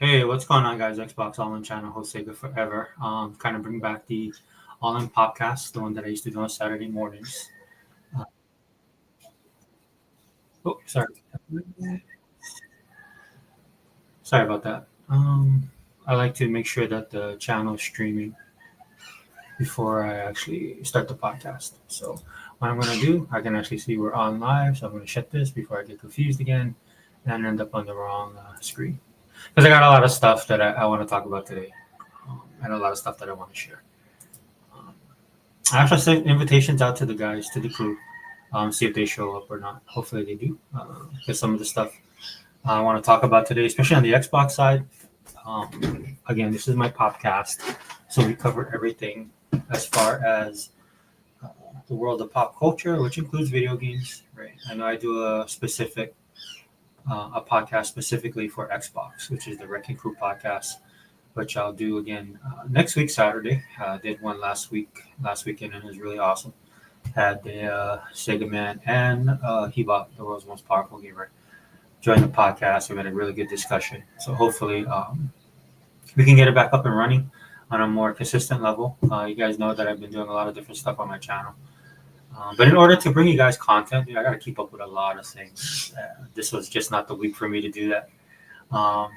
Hey, what's going on, guys? Xbox All In channel, host Sega Forever. Kind of bring back the All In POPCAST, the one that I used to do on Saturday mornings. Uh, sorry. Sorry about that. I like to make sure that the channel is streaming before I actually start the podcast. So, what I'm going to do, I can actually see we're on live. So, I'm going to shut this before I get confused again and end up on the wrong screen. Because I got a lot of stuff that I want to talk about today, and a lot of stuff that I want to share. Um, I actually sent invitations out to the guys, to the crew, see if they show up or not. Hopefully they do. Because some of the stuff I want to talk about today, especially on the Xbox side. Again, this is my podcast, so we cover everything as far as uh, the world of pop culture, which includes video games. Right? I know I do a podcast specifically for Xbox, which is the Wrecking Crew podcast, which I'll do again next week Saturday. Did one last weekend, and it was really awesome. Had the Sega Man and Heba, the world's most powerful gamer, join the podcast. We had a really good discussion. So hopefully we can get it back up and running on a more consistent level. You guys know that I've been doing a lot of different stuff on my channel. But in order to bring you guys content, I got to keep up with a lot of things. This was just not the week for me to do that. Um,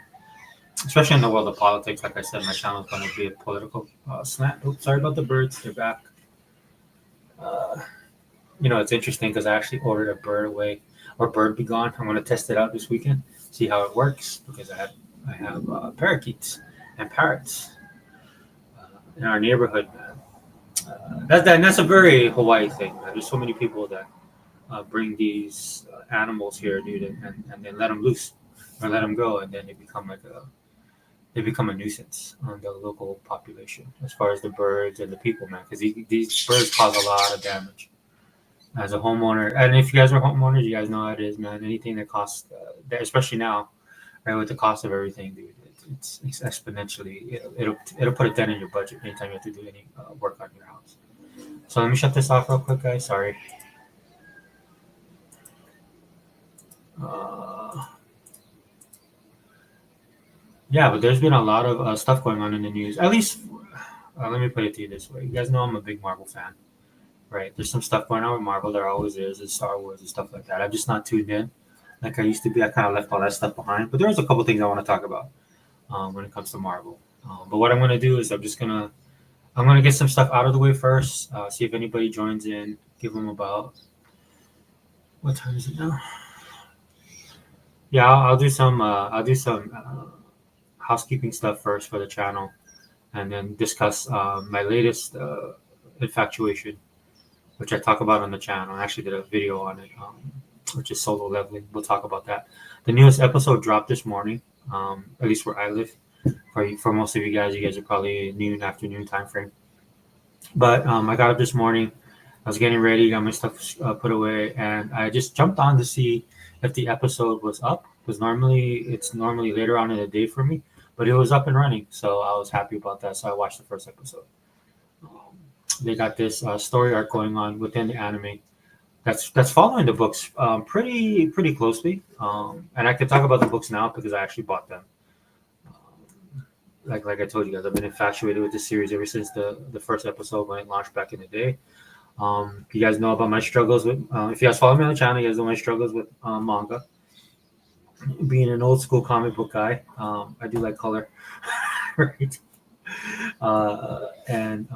Especially in the world of politics. Like I said, my channel is going to be a political slant. Oops, sorry about the birds. They're back. Uh, it's interesting because I actually ordered a bird away or bird be gone. I'm going to test it out this weekend, see how it works because I have parakeets and parrots in our neighborhood. That's a very Hawaii thing. Man. There's so many people that bring these animals here, dude, and then let them loose or let them go, and then they become a nuisance on the local population as far as the birds and the people, man. Because these birds cause a lot of damage. As a homeowner, and if you guys are homeowners, you guys know how it is, man. Anything that costs, especially now, right, with the cost of everything, dude, it's exponentially. It'll put a dent in your budget anytime you have to do any work on your house. So let me shut this off real quick, guys. Sorry. Uh, yeah, but there's been a lot of stuff going on in the news. At least, let me put it to you this way: you guys know I'm a big Marvel fan, right? There's some stuff going on with Marvel. There always is, and Star Wars and stuff like that. I'm just not tuned in like I used to be. I kind of left all that stuff behind. But there's a couple things I want to talk about when it comes to Marvel. But what I'm gonna do is I'm gonna get some stuff out of the way first. See if anybody joins in. Give them about what time is it now? Yeah, I'll do some housekeeping stuff first for the channel, and then discuss my latest infatuation, which I talk about on the channel. I actually did a video on it, which is solo leveling. We'll talk about that. The newest episode dropped this morning, at least where I live. For most of you guys are probably noon afternoon time frame. But I got up this morning. I was getting ready, got my stuff put away, and I just jumped on to see if the episode was up. Because it's normally later on in the day for me, but it was up and running, so I was happy about that. So I watched the first episode. Um, they got this story arc going on within the anime that's following the books pretty closely. And I can talk about the books now because I actually bought them. Like I told you guys, I've been infatuated with this series ever since the first episode when it launched back in the day. You guys know about my struggles with. If you guys follow me on the channel, you guys know my struggles with manga. Being an old school comic book guy, I do like color, right? And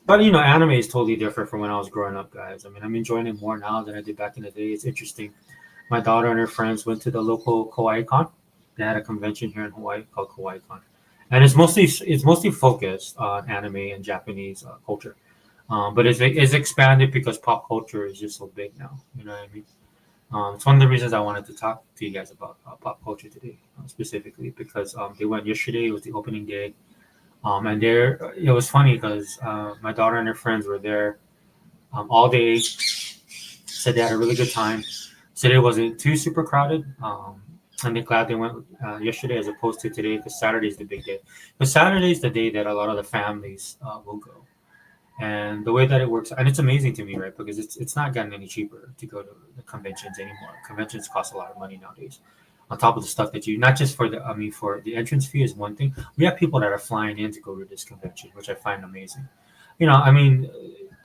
But anime is totally different from when I was growing up, guys. I mean, I'm enjoying it more now than I did back in the day. It's interesting. My daughter and her friends went to the local Kawaii Con. They had a convention here in Hawaii called Kawaii Con, and it's mostly focused on anime and Japanese culture. But it's expanded because pop culture is just so big now. You know what I mean? It's one of the reasons I wanted to talk to you guys about pop culture today, specifically because they went yesterday. It was the opening day, and there it was funny because my daughter and her friends were there all day. Said they had a really good time. Said it wasn't too super crowded. And they're glad they went yesterday as opposed to today because Saturday is the big day. But Saturday is the day that a lot of the families will go. And the way that it works, and it's amazing to me, right? Because it's not getting any cheaper to go to the conventions anymore. Conventions cost a lot of money nowadays. on top of the stuff that you, not just for the, I mean, for the entrance fee is one thing. We have people that are flying in to go to this convention, which I find amazing. I mean,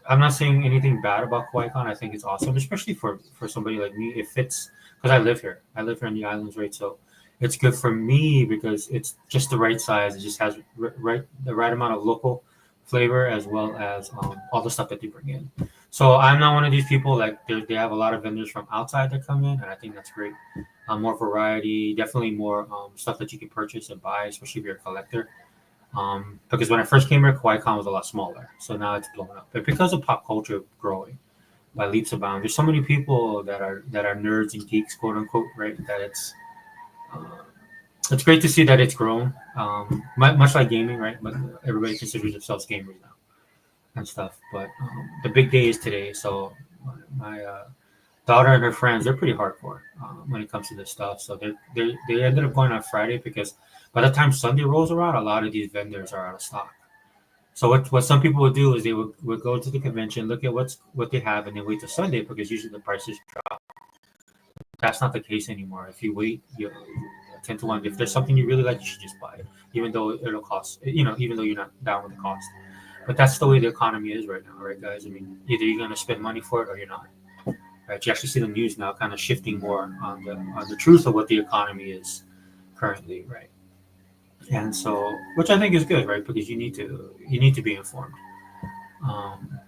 I'm not saying anything bad about Kauai-Con. I think it's awesome, especially for somebody like me. It fits because I live here. I live here in the islands, right? So it's good for me because it's just the right size. It just has the right amount of local flavor as well as all the stuff that they bring in. So I'm not one of these people like they have a lot of vendors from outside that come in, and I think that's great. More variety, definitely more stuff that you can purchase and buy, especially if you're a collector. Because when I first came here, Kauai-Con was a lot smaller, so now it's blown up. But because of pop culture growing by leaps and bounds, there's so many people that are nerds and geeks, quote unquote, right? That uh, it's great to see that it's grown. Much like gaming, right? But everybody considers themselves gamers now and stuff. But the big day is today, so my daughter and her friends, they're pretty hardcore when it comes to this stuff. So they ended up going on Friday because by the time Sunday rolls around, a lot of these vendors are out of stock. So what some people would do is they would go to the convention, look at what they have, and then wait till Sunday because usually the prices drop. That's not the case anymore. If you wait, you 10 to 1. If there's something you really like, you should just buy it, even though it'll cost. Even though you're not down with the cost. But that's the way the economy is right now, right, guys? I mean, either you're gonna spend money for it or you're not. Right? You actually see the news now kind of shifting more on the truth of what the economy is currently, right? And so, which I think is good, right? Because you need to be informed. Um,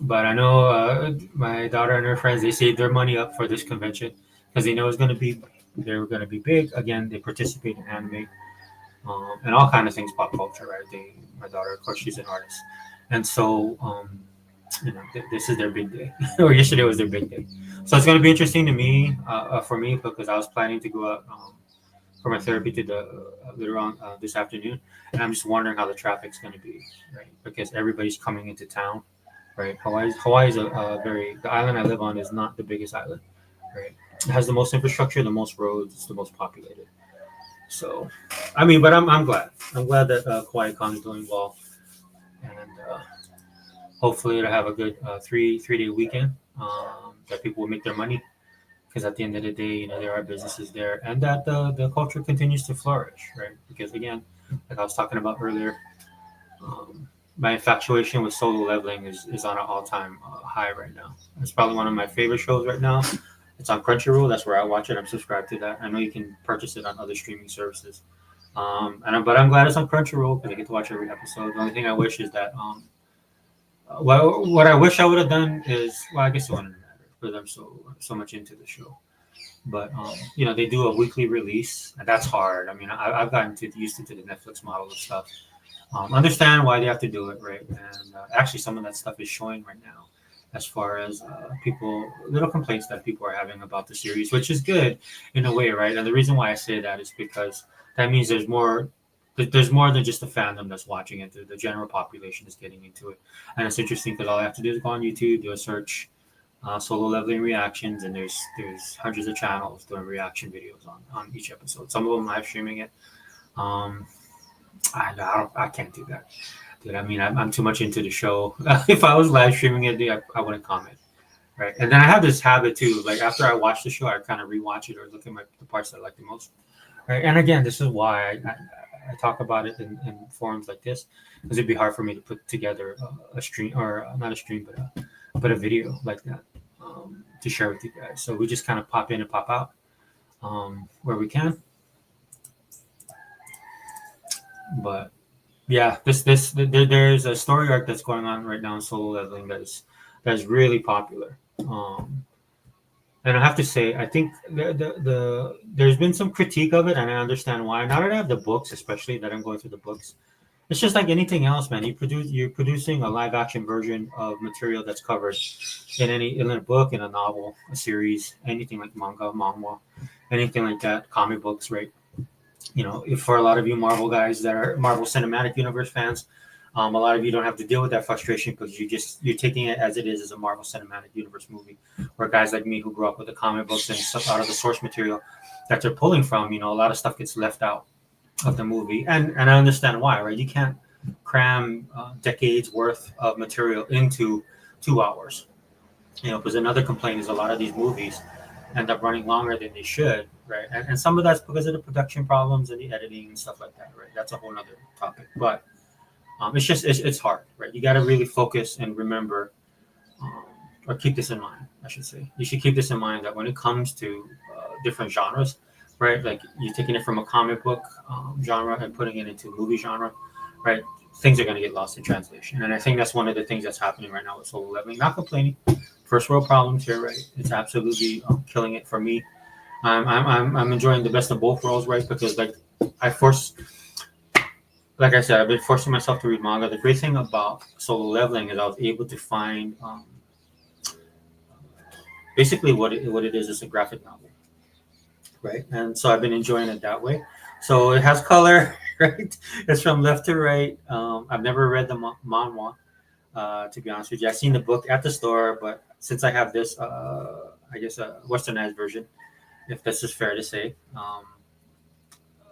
but I know my daughter and her friends they saved their money up for this convention because they know they're going to be big. Again, they participate in anime and all kind of things, pop culture, right? My daughter, of course, she's an artist, and so this is their big day, or yesterday was their big day. So it's going to be interesting to me, for me, because I was planning to go out for my therapy to the later on this afternoon, and I'm just wondering how the traffic's going to be, right? Because everybody's coming into town, right? Hawaii is a very the island I live on is not the biggest island, right? It has the most infrastructure, the most roads, it's the most populated. So, I mean, but I'm glad. I'm glad that Kauai-Con is doing well, and hopefully it'll have a good three-day weekend that people will make their money because at the end of the day, there are businesses there, and that the culture continues to flourish, right? Because again, like I was talking about earlier, my infatuation with solo leveling is on an all-time high right now. It's probably one of my favorite shows right now. It's on Crunchyroll. That's where I watch it. I'm subscribed to that. I know you can purchase it on other streaming services. But I'm glad it's on Crunchyroll because I get to watch every episode. The only thing I wish is that what I wish I would have done is I guess it wouldn't matter because I'm so much into the show. But they do a weekly release, and that's hard. I mean, I've gotten used to the Netflix model of stuff. Understand why they have to do it, right? And actually, some of that stuff is showing right now, as far as little complaints that people are having about the series, which is good in a way, right? And the reason why I say that is because that means there's more. There's more than just the fandom that's watching it. The general population is getting into it, and it's interesting because all I have to do is go on YouTube, do a search, solo leveling reactions, and there's hundreds of channels doing reaction videos on each episode. Some of them live streaming it. I can't do that, dude. I mean, I'm too much into the show. If I was live streaming it, dude, I wouldn't comment, right? And then I have this habit too. Like after I watch the show, I kind of rewatch it or look at the parts that I like the most, right? And again, this is why I talk about it in forums like this, because it'd be hard for me to put together a stream or not a stream, but a video like that to share with you guys. So we just kind of pop in and pop out where we can. But yeah, there's a story arc that's going on right now in solo leveling that's really popular. And I have to say, I think there's been some critique of it, and I understand why. Now that I have the books, especially that I'm going through the books, it's just like anything else, man. You're producing a live action version of material that's covered in a book, in a novel, a series, anything like manga, anything like that, comic books, right? If for a lot of you Marvel guys that are Marvel Cinematic Universe fans, a lot of you don't have to deal with that frustration because you're taking it as it is as a Marvel Cinematic Universe movie. Where guys like me who grew up with the comic books and stuff out of the source material that they're pulling from, a lot of stuff gets left out of the movie, and I understand why, right? You can't cram decades worth of material into 2 hours. Because another complaint is a lot of these movies end up running longer than they should, right? And some of that's because of the production problems and the editing and stuff like that, right? That's a whole other topic. But it's hard, right? You got to really focus and remember, um, or keep this in mind, I should say. You should keep this in mind that when it comes to different genres, right? Like you're taking it from a comic book genre and putting it into movie genre, right? Things are going to get lost in translation. And I think that's one of the things that's happening right now with Solo Leveling. Not complaining. First world problems here, right? It's absolutely killing it for me. I'm enjoying the best of both worlds, right? Because I force, like I said, I've been forcing myself to read manga. The great thing about Solo Leveling is I was able to find basically what it is a graphic novel, right? And so I've been enjoying it that way. So it has color, right? It's from left to right. I've never read the manhwa, to be honest with you. I've seen the book at the store, but since I have this, I guess a westernized version, if this is fair to say,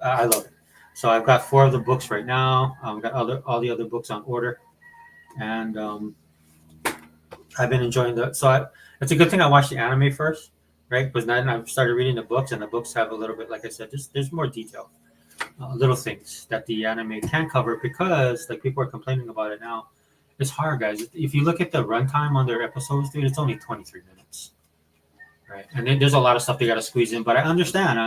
I love it. So I've got 4 of the books right now. I've got all the other books on order, and I've been enjoying it's a good thing I watched the anime first, right? Because then I've started reading the books, and the books have a little bit, like I said, there's more detail, little things that the anime can cover because like people are complaining about it now. It's hard, guys. If you look at the runtime on their episodes, dude, it's only 23 minutes, right? And then there's a lot of stuff they got to squeeze in. But I understand.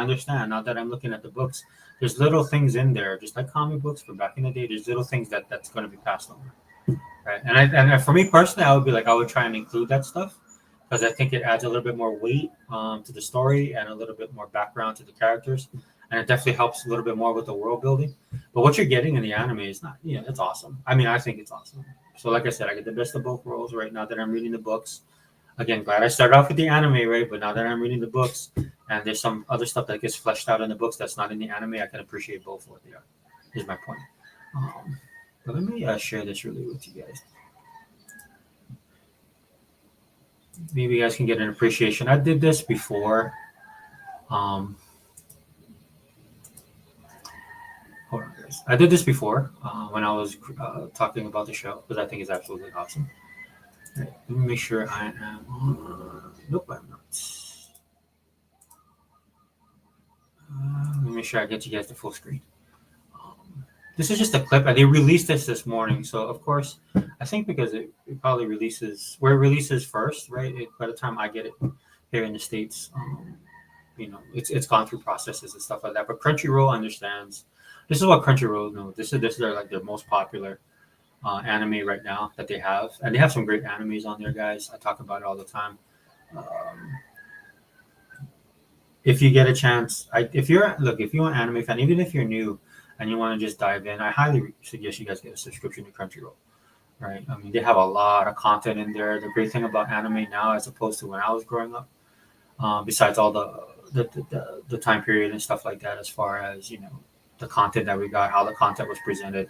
Now that I'm looking at the books, there's little things in there, just like comic books from back in the day. There's little things that's going to be passed over, right? And for me personally, I would try and include that stuff because I think it adds a little bit more weight to the story and a little bit more background to the characters, and it definitely helps a little bit more with the world building. But what you're getting in the anime is not, it's awesome. I mean, I think it's awesome. So, like I said, I get the best of both worlds right now that I'm reading the books. Again, glad I started off with the anime, right? But now that I'm reading the books, and there's some other stuff that gets fleshed out in the books that's not in the anime, I can appreciate both what they are. Is my point. But let me share this really with you guys. Maybe you guys can get an appreciation. I did this before. Hold on, guys. I did this before when I was talking about the show because I think it's absolutely awesome. Right, let me make sure I am on. Nope, I'm not. Let me make sure I get you guys the full screen. This is just a clip. They released this morning, so of course, I think because it probably releases where it releases first, right? By the time I get it here in the States, it's gone through processes and stuff like that. But Crunchyroll understands. This is what Crunchyroll knows. This is their most popular anime right now that they have, and they have some great animes on there, guys. I talk about it all the time. If you get a chance, if you're an anime fan, even if you're new and you want to just dive in, I highly suggest you guys get a subscription to Crunchyroll. Right? I mean, they have a lot of content in there. The great thing about anime now, as opposed to when I was growing up, besides all the time period and stuff like that, as far as the content that we got, how the content was presented,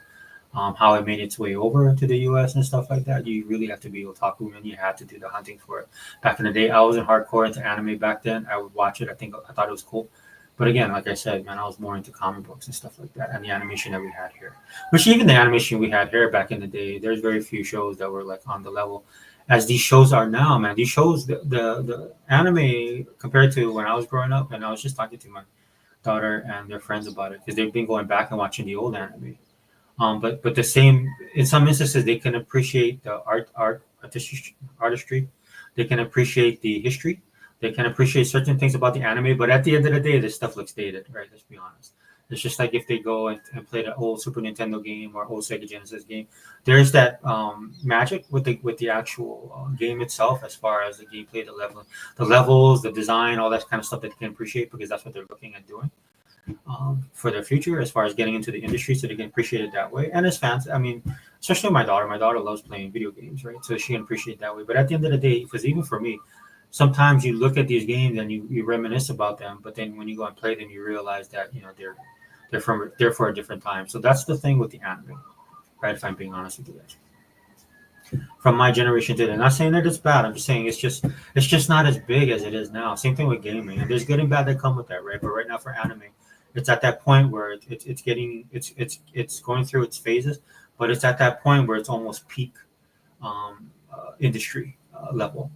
how it made its way over to the U.S. and stuff like that. You really have to be otaku, and you had to do the hunting for it. Back in the day, I wasn't hardcore into anime back then. I would watch it. I thought it was cool. But again, like I said, man, I was more into comic books and stuff like that, and the animation that we had here. Which even the animation we had here back in the day, there's very few shows that were like on the level as these shows are now, man. These shows, the anime compared to when I was growing up, and I was just talking to my daughter and their friends about it because they've been going back and watching the old anime. But the same in some instances, they can appreciate the artistry. They can appreciate the history. They can appreciate certain things about the anime, but at the end of the day, this stuff looks dated, right? Let's be honest. It's just like if they go and play the old Super Nintendo game or old Sega Genesis game. There's that magic with the actual game itself, as far as the gameplay, the levels, the design, all that kind of stuff that they can appreciate because that's what they're looking at doing for their future, as far as getting into the industry, so they can appreciate it that way. And as fans, I mean, especially my daughter loves playing video games, right? So she can appreciate it that way. But at the end of the day, because even for me, sometimes you look at these games and you reminisce about them, but then when you go and play them, you realize that they're for a different time. So that's the thing with the anime, right? If I'm being honest with you guys, from my generation today, I'm not saying that it's bad. I'm just saying it's just not as big as it is now. Same thing with gaming, and there's good and bad that come with that, right? But right now for anime, it's at that point where it's going through its phases, but it's at that point where it's almost peak industry level.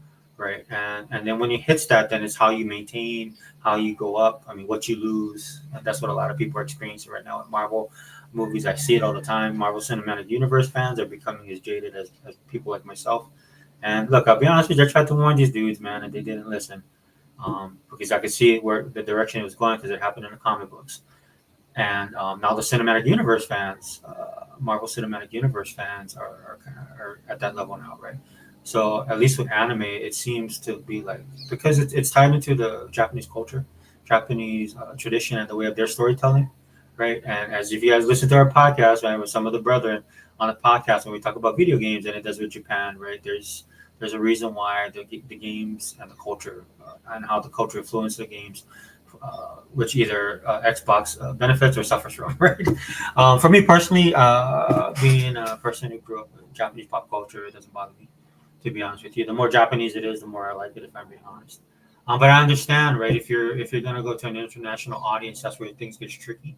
right? And then when it hits that, then it's how you maintain, how you go up. I mean, what you lose. And that's what a lot of people are experiencing right now with Marvel movies. I see it all the time. Marvel Cinematic Universe fans are becoming as jaded as people like myself. And look, I'll be honest with you, I tried to warn these dudes, man, and they didn't listen. Because I could see where the direction it was going because it happened in the comic books. And now the Cinematic Universe fans, Marvel Cinematic Universe fans are at that level now, right? So at least with anime, it seems to be like because it's tied into the Japanese culture, Japanese tradition, and the way of their storytelling, right? And as if you guys listen to our podcast, right, with some of the brethren on the podcast when we talk about video games and it does with Japan, right? There's a reason why the games and the culture and how the culture influences the games, which either Xbox benefits or suffers from, right? For me personally, being a person who grew up with Japanese pop culture, it doesn't bother me, to be honest with you. The more Japanese it is, the more I like it, if I'm being honest. But I understand, right? If you're gonna go to an international audience, that's where things get tricky,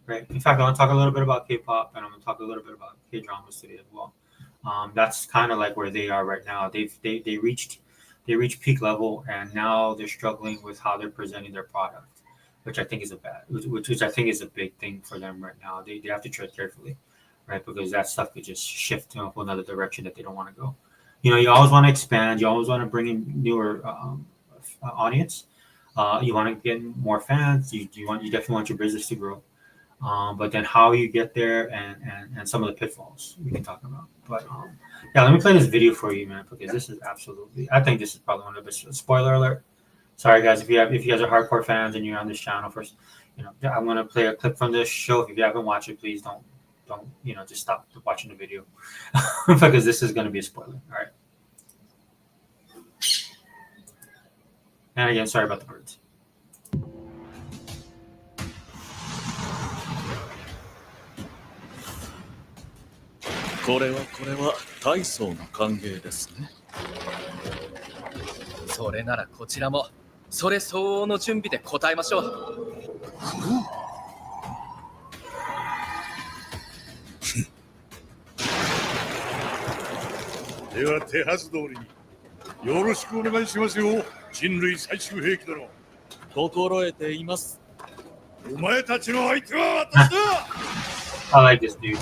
right? In fact, I want to talk a little bit about K-pop, and I'm going to talk a little bit about K-dramas today as well. That's kind of like where they are right now. They reached peak level, and now they're struggling with how they're presenting their product, which I think is which I think is a big thing for them right now. They have to tread carefully, right? Because that stuff could just shift to another direction that they don't want to go. You know, you always want to expand. You always want to bring in newer audience. You want to get more fans. You definitely want your business to grow. But then how you get there and some of the pitfalls we can talk about. But yeah, let me play this video for you, man, because this is I think this is probably one of the best. Spoiler alert. Sorry guys, if you guys are hardcore fans and you're on this channel first, I'm gonna play a clip from this show. If you haven't watched it, please don't just stop watching the video because this is gonna be a spoiler. All right. And again, sorry about the birds. これは大層な歓迎ですね。それならこちらもそれ相応の準備で応えましょう。では手はず通りによろしくお願いしますよ、人類最終兵器殿。心得ています。お前たちの相手は私だ。I like this dude.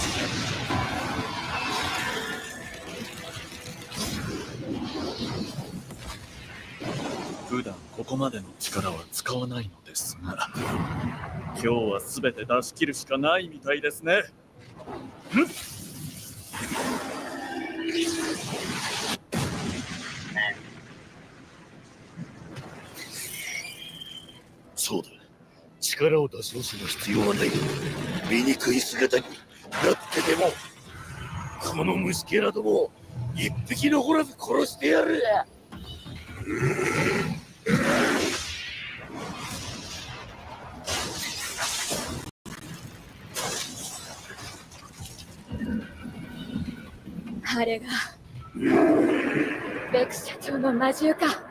普段ここまでの力は使わないのですが、今日は全て出し切るしかないみたいですね。そうだ、力を出し惜しむ必要はない。醜い姿になってでもこの虫けらども一匹残らず殺してやる。あれがベク社長の魔獣か。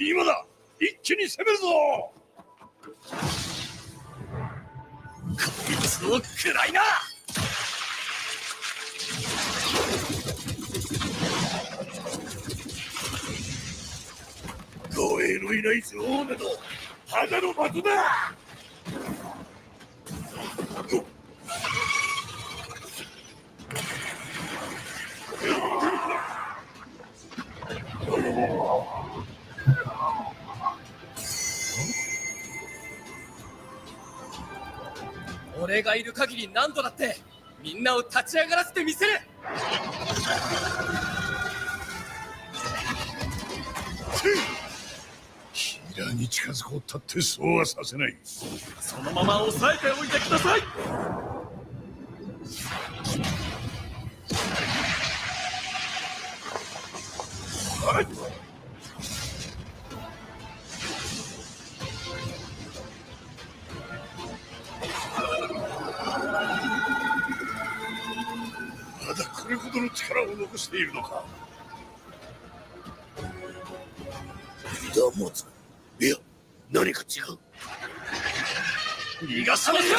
今だ、一気に攻めるぞ。こいつを食らいな。ご遠兵のいない女王などただの的だ。俺がいる限り何度だってみんなを立ち上がらせてみせる。キラーに近づこうったってそうはさせない。そのまま押さえておいてください。はい。まだこれほどの力を残しているのか。だもつ。いや、何か違う。逃がさませよ。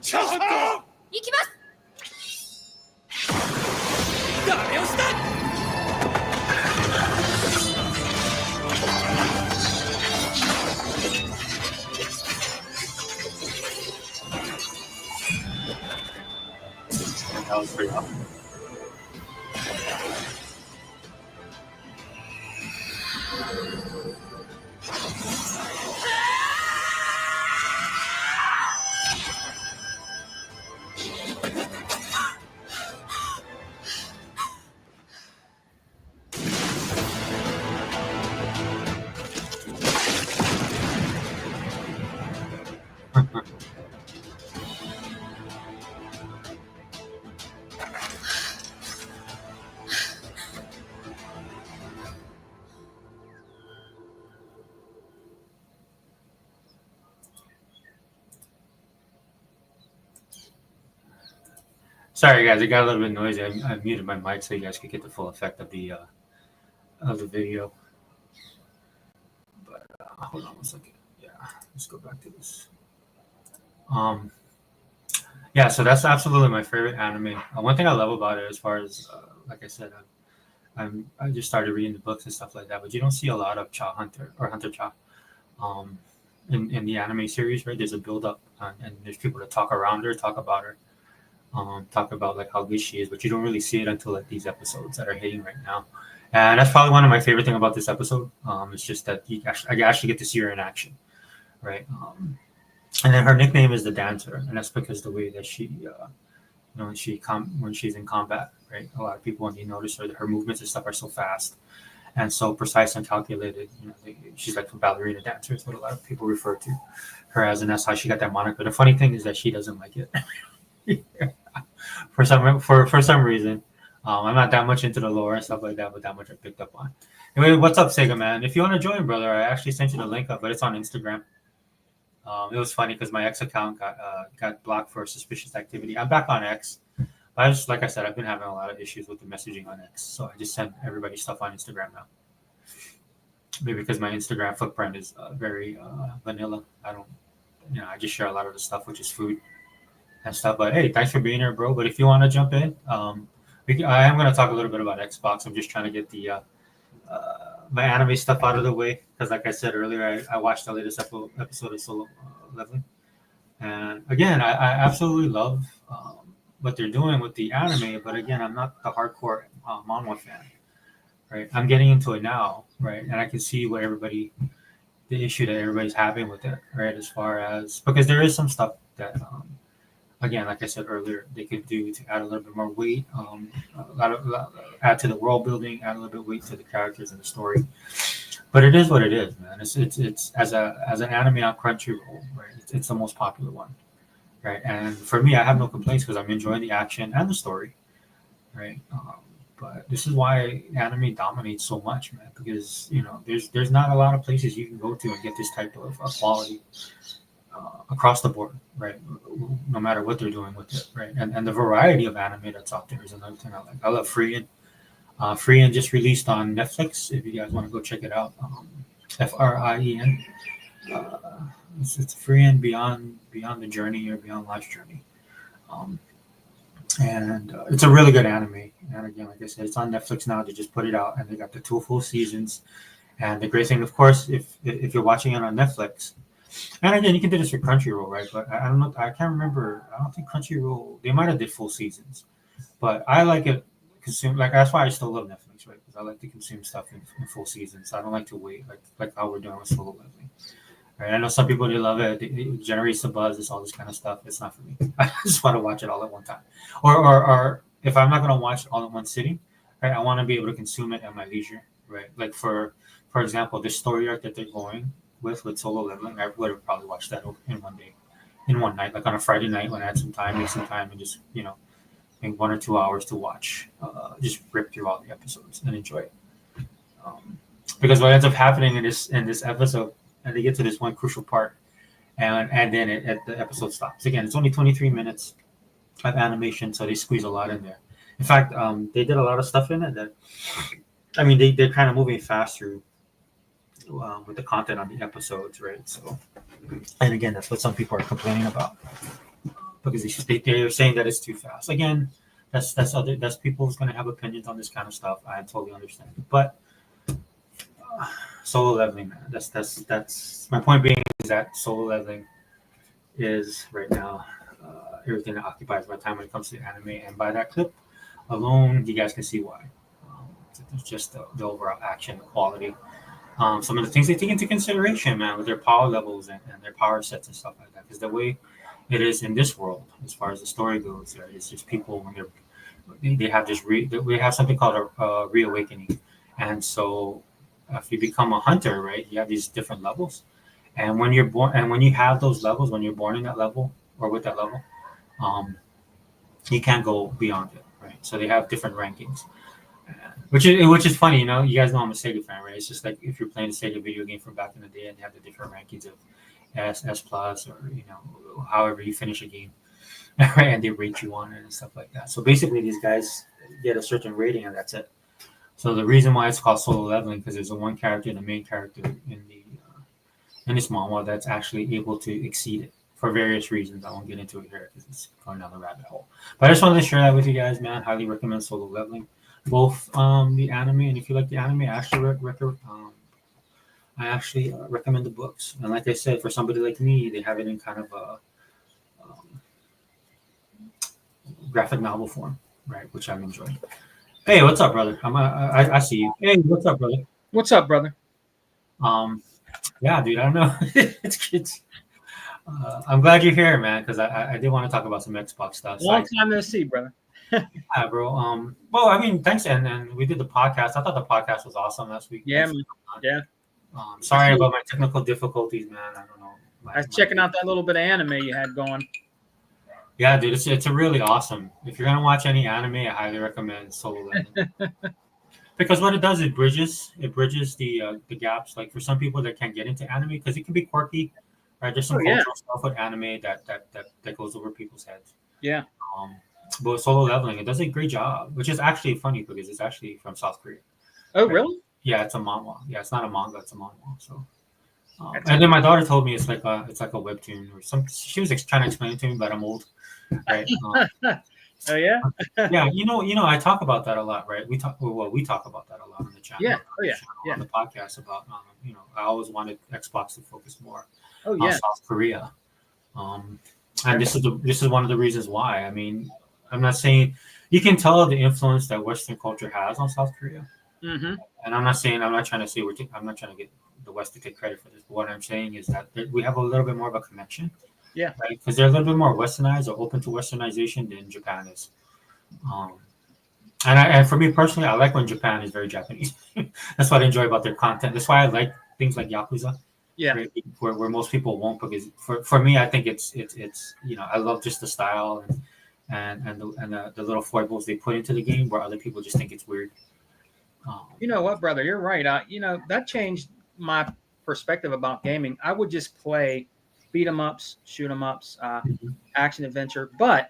チャーハン行きます。ダメ押しだ。That was pretty awesome. Sorry, guys, it got a little bit noisy. I muted my mic so you guys could get the full effect of the video. But hold on one second. Yeah, let's go back to this. Yeah, so that's absolutely my favorite anime. One thing I love about it, as far as like I said, I just started reading the books and stuff like that, but you don't see a lot of Cha Hunter or Hunter Cha in the anime series, right? There's a build up and there's people that talk around her, talk about her. Talk about like how good she is, but you don't really see it until like these episodes that are hitting right now. And that's probably one of my favorite thing about this episode. It's just that I actually get to see her in action, right? And then her nickname is the Dancer, and that's because the way that she, when she's in combat, right? A lot of people when they notice her movements and stuff are so fast and so precise and calculated. She's like a ballerina dancer. Is what a lot of people refer to her as, and that's how she got that moniker. The funny thing is that she doesn't like it. For some reason, I'm not that much into the lore and stuff like that, but that much I picked up on. Anyway, what's up, Sega man? If you want to join, brother, I actually sent you the link up, but it's on Instagram. It was funny because my X account got blocked for suspicious activity. I'm back on X. I just, like I said, I've been having a lot of issues with the messaging on X, so I just send everybody stuff on Instagram now. Maybe because my Instagram footprint is very vanilla. I just share a lot of the stuff, which is food and stuff. But hey, thanks for being here, bro. But if you want to jump in, I am going to talk a little bit about Xbox. I'm just trying to get the my anime stuff out of the way because, like I said earlier, I watched the latest episode of Solo Leveling, and again, I absolutely love what they're doing with the anime. But again, I'm not the hardcore manhwa fan, right? I'm getting into it now, right? And I can see what the issue that everybody's having with it, right? As far as because there is some stuff that. Again, like I said earlier, they could do to add a little bit more weight, add to the world building, add a little bit of weight to the characters and the story. But it is what it is, man. It's as an anime on Crunchyroll, right? It's the most popular one, right? And for me, I have no complaints because I'm enjoying the action and the story, right? But this is why anime dominates so much, man. Because there's not a lot of places you can go to and get this type of quality. Across the board, right? No matter what they're doing with it, right? And the variety of anime that's out there is another thing I like. I love Frien. Frien just released on Netflix. If you guys want to go check it out, Frien. It's Frien beyond the journey or beyond life's journey. and it's a really good anime. And again, like I said, it's on Netflix now. They just put it out, and they got the 2 full seasons. And the great thing, of course, if you're watching it on Netflix, and again, you can do this for Crunchyroll, right? But I don't know, I can't remember. I don't think Crunchyroll, they might have did full seasons, but I like it consume like that's why I still love Netflix, right? Because I like to consume stuff in full seasons. I don't like to wait, like how we're doing with Solo Leveling. Right? I know some people they love it. It generates the buzz. It's all this kind of stuff. It's not for me. I just want to watch it all at one time, or if I'm not gonna watch it all at one sitting, right? I want to be able to consume it at my leisure, right? Like for example, this story arc that they're going with Solo Leveling, I would have probably watched that in one day, in one night, like on a Friday night when I had some time, make some time, and just maybe 1 or 2 hours to watch, just rip through all the episodes and enjoy it. Because what ends up happening in this episode, and they get to this one crucial part, and then the episode stops. Again, it's only 23 minutes of animation, so they squeeze a lot in there. In fact, they did a lot of stuff in it that, I mean, they're kind of moving fast through with the content on the episodes, right? So, and again, that's what some people are complaining about because they're saying that it's too fast. Again, that's people who's going to have opinions on this kind of stuff. I totally understand, but Solo Leveling, man. That's my point being is that Solo Leveling is right now everything that occupies my time when it comes to anime, and by that clip alone, you guys can see why. It's just the overall action, the quality. Some of the things they take into consideration, man, with their power levels and their power sets and stuff like that. Because the way it is in this world, as far as the story goes, right, it's just people when they have this we have something called a reawakening, and so if you become a hunter, right, you have these different levels, and when you're born, and when you have those levels, when you're born in that level or with that level, you can't go beyond it, right? So they have different rankings. Which is funny, you guys know I'm a Sega fan, right? It's just like if you're playing a Sega video game from back in the day and they have the different rankings of S plus, or however you finish a game, right? And they rate you on it and stuff like that. So basically, these guys get a certain rating and that's it. So the reason why it's called Solo Leveling because there's a one character, the main character in this manga that's actually able to exceed it for various reasons. I won't get into it here because it's going down the rabbit hole. But I just wanted to share that with you guys, man. Highly recommend Solo Leveling. Both the anime, and if you like the anime, I actually recommend the books. And like I said, for somebody like me, they have it in kind of a graphic novel form, right? Which I'm enjoying. Hey, what's up, brother? I see you. Hey, what's up, brother? What's up, brother? Yeah, dude, I don't know. it's I'm glad you're here, man, because I did want to talk about some Xbox stuff. Long time no see, brother. Yeah, bro. Well, I mean, thanks, and we did the podcast. I thought the podcast was awesome last week. Yeah, man. Yeah. Sorry about my technical difficulties, man. I don't know. I was checking out that little bit of anime you had going. Yeah, dude, it's a really awesome. If you're gonna watch any anime, I highly recommend Solo Leveling. Because what it does, it bridges the gaps. Like for some people that can't get into anime, because it can be quirky, right? There's some cultural stuff with anime that goes over people's heads. Yeah. But Solo Leveling, it does a great job, which is actually funny because it's actually from South Korea. Oh, right? Really? Yeah, it's a manhwa. Yeah, it's not a manga; it's a manhwa. So, and then my daughter told me it's like a webtoon or some. She was trying to explain it to me, but I'm old, right? Oh yeah. Yeah, I talk about that a lot, right? We talk about that a lot on the channel. Yeah. Oh yeah. Yeah. On the podcast about I always wanted Xbox to focus more on South Korea. And this is one of the reasons why. I mean, I'm not saying you can tell the influence that Western culture has on South Korea. Mm-hmm. And I'm not trying to get the West to take credit for this. But what I'm saying is that we have a little bit more of a connection. Yeah. Right? Because they're a little bit more westernized or open to westernization than Japan is. And for me personally, I like when Japan is very Japanese. That's what I enjoy about their content. That's why I like things like Yakuza. Yeah. Right? Where most people won't, because for me, I think it's I love just the style and the little foibles they put into the game where other people just think it's weird. You know what, brother? You're right. That changed my perspective about gaming. I would just play beat 'em ups, shoot 'em ups, action adventure. But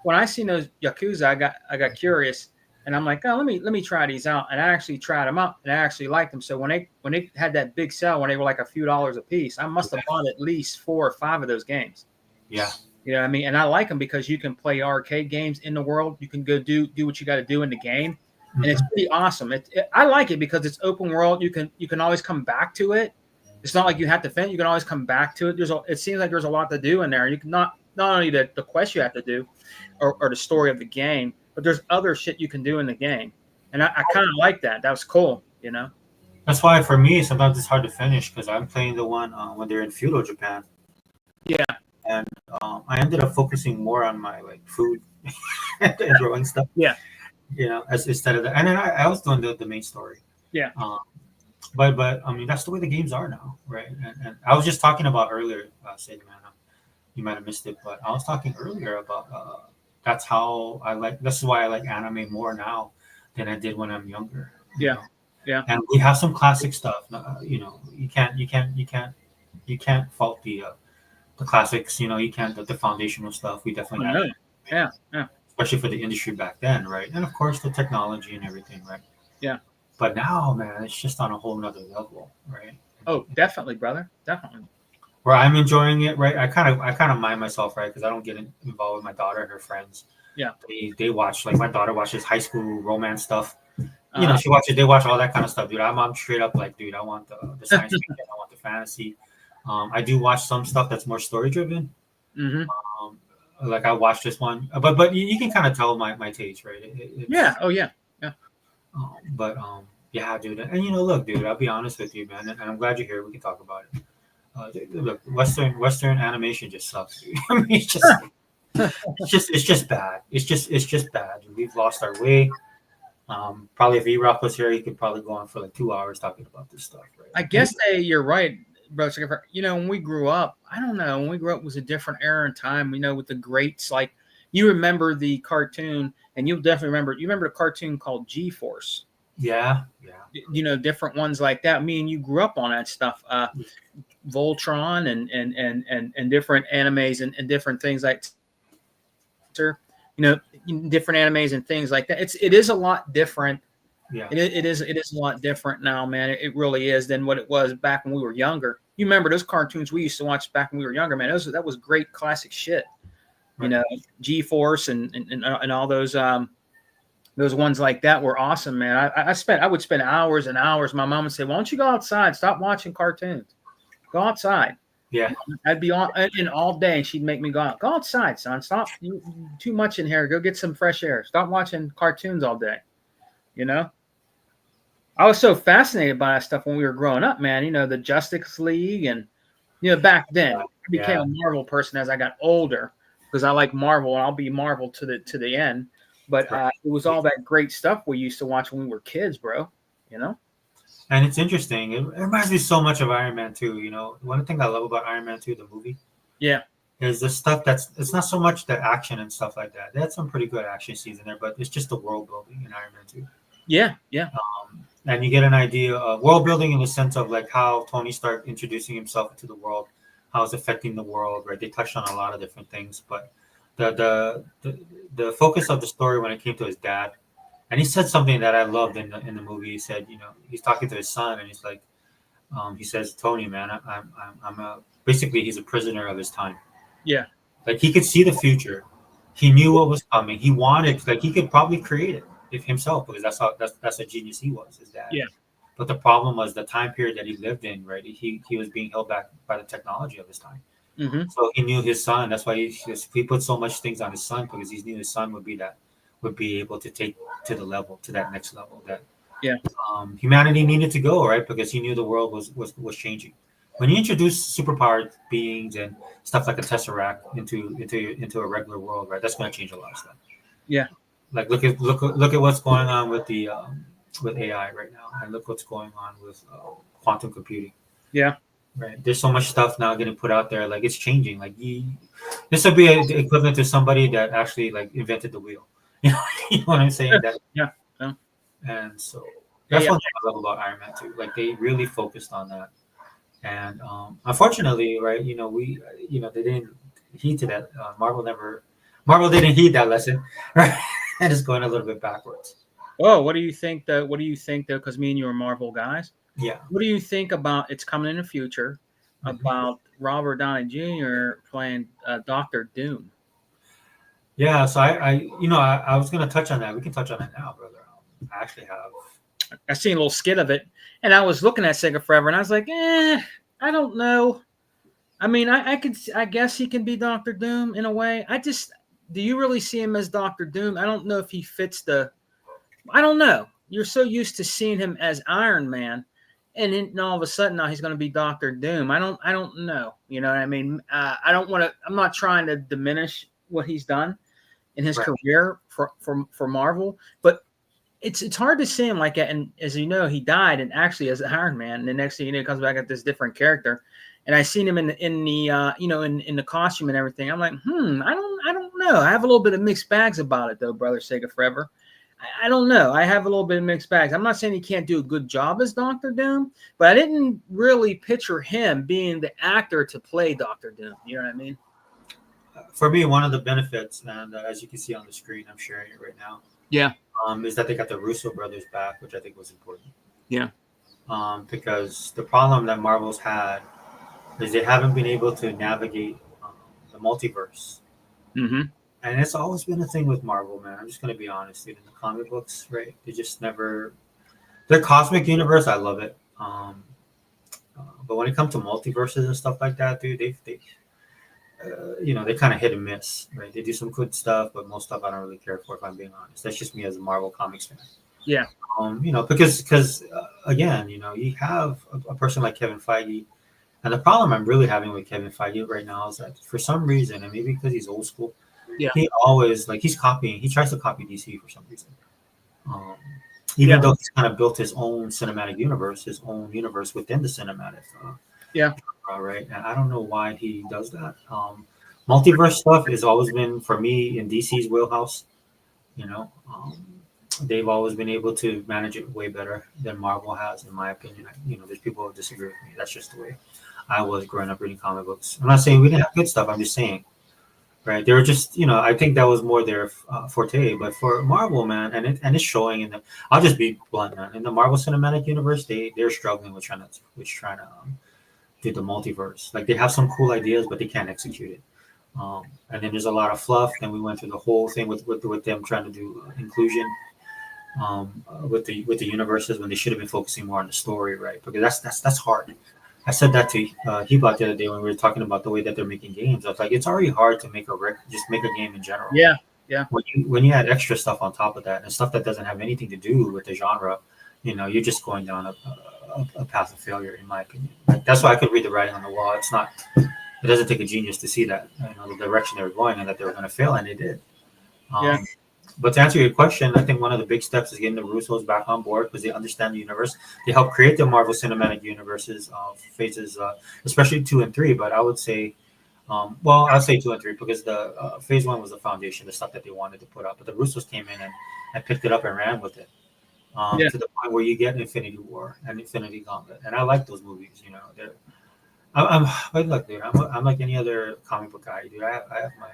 when I seen those Yakuza, I got curious, and I'm like, oh, let me try these out. And I actually tried them out, and I actually liked them. So when they had that big sale, when they were like a few dollars a piece, I must have bought at least 4 or 5 of those games. Yeah, You know what I mean? And I like them because you can play arcade games in the world. You can go do what you got to do in the game, and it's pretty awesome. I like it because it's open world. You can always come back to it. It's not like you have to finish. You can always come back to it. It seems like there's a lot to do in there. You can not only the quest you have to do, or the story of the game, but there's other shit you can do in the game, and I kind of like that. That was cool, you know. That's why for me sometimes it's hard to finish because I'm playing the one when they're in feudal Japan. Yeah. And I ended up focusing more on my like food and growing stuff. Yeah. You know, instead of that, and then I was doing the main story. Yeah. But I mean that's the way the games are now, right? And I was just talking about earlier, Sadie, man, you might have missed it, but I was talking earlier about that's how I like. This is why I like anime more now than I did when I'm younger. Yeah. Know? Yeah. And we have some classic stuff. You know, you can't fault the classics. You know, you can't the foundational stuff. We definitely have. Yeah. Especially for the industry back then, right? And of course the technology and everything, right? Yeah. But now, man, it's just on a whole nother level, right? Oh, definitely, brother. Definitely. Where I'm enjoying it, right? I kind of mind myself, right? Because I don't get involved with my daughter and her friends. Yeah. They watch, like my daughter watches high school romance stuff. You know, they watch all that kind of stuff, dude. I'm straight up like, dude, I want the science fiction, I want the fantasy. I do watch some stuff that's more story driven. Mm-hmm. Like I watched this one, but you can kind of tell my taste, right? Yeah. Oh yeah. Yeah, dude. And you know, look, dude, I'll be honest with you, man, and I'm glad you're here. We can talk about it. Look, Western animation just sucks, dude. I mean, it's just bad. It's just bad. We've lost our way. Probably if E-Rock was here, he could probably go on for like 2 hours talking about this stuff, right? I guess you're right, bro. You know, when we grew up, I don't know. When we grew up, it was a different era and time. You know, with the greats, like you remember the cartoon, and you'll definitely remember. You remember the cartoon called G-Force? Yeah. You know, different ones like that. Me and you grew up on that stuff. Voltron and different animes and different things like, you know, different animes and things like that. It is a lot different. Yeah. It is a lot different now, man. It really is than what it was back when we were younger. You remember those cartoons we used to watch back when we were younger, man? That was great classic shit. Right. You know, G-Force and all those ones like that were awesome, man. I would spend hours and hours. My mom would say, "Why don't you go outside? Stop watching cartoons. Go outside." Yeah. I'd be in all day, and she'd make me go out. Go outside, son. Stop. You too much in here. Go get some fresh air. Stop watching cartoons all day. You know. I was so fascinated by that stuff when we were growing up, man. You know, the Justice League, and you know, back then I became a Marvel person as I got older because I like Marvel, and I'll be Marvel to the end. But it was all that great stuff we used to watch when we were kids, bro. You know? And it's interesting. It reminds me so much of Iron Man 2, you know? One thing I love about Iron Man 2, the movie, is the stuff it's not so much the action and stuff like that. They had some pretty good action scenes in there, but it's just the world building in Iron Man 2. Yeah. And you get an idea of world building in the sense of like how Tony Stark introducing himself into the world, how it's affecting the world, right? They touched on a lot of different things, but the focus of the story when it came to his dad, and he said something that I loved in the movie. He said, you know, he's talking to his son, and he's like, he says, "Tony, man, I'm basically he's a prisoner of his time." Yeah, like he could see the future. He knew what was coming. He wanted, like, he could probably create it if himself because that's a genius he was, his dad. Yeah. But the problem was the time period that he lived in, right? He was being held back by the technology of his time. Mm-hmm. So he knew his son. That's why he put so much things on his son because he knew his son would be able to take to that next level that humanity needed to go, right? Because he knew the world was changing. When you introduce superpowered beings and stuff like a Tesseract into a regular world, right? That's going to change a lot of stuff. Yeah. Like look at what's going on with the with AI right now, and look what's going on with quantum computing. Yeah. Right. There's so much stuff now getting put out there. Like it's changing. Like this would be equivalent to somebody that actually like invented the wheel. You know what I'm saying? That, yeah. And so that's one thing I love about Iron Man 2. Like they really focused on that. And unfortunately, right, they didn't heed to that. Marvel didn't heed that lesson, right? And it's going a little bit backwards. Oh, what do you think though? Because me and you are Marvel guys. Yeah. What do you think about it's coming in the future? about Robert Downey Jr. playing Doctor Doom. Yeah, so I was gonna touch on that. We can touch on it now, brother. I actually have. I seen a little skit of it, and I was looking at Sega Forever, and I was like, I don't know. I mean, I guess he can be Doctor Doom in a way. Do you really see him as Doctor Doom? I don't know if he fits I don't know. You're so used to seeing him as Iron Man, and then all of a sudden now he's going to be Doctor Doom. I don't know. You know what I mean? I don't want to. I'm not trying to diminish what he's done in his career for Marvel, but it's hard to see him like that. And as you know, he died and actually as Iron Man. And the next thing you know, he comes back as this different character. And I seen him in the costume and everything. I'm like, I don't know. I have a little bit of mixed bags about it though, brother Sega Forever. I don't know. I have a little bit of mixed bags. I'm not saying he can't do a good job as Doctor Doom, but I didn't really picture him being the actor to play Doctor Doom. You know what I mean? For me, one of the benefits, and as you can see on the screen, I'm sharing it right now. Yeah. Is that they got the Russo brothers back, which I think was important. Yeah. Because the problem that Marvel's had is they haven't been able to navigate the multiverse. Mm-hmm. And it's always been a thing with Marvel, man. I'm just going to be honest, dude. In the comic books, right? They just never... Their cosmic universe, I love it. But when it comes to multiverses and stuff like that, dude, they kind of hit and miss, right? They do some good stuff, but most stuff I don't really care for, if I'm being honest. That's just me as a Marvel Comics fan. Yeah. Because again, you have a person like Kevin Feige, and the problem I'm really having with Kevin Feige right now is that for some reason, and maybe because he's old school, he always he tries to copy DC for some reason. Even though he's kind of built his own cinematic universe, his own universe within the cinematic. Right. And I don't know why he does that. Multiverse stuff has always been, for me, in DC's wheelhouse. They've always been able to manage it way better than Marvel has, in my opinion. There's people who disagree with me. That's just the way I was growing up reading comic books. I'm not saying we didn't have good stuff. I'm just saying, right? They were just, I think that was more their forte. But for Marvel, man, and it's showing in the. I'll just be blunt, man. In the Marvel Cinematic Universe, they're struggling with trying to do the multiverse. Like, they have some cool ideas, but they can't execute it. And then there's a lot of fluff. Then we went through the whole thing with them trying to do inclusion with the universes, when they should have been focusing more on the story, right? Because that's hard. I said that to Hebot the other day when we were talking about the way that they're making games. I was like, it's already hard to make a game in general. Yeah. When you add extra stuff on top of that, and stuff that doesn't have anything to do with the genre, you're just going down a path of failure, in my opinion. That's why I could read the writing on the wall. It doesn't take a genius to see that, the direction they were going and that they were going to fail, and they did. But to answer your question, I think one of the big steps is getting the Russos back on board, because they understand the universe. They help create the Marvel Cinematic Universes phases, especially 2 and 3. But I would say, I'll say 2 and 3, because the phase 1 was the foundation, the stuff that they wanted to put up. But the Russos came in and picked it up and ran with it, to the point where you get Infinity War and Infinity Gauntlet. And I like those movies. But look, dude, I'm like any other comic book guy, dude. I have my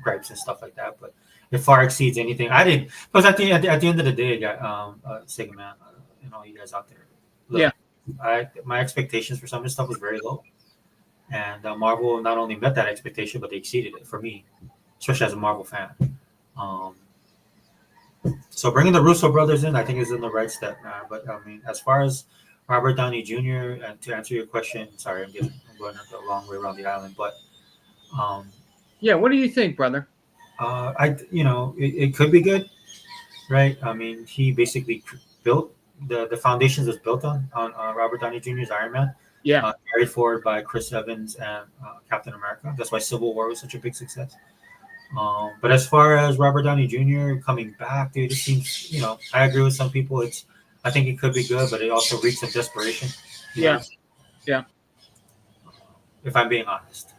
gripes and stuff like that, but it far exceeds anything I did. Because at the end of the day, Sega Man, you guys out there, look, my expectations for some of this stuff was very low, and Marvel not only met that expectation, but they exceeded it for me, especially as a Marvel fan. So bringing the Russo brothers in, I think, is in the right step, man. But I mean, as far as Robert Downey Jr., and to answer your question, sorry, I'm going a long way around the island, but what do you think, brother? It could be good, right? I mean, he basically built the foundations was built on Robert Downey Jr.'s Iron Man. Carried forward by Chris Evans and Captain America. That's why Civil War was such a big success. But as far as Robert Downey Jr. coming back, dude, it seems, I agree with some people. I think it could be good, but it also reeks of desperation. Yeah. If I'm being honest.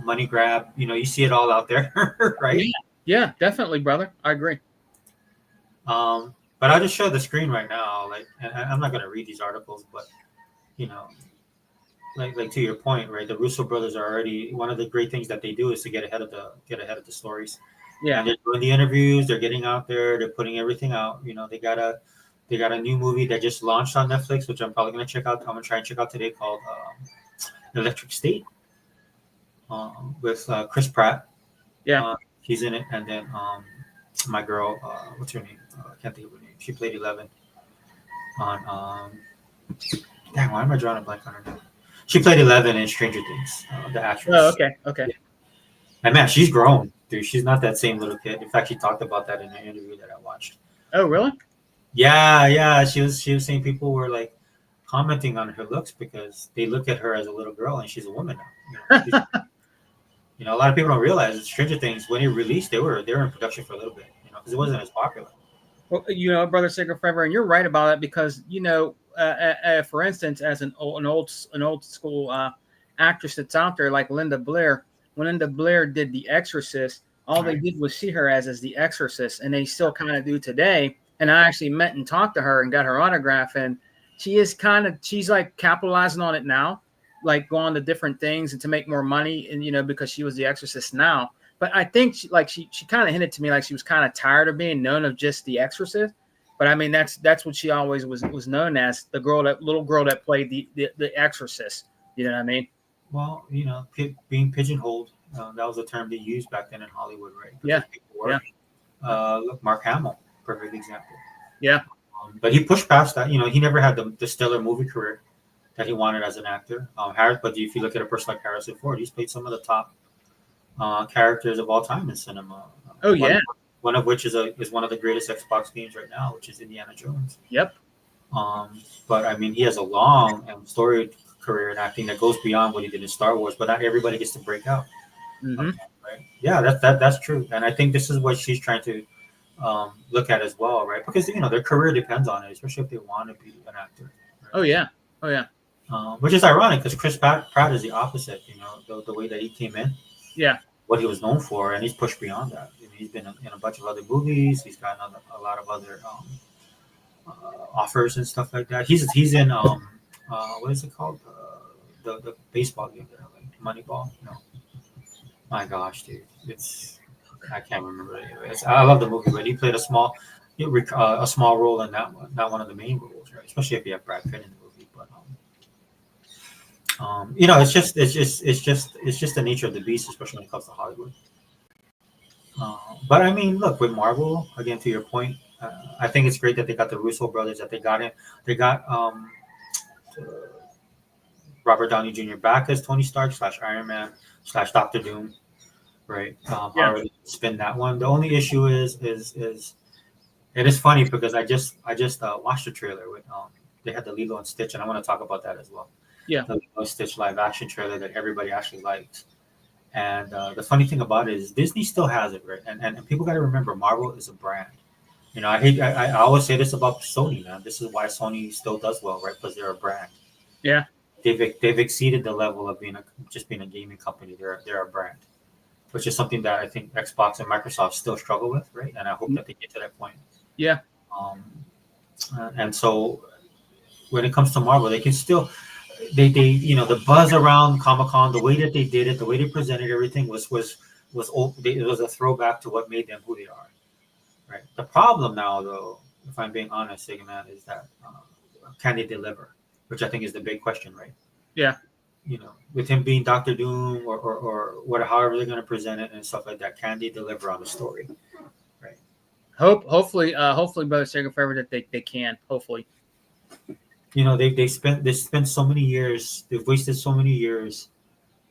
Money grab, you see it all out there, right? Yeah, definitely, brother. I agree. But I'll just show the screen right now. And I'm not going to read these articles, but like to your point, right? The Russo brothers are already, one of the great things that they do is to get ahead of the stories. Yeah, and they're doing the interviews. They're getting out there. They're putting everything out. They got a new movie that just launched on Netflix, which I'm probably going to check out. I'm going to try and check out today, called Electric State with Chris Pratt. Yeah. He's in it, and then my girl, what's her name? I can't think of her name. She played 11 on. Damn, why am I drawing a blank on her name? She played 11 in Stranger Things. The actress. Oh, okay. Okay. Yeah. And man, she's grown, dude. She's not that same little kid. In fact, she talked about that in an interview that I watched. Oh, really? Yeah. She was saying people were like commenting on her looks because they look at her as a little girl and she's a woman now. You know, a lot of people don't realize that Stranger Things, when it released, they were in production for a little bit, you know, because it wasn't as popular. Well, you know, Brother Sacred Forever, and you're right about it because, you know, for instance, as an old school actress that's out there like Linda Blair, when Linda Blair did The Exorcist, all they did was see her as The Exorcist, and they still kind of do today. And I actually met and talked to her and got her autograph, and she's like capitalizing on it now, like going to different things and to make more money, and you know, because she was The Exorcist now. But I think she kind of hinted to me like she was kind of tired of being known of just The Exorcist. But I mean, that's what she always was known as, the little girl that played the Exorcist. You know what I mean? Well, you know, being pigeonholed, that was a term they used back then in Hollywood, right? Yeah. Look, Mark Hamill, perfect example. Yeah. But he pushed past that. You know, he never had the stellar movie career that he wanted as an actor. But if you look at a person like Harrison Ford, he's played some of the top characters of all time in cinema. Oh, yeah. One of which is one of the greatest Xbox games right now, which is Indiana Jones. Yep. But I mean, he has a long and storied career in acting that goes beyond what he did in Star Wars. But not everybody gets to break out. Mm-hmm. Right? Yeah, that's true, and I think this is what she's trying to look at as well, right? Because you know their career depends on it, especially if they want to be an actor. Right? Oh yeah. Which is ironic because Chris Pratt is the opposite. You know, the way that he came in. Yeah. What he was known for, and he's pushed beyond that. I mean, he's been in a bunch of other movies. He's gotten a lot of other offers and stuff like that. He's in what is it called? The baseball game there, like Moneyball. No, my gosh, dude, I can't remember it. I love the movie, but he played a small role in that one, not one of the main roles, right? Especially if you have Brad Pitt in the movie, but. You know, it's just the nature of the beast, especially when it comes to Hollywood. But I mean, look, with Marvel, again, to your point, I think it's great that they got the Russo brothers, that they got Robert Downey Jr. back as Tony Stark / Iron Man / Doctor Doom, right? However they spin that one. The only issue is it is funny because I just watched the trailer with they had the Lilo and Stitch, and I want to talk about that as well. Yeah. The Lilo and Stitch live action trailer that everybody actually liked. And the funny thing about it is Disney still has it, right? And people got to remember, Marvel is a brand. You know, I always say this about Sony, man. This is why Sony still does well, right? Because they're a brand. Yeah. They've exceeded the level of being a gaming company. They're a brand, which is something that I think Xbox and Microsoft still struggle with, right? And I hope that they get to that point. Yeah. And so when it comes to Marvel, they can still they you know, the buzz around Comic-Con, the way that they did it, the way they presented everything was it was a throwback to what made them who they are, right? The problem now, though, if I'm being honest, Sigma, is that can they deliver? Which I think is the big question, right? Yeah. You know, with him being Doctor Doom or whatever, however they're going to present it and stuff like that, can they deliver on the story? Right. Hopefully, Brother Sacred Forever that they can. Hopefully. You know, they spent so many years, they've wasted so many years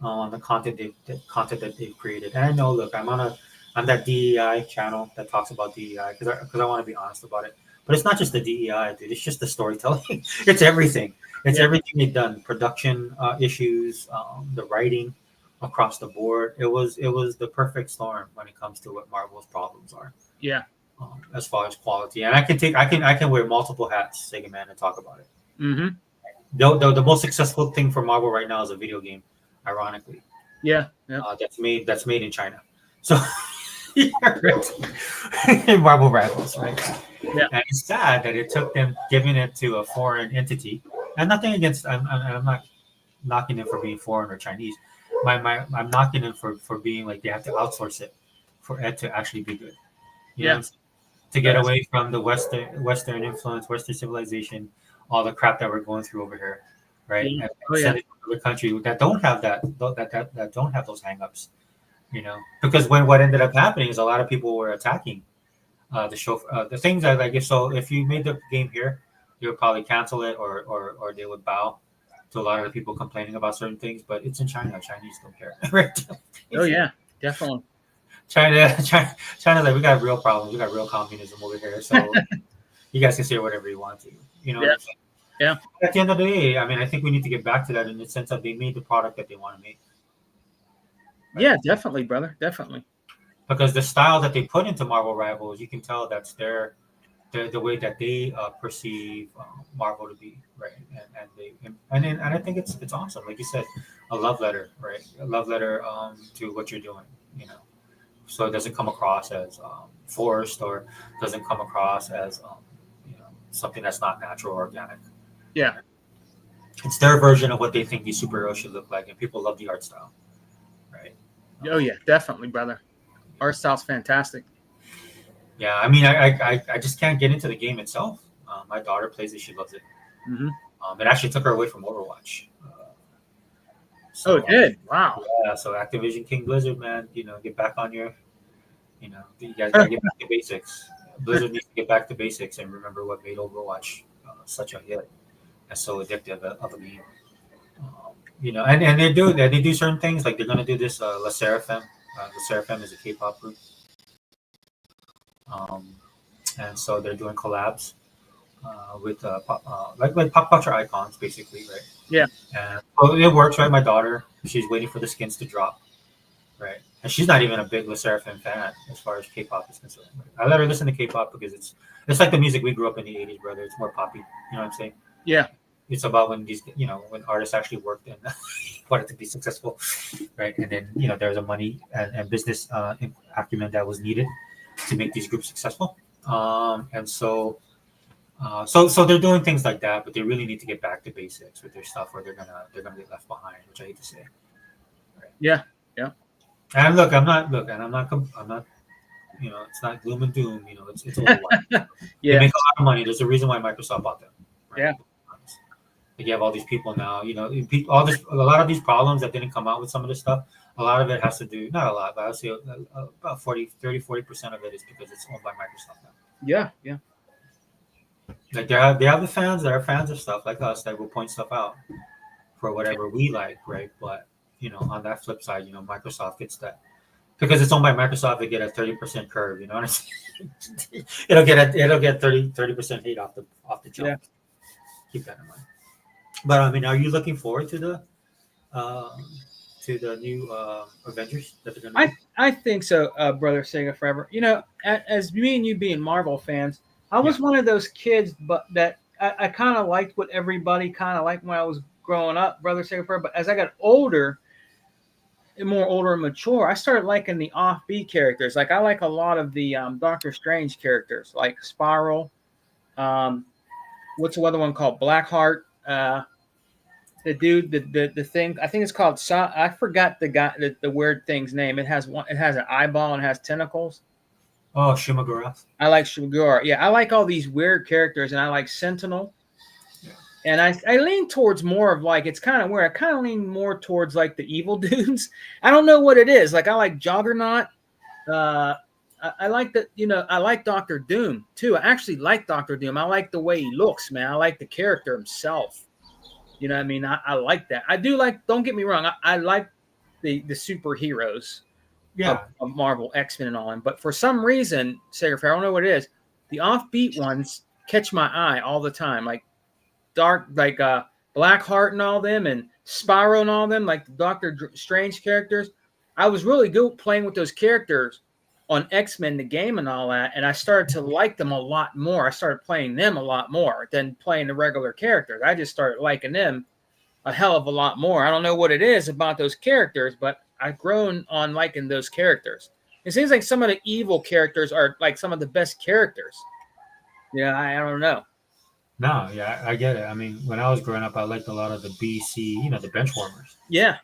on the content that they've created. And I know, look, I'm on that DEI channel that talks about DEI because I want to be honest about it. But it's not just the DEI, dude. It's just the storytelling. It's everything. It's everything they've done. Production issues, the writing across the board. It was the perfect storm when it comes to what Marvel's problems are. Yeah. As far as quality, and I can wear multiple hats, Sega Man, and talk about it. Mm-hmm. The most successful thing for Marvel right now is a video game, ironically. Yeah. That's made in China. So Marvel Rivals, right? Yeah. And it's sad that it took them giving it to a foreign entity. And nothing against, I'm not knocking them for being foreign or Chinese. I'm knocking them for being like they have to outsource it for it to actually be good. You know, to get away from the Western influence, Western civilization, all the crap that we're going through over here, right? Yeah. And Oh, yeah. send it to a country that don't have that don't have those hangups, because what ended up happening is a lot of people were attacking the show, the things that like if you made the game here, they would probably cancel it or they would bow to a lot of the people complaining about certain things. But it's in China. Chinese don't care, right? Oh, yeah. Definitely. China's like, we got real problems. We got real communism over here. So you guys can say whatever you want to. You know Yeah. what I'm saying? Yeah. At the end of the day, I mean, I think we need to get back to that in the sense that they made the product that they want to make. Right? Yeah, definitely, brother. Definitely. Because the style that they put into Marvel Rivals, you can tell that's the way that they perceive Marvel to be, right? And I think it's awesome. Like you said, a love letter, right? A love letter to what you're doing, so it doesn't come across as forced or doesn't come across as something that's not natural or organic. Yeah. It's their version of what they think these superheroes should look like, and people love the art style, right? Oh, yeah. Definitely, brother. Art style's fantastic. Yeah, I mean, I just can't get into the game itself. My daughter plays it; she loves it. Mm-hmm. It actually took her away from Overwatch. Oh, it did. Wow. Yeah, so Activision King Blizzard, man, get back on your, you guys gotta get back to basics. Blizzard needs to get back to basics and remember what made Overwatch such a hit and so addictive of a game. And they do certain things like they're gonna do this La Seraphim. La Seraphim is a K-pop group, and so they're doing collabs with like pop culture icons, basically, right? Yeah. And so it works, right? My daughter, she's waiting for the skins to drop, right? And she's not even a big La Seraphim fan as far as K-pop is concerned. I let her listen to K-pop because it's like the music we grew up in the '80s, brother. It's more poppy. You know what I'm saying? Yeah. It's about when when artists actually worked and wanted to be successful, right? And then there's a money and business acumen that was needed to make these groups successful. And so they're doing things like that, but they really need to get back to basics with their stuff, or they're gonna get left behind, which I hate to say. Right? Yeah. And look, I'm not, it's not gloom and doom. It's a little while. They Yeah. make a lot of money. There's a reason why Microsoft bought them. Right? Yeah. Like you have all these people now. A lot of these problems that didn't come out with some of this stuff. A lot of it has to do, not a lot, but I would say about 40% of it is because it's owned by Microsoft now. Yeah. Yeah. Like they have the fans that are fans of stuff like us that will point stuff out for whatever we like, right? But on that flip side, Microsoft gets that because it's owned by Microsoft. They get a 30% curve. You know what I'm saying? it'll get 30% hate off the jump. Yeah. Keep that in mind. But I mean, are you looking forward to the new Avengers that they're going to do? I think so, brother Sega Forever. As me and you being Marvel fans, I was one of those kids, but that I kind of liked what everybody kind of liked when I was growing up, brother Sega Forever. But as I got older and mature, I started liking the offbeat characters. Like I like a lot of the Doctor Strange characters, like Spiral. What's the other one called? Blackheart. The dude, the thing. I think it's called. I forgot the guy, the weird thing's name. It has an eyeball and it has tentacles. Oh, Shimagura. I like Shimagura. Yeah, I like all these weird characters, and I like Sentinel. Yeah. And I lean towards more of like, it's kind of weird. I kind of lean more towards like the evil dudes. I don't know what it is. Like I like Juggernaut. I like that. I like Doctor Doom too. I actually like Doctor Doom. I like the way he looks, man. I like the character himself. You know what I mean? I like that. I do like. Don't get me wrong. I like the superheroes. Yeah. Of Marvel, X-Men, and all them. But for some reason, Sega, I don't know what it is. The offbeat ones catch my eye all the time, like Blackheart and all them, and Spyro and all them, like the Doctor Strange characters. I was really good playing with those characters on X-Men, the game, and all that, and I started to like them a lot more. I started playing them a lot more than playing the regular characters. I just started liking them a hell of a lot more. I don't know what it is about those characters, but I've grown on liking those characters. It seems like some of the evil characters are like some of the best characters. Yeah, I don't know. No, yeah, I get it. I mean, when I was growing up, I liked a lot of the BC, the bench warmers. Yeah.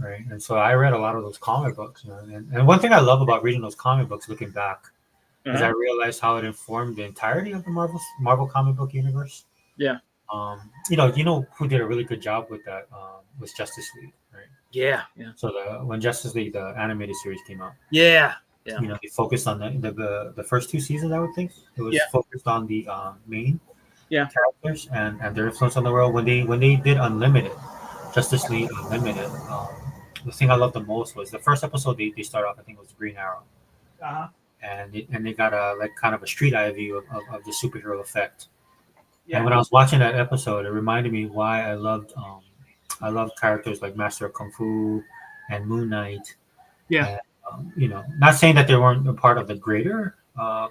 Right, and so I read a lot of those comic books. And one thing I love about reading those comic books, looking back, is I realized how it informed the entirety of the Marvel comic book universe. Yeah. You know who did a really good job with that was Justice League, right? Yeah. So when Justice League, the animated series came out, Yeah. you know, they focused on the first two seasons. I would think it was Yeah. focused on the main Yeah. characters and their influence on the world. When they did Unlimited, Justice League Unlimited, the thing I loved the most was the first episode. They start off, I think it was Green Arrow, Uh-huh. and they got a like kind of a street eye view of the superhero effect. Yeah. And when I was watching that episode, it reminded me why I loved characters like Master of Kung Fu and Moon Knight. Yeah. And, you know, not saying that they weren't a part of the greater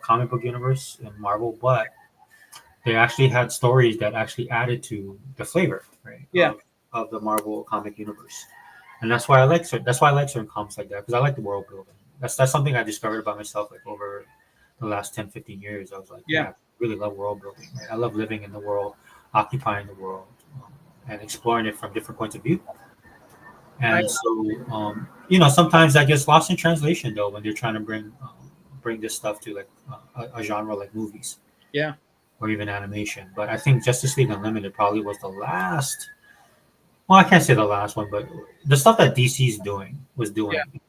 comic book universe in Marvel, but they actually had stories that actually added to the flavor, right? Yeah. Of the Marvel comic universe, and that's why I like certain comics like that because I like the world building. That's something I discovered about myself like over the last 10, 15 years. I was like, Yeah. I really love world building. Right? I love living in the world, occupying the world, and exploring it from different points of view. And so, you know, sometimes that gets lost in translation though when they're trying to bring this stuff to like a genre like movies. Yeah. Or even animation. But I think Justice League Unlimited probably was the last. Well, I can't say the last one, but the stuff that DC's doing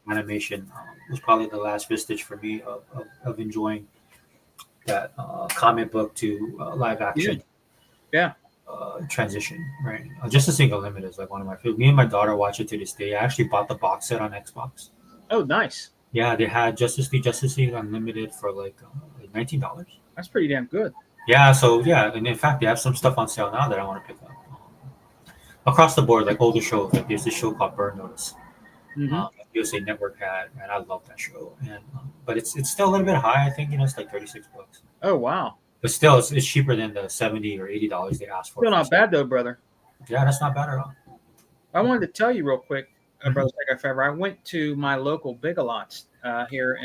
animation was probably the last vestige for me of enjoying that comic book to live action. Yeah. Transition, right? Justice League Unlimited is like one of my favorite. Me and my daughter watch it to this day. I actually bought the box set on Xbox. Oh, nice. Yeah, they had Justice League Unlimited for like $19. That's pretty damn good. Yeah, so yeah, and in fact, they have some stuff on sale now that I want to pick up. Across the board, like older shows, like there's this show called Burn Notice. Mm-hmm. USA Network had, and I love that show. And but it's still a little bit high. I think you know it's like $36. Oh, wow. But still, it's cheaper than the $70 or $80 they asked for. Still not bad though, brother. Yeah, that's not bad at all. I wanted to tell you real quick, brother Second I went to my local Big Lots here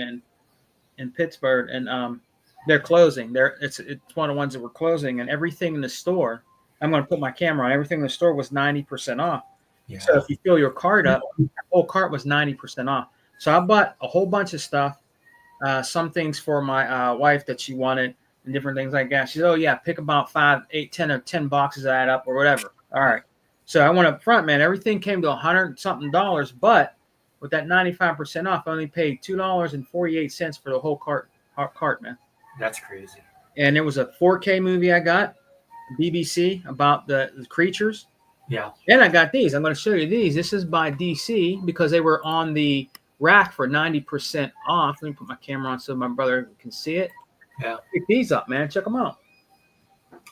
in Pittsburgh, and they're closing. It's one of the ones that were closing, and everything in the store. I'm going to put my camera on. Everything in the store was 90% off. Yeah. So if you fill your cart up, the whole cart was 90% off. So I bought a whole bunch of stuff, some things for my wife that she wanted, and different things like that. She said, "Oh yeah, pick about 5, 8, 10 or 10 boxes of that up or whatever." All right. So I went up front, man. Everything came to $100 something, but with that 95% off, I only paid $2.48 for the whole cart, man. That's crazy. And it was a 4K movie I got, BBC, about the creatures. Yeah. And I got these. I'm going to show you these. This is by DC because they were on the rack for 90% off. Let me put my camera on so my brother can see it. Yeah. Pick these up, man. Check them out.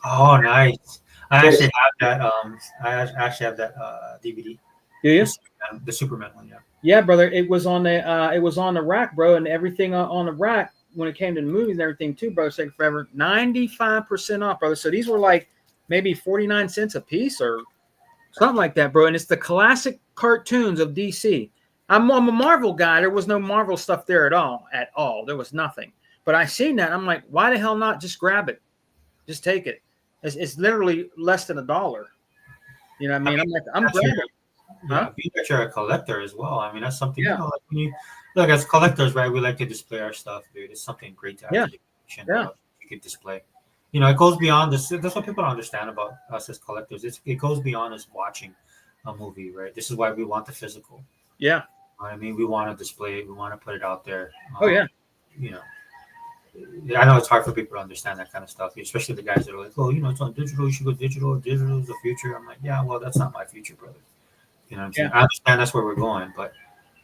Oh, nice. I actually have that. I actually have that DVD. Do you? The Superman one, yeah. Yeah, brother. It was on the rack, bro, and everything on the rack when it came to the movies and everything too, bro. Take forever. 95% off, brother. So these were like maybe 49 cents a piece or something like that, bro. And it's the classic cartoons of DC. I'm a Marvel guy. There was no Marvel stuff there at all. There was nothing. But I seen that. I'm like, why the hell not just grab it? Just take it. It's literally less than $1. You know what I mean? I'm like, I'm grabbing it. Yeah, being that you're a collector as well. I mean, that's something. You know, like when you look as collectors, right? We like to display our stuff, dude. It's something great to have. You can display. You know, it goes beyond this. That's what people don't understand about us as collectors. It goes beyond us watching a movie, right? This is why we want the physical. Yeah. I mean, we want to display it. We want to put it out there. You know, I know it's hard for people to understand that kind of stuff, especially the guys that are like, "Oh, you know, it's on digital. You should go digital. Digital is the future." I'm like, "Yeah, well, that's not my future, brother." You know what I'm saying? I understand that's where we're going, but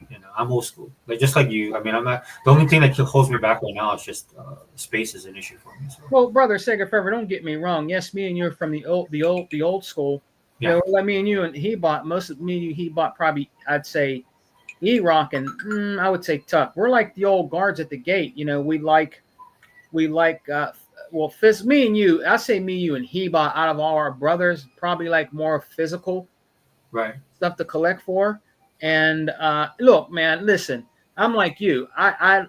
you know, I'm old school. Like just like you. I mean, I'm not. The only thing that holds me back right now is just space is an issue for me. So. Well, brother, Sega Forever, don't get me wrong. Yes, me and you are from the old school. Yeah. You know, like me and you, and he bought probably, I'd say, E-Rock and I would say Tuck. We're like the old guards at the gate. You know, we like. Me and you. I say me, you, and he bought out of all our brothers probably like more physical. Right. Stuff to collect for. And look, man, listen, I'm like you. I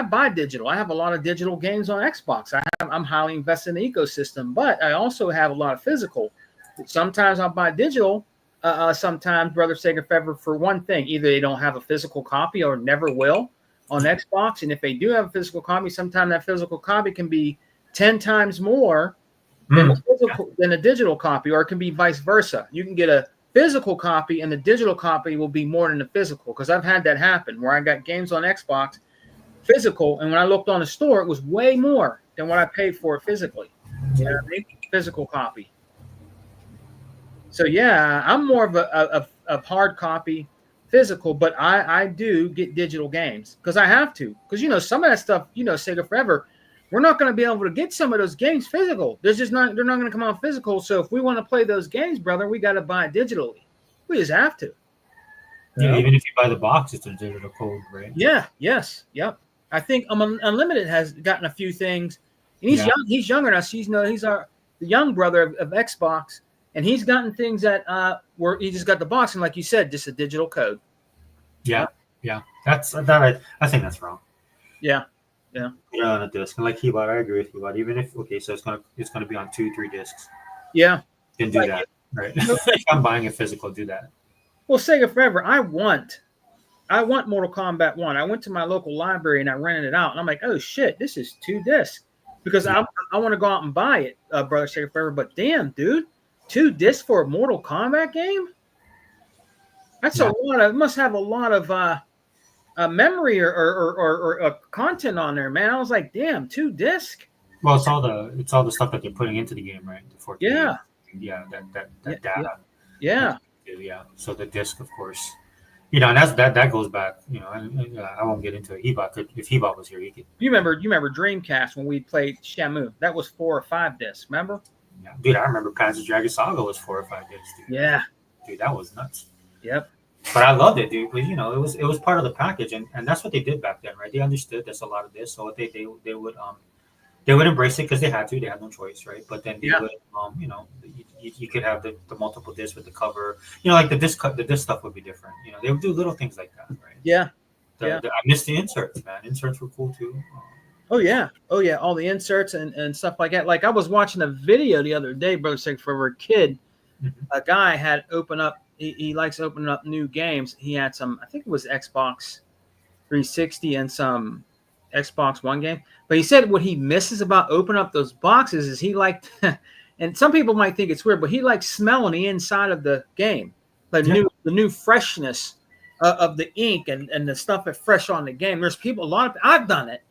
buy digital. I have a lot of digital games on Xbox. I'm highly invested in the ecosystem, but I also have a lot of physical. Sometimes I'll buy digital. Sometimes, brother Sega Fever, for one thing, either they don't have a physical copy or never will on Xbox. And if they do have a physical copy, sometimes that physical copy can be 10 times more than a digital copy, or it can be vice versa. You can get a physical copy, and the digital copy will be more than the physical. Because I've had that happen where I got games on Xbox physical, and when I looked on the store, it was way more than what I paid for it physically. You know what I mean? Physical copy. So yeah, I'm more of a hard copy, physical, but I do get digital games because I have to. Because some of that stuff, Sega Forever, we're not going to be able to get some of those games physical. They're not going to come out physical. So if we want to play those games, brother, we got to buy it digitally. We just have to. Yeah, even if you buy the box, it's a digital code, right? Yeah. Yes. Yep. I think Unlimited has gotten a few things, and he's young. He's younger than us. He's the young brother of Xbox, and he's gotten things that where he just got the box, and like you said, just a digital code. Yeah. That's that. I think that's wrong. Yeah. On a disc, and like Hebot, I agree with Hebot. Even if so, it's gonna be on 2-3 discs. Yeah. You can do that, right? If I'm buying a physical, do that. Well, Sega Forever, I want Mortal Kombat 1. I went to my local library and I rented it out, and I'm like, oh shit, this is 2 discs because I want to go out and buy it, brother Sega Forever. But damn, dude, 2 discs for a Mortal Kombat game? That's a lot. It must have a lot of memory or content on there, man. I was like, damn, 2 discs. Well, it's all the stuff that they're putting into the game, right? The 4K. Yeah, that data. Yeah. So the disc, of course, and that goes back. And I won't get into it. If Hebot was here, he could. You remember Dreamcast when we played Shamu? That was 4 or 5 discs. Remember? Yeah, dude, I remember Panzer Dragon Saga was 4 or 5 discs. Dude. Yeah. Dude, that was nuts. Yep. But I loved it, dude. Because it was part of the package, and that's what they did back then, right? They understood there's a lot of this, so they would embrace it because they had to. They had no choice, right? But then they would, you could have the multiple discs with the cover. Like the disc stuff would be different. They would do little things like that, right? Yeah. I missed the inserts, man. Inserts were cool too. Oh yeah. All the inserts and stuff like that. Like I was watching a video the other day, brother, saying for a kid, a guy had opened up. He likes opening up new games. He had some, I think it was Xbox 360 and some Xbox One game. But he said what he misses about opening up those boxes is he liked, and some people might think it's weird, but he likes smelling the inside of the game, the new freshness of the ink and the stuff that's fresh on the game. There's people, I've done it.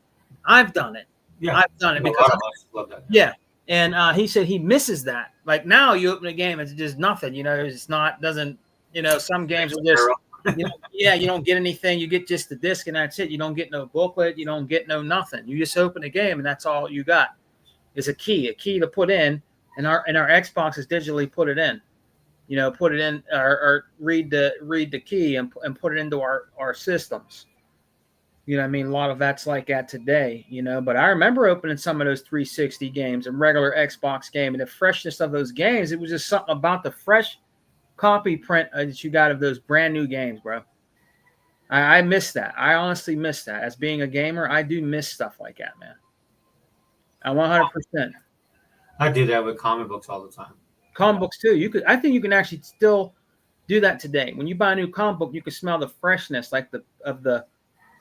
Yeah, I've done it because love that. Yeah. And he said he misses that. Like now you open a game, it's just nothing, it's not, doesn't, some games are just, you don't get anything. You get just the disc and that's it. You don't get no booklet. You don't get no nothing. You just open a game and that's all you got is a key to put in. And our Xbox is digitally put it in, put it in or read the key and put it into our systems. I mean? A lot of that's like that today, but I remember opening some of those 360 games and regular Xbox game and the freshness of those games. It was just something about the fresh copy print that you got of those brand new games, bro. I miss that. I honestly miss that. As being a gamer, I do miss stuff like that, man. I 100%. I do that with comic books all the time. Comic books too. I think you can actually still do that today. When you buy a new comic book, you can smell the freshness, like of the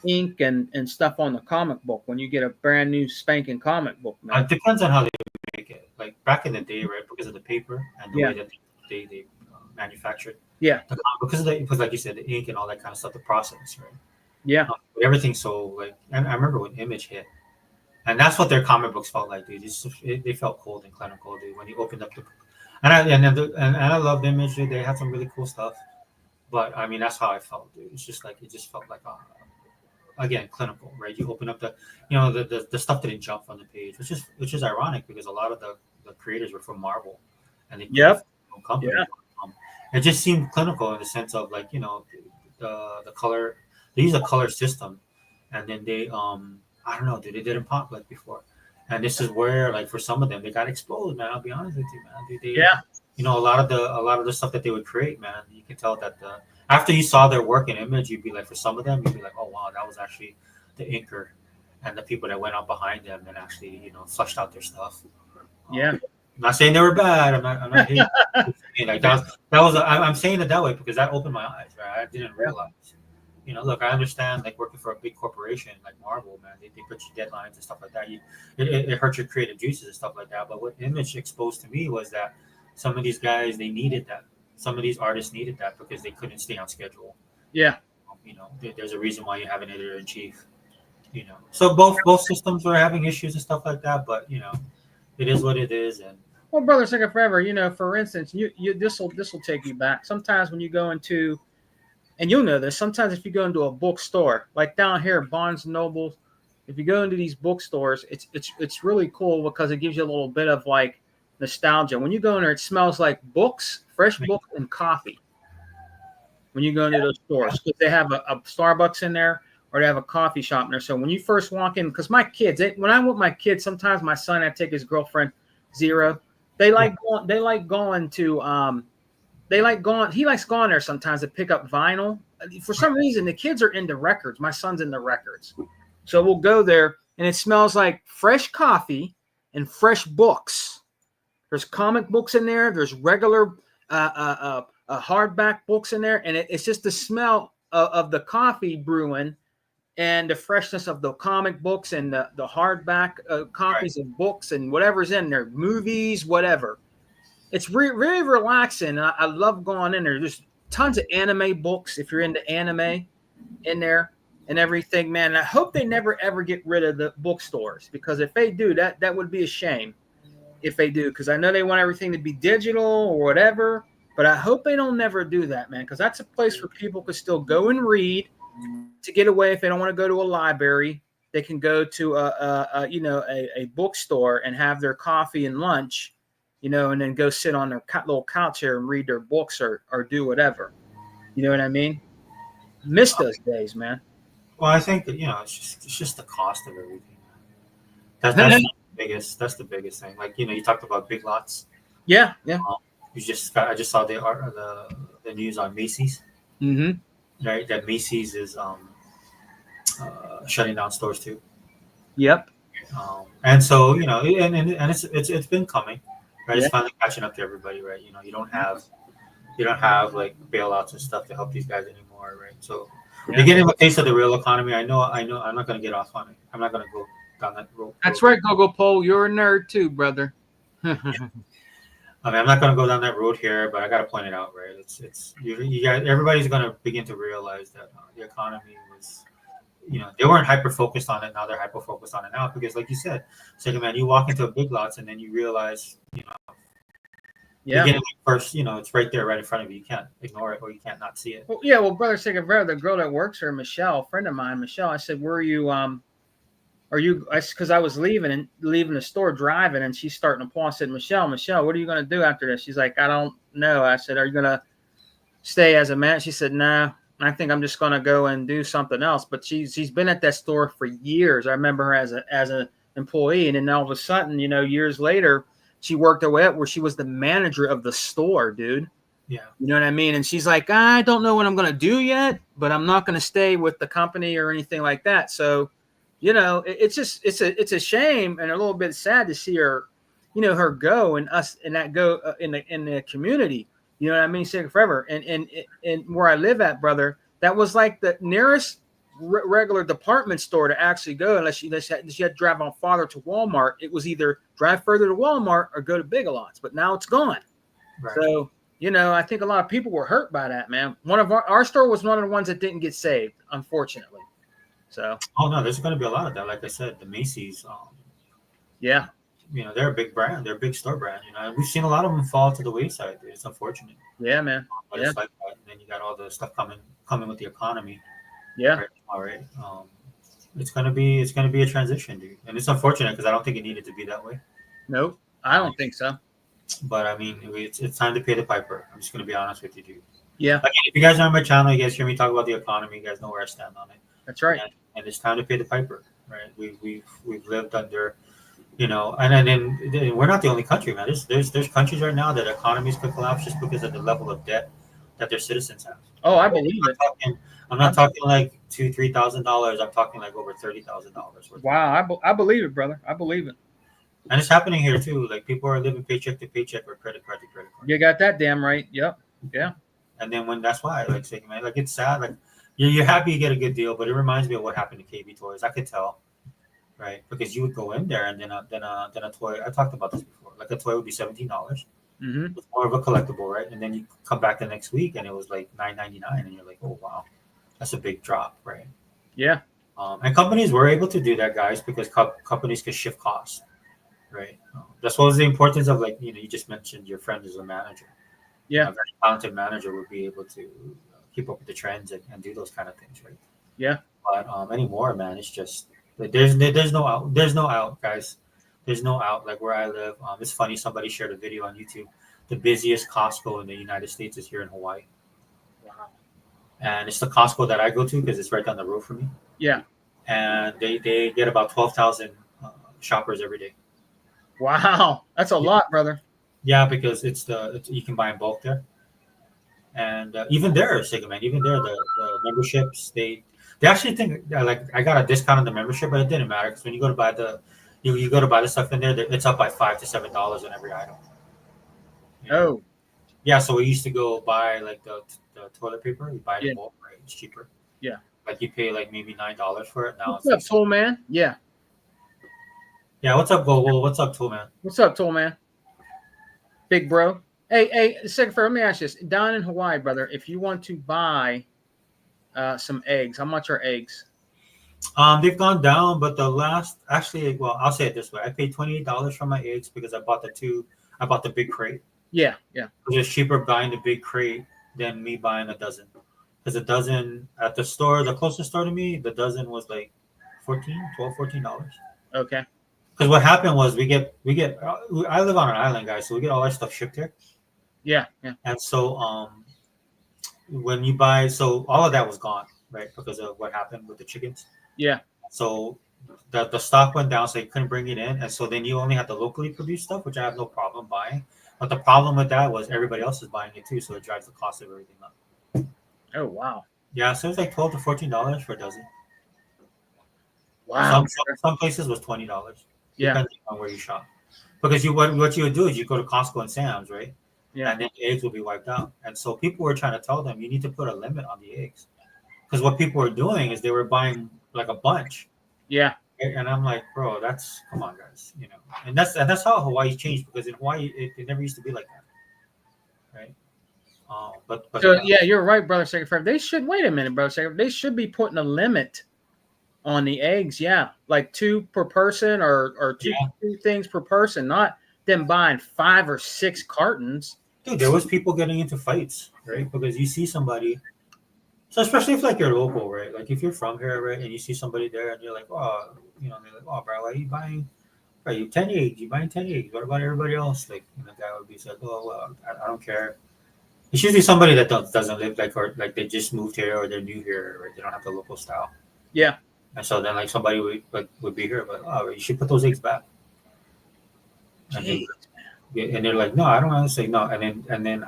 ink and stuff on the comic book when you get a brand new spanking comic book, man. It depends on how they make it. Like back in the day, right? Because of the paper and the way that they manufactured. Yeah. Because like you said, the ink and all that kind of stuff, the process, right? Yeah. Everything's so and I remember when Image hit, and that's what their comic books felt like, dude. They felt cold and clinical, dude. When you opened up and I loved Image, dude. They had some really cool stuff, but I mean that's how I felt, dude. It's just like it just felt like again, clinical, right? You open up the stuff didn't jump on the page, which is ironic because a lot of the creators were from Marvel, and they company. Yeah. It just seemed clinical in the sense of the color. They use a color system, and then they I don't know, dude. They didn't pop like before, and this is where for some of them they got exposed, man. I'll be honest with you, man. A lot of the stuff that they would create, man. You can tell that after you saw their work in Image, you'd be like, for some of them, you'd be like, oh wow, that was actually the inker and the people that went out behind them and actually flushed out their stuff. Yeah. I'm not saying they were bad. I'm not hating. That was I'm saying it that way because that opened my eyes, right? I didn't realize, look, I understand like working for a big corporation like Marvel, man. They put you deadlines and stuff like that. It hurts your creative juices and stuff like that. But what Image exposed to me was that some of these guys, they needed that. Some of these artists needed that because they couldn't stay on schedule. Yeah. There's a reason why you have an editor in chief. So both systems were having issues and stuff like that. But it is what it is. And Well, brother, second forever. For instance, this will take you back. Sometimes when you go into, and you'll know this. Sometimes if you go into a bookstore, like down here, Barnes and Noble, if you go into these bookstores, it's really cool because it gives you a little bit of like nostalgia. When you go in there, it smells like books, fresh books, and coffee. When you go into those stores, because they have a Starbucks in there or they have a coffee shop in there. So when you first walk in, because my kids, when I'm with my kids, sometimes my son, I take his girlfriend Zero. He likes going there sometimes to pick up vinyl. For some reason, the kids are into records. My son's into records. So we'll go there, and it smells like fresh coffee and fresh books. There's comic books in there. There's regular hardback books in there. And it's just the smell of the coffee brewing and the freshness of the comic books and the hardback copies of books and whatever's in there, movies, whatever. It's very relaxing. I love going in there. There's tons of anime books if you're into anime in there and everything, man. And I hope they never, ever get rid of the bookstores, because if they do, that would be a shame if they do, because I know they want everything to be digital or whatever, but I hope they don't never do that, man, because that's a place where people could still go and read to get away. If they don't want to go to a library, they can go to a bookstore and have their coffee and lunch, and then go sit on their little couch here and read their books or do whatever. You know what I mean? Miss those days, man. Well, I think that it's just the cost of everything. That's the biggest thing. Like you talked about Big Lots. Yeah. I just saw the news on Macy's. Mm-hmm. Right, that Macy's is shutting down stores too. Yep. And so and it's been coming. Right, It's finally catching up to everybody. Right, you don't have like bailouts and stuff to help these guys anymore. Right, so you're getting a taste of the real economy. I know. I'm not going to get off on it. I'm not going to go down that road. That's right, Gogo Pole. You're a nerd too, brother. I mean, I'm not going to go down that road here, but I got to point it out, right? It's you guys. Everybody's going to begin to realize that the economy was, they weren't hyper focused on it. Now they're hyper focused on it now because, like you said, second man, you walk into a Big Lots and then you realize, you're getting first, it's right there, right in front of you. You can't ignore it or you can't not see it. Well, yeah. Well, brother, second brother, the girl that works here, Michelle, a friend of mine, Michelle. I said, "Were you Are you?" Because I was leaving the store driving, and she's starting to pull. I said, Michelle, what are you going to do after this? She's like, I don't know. I said, are you going to stay as a man? She said, no. I think I'm just going to go and do something else. But she's been at that store for years. I remember her as an employee, and then all of a sudden, years later, she worked her way up where she was the manager of the store, dude. Yeah. You know what I mean? And she's like, I don't know what I'm going to do yet, but I'm not going to stay with the company or anything like that. So, it's a shame and a little bit sad to see her, her go and us and that go in the community. You know what I mean? Saying forever. And where I live at, brother, that was like the nearest regular department store to actually go, unless you had to drive on farther to Walmart. It was either drive further to Walmart or go to Big Lots, but now it's gone. Right. So, I think a lot of people were hurt by that, man. One of our store was one of the ones that didn't get saved, unfortunately. So. Oh no, there's going to be a lot of that. Like I said, the Macy's. Yeah. They're a big brand. They're a big store brand. We've seen a lot of them fall to the wayside. It's unfortunate. Yeah, man. But it's like that. And then you got all the stuff coming with the economy. Yeah. All right. It's gonna be a transition, dude, and it's unfortunate because I don't think it needed to be that way. Nope, I don't think so. But I mean, it's time to pay the piper. I'm just gonna be honest with you, dude. Yeah. Again, if you guys are on my channel, you guys hear me talk about the economy. You guys know where I stand on it. That's right. And it's time to pay the piper, right? We've lived under, and then we're not the only country, man. There's countries right now that economies could collapse just because of the level of debt that their citizens have. Oh, I believe it. I'm not talking like $2,000-$3,000. I'm talking like over $30,000. Wow, I believe it, brother. I believe it. And it's happening here too. Like people are living paycheck to paycheck or credit card to credit card. You got that damn right. Yep. Yeah. And then that's why, like, man, like it's sad. Like you're happy you get a good deal, but it reminds me of what happened to KB Toys. I could tell, right? Because you would go in there and then a toy. I talked about this before. Like a toy would be $17. Mm-hmm. It's more of a collectible, right? And then you come back the next week and it was like $9.99, and you're like, oh wow, that's a big drop, right? Yeah. And companies were able to do that, guys, because companies can shift costs, right? That's what was the importance of, like, you just mentioned your friend is a manager. Yeah. A very talented manager would be able to keep up with the trends and do those kind of things, right? Yeah. But anymore, man, it's just there's no out. There's no out, guys. There's no out. Like where I live, it's funny. Somebody shared a video on YouTube. The busiest Costco in the United States is here in Hawaii, Wow. and it's the Costco that I go to because it's right down the road from me. Yeah. And they get about 12,000 shoppers every day. Wow. That's a lot, brother. Yeah, because you can buy in bulk there, and even there, Sega Man, even there, the memberships they actually think like I got a discount on the membership, but it didn't matter because when you go to buy you go to buy the stuff in there, it's up by $5 to $7 on every item. Oh. Yeah, so we used to go buy like the toilet paper. You buy it in bulk, right? It's cheaper. Yeah. Like you pay like maybe $9 for it. Now What's up, Tool Man? Yeah. Yeah, what's up, Gogo? What's up, Tool Man? What's up, Tool Man? Big bro. Hey, second for let me ask you this. Down in Hawaii, brother, if you want to buy some eggs, how much are eggs? They've gone down, but well, I'll say it this way: I paid $28 for my eggs because I bought the big crate. Yeah. It was cheaper buying the big crate than me buying a dozen. Because a dozen at the store, the closest store to me, the dozen was like $14. Okay. Because what happened was I live on an island, guys, so we get all our stuff shipped here. Yeah. And so when you buy, so all of that was gone, right? Because of what happened with the chickens. Yeah. So the stock went down, so you couldn't bring it in, and so then you only had the locally produced stuff, which I have no problem buying. But the problem with that was everybody else is buying it too, so it drives the cost of everything up. Oh wow. Yeah, so it's like $12 to $14 for a dozen. Wow. Some places was $20. Yeah. Depending on where you shop. Because what you would do is you go to Costco and Sam's, right? Yeah. And then the eggs will be wiped out. And so people were trying to tell them you need to put a limit on the eggs. Because what people were doing is they were buying like a bunch. Yeah. And I'm like, bro, come on, guys, And that's how Hawaii changed, because in Hawaii it never used to be like that, right? But So yeah, you're right, brother. Secretary. They should wait a minute, brother. Secretary. They should be putting a limit on the eggs. Yeah, like 2 per person, or two things per person, not them buying 5 or 6 cartons. Dude, there was people getting into fights, right? Because you see somebody. So especially if like you're local, right? Like if you're from here, right, and you see somebody there, and you're like, oh, they're like, oh, bro, why are you buying? Are you 10 eggs? You buying 10 eggs? What about everybody else? Like, the guy would be like, oh, well, I don't care. It's usually somebody that doesn't live or like they just moved here, or they're new here, or they don't have the local style. Yeah. And so then like somebody would be here, but oh, you should put those eggs back. And they're like, no, I don't want to say no. And then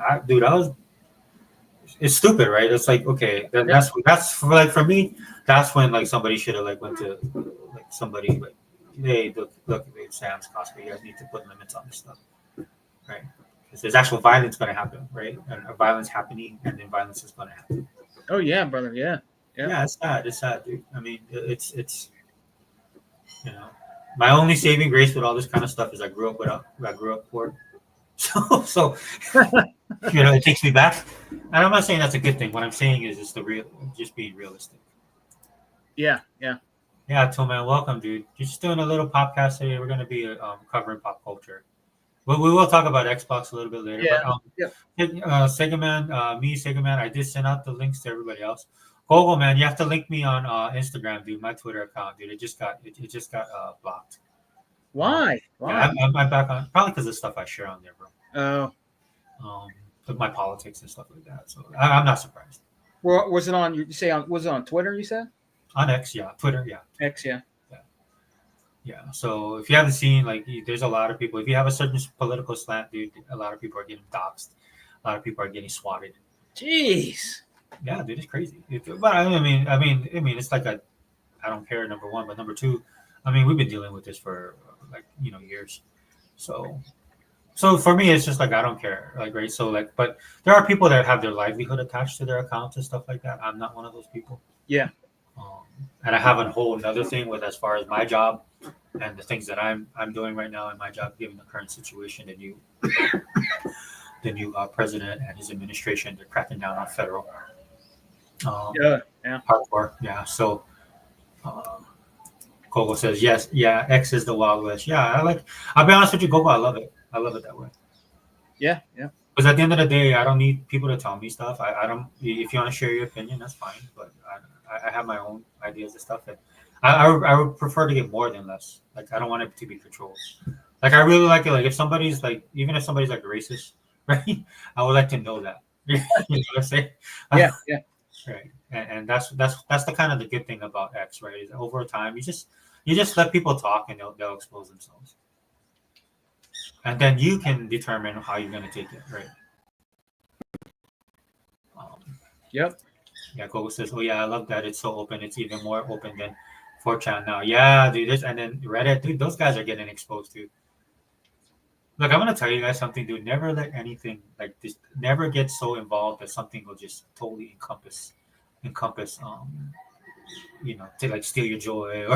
it's stupid, right? It's like, okay, then that's like for me, that's when like somebody should have like went to like somebody like, hey, look, Sam's Costco, you guys need to put limits on this stuff, right? Because there's actual violence going to happen, right? And violence happening, and then violence is going to happen. Oh yeah, brother. Yeah. It's sad, dude. I mean, it's my only saving grace with all this kind of stuff is I grew up poor, so it takes me back. And I'm not saying that's a good thing. What I'm saying is just being realistic. Yeah. Yeah, Tillman, welcome, dude. You're just doing a little podcast today. We're going to be covering pop culture. We will talk about Xbox a little bit later. Yeah. But Sega Man, I did send out the links to everybody else. Gogo, man, you have to link me on Instagram, dude. My Twitter account, dude. It just got blocked. Why? Yeah, I'm back on, probably because of stuff I share on there, bro. Oh. With my politics and stuff like that. So I'm not surprised. Well, was it on? Was it on Twitter? You said on X, yeah. Twitter, yeah. X, yeah. Yeah. So if you haven't seen, like, there's a lot of people. If you have a certain political slant, dude, a lot of people are getting doxxed. A lot of people are getting swatted. Jeez. Yeah, dude, it's crazy. But I mean, it's like I don't care. Number one, but number two, I mean, we've been dealing with this for like years. So So for me, it's just like I don't care, like right. So like, but there are people that have their livelihood attached to their accounts and stuff like that. I'm not one of those people. Yeah. Um, and I have a whole another thing with as far as my job and the things that I'm doing right now in my job, given the current situation, the new president and his administration, they're cracking down on federal Yeah. hardcore. Yeah. So um, Gogo says yes. Yeah, X is the Wild West. Yeah, I like. I'll be honest with you, Gogo. I love it. I love it that way. Yeah. Because at the end of the day, I don't need people to tell me stuff. I don't. If you want to share your opinion, that's fine. But I have my own ideas and stuff. And I would prefer to get more than less. Like I don't want it to be controlled. Like I really like it. Like if somebody's like, even if somebody's like racist, right? I would like to know that. You know what I'm saying? Yeah. Right. And that's the kind of the good thing about X, right? Is over time you just let people talk and they'll expose themselves. And then you can determine how you're gonna take it, right? Um, Yep. yeah, Gogo says, "Oh yeah, I love that. It's so open. It's even more open than 4chan now." Yeah, dude. And then Reddit, dude. Those guys are getting exposed too. Look, I'm gonna tell you guys something, dude. Never let anything like this. Never get so involved that something will just totally encompass. To like steal your joy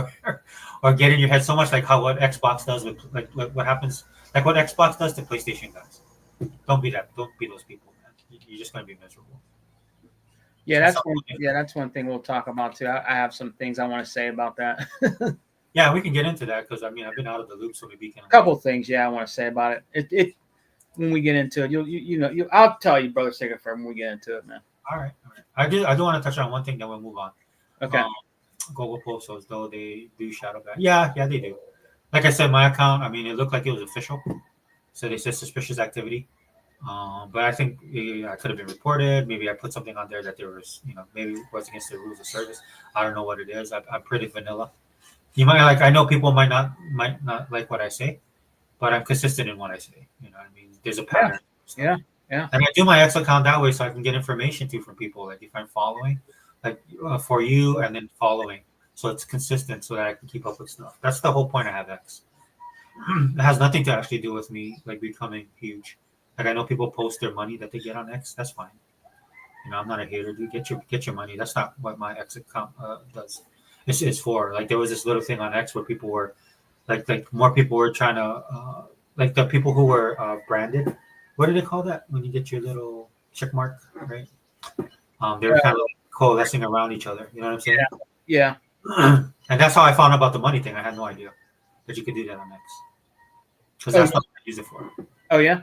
or get in your head so much like how what Xbox does with like what happens like what Xbox does to PlayStation guys. Don't be that. Don't be those people, man. You're just gonna be miserable. Yeah, that's one thing we'll talk about too. I have some things I want to say about that. Yeah, we can get into that because I mean I've been out of the loop, so maybe we can. A couple things, I want to say about it. It when we get into it, I'll tell you, brother Sigafred, when we get into it, man. All right. I do want to touch on one thing, then we'll move on. Okay. Google posts as though they do shadow ban. Yeah, they do. Like I said, my account. I mean, it looked like it was official, so they said suspicious activity. But I think I could have been reported. Maybe I put something on there that there was, maybe it was against the rules of service. I don't know what it is. I'm pretty vanilla. You might like. I know people might not like what I say, but I'm consistent in what I say. You know what I mean? There's a pattern. Yeah. And I do my X account that way so I can get information too from people. Like if I'm following, like for you and then following, so it's consistent so that I can keep up with stuff. That's the whole point I have X. It has nothing to actually do with me like becoming huge. Like I know people post their money that they get on X. That's fine. I'm not a hater, dude. Get your money. That's not what my X account does. It's for like there was this little thing on X where people were like more people were trying to like the people who were branded. What do they call that when you get your little check mark, right? They were kind of like coalescing around each other. You know what I'm saying? Yeah. And that's how I found out about the money thing. I had no idea that you could do that on X. Because that's not what I use it for. Oh yeah.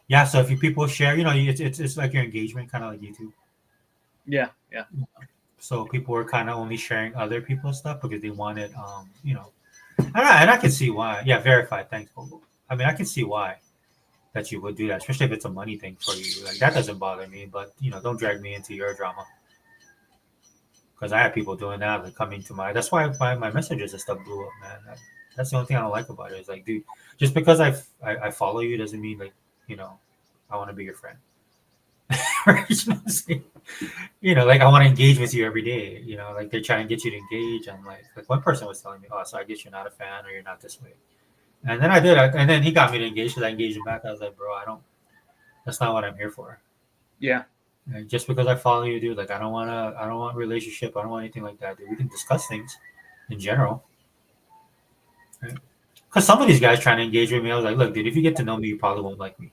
Yeah. So if you people share, it's like your engagement, kind of like YouTube. Yeah. So people were kind of only sharing other people's stuff because they wanted, and I can see why. Yeah, verified. Thanks, Google. I mean, I can see why that you would do that, especially if it's a money thing for you. Like that doesn't bother me, but don't drag me into your drama. Because I have people doing that, like coming to my. That's why my messages and stuff blew up, man. That's the only thing I don't like about it. Is like, dude, just because I follow you doesn't mean like I want to be your friend. Right? Like I want to engage with you every day. Like they're trying to get you to engage. I'm like one person was telling me, oh, so I guess you're not a fan or you're not this way. And then I did, and then he got me to engage because I engaged him back. I was like, bro, that's not what I'm here for. Yeah. And just because I follow you, dude, like I don't want relationship. I don't want anything like that, dude. We can discuss things in general. Right? Because some of these guys trying to engage with me, I was like, look, dude, if you get to know me, you probably won't like me.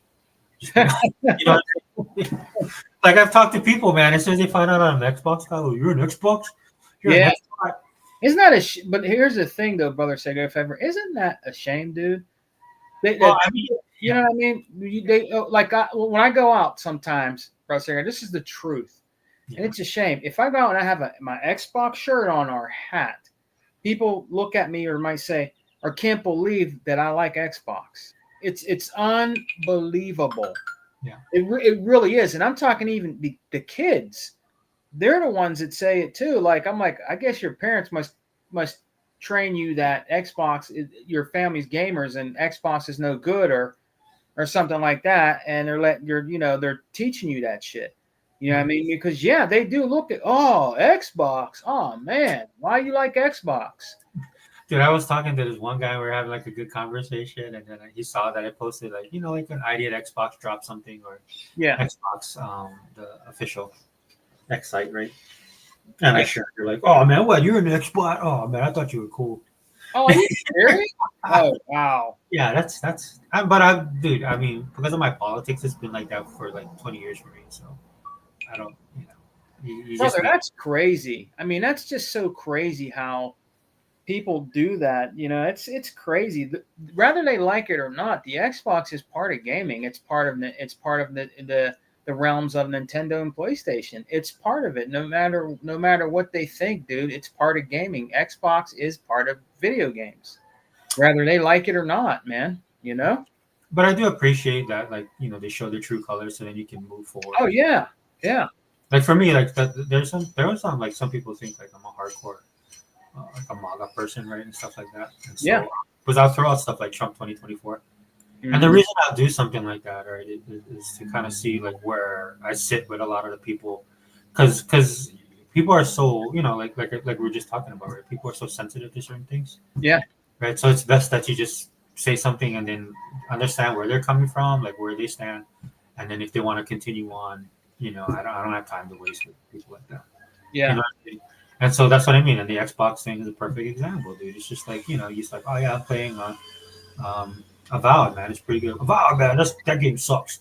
Like I've talked to people, man. As soon as they find out I'm an Xbox guy, oh, you're an Xbox. You're an Xbox. Isn't that but here's the thing, though, brother Sega, if ever, isn't that a shame, dude? You know what I mean? When I go out sometimes, brother Sega, this is the truth, and it's a shame. If I go out and I have my Xbox shirt on or hat, people look at me or might say, or can't believe that I like Xbox. It's unbelievable. Yeah, it really is, and I'm talking even the kids. They're the ones that say it too. Like I'm like, I guess your parents must train you that Xbox, your family's gamers, and Xbox is no good or something like that, and they're teaching you that shit. You know what I mean? Because they do look at Xbox. Oh man, why you like Xbox? Dude, I was talking to this one guy. We were having like a good conversation, and then he saw that I posted like like an ID at Xbox dropped something or Yeah. Xbox the official X site, right? And I shared. You're like, oh man, what? You're an Xbox? Oh man, I thought you were cool. Oh, are you serious? Oh, wow. Yeah, but I, dude. I mean, because of my politics, it's been like that for like 20 years for me. So I don't, you just Brother, that's crazy. I mean, that's just so crazy how people do that. It's crazy. Whether they like it or not, the Xbox is part of gaming. It's part of the realms of Nintendo and PlayStation. It's part of it. No matter what they think, dude, it's part of gaming. Xbox is part of video games, whether they like it or not, man. But I do appreciate that, like they show their true colors, so then you can move forward. Oh yeah, yeah. Like for me, like there was some like some people think like I'm a hardcore, like a MAGA person, right, and stuff like that. And so, Yeah. Because I'll throw out stuff like Trump 2024. Mhm. And the reason I'll do something like that, right, is to kind of see like where I sit with a lot of the people, because people are so like we were just talking about, right? People are so sensitive to certain things. Yeah. Right. So it's best that you just say something and then understand where they're coming from, like where they stand, and then if they want to continue on, I don't have time to waste with people like that. Yeah. You know what I mean? And so that's what I mean. And the Xbox thing is a perfect example, dude. It's just like you're just like, oh yeah, I'm playing Avowed, man. It's pretty good. Avowed, man. That game sucks.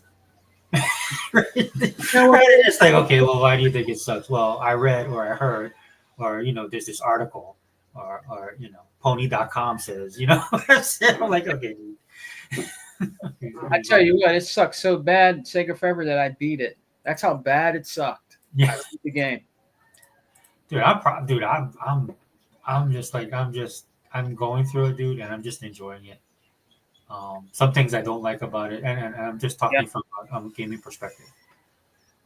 Right? It's like, okay, well, why do you think it sucks? Well, I read or I heard, or there's this article, or pony.com says, I'm like, okay. I tell you what, it sucked so bad, Sega Forever, that I beat it. That's how bad it sucked. Yeah. I beat the game. Dude, I'm going through it, dude, and I'm just enjoying it. Some things I don't like about it, and I'm just talking from a gaming perspective.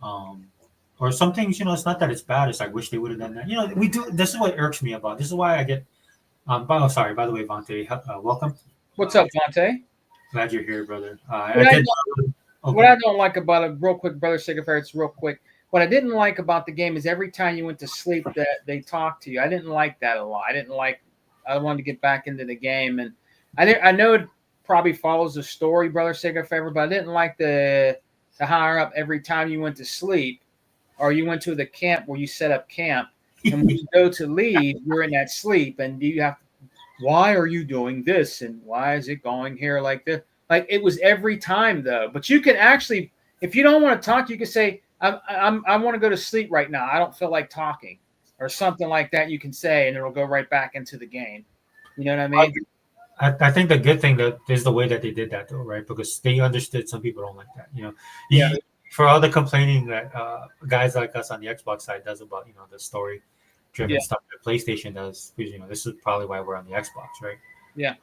Or some things, it's not that it's bad. It's I wish they would have done that. We do. This is what irks me about. This is why I get. Sorry. By the way, Vontae, welcome. What's up, Vontae? Glad you're here, brother. What I don't like about it, real quick, brother Sega Forever, it's real quick. What I didn't like about the game is every time you went to sleep, that they talked to you. I didn't like that a lot. I wanted to get back into the game, and I know it probably follows the story, brother Sega Forever, but I didn't like the higher up every time you went to sleep, or you went to the camp where you set up camp, and when you go to leave, you're in that sleep, and you have to, why are you doing this, and why is it going here like this? Like it was every time though. But you can actually, if you don't want to talk, you can say, I want to go to sleep right now. I don't feel like talking, or something like that. You can say, and it'll go right back into the game. You know what I mean? I think the good thing that is the way that they did that, though, right? Because they understood some people don't like that. Yeah. For all the complaining that guys like us on the Xbox side does about the story-driven stuff that PlayStation does, because this is probably why we're on the Xbox, right? Yeah.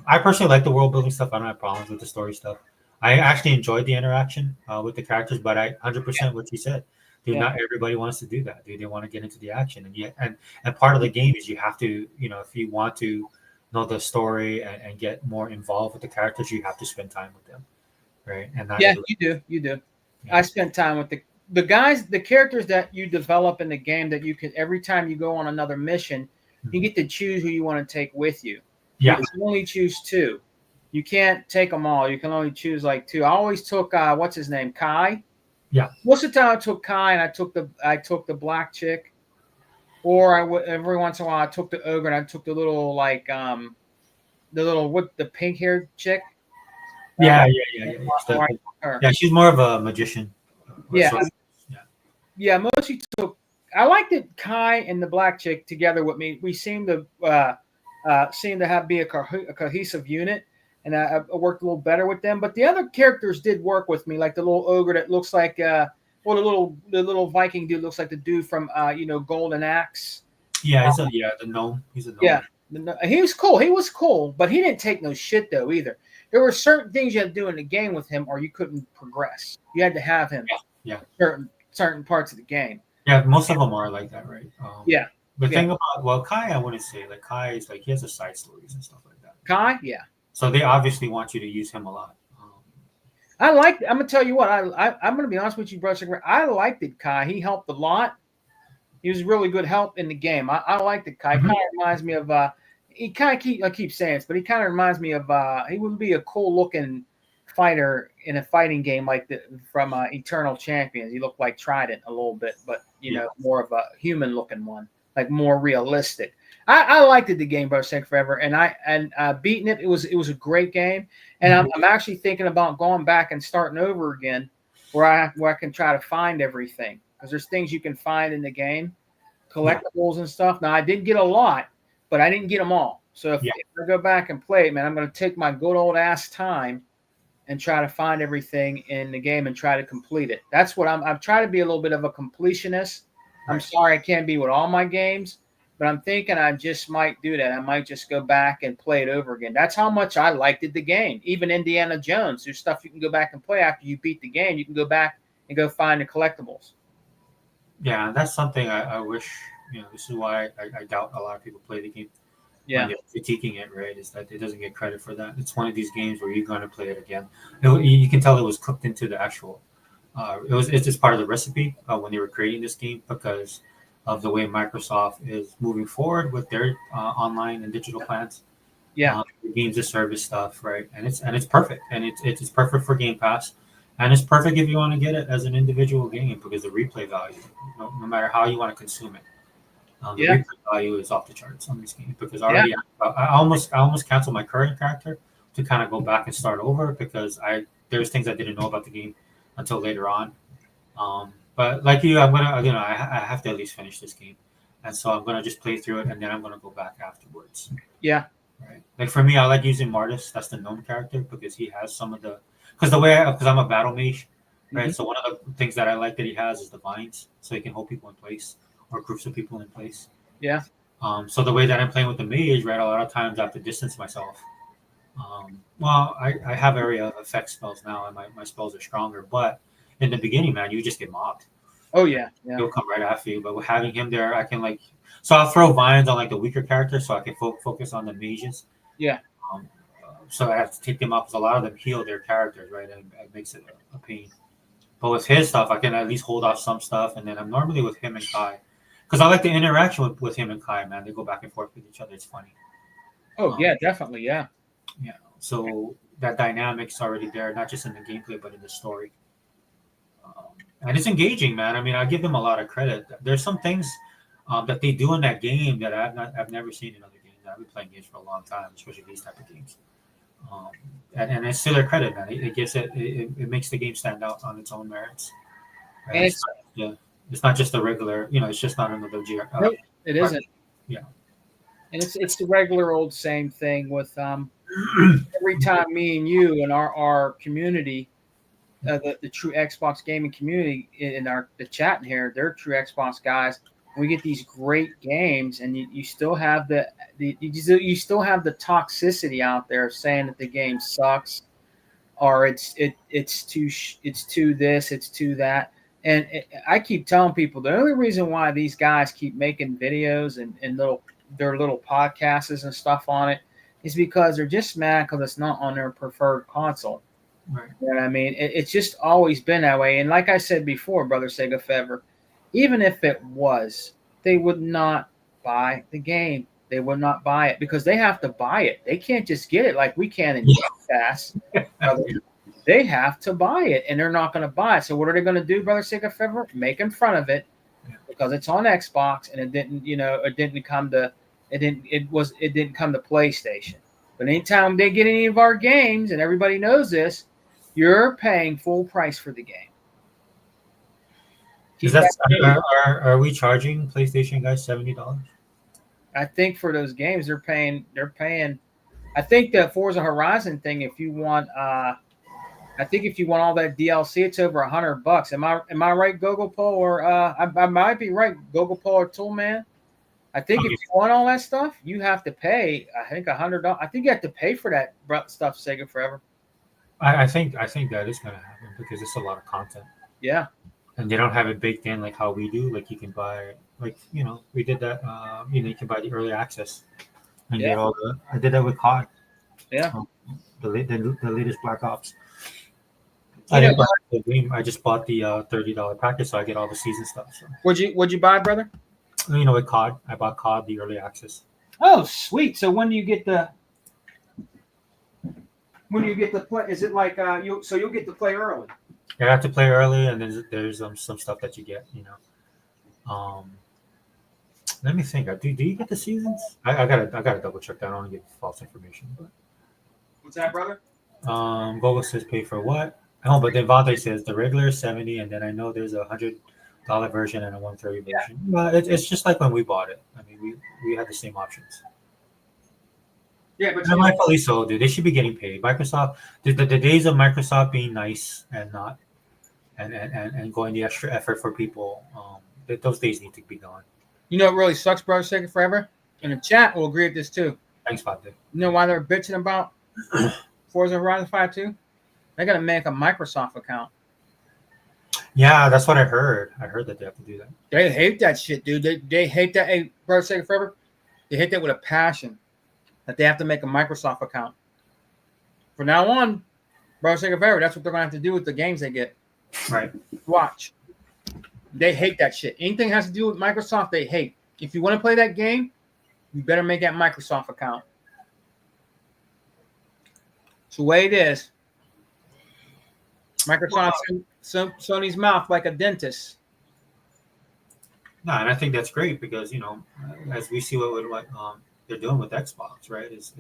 I personally like the world building stuff. I don't have problems with the story stuff. I actually enjoyed the interaction with the characters, but I 100% what you said. Dude, not everybody wants to do that. Dude, they want to get into the action, and part of the game is you have to, if you want to know the story and get more involved with the characters, you have to spend time with them, right? And not you do. Yeah. I spent time with the guys, the characters that you develop in the game that you can, every time you go on another mission, you get to choose who you want to take with you. Yeah. You can only choose 2. You can't take them all. You can only choose like 2. I always took what's his name, Kai. Yeah. Most of the time I took Kai, and I took the black chick, or every once in a while I took the ogre, and I took the little the pink haired chick. Yeah. Yeah, she's more of a magician. Yeah, mostly took. I liked it. Kai and the black chick together with me. We seemed to be a cohesive unit, and I worked a little better with them. But the other characters did work with me, like the little ogre that looks like, the little Viking dude looks like the dude from Golden Axe. Yeah, the gnome. He's a gnome. Yeah, he was cool. He was cool, but he didn't take no shit though either. There were certain things you had to do in the game with him, or you couldn't progress. You had to have him. Yeah. Certain parts of the game. Yeah, most of them are like that, right? Yeah. The thing about Kai, I wouldn't say like Kai is like he has a side stories and stuff like that. Kai, yeah. So they obviously want you to use him a lot. I'm gonna tell you what. I'm gonna be honest with you, brother. I liked it, Kai. He helped a lot. He was really good help in the game. I liked it, Kai. Kai reminds me of he kind of I keep saying this, but he kind of reminds me of he would be a cool looking fighter in a fighting game like from Eternal Champions. He looked like Trident a little bit, but more of a human looking one, like more realistic. I liked the game, Brother Sick Forever, and beating it. It was a great game, and I'm actually thinking about going back and starting over again, where I can try to find everything, because there's things you can find in the game, collectibles and stuff. Now I didn't get a lot, but I didn't get them all. So if I go back and play it, man, I'm going to take my good old ass time and try to find everything in the game and try to complete it. That's what I'm trying to be a little bit of a completionist. I'm sorry I can't be with all my games, but I'm thinking I just might do that. I might just go back and play it over again. That's how much I liked the game. Even Indiana Jones, there's stuff you can go back and play after you beat the game. You can go back and go find the collectibles. Yeah, that's something I wish, this is why I doubt a lot of people play the game. Yeah. When they're critiquing it, right, is that it doesn't get credit for that. It's one of these games where you're going to play it again. You can tell it was cooked into the actual. It's just part of the recipe when they were creating this game, because of the way Microsoft is moving forward with their online and digital plans. Yeah, the games as service stuff, right? And it's perfect, and it's perfect for Game Pass, and it's perfect if you want to get it as an individual game, because the replay value, no matter how you want to consume it. The replay value is off the charts on this game, because already I almost canceled my current character to kind of go back and start over, because there's things I didn't know about the game until later on. But like you, I'm gonna I have to at least finish this game, and so I'm gonna just play through it, and then I'm gonna go back afterwards. Yeah. Right. Like for me, I like using Martis. That's the gnome character, because he has some of the because I'm a battle mage, right? Mm-hmm. So one of the things that I like that he has is the vines, so he can hold people in place, or groups of people in place. Yeah. So the way that I'm playing with the mage, right, a lot of times I have to distance myself. Well, I have area effect spells now, and my spells are stronger. But in the beginning, man, you just get mobbed. Oh yeah. He'll come right after you. But with having him there, I can so I'll throw vines on like the weaker characters, so I can focus on the mages. Yeah. So I have to take them off, because a lot of them heal their characters, right? And it makes it a pain. But with his stuff, I can at least hold off some stuff, and then I'm normally with him and Kai, because I like the interaction with him and Kai, man. They go back and forth with each other. It's funny. Oh yeah, definitely, yeah. Yeah. So that dynamic's already there, not just in the gameplay, but in the story. And it's engaging, man. I mean, I give them a lot of credit. There's some things that they do in that game that I've never seen in other games. I've been playing games for a long time, especially these type of games. And it's to their credit, man. It gives it makes the game stand out on its own merits. Right? And it's not just a regular, it's just not another GR. Nope, it isn't. Yeah. And it's the regular old same thing with every time me and you and our community, the true Xbox gaming community in the chat in here, they're true Xbox guys. We get these great games, and you still have you still have the toxicity out there saying that the game sucks, or it's too this, it's too that. And I keep telling people the only reason why these guys keep making videos and their little podcasts and stuff on it is because they're just mad because it's not on their preferred console. Right. You know what I mean? It's just always been that way. And like I said before, Brother Sega Fever, even if it was, they would not buy the game. They would not buy it because they have to buy it. They can't just get it like we can in Pass. They have to buy it, and they're not going to buy it. So what are they going to do, Brother Sega Fever? Make in front of it because it's on Xbox, and it didn't come to PlayStation. But anytime they get any of our games, and everybody knows this, you're paying full price for the game. Are we charging PlayStation guys $70? I think for those games they're paying. I think the Forza Horizon thing, if you want all that DLC, it's over $100. Am I right, Gogol Pole? Or I might be right, Gogol Pole or Toolman. I think if you want all that stuff, you have to pay. I think $100. I think you have to pay for that stuff. Sega Forever. I think that is going to happen because it's a lot of content. Yeah. And they don't have it baked in like how we do. Like you can buy, we did that. You can buy the early access and get all the. I did that with COD. Yeah. The latest Black Ops. I didn't buy the game. I just bought the $30 package, so I get all the season stuff. So. What'd you buy, brother? With COD, I bought COD the early access. Oh, sweet. So when do you get the play? Is it like you'll get to play early? You have to play early, and then there's some stuff that you get. Let me think. Do you get the seasons? I gotta double check that. I don't want to give false information. But What's that, brother? Google says pay for what? Oh, but then Vante says the regular is 70, and then I know there's $100 version and a 130 version. Well, it's just like when we bought it. I mean, we had the same options. Yeah, but And rightfully so, dude. They should be getting paid. Microsoft, the days of Microsoft being nice and not and going the extra effort for people, those days need to be gone. you know what really sucks, bro? Taking forever. And the chat will agree with this too. Thanks, Vante. You know why they're bitching about Forza Horizon 5 too? They gotta make a Microsoft account. Yeah, that's what I heard. I heard that they have to do that. They hate that shit, dude. They hate that. Hey, bro, taking forever. They hate that with a passion. That they have to make a Microsoft account. From now on, bro, taking forever. That's what they're gonna have to do with the games they get. Right. Watch. They hate that shit. Anything has to do with Microsoft, they hate. If you want to play that game, you better make that Microsoft account. It's the way it is. Microsoft Sony's mouth like a dentist. No, and I think that's great because as we see what they're doing with Xbox, right? Is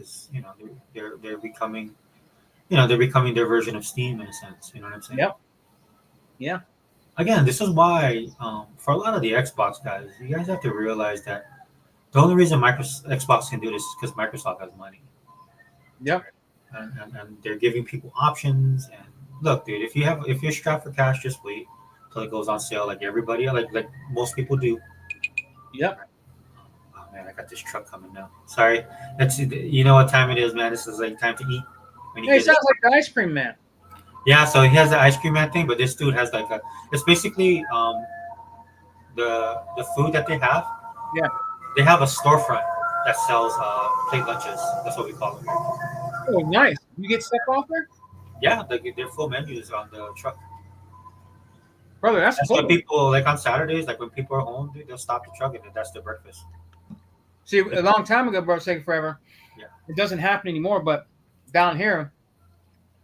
they're becoming, they're becoming their version of Steam in a sense. You know what I'm saying? Yep. Yeah. Again, this is why for a lot of the Xbox guys, you guys have to realize that the only reason Xbox can do this is because Microsoft has money. Yep. And they're giving people options. And look, dude, if you're strapped for cash, just wait till it goes on sale, like everybody, like most people do. Yep. Oh man, I got this truck coming now. Sorry, you know what time it is, man. This is like time to eat. Hey, it sounds like the ice cream man. Yeah, so he has the ice cream man thing, but this dude has it's basically the food that they have. Yeah. They have a storefront that sells plate lunches. That's what we call it. Oh, nice. You get stuff off there? Yeah, their full menu is on the truck. Brother, that's That's cool. why people, like on Saturdays, like when people are home, dude, they'll stop the truck and that's their breakfast. See, a long time ago, bro, it's taking forever. Yeah. It doesn't happen anymore, but down here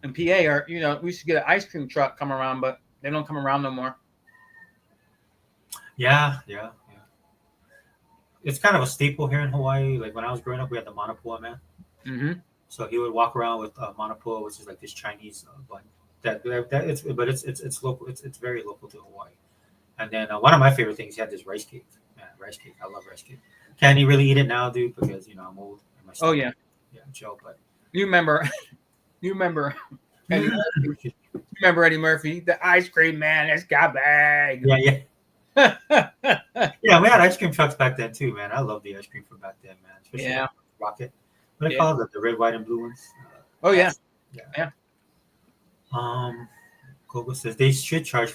in PA, we used to get an ice cream truck come around, but they don't come around no more. Yeah. It's kind of a staple here in Hawaii. Like when I was growing up, we had the Manapua man. Mm-hmm. So he would walk around with Manapua, which is like this Chinese bun. It's local. It's very local to Hawaii. And then one of my favorite things, he had this rice cake. Man, rice cake. I love rice cake. Can't you really eat it now, dude? Because I'm old. And my Oh yeah. Yeah, chill. But You remember Eddie Murphy. You remember Eddie Murphy, the ice cream man? That's got bag. yeah. Yeah, we had ice cream trucks back then too, man. I love the ice cream from back then, man. Especially Yeah. Rocket. What do they call it? The red, white, and blue ones. Oh yeah. Yeah. Google says they should charge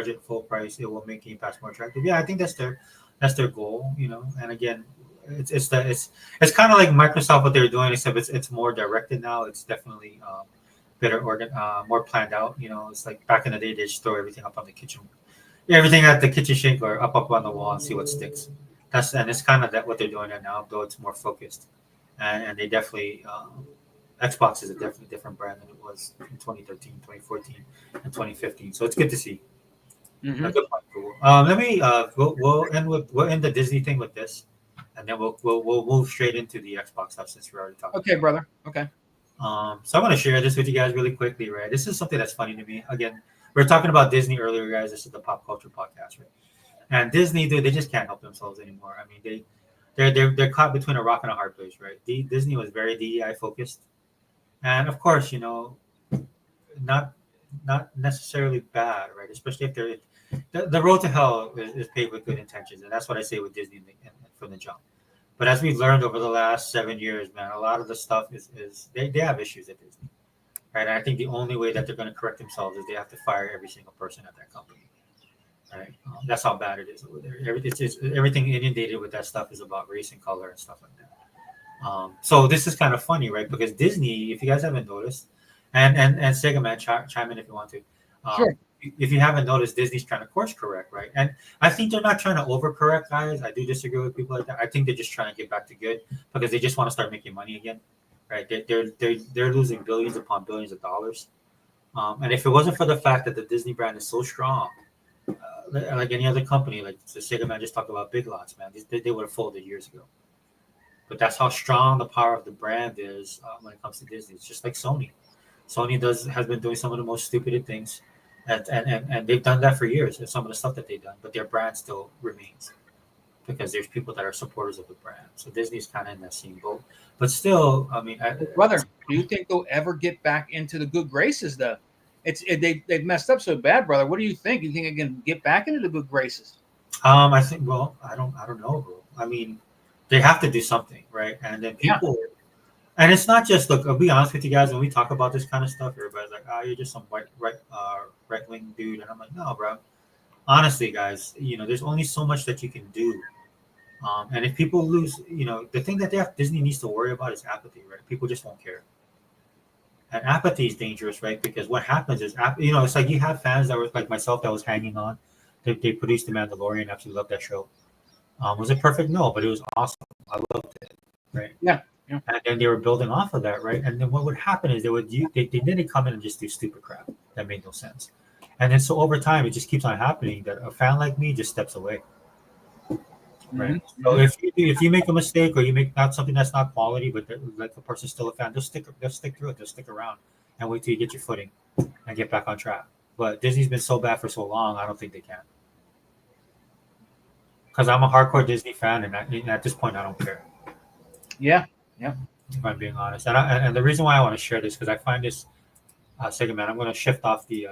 it full price. It will make Game Pass more attractive. Yeah, I think that's their goal, And again, it's kind of like Microsoft what they're doing, except it's more directed now. It's definitely better more planned out. It's like back in the day they just throw everything up on the kitchen. Everything at the kitchen sink or up on the wall and see what sticks. And it's kind of what they're doing now, though it's more focused. And they definitely Xbox is a definitely different brand than it was in 2013, 2014, and 2015. So it's good to see. Mm-hmm. Good point, cool. Let me we'll end the Disney thing with this, and then we'll move straight into the Xbox stuff since we're already talking. Okay, brother. Okay. So I want to share this with you guys really quickly, right? This is something that's funny to me. Again, we were talking about Disney earlier, guys. This is the pop culture podcast, right? And Disney, dude, they just can't help themselves anymore. I mean, they're caught between a rock and a hard place, right? Disney was very DEI focused, and of course, not necessarily bad, right? Especially if they're the road to hell is paved with good intentions, and that's what I say with Disney from the jump. But as we've learned over the last 7 years, man, a lot of the stuff is they have issues at Disney, right? And I think the only way that they're going to correct themselves is they have to fire every single person at that company, right? That's how bad it is over there. Everything inundated with that stuff is about race and color and stuff like that. So this is kind of funny, right? Because Disney, if you guys haven't noticed, and Sega Man, chime in if you want to. Sure. if you haven't noticed, Disney's trying to course correct, right? And I think they're not trying to overcorrect, guys. I do disagree with people like that. I think they're just trying to get back to good because they just want to start making money again, right? They're losing billions upon billions of dollars. And if it wasn't for the fact that the Disney brand is so strong, like any other company, like the Sega man just talked about Big Lots, man, they would have folded years ago. But that's how strong the power of the brand is when it comes to Disney. It's just like Sony. Sony has been doing some of the most stupid things, and they've done that for years. And some of the stuff that they've done, but their brand still remains because there's people that are supporters of the brand. So Disney's kind of in that same boat. But still, I mean, Brother, do you think they'll ever get back into the good graces? Though, they've messed up so bad, brother. What do you think? You think they can get back into the good graces? I think. Well, I don't know, bro. I mean, they have to do something, right? And then people, and it's not just look. I'll be honest with you guys. When we talk about this kind of stuff, everybody's like, "Oh, you're just some right wing dude," and I'm like, "No, bro. Honestly, guys, there's only so much that you can do. And if people lose, the thing that Disney needs to worry about is apathy, right? People just won't care. And apathy is dangerous, right? Because what happens is, it's like you have fans that were like myself that was hanging on. They produced The Mandalorian. Absolutely loved that show. Was it perfect? No, but it was awesome. I loved it, right? Yeah. And then they were building off of that, right? And then what would happen is they didn't come in and just do stupid crap that made no sense. And then so over time, it just keeps on happening that a fan like me just steps away. Right. Mm-hmm. So if you make a mistake or you make not something that's not quality, but like the person's still a fan, they'll stick through it. They'll stick around and wait till you get your footing and get back on track. But Disney's been so bad for so long, I don't think they can. Because I'm a hardcore Disney fan, and at this point, I don't care. Yeah. If I'm being honest, and the reason why I want to share this because I find this segment. I'm going to shift off the.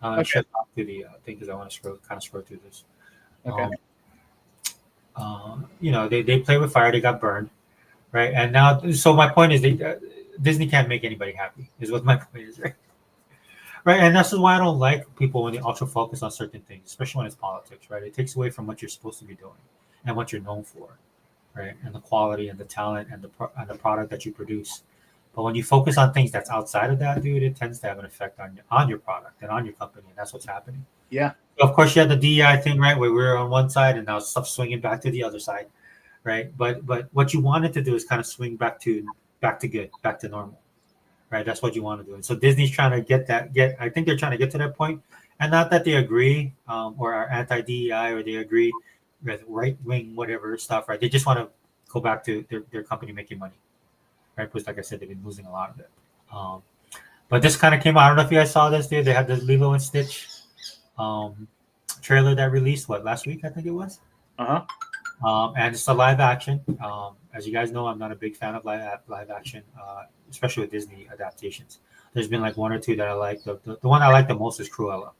I'm going to shift off to the thing because I want to scroll through this. Okay. They play with fire. They got burned, right? And now, so my point is, Disney can't make anybody happy. Is what my point is, right? Right, and that's why I don't like people when they ultra focus on certain things, especially when it's politics, right? It takes away from what you're supposed to be doing and what you're known for, right? And the quality and the talent and the product that you produce. But when you focus on things that's outside of that, dude, it tends to have an effect on your product and on your company, and that's what's happening. Yeah. Of course, you had the DEI thing, right, where we were on one side and now stuff swinging back to the other side, right? But what you wanted to do is kind of swing back to good, back to normal, right? That's what you want to do. And so Disney's trying to I think they're trying to get to that point, and not that they agree or are anti-DEI or they agree with right-wing whatever stuff, right? They just want to go back to their company making money, right? Because like I said, they've been losing a lot of it. But this kind of came out. I don't know if you guys saw this, dude. They had the Lilo and Stitch trailer that released last week, I think it was. And it's a live action. As you guys know, I'm not a big fan of live action, especially with Disney adaptations. There's been like one or two that I like. The one I like the most is Cruella.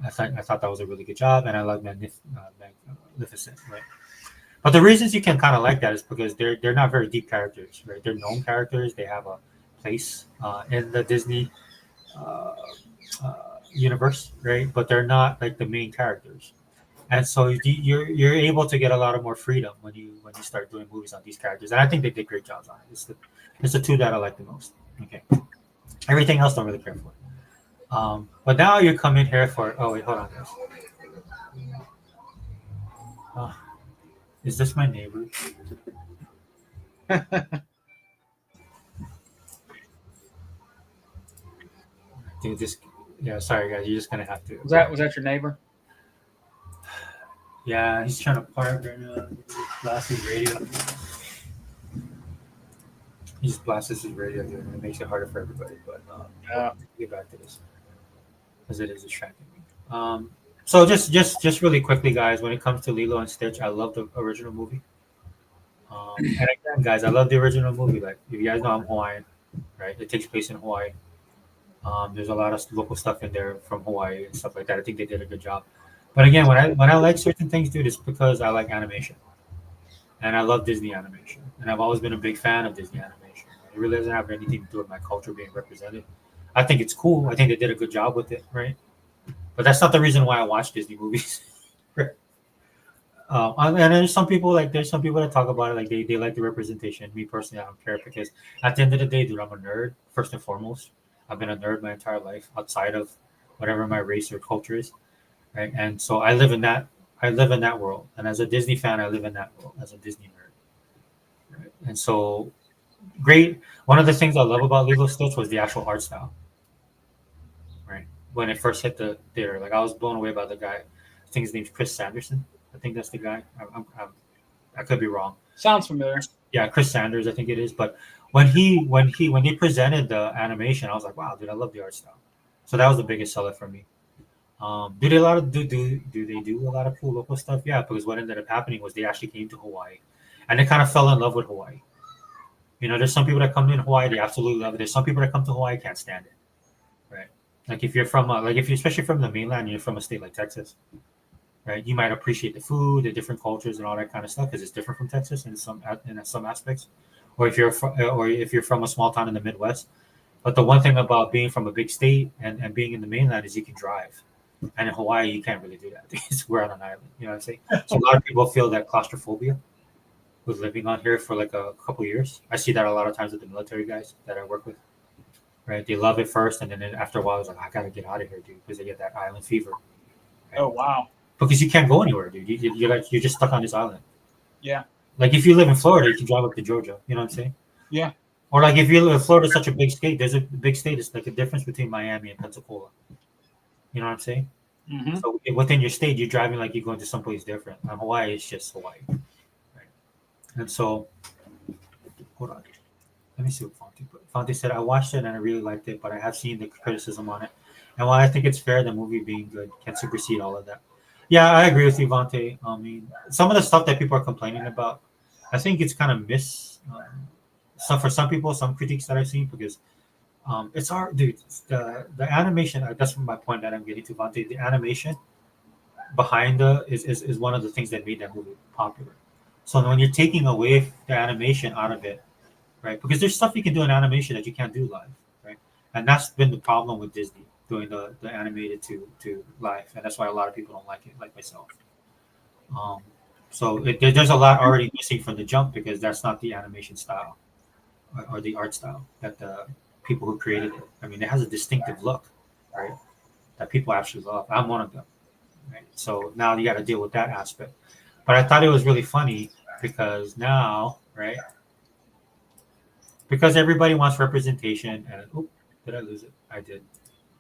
I thought that was a really good job, and I love Magnificent, right? But the reasons you can kind of like that is because they're not very deep characters, right? They're known characters. They have a place in the Disney universe, right? But they're not like the main characters, and so you're able to get a lot of more freedom when you start doing movies on these characters. And I think they did great jobs on it. It's the two that I like the most. Okay, everything else don't really care for. But now you come in here for. Oh wait, hold on, guys. Is this my neighbor? Dude, sorry guys, you're just gonna have to. Was that your neighbor? Yeah, he's trying to park right now. Blast his radio. He just blasts his radio, dude, and it makes it harder for everybody. But get back to this because it is distracting me. So just really quickly, guys, when it comes to Lilo and Stitch, I love the original movie. And again, guys, I love the original movie. Like, if you guys know, I'm Hawaiian, right? It takes place in Hawaii. There's a lot of local stuff in there from Hawaii and stuff like that. I think they did a good job. But again, when I like certain things, dude, it's because I like animation, and I love Disney animation, and I've always been a big fan of Disney animation. It really doesn't have anything to do with my culture being represented. I think it's cool. I think they did a good job with it, right? But that's not the reason why I watch Disney movies. And there's some people that talk about it like they like the representation. Me personally, I don't care because at the end of the day, dude, I'm a nerd first and foremost. I've been a nerd my entire life outside of whatever my race or culture is, right? And so I live in that. I live in that world, and as a Disney fan, I live in that world as a Disney nerd. Right? And so, great. One of the things I love about Lilo Stitch was the actual art style. Right when it first hit the theater, like I was blown away by the guy. I think his name's Chris Sanderson. I think that's the guy. I could be wrong. Sounds familiar. Yeah, Chris Sanders, I think it is. But when they presented the animation, I was like, wow, dude, I love the art style. So that was the biggest seller for me. Do they a lot of do they do a lot of cool local stuff? Yeah, because what ended up happening was they actually came to Hawaii, and they kind of fell in love with Hawaii. You know, there's some people that come in Hawaii, they absolutely love it. There's some people that come to Hawaii can't stand it, right? Like if you're from like if you're especially from the mainland, and you're from a state like Texas, right? You might appreciate the food, the different cultures, and all that kind of stuff because it's different from Texas in some aspects. Or if you're from a small town in the Midwest. But the one thing about being from a big state and being in the mainland is you can drive. And in Hawaii, you can't really do that because we're on an island. You know what I'm saying? So a lot of people feel that claustrophobia with living on here for like a couple years. I see that a lot of times with the military guys that I work with. Right? They love it first, and then after a while, it's like, I got to get out of here, dude, because they get that island fever. Right? Oh wow. Because you can't go anywhere, dude. You're just stuck on this island. Yeah. Like if you live in Florida, you can drive up to Georgia. You know what I'm saying? Yeah. Or like if you live in Florida, is such a big state. There's a big state. It's like a difference between Miami and Pensacola. You know what I'm saying? Mm-hmm. So within your state, you're driving like you're going to someplace different. And Hawaii is just Hawaii, right? And so, hold on. Let me see what Fonte put. Fonte said, I watched it and I really liked it, but I have seen the criticism on it. And while I think it's fair, the movie being good can supersede all of that. Yeah, I agree with you, Vontae. I mean, some of the stuff that people are complaining about, I think it's kind of so for some people, some critiques that I've seen, because it's hard, dude. The animation, that's my point that I'm getting to, Vontae. The animation behind is one of the things that made that movie popular. So when you're taking away the animation out of it, right? Because there's stuff you can do in animation that you can't do live, right? And that's been the problem with Disney doing the animated to live, and that's why a lot of people don't like it, like myself. So there's a lot already missing from the jump because that's not the animation style or the art style that the people who created it. I mean, it has a distinctive look, right? That people actually love. I'm one of them, right? So now you got to deal with that aspect. But I thought it was really funny because now, right? Because everybody wants representation, and did I lose it? I did.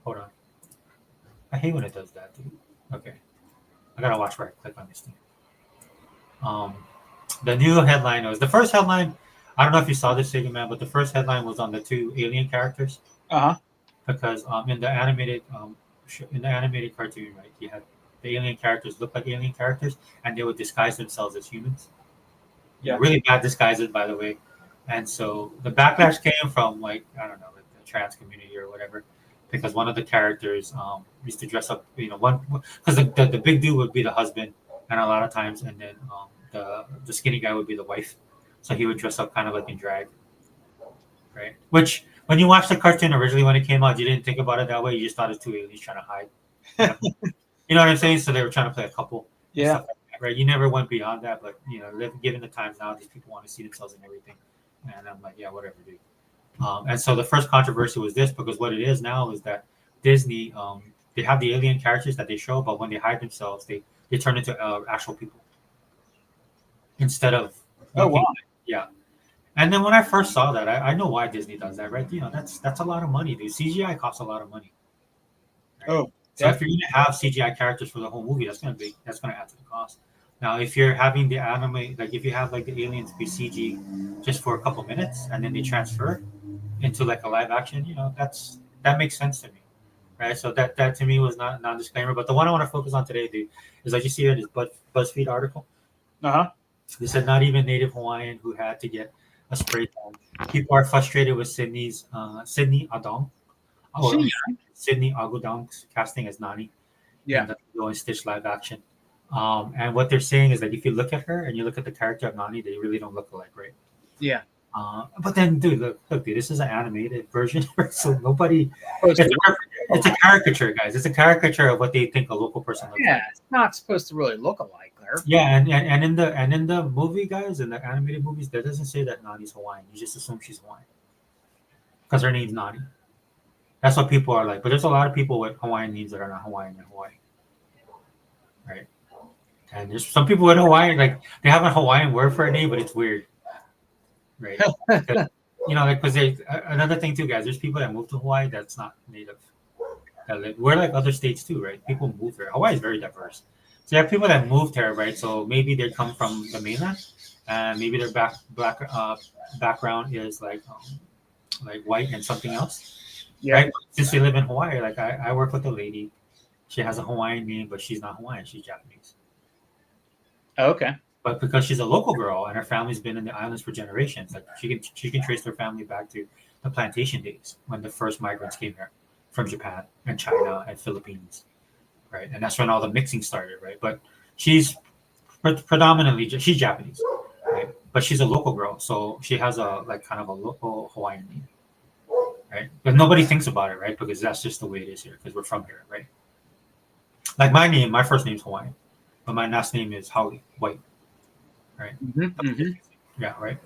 Hold on. I hate when it does that, dude. Okay. I gotta watch where I click on this thing. The new headline was the first headline. I don't know if you saw this, Sega Man, but the first headline was on the two alien characters. Because in the animated cartoon, right, you had the alien characters look like alien characters, and they would disguise themselves as humans. Yeah, really bad disguises, by the way. And so the backlash came from like I don't know, like the trans community or whatever, because one of the characters used to dress up, one because the big dude would be the husband, and a lot of times, and then the skinny guy would be the wife, so he would dress up kind of like in drag, right? Which when you watch the cartoon originally when it came out, you didn't think about it that way. You just thought it's two aliens trying to hide. You know what I'm saying? So they were trying to play a couple. Yeah. Like that, right. You never went beyond that, but given the times now, these people want to see themselves in everything. And I'm like, yeah, whatever, dude. And so the first controversy was this, because what it is now is that Disney, they have the alien characters that they show, but when they hide themselves, they turn into actual people instead of. Oh wow! Yeah. And then when I first saw that, I know why Disney does that, right? That's a lot of money, dude. CGI costs a lot of money. Right? Oh, so if you're gonna have CGI characters for the whole movie, that's gonna add to the cost. Now, if you're having the anime, like if you have like the aliens be CG just for a couple minutes and then they transfer into like a live action, that makes sense to me, right? So that to me was not non-disclaimer. But the one I want to focus on today, dude, is like you see in this BuzzFeed article. They said not even native Hawaiian who had to get a spray tan. People are frustrated with Sydney Adong, Sydney Agudong's casting as Nani. Yeah, in the Lilo and Stitch live action. And what they're saying is that if you look at her and you look at the character of Nani, they really don't look alike, right? Yeah. But then, dude, look, dude, this is an animated version, so nobody. It's a caricature, guys. It's a caricature of what they think a local person looks like. Yeah, it's not supposed to really look alike her. Yeah, and in the movie, guys, in the animated movies, that doesn't say that Nani's Hawaiian. You just assume she's Hawaiian because her name's Nani. That's what people are like. But there's a lot of people with Hawaiian names that are not Hawaiian in Hawaii, right? And there's some people in Hawaii like they have a Hawaiian word for a name, but it's weird, right? Like because another thing too, guys. There's people that move to Hawaii that's not native. We're like other states too, right? People move here. Hawaii is very diverse. So you have people that moved here, right? So maybe they come from the mainland, and maybe their background is like white and something else, Yeah. right? Since they live in Hawaii, like I work with a lady, she has a Hawaiian name, but she's not Hawaiian, she's Japanese. Okay. But because she's a local girl and her family's been in the islands for generations, like she can trace their family back to the plantation days when the first migrants came here from Japan and China and Philippines, right? And that's when all the mixing started, right? But she's predominantly she's Japanese, right? But she's a local girl, so she has a like kind of a local Hawaiian name, right? But nobody thinks about it, right? Because that's just the way it is here, because we're from here, right? Like my first name's Hawaiian, but my last name is Howie, white, right? Yeah, right.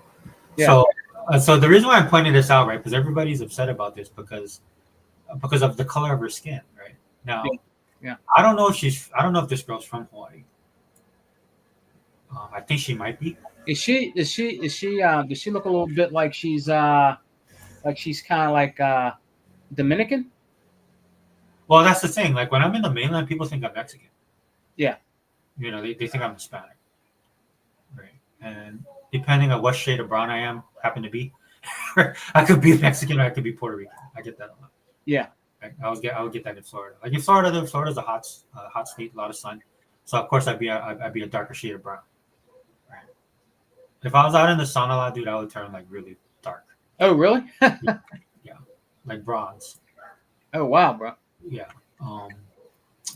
Yeah. So the reason why I'm pointing this out, right, because everybody's upset about this because of the color of her skin, right? Now, Yeah. I don't know if this girl's from Hawaii. I think she might be. Does she look a little bit like she's kind of like Dominican? Well, that's the thing. Like when I'm in the mainland, people think I'm Mexican. Yeah. They think I'm Hispanic, right? And depending on what shade of brown I happen to be, I could be Mexican or I could be Puerto Rican. I get that a lot. Yeah. Right? I would get that in Florida. Like in Florida, Florida's a hot state, a lot of sun. So of course I'd be a darker shade of brown. Right? If I was out in the sun a lot, dude, I would turn like really dark. Oh, really? Yeah, like bronze. Oh, wow, bro. Yeah.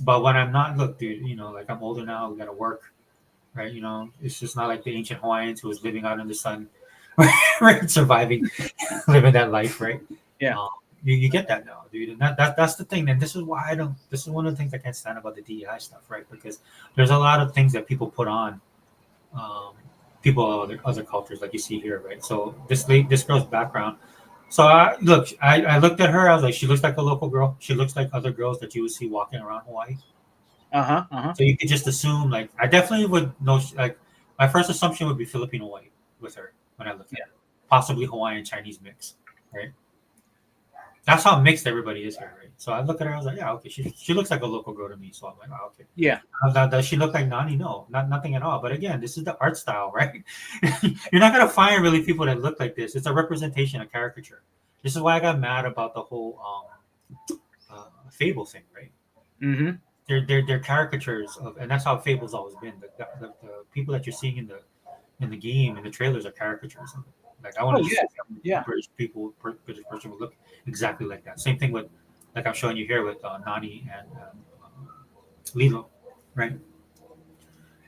But when I'm not, look, dude, like I'm older now, we gotta work, right? It's just not like the ancient Hawaiians who was living out in the sun, right? Surviving, living that life, right? Yeah. You get that now, dude, and that's the thing. And this is why this is one of the things I can't stand about the DEI stuff, right? Because there's a lot of things that people put on people of other cultures, like you see here, right? So this girl's background. So I looked at her. I was like, she looks like a local girl. She looks like other girls that you would see walking around Hawaii. So you could just assume, like, I definitely would know. Like, my first assumption would be Filipino white with her when I look at her. Possibly Hawaiian Chinese mix, right? That's how mixed everybody is here, right? So I look at her. I was like, yeah, okay. She looks like a local girl to me. So I'm like, oh, okay. Yeah. Does she look like Nani? No, nothing at all. But again, this is the art style, right? You're not gonna find really people that look like this. It's a representation, a caricature. This is why I got mad about the whole fable thing, right? Mm-hmm. They're caricatures of, and that's how Fable's always been. The people that you're seeing in the game and the trailers are caricatures of it. Like I want to see British person would look exactly like that. Same thing with, like I'm showing you here with Nani and Lilo, right?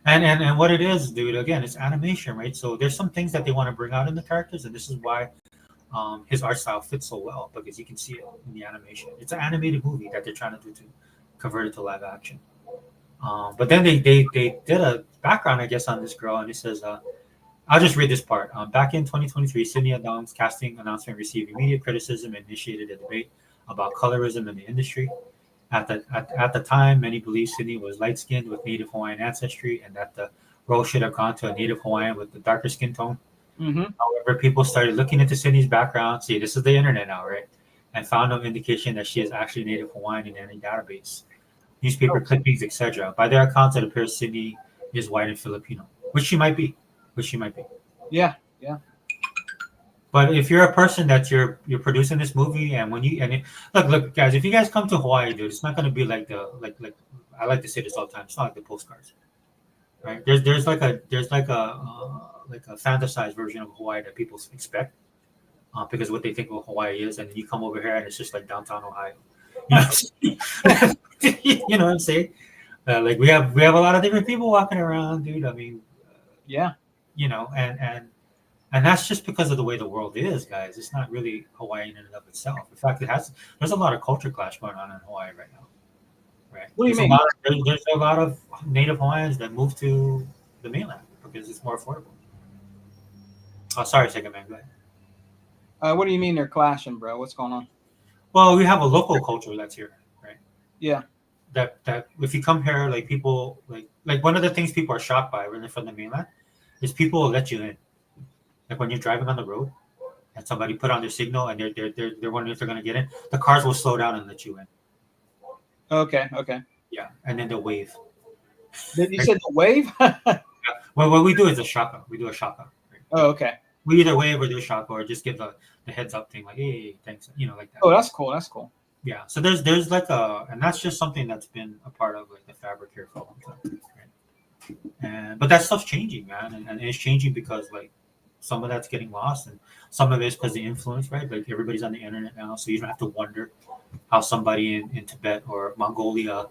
And what it is, dude, again, it's animation, right? So there's some things that they want to bring out in the characters, and this is why his art style fits so well, because you can see it in the animation. It's an animated movie that they're trying to do to convert it to live action. But then they did a background, I guess, on this girl, and it says, I'll just read this part. Back in 2023, Sydney Adong's casting announcement received immediate criticism and initiated a debate about colorism in the industry. At the time, many believed Sydney was light-skinned with Native Hawaiian ancestry, and that the role should have gone to a Native Hawaiian with the darker skin tone. Mm-hmm. However, people started looking into Sydney's background. See, this is the internet now, right? And found no indication that she is actually Native Hawaiian in any database, newspaper clippings, etc. By their accounts, it appears Sydney is white and Filipino, which she might be. Yeah. But if you're a person that you're producing this movie, and look, guys, if you guys come to Hawaii, dude, it's not going to be like like I like to say this all the time. It's not like the postcards, right? There's like a fantasized version of Hawaii that people expect, because what they think of Hawaii is, and then you come over here and it's just like downtown Ohio. You know what I'm saying? Like we have a lot of different people walking around, dude. I mean, Yeah. And that's just because of the way the world is, guys. It's not really Hawaii in and of itself. In fact, there's a lot of culture clash going on in Hawaii right now. Right? What do you mean? There's a lot of Native Hawaiians that move to the mainland because it's more affordable. Oh, sorry, second man. Go ahead. What do you mean they're clashing, bro? What's going on? Well, we have a local culture that's here, right? Yeah. That if you come here, like people like one of the things people are shocked by when they're from the mainland is people will let you in. Like when you're driving on the road and somebody put on their signal and they're wondering if they're gonna get in, the cars will slow down and let you in. Okay. Okay. Yeah, and then they'll wave. Did you said the wave? Well, what we do is a shaka. We do a shaka. Right? Oh, okay. We either wave or do a shaka or just give the heads up thing like, hey, thanks, like that. Oh, that's cool. That's cool. Yeah. So there's like and that's just something that's been a part of like the fabric here for a long time. Right? But that stuff's changing, man, and it's changing because like some of that's getting lost, and some of it is because the influence, right? Like everybody's on the internet now, so you don't have to wonder how somebody in Tibet or Mongolia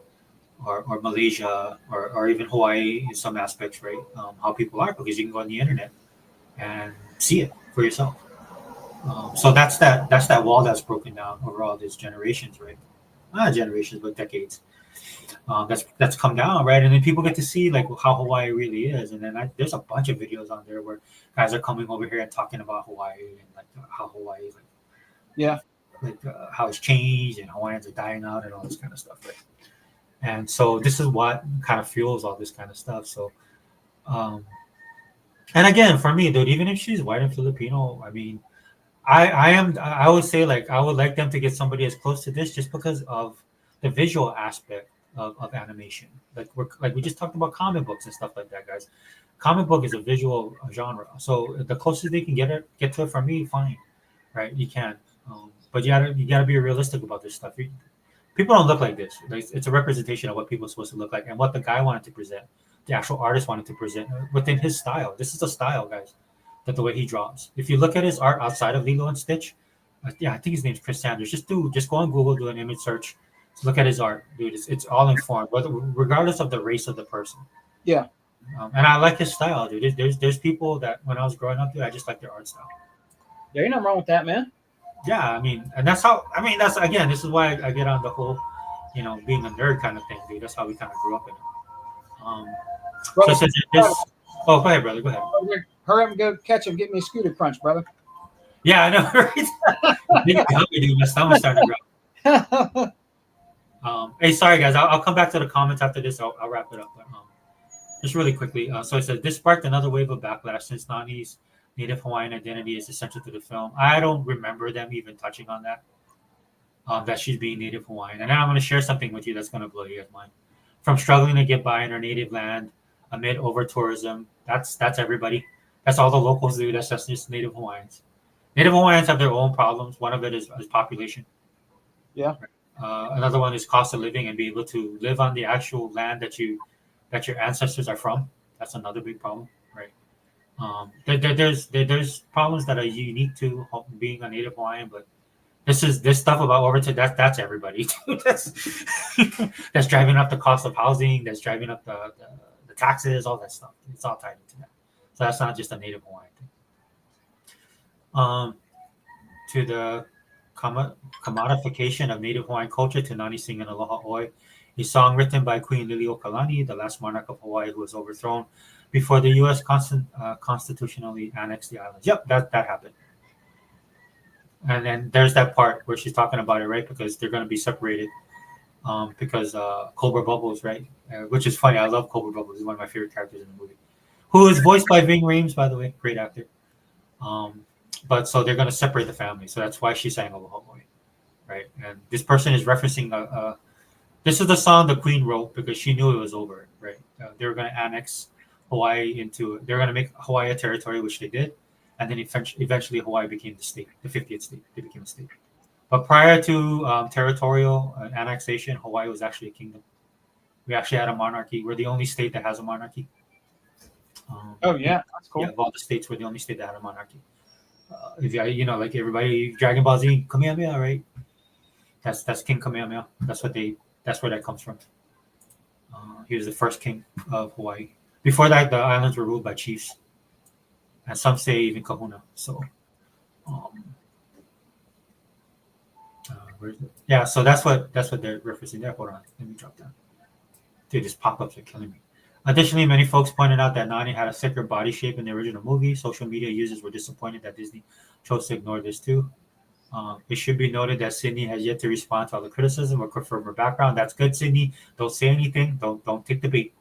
or Malaysia or even Hawaii in some aspects, right? How people are because you can go on the internet and see it for yourself. So that's that wall that's broken down over all these generations, right? Not generations, but decades. That's come down, right? And then people get to see like how Hawaii really is, and then there's a bunch of videos on there where guys are coming over here and talking about Hawaii and like how Hawaii is how it's changed and Hawaiians are dying out and all this kind of stuff, right? And so this is what kind of fuels all this kind of stuff. So, and again, for me, dude, even if she's white and Filipino, I mean, I would say like I would like them to get somebody as close to this just because of the visual aspect of animation. Like we just talked about comic books and stuff like that, guys. Comic book is a visual genre, so the closest they can get to it from me, fine, right? You can, but you gotta be realistic about this stuff. People don't look like this. Like, it's a representation of what people are supposed to look like and what the guy wanted to present, the actual artist wanted to present within his style. This is the style, guys, that the way he draws. If you look at his art outside of Lilo and Stitch, I think his name's Chris Sanders. Just go on Google, do an image search, look at his art, dude. It's all informed, regardless of the race of the person. Yeah. And I like his style, dude. There's people that when I was growing up, dude, I just like their art style. There ain't nothing wrong with that, man. Yeah, I mean, and that's again, this is why I get on the whole, being a nerd kind of thing, dude. That's how we kind of grew up in it. Brother, so go ahead, brother. Go ahead. Hurry up and go catch him. Get me a scooter crunch, brother. Yeah, I know. Right? Dude, my stomach's starting to growl. Hey, sorry guys. I'll come back to the comments after this. I'll wrap it up. But, just really quickly. So it says this sparked another wave of backlash since Nani's Native Hawaiian identity is essential to the film. I don't remember them even touching on that. That she's being Native Hawaiian, and I'm going to share something with you that's going to blow you guys' mind. From struggling to get by in her native land amid over tourism, that's everybody. That's all the locals do. That's just Native Hawaiians. Native Hawaiians have their own problems. One of it is population. Yeah. Another one is cost of living and be able to live on the actual land that your ancestors are from. That's another big problem, right? There's problems that are unique to being a Native Hawaiian, but this stuff about overtime, that's everybody. That's driving up the cost of housing. That's driving up the taxes, all that stuff. It's all tied into that. So that's not just a Native Hawaiian thing. To the commodification of Native Hawaiian culture to Nani singing Aloha Oi, a song written by Queen Liliuokalani, the last monarch of Hawaii who was overthrown before the U.S. constitutionally annexed the islands. Yep, that happened. And then there's that part where she's talking about it, right? Because they're going to be separated because Cobra Bubbles, right? Which is funny. I love Cobra Bubbles. He's one of my favorite characters in the movie. Who is voiced by Ving Rhames, by the way. Great actor. But so they're going to separate the family. So that's why she sang Aloha Oi, right? And this person is referencing this is the song the Queen wrote because she knew it was over, right? They were going to annex Hawaii they're going to make Hawaii a territory, which they did. And then eventually Hawaii became the state, the 50th state. They became a state. But prior to territorial annexation, Hawaii was actually a kingdom. We actually had a monarchy. We're the only state that has a monarchy. Oh, yeah. That's cool. Yeah, of all the states, we're the only state that had a monarchy. If like everybody, Dragon Ball Z, Kamehameha, right? That's King Kamehameha. That's where that comes from. He was the first king of Hawaii. Before that, the islands were ruled by chiefs, and some say even Kahuna. So, where is it? Yeah, so that's what they're referencing there. Hold on, let me drop down. Dude, these pop-ups are killing me. Additionally, many folks pointed out that Nani had a thicker body shape in the original movie. Social media users were disappointed that Disney chose to ignore this too. It should be noted that Sydney has yet to respond to all the criticism or confirm her background. That's good, Sydney. Don't say anything. Don't take the bait.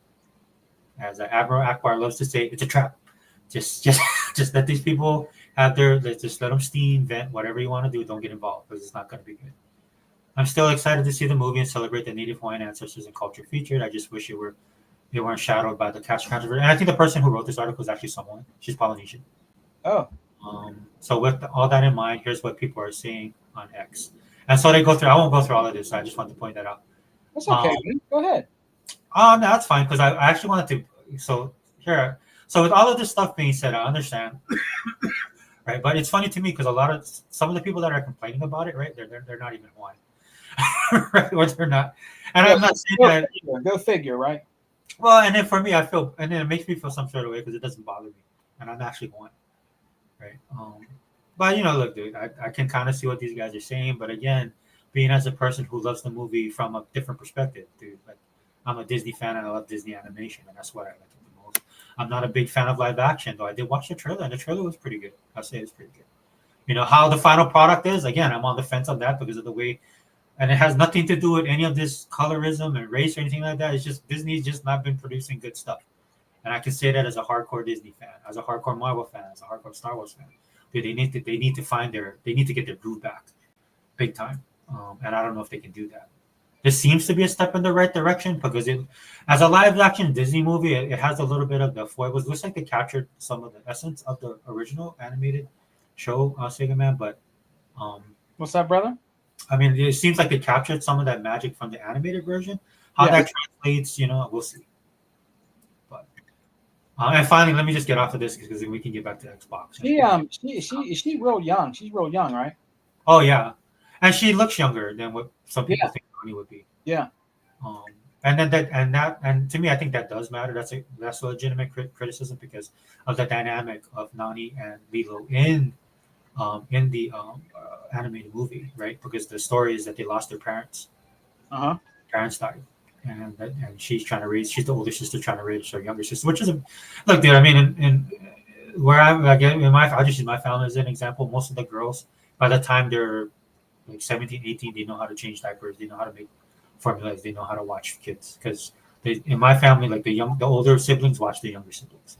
As Admiral Akbar loves to say, it's a trap. Just just let these people have just let them steam, vent, whatever you want to do. Don't get involved because it's not going to be good. I'm still excited to see the movie and celebrate the Native Hawaiian ancestors and culture featured. I just wish they weren't shadowed by the cash controversy. And I think the person who wrote this article is actually someone. She's Polynesian. Oh, So with all that in mind, here's what people are saying on X. And so they go through. I won't go through all of this. I just want to point that out. that's okay. Man. Go ahead. No, that's fine because I actually wanted to. So here, so with all of this stuff being said, I understand, right? But it's funny to me because some of the people that are complaining about it, right? They're not even Hawaiian, right? Or they're not. And I'm not saying that. Go figure, right? Well, and then for me, and then it makes me feel some sort of way because it doesn't bother me, and I'm actually Hawaiian, right? But look, dude, I can kind of see what these guys are saying, but again, being as a person who loves the movie from a different perspective, dude, like I'm a Disney fan and I love Disney animation, and that's what I like it the most. I'm not a big fan of live action, though. I did watch the trailer, and the trailer was pretty good. I'll say it's pretty good. How the final product is, again, I'm on the fence on that because of the way, and it has nothing to do with any of this colorism and race or anything like that. It's just Disney's just not been producing good stuff, and I can say that as a hardcore Disney fan, as a hardcore Marvel fan, as a hardcore Star Wars fan. Dude, they need to get their groove back, big time, and I don't know if they can do that. This seems to be a step in the right direction because as a live action Disney movie, it has a little bit of the foibles. Looks like they captured some of the essence of the original animated show, Sega Man. But What's that, brother? I mean, it seems like they captured some of that magic from the animated version. How that translates, we'll see. But and finally, let me just get off of this because we can get back to Xbox. She's real young. She's real young, right? Oh yeah, and she looks younger than what some people think Nani would be. Yeah. And to me, I think that does matter. That's a legitimate criticism because of the dynamic of Nani and Lilo in the animated movie, right? Because the story is that they lost their parents. Parents died, and she's the older sister trying to raise her younger sister, which is look, dude. I mean, in where I'll just use my family as an example. Most of the girls, by the time they're like 17, 18, they know how to change diapers, they know how to make formulas, they know how to watch kids. Because in my family, like the older siblings watch the younger siblings,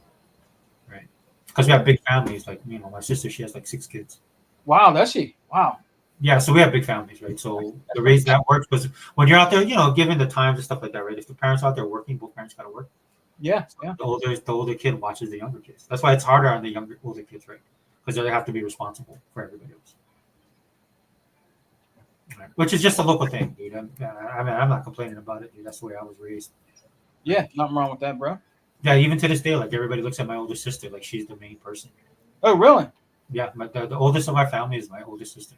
right? Because we have big families. Like my sister, she has like 6 kids. Wow, does she? Wow. Yeah, so we have big families, right? So the raise that works was when you're out there, given the times and stuff like that, right? If the parents out there working, both parents got to work. Yeah. The older kid watches the younger kids. That's why it's harder on the older kids, right? Because they have to be responsible for everybody else. Right. Which is just a local thing, dude. I'm not complaining about it, dude. That's the way I was raised. Yeah, nothing wrong with that, bro. Yeah, even to this day, like everybody looks at my older sister like she's the main person. Oh, really? Yeah, the oldest of our family is my older sister.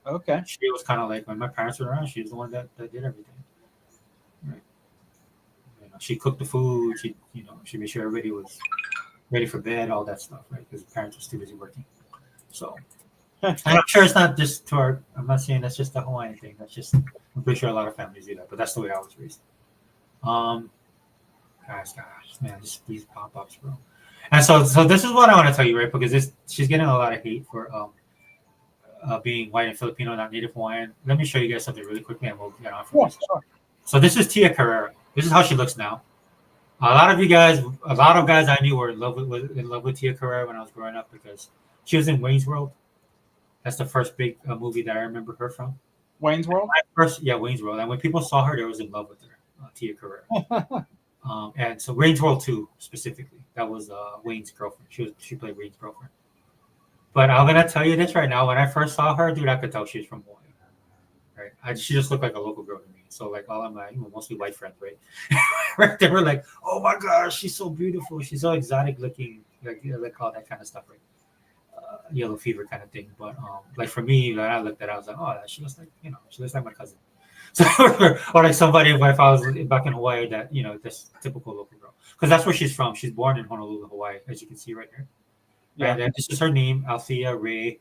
Okay. She was kind of like when my parents were around, she was the one that did everything. Right. She cooked the food. She made sure everybody was ready for bed, all that stuff, right? Because the parents were too busy working. So, and I'm sure it's not just I'm not saying that's just a Hawaiian thing. I'm pretty sure a lot of families do that, but that's the way I was raised. Gosh, man, just these pop-ups, bro. And so this is what I want to tell you, right? Because she's getting a lot of hate for being white and Filipino, not Native Hawaiian. Let me show you guys something really quickly, and we'll get on from this. Sure. So this is Tia Carrera. This is how she looks now. A lot of guys I knew were in love with Tia Carrera when I was growing up because she was in Wayne's World. That's the first big movie that I remember her from. Wayne's World? Wayne's World. And when people saw her, they was in love with her, Tia Carrera. And so Wayne's World 2 specifically, that was Wayne's girlfriend. She played Wayne's girlfriend. But I'm gonna tell you this right now. When I first saw her, dude, I could tell she was from Hawaii. Right? She just looked like a local girl to me. So like all of my mostly white friends, right? Right? They were like, "Oh my gosh, she's so beautiful. She's so exotic looking." Like all that kind of stuff, right? Yellow fever kind of thing. But like for me, when I looked at it, I was like, "Oh, she looks like my cousin." So, or like somebody if I was back in Hawaii that this typical local girl, because that's where she's from. She's born in Honolulu, Hawaii, as you can see right here. Yeah, and this is her name, Althea Ray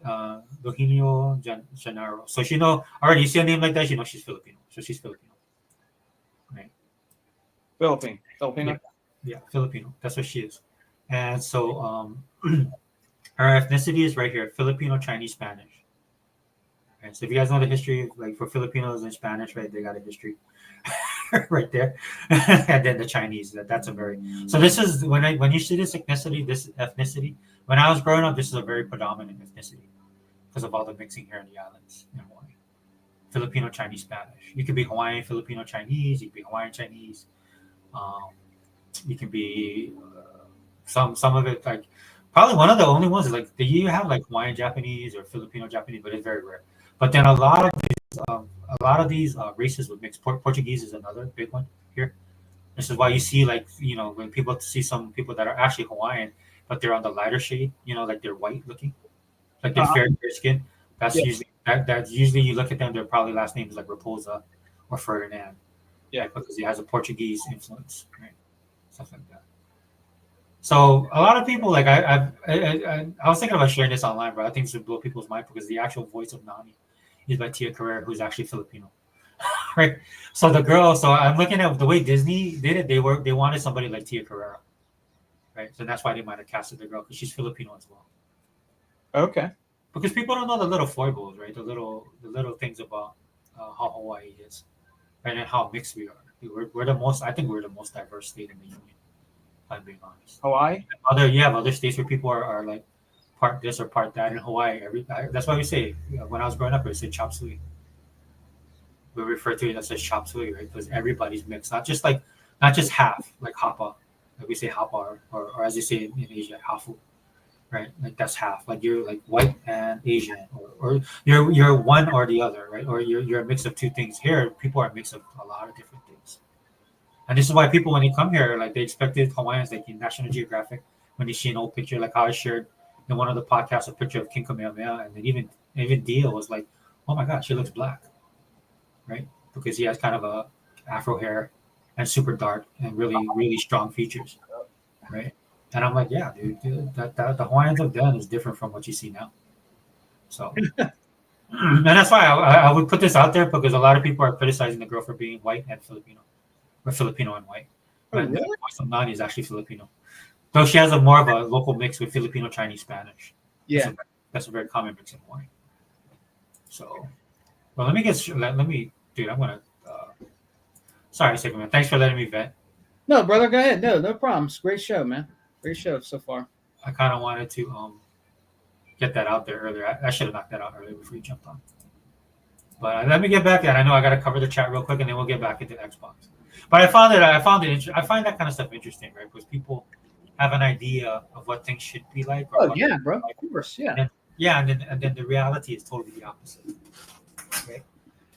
Lohinio Gennaro. So already you see a name like that, she's Filipino. So she's Filipino, right? Filipino. Yeah, Filipino. That's what she is. And so her ethnicity is right here: Filipino, Chinese, Spanish. Right? So if you guys know the history, like for Filipinos and Spanish, right, they got a history right there, and then the Chinese. That's a very so. This is when you see this ethnicity. When I was growing up, this is a very predominant ethnicity because of all the mixing here in the islands in Hawaii. Filipino, Chinese, Spanish. You could be Hawaiian, Filipino, Chinese. You could be Hawaiian, Chinese. Um, you can be some of it like probably one of the only ones is like you have like Hawaiian Japanese or Filipino Japanese, but it's very rare. But then a lot of these races would mix. Portuguese is another big one here. This is why you see like when people see some people that are actually Hawaiian, but they're on the lighter shade. Like they're white looking, like they're fair skin. That's usually that's usually you look at them. Their probably last name is like Raposa or Ferdinand. Yeah, because he has a Portuguese influence, right? Stuff like that. So a lot of people like I was thinking about sharing this online, but I think this would blow people's mind because the actual voice of Nani is by Tia Carrere, who's actually Filipino, right? So the girl, so I'm looking at the way Disney did it. They wanted somebody like Tia Carrere, right? So that's why they might have casted the girl because she's Filipino as well. Okay. Because people don't know the little foibles, right? The little things about how Hawaii is, right, and how mixed we are. We're the most. I think we're the most diverse state in the union. I'm being honest. Hawaii. You have other states where people are like part this or part that. In Hawaii, that's why we say when I was growing up, we said chop suey. We refer to it as chop suey, right? Because everybody's mixed, not just half, like hapa, like we say hapa, or as you say in Asia, hafu, right? Like that's half. Like you're like white and Asian, or you're one or the other, right? Or you're a mix of two things. Here, people are a mix of a lot of different things. And this is why people, when they come here, like they expected Hawaiians, like in National Geographic, when they see an old picture, like how I shared in one of the podcasts a picture of King Kamehameha, and then even Dio was like, "Oh my God, she looks black," right? Because he has kind of a afro hair and super dark and really strong features, right? And I'm like, yeah, dude, that the Hawaiians of then is different from what you see now. So, and that's why I would put this out there because a lot of people are criticizing the girl for being white and Filipino. Or Filipino and white. But the voice of Nani is actually Filipino. Though she has more of a local mix with Filipino, Chinese, Spanish. Yeah. That's a very common mix in Hawaii. So, well, let me, dude, I'm going to, sorry, second man. Thanks for letting me vent. No, brother, go ahead. No problems. Great show, man. Great show so far. I kind of wanted to get that out there earlier. I should have knocked that out earlier before you jumped on. But let me get back there. I know I got to cover the chat real quick, and then we'll get back into Xbox. But I find that kind of stuff interesting, right? Because people have an idea of what things should be like. Oh yeah, bro. Of course, yeah. And then the reality is totally the opposite. Okay.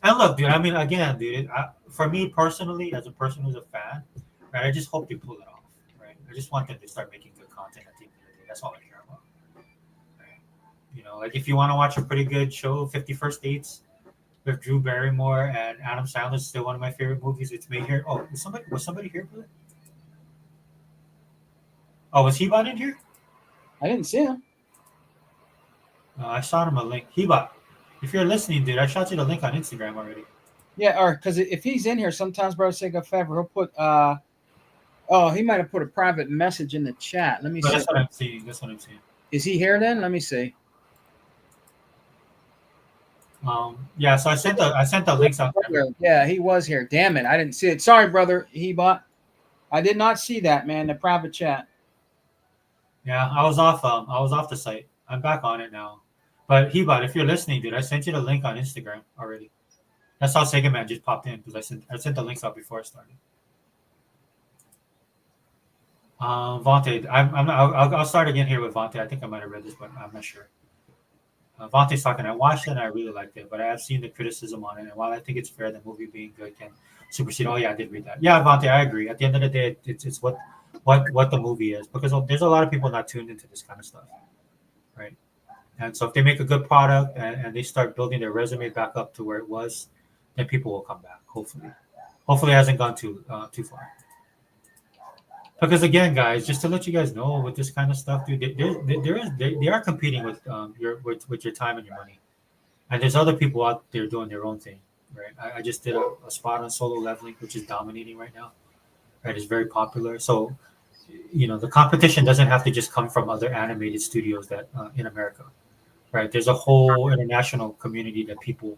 And look, dude. I mean, again, dude. For me personally, as a person who's a fan, right? I just hope they pull it off, right? I just want them to start making good content at the end of the day. That's all I care about. Right? Like if you want to watch a pretty good show, 50 First Dates. With Drew Barrymore and Adam Sandler is still one of my favorite movies. It's made here. Oh, was somebody here for it? Oh, was Hebot in here? I didn't see him. I shot him a link. Hebot, if you're listening, dude, I shot you the link on Instagram already. Yeah, or because if he's in here, sometimes, bro, say go favor, he'll put he might have put a private message in the chat. Let me see. That's what I'm seeing. Is he here then? Let me see. Yeah, so I sent the links out there. Yeah, he was here. Damn it, I didn't see it. Sorry, brother. I did not see that, man. The private chat. Yeah, I was off the site. I'm back on it now. But Hebot, if you're listening, dude, I sent you the link on Instagram already. That's how Sega Man just popped in because I sent the links out before it started. Vontae, I'll start again here with Vontae. I think I might have read this, but I'm not sure. Vontae's talking. I watched it and I really liked it, but I have seen the criticism on it. And while I think it's fair, the movie being good can supersede. Oh yeah, I did read that. Yeah, Vontae, I agree. At the end of the day, it's what the movie is because there's a lot of people not tuned into this kind of stuff, right? And so if they make a good product and they start building their resume back up to where it was, then people will come back. Hopefully, it hasn't gone too far. Because again, guys, just to let you guys know, with this kind of stuff, dude, they are competing with your time and your money, and there's other people out there doing their own thing, right? I just did a spot on Solo Leveling, which is dominating right now, right? It's very popular. So, the competition doesn't have to just come from other animated studios that in America, right? There's a whole international community that people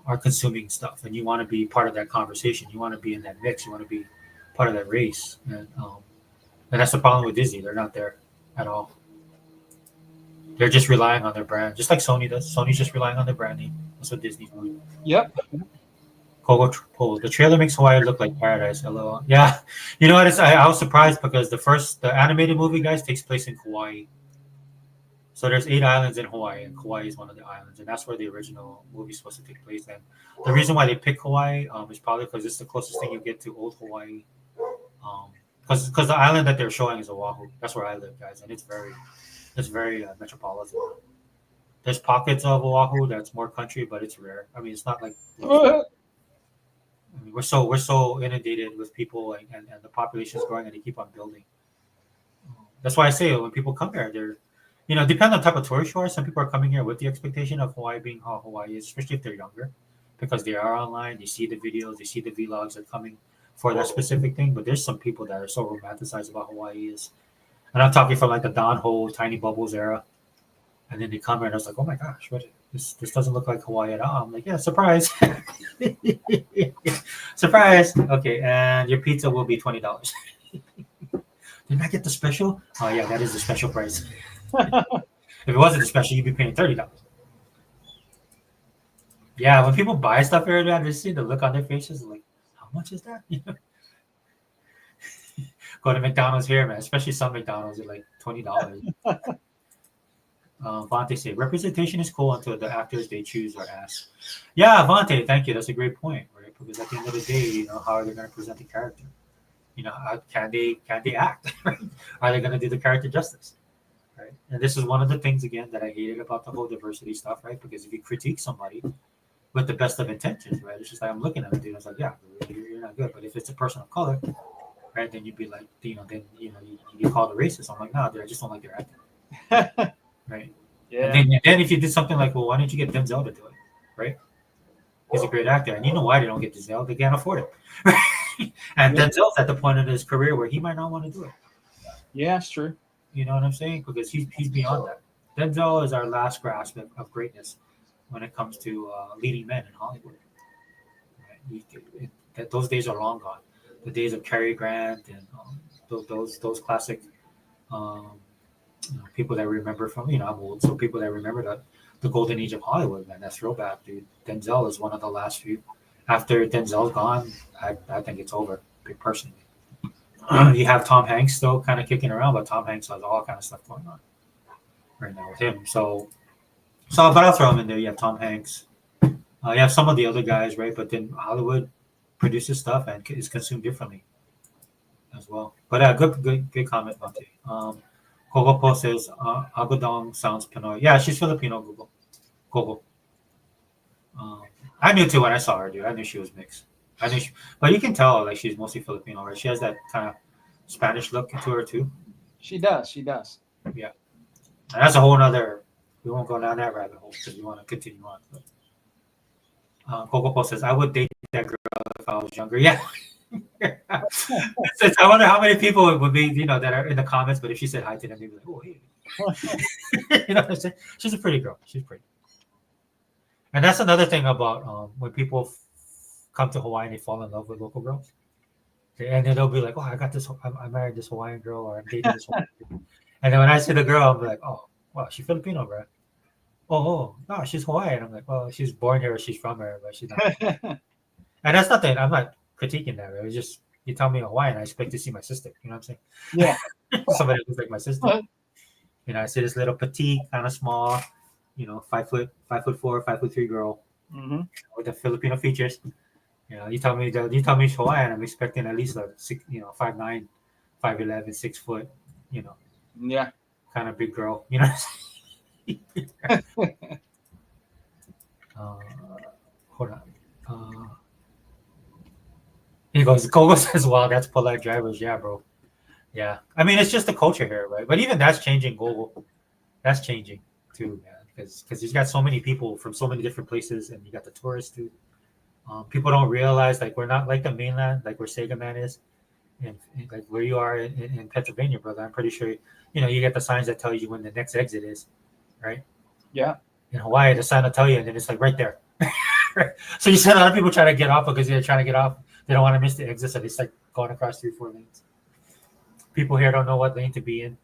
are consuming stuff, and you want to be part of that conversation. You want to be in that mix. You want to be part of that race, and that's the problem with Disney. They're not there at all. They're just relying on their brand, just like Sony does. Sony's just relying on their brand name. That's what Disney's doing. Yep. Kogo, the trailer makes Hawaii look like paradise. LOL. Yeah, you know what? I was surprised because the animated movie, guys, takes place in Kauai. So there's 8 islands in Hawaii, and Kauai is one of the islands, and that's where the original movie is supposed to take place. And the reason why they pick Hawaii is probably because it's the closest thing you get to old Hawaii. Because the island that they're showing is Oahu. That's where I live, guys, and it's very metropolitan. There's pockets of Oahu that's more country, but it's rare. I mean, it's not like we're so inundated with people, and the population is growing, and they keep on building. That's why I say when people come here, they're depending on the type of tourist you are. Some people are coming here with the expectation of Hawaii being how Hawaii is, especially if they're younger, because they are online. They see the videos, they see the vlogs that are coming for that specific thing. But there's some people that are so romanticized about Hawaii is, and I'm talking from like the Don Ho, Tiny Bubbles era, and then they come here and I was like, oh my gosh, this doesn't look like Hawaii at all. I'm like, yeah, surprise, surprise. Okay, and your pizza will be $20. Didn't I get the special? Oh yeah, that is the special price. If it wasn't a special, you'd be paying $30. Yeah, when people buy stuff here, man, they see the look on their faces, like, how much is that? Go to McDonald's here, man. Especially some McDonald's are like $20. Vante say representation is cool until the actors they choose are asked. Yeah, Vante, thank you. That's a great point, right? Because at the end of the day, how are they going to present the character? Can they act? Right? Are they going to do the character justice? Right. And this is one of the things again that I hated about the whole diversity stuff, right? Because if you critique somebody with the best of intentions, right, it's just like I'm looking at it, dude. It's like, yeah, you're not good. But if it's a person of color, right, then you'd be like, then you call the racist. I'm like, no, dude, I just don't like their acting, right? Yeah. And then if you did something like, well, why don't you get Denzel to do it, right? He's a great actor, and you know why they don't get Denzel? They can't afford it, right? And Denzel's at the point in his career where he might not want to do it. Yeah, it's true. You know what I'm saying? Because he's beyond that. Denzel is our last grasp of greatness when it comes to leading men in Hollywood. Right? Those days are long gone. The days of Cary Grant and those classic people that remember from I'm old, so people that remember the golden age of Hollywood, man. That throwback, dude. Denzel is one of the last few. After Denzel's gone, I think it's over. Personally. You have Tom Hanks still kind of kicking around, but Tom Hanks has all kind of stuff going on right now with him. So, but I'll throw him in there. You have Tom Hanks. You have some of the other guys, right? But then Hollywood produces stuff and is consumed differently as well. But good comment, Monty. Gogo says Agodong sounds Pinoy. Yeah, she's Filipino. Gogo. I knew too when I saw her, dude. I knew she was mixed. But you can tell like she's mostly Filipino, right? She has that kind of Spanish look to her too. She does. Yeah, and that's a whole nother. We won't go down that rabbit hole because we want to continue on. But Coco says, "I would date that girl if I was younger." Yeah. I wonder how many people would be, that are in the comments. But if she said hi to them, they'd be like, "Oh, hey." You know what I'm saying? She's a pretty girl. She's pretty. And that's another thing about when people come to Hawaii and they fall in love with local girls. And then they'll be like, oh, I married this Hawaiian girl, or I'm dating this Hawaiian girl. And then when I see the girl, I'm like, oh, wow, she's Filipino, bro. Oh, no, she's Hawaiian. I'm like, well, she's born here, or she's from here, but she's not. And that's nothing. I'm not critiquing that. It was just, you tell me Hawaiian, I expect to see my sister. You know what I'm saying? Yeah. Somebody looks like my sister. I see this little petite, kind of small, 5'4", 5'3" girl with the Filipino features. You tell me she's Hawaiian, I'm expecting at least like 5'9", 5'11", 6 foot, Yeah. kind of big girl, Hold on. He goes, Gogo says, wow, that's polite drivers. Yeah, bro. Yeah. I mean, it's just the culture here, right? But even that's changing, Gogo. That's changing too, man. Because you've got so many people from so many different places, and you got the tourists too. People don't realize like we're not like the mainland, like where Sega Man is, and like where you are in Pennsylvania, brother. I'm pretty sure you get the signs that tell you when the next exit is, right? Yeah. In Hawaii, the sign will tell you, and then it's like right there. So you see a lot of people trying to get off because they're trying to get off. They don't want to miss the exit, so they start going across 3-4 lanes. People here don't know what lane to be in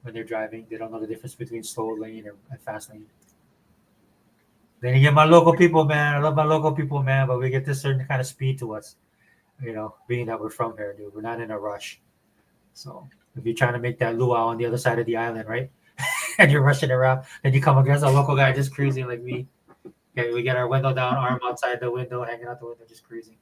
when they're driving. They don't know the difference between slow lane and fast lane. Then you get my local people, man. I love my local people, man, but we get this certain kind of speed to us, being that we're from here, dude. We're not in a rush. So if you're trying to make that luau on the other side of the island, right? And you're rushing around, then you come against a local guy just cruising like me. Okay, we get our window down, arm outside the window, hanging out the window, just cruising.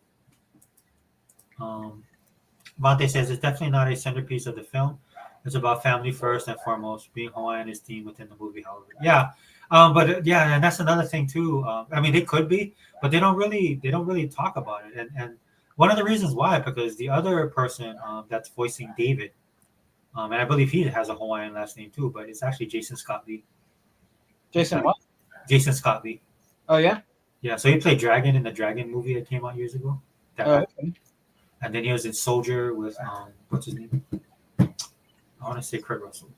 Monte says it's definitely not a centerpiece of the film. It's about family first and foremost. Being Hawaiian is themed within the movie, however. Yeah, but yeah, and that's another thing too. I mean, they could be, but they don't really talk about it. And one of the reasons why, because the other person that's voicing David, and I believe he has a Hawaiian last name too, but it's actually Jason Scott Lee. Jason what? Jason Scott Lee. Oh yeah. Yeah, so he played Dragon in the Dragon movie that came out years ago. Okay. And then he was in Soldier with what's his name? I want to say Kurt Russell.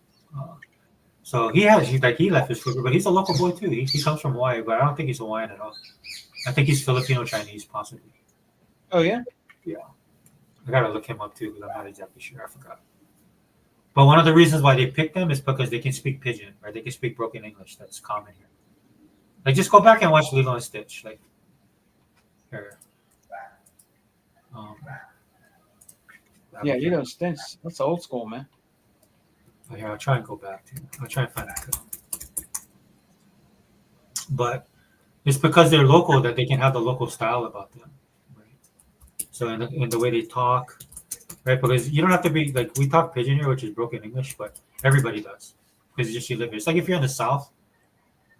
So he left his footprint, but he's a local boy too. He comes from Hawaii, but I don't think he's Hawaiian at all. I think he's Filipino Chinese, possibly. Oh yeah. Yeah, I gotta look him up too because I'm not exactly sure. I forgot. But one of the reasons why they picked them is because they can speak Pidgin, right? They can speak broken English. That's common here. Like, just go back and watch Lilo and Stitch. Like, here. Yeah, you know, Stitch. That's old school, man. Oh, here, I'll try and go back to. I'll try and find that. But it's because they're local that they can have the local style about them, right? So in the way they talk, right? Because you don't have to be like we talk Pidgin here, which is broken English, but everybody does because it's just you live here. It's like if you're in the South,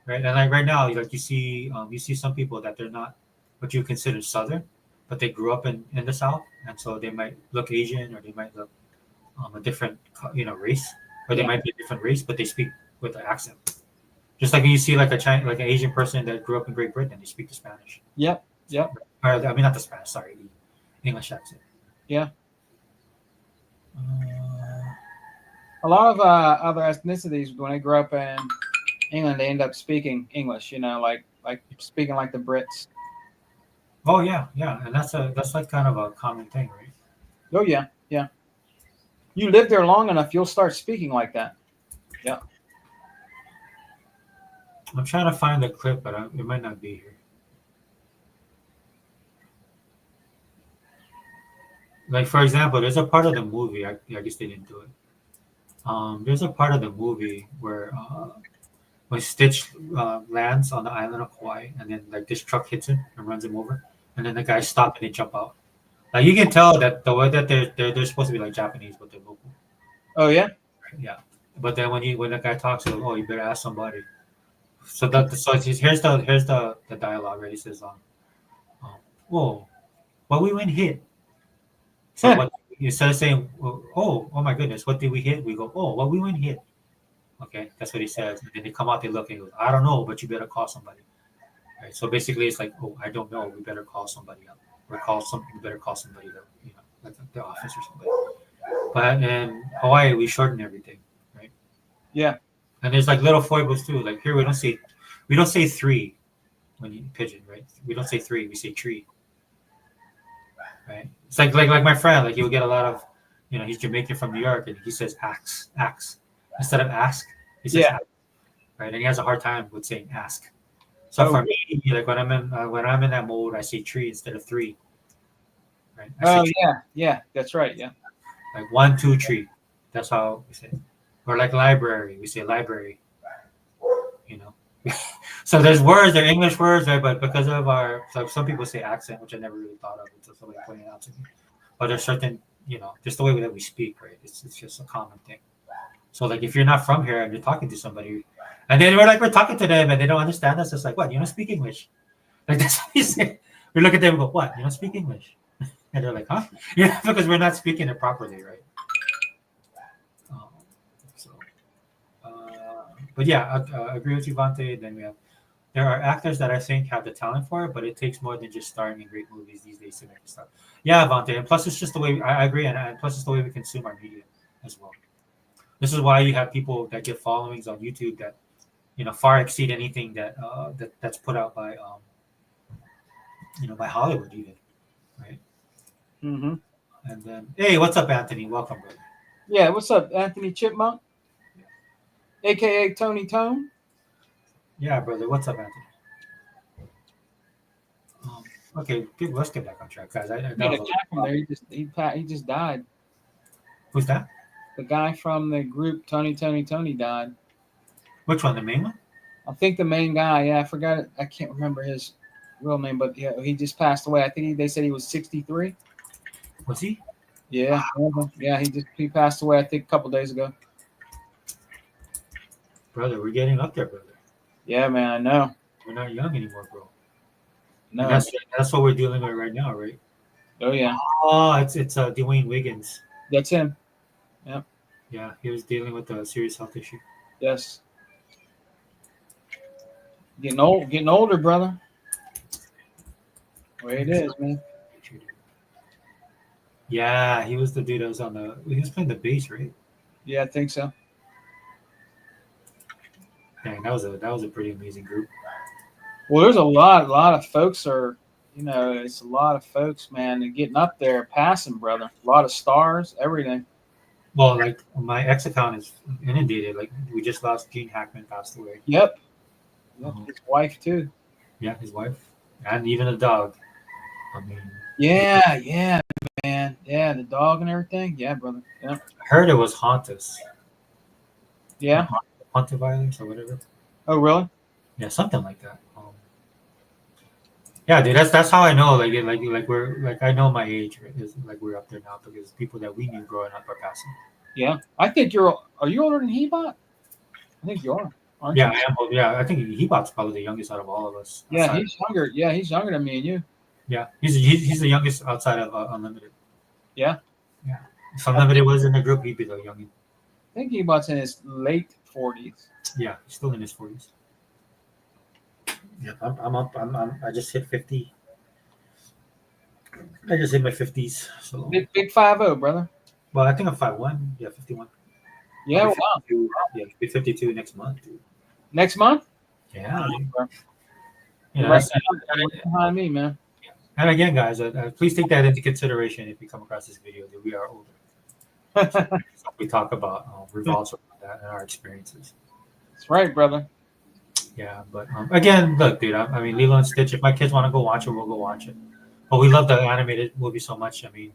right? And like right now, like you see some people that they're not what you consider Southern, but they grew up in the South, and so they might look Asian or they might look a different race, or they might be a different race, but they speak with an accent. Just like when you see like an Asian person that grew up in Great Britain, they speak the Spanish. Yep. Or, I mean, not the Spanish. Sorry, the English accent. Yeah. A lot of other ethnicities, when they grow up in England, they end up speaking English. Like speaking like the Brits. Oh yeah, and that's like kind of a common thing, right? Oh yeah. You live there long enough, you'll start speaking like that. Yeah. I'm trying to find the clip, but it might not be here. Like for example, there's a part of the movie. I guess they didn't do it. There's a part of the movie where when Stitch lands on the island of Hawaii, and then like this truck hits him and runs him over, and then the guys stop and they jump out. Like you can tell that the way that they're supposed to be like Japanese, but they're local. Oh yeah. Yeah, but then when the guy talks, he goes, "Oh, you better ask somebody." So here's the dialogue. Right? He says, "Whoa, what we went hit." So what instead of saying, "Oh my goodness, what did we hit?" We go, "Oh, what we went hit." Okay, that's what he says. And then they come out, they look, and he goes, "I don't know, but you better call somebody." Right. So basically, it's like, "Oh, I don't know. We better call somebody up, or we better call somebody that like the office or something." But in Hawaii, we shorten everything, right? Yeah. And there's like little foibles too. Like here, we don't say three when you Pidgin, right? We don't say three, we say tree, right? It's like my friend, like he'll get a lot of, he's Jamaican from New York, and he says axe instead of ask. He says axe, right? And he has a hard time with saying ask. So for me, like when I'm in that mode, I say tree instead of three. Right? Yeah, that's right. Yeah. Like 1, 2, 3. That's how we say it. Or like library, we say library. So there's words, they're English words, right? But because of some people say accent, which I never really thought of until somebody pointed out to me. But there's certain, just the way that we speak, right? It's just a common thing. So like if you're not from here and you're talking to somebody, and then we're talking to them and they don't understand us, it's like, what? You don't speak English? Like that's what we say. We look at them and go, what? You don't speak English? And they're like, huh? Yeah, because we're not speaking it properly, right? But yeah, I agree with you, Vante. Then there are actors that I think have the talent for it, but it takes more than just starring in great movies these days to make it stuff. Yeah, Vante. And plus, it's just the way I agree, and plus, it's the way we consume our media as well. This is why you have people that get followings on YouTube that far exceed anything that's put out by by Hollywood even, right? Mm-hmm. And then, hey, what's up, Anthony? Welcome, brother. Yeah, what's up, Anthony Chipmunk, aka Tony Tone? Yeah, brother. What's up, Anthony? Okay, let's get back on track, guys. Yeah, the guy from there, he just died. Who's that? The guy from the group Tony died. Which one? The main one? I think the main guy. Yeah, I forgot it. I can't remember his real name, but yeah, he just passed away. I think they said he was 63. Was he? Yeah, yeah, he passed away. I think a couple days ago. Brother, we're getting up there, brother. Yeah, man, I know. We're not young anymore, bro. No, And that's what we're dealing with right now, right? oh yeah, Oh, it's Dwayne Wiggins. that's him. Yeah, he was dealing with a serious health issue. Yes, getting older, brother. Way it is, man. Yeah, he was the dude that was he was playing the bass, right? Yeah, I think so. Dang, that was a pretty amazing group. Well, there's a lot of folks are, it's a lot of folks, man, and getting up there, passing, brother. A lot of stars, everything. Well, like my X account is inundated. Like we just lost Gene Hackman, passed away. Yep. His wife too. Yeah, his wife, and even the dog. I mean, Yeah, man. Yeah, the dog and everything. Yeah, brother. Yeah. I heard it was Hauntus. Yeah. Haunted violence or whatever. Oh, really? Yeah, something like that. Yeah, dude, that's how I know. Like we're like I know my age right, is like we're up there now because people that we knew growing up are passing. Yeah, I think are you older than Hebot? I think you are. Aren't Yeah, you? I am. Yeah, I think Hebot's probably the youngest out of all of us. Yeah, outside. he's younger. Yeah, he's younger than me and you. Yeah, he's the youngest outside of Unlimited. Yeah. Yeah. If Unlimited was in the group, he'd be the youngest. I think Hebot's in his late 40s. Yeah, he's still in his 40s. Yeah, I'm up. I just hit 50. I just hit my 50s. So Big 5-0, brother. well, I think I'm 5'1". Yeah, 51. Yeah, I'll wow. be 52. Yeah, I'll be 52 next month, dude. Next month? Yeah. You're That's- right behind me, man. and again, guys, please take that into consideration if you come across this video that we are older. So we talk about revolves around that and our experiences. That's right, brother. Yeah, but again, look, dude. I mean, Lilo and Stitch. If my kids want to go watch it, we'll go watch it. But we love the animated movie so much. I mean,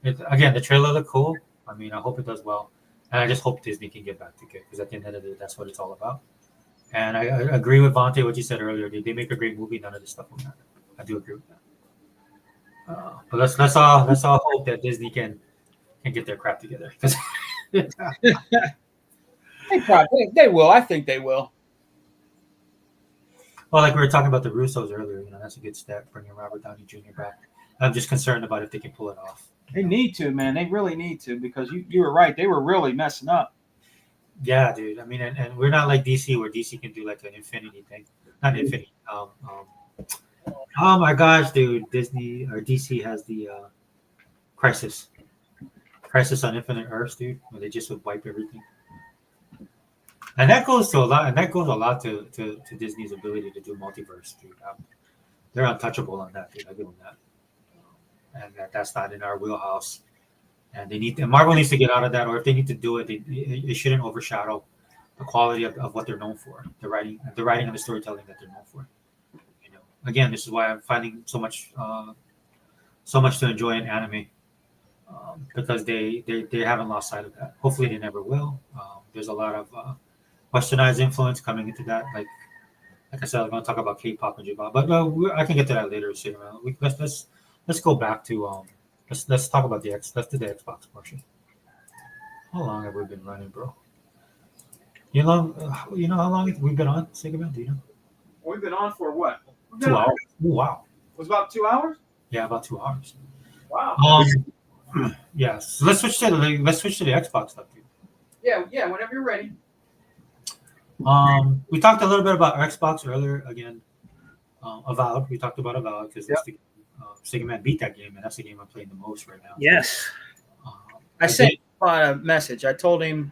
again, the trailer looked cool. I mean, I hope it does well, and I just hope Disney can get back to it because at the end of the day, that's what it's all about. And I agree with Vontae what you said earlier. Dude, they make a great movie. None of this stuff will matter. I do agree with that. But let's all hope that Disney can get their crap together because They will. I think they will. well, like we were talking about the Russos earlier, that's a good step, bringing Robert Downey Jr. back. I'm just concerned about if they can pull it off. They need to, man. They really need to because you were right. They were really messing up. Yeah, dude. I mean, and we're not like DC where DC can do like an infinity thing. Not infinity. Oh my gosh, dude. Disney or DC has the Crisis on Infinite Earths, dude, where they just would wipe everything. And that goes to a lot, to Disney's ability to do multiverse, dude. They're untouchable on that, dude. I give them that. And that's not in our wheelhouse. And Marvel needs to get out of that, or if they need to do it, it shouldn't overshadow the quality of what they're known for, the writing and the storytelling that they're known for. Again, this is why I'm finding so much to enjoy in anime, because they haven't lost sight of that. Hopefully, they never will. There's a lot of westernized influence coming into that. Like I said, I'm going to talk about K-pop and J-pop, but I can get to that later. Let's go back to let's talk about let's do the Xbox portion. How long have we been running, bro? You know how long we've been on, Sigmund? Do you know? We've been on for what? 2 hours. Ooh, wow. It was about 2 hours. Yeah, about 2 hours. Wow. Yeah. So let's switch to the Xbox stuff, dude. Yeah. Whenever you're ready. We talked a little bit about Xbox earlier. Again, Avowed. We talked about Avowed because Sigmund beat that game, and that's the game I'm playing the most right now. Yes. I sent him a message. I told him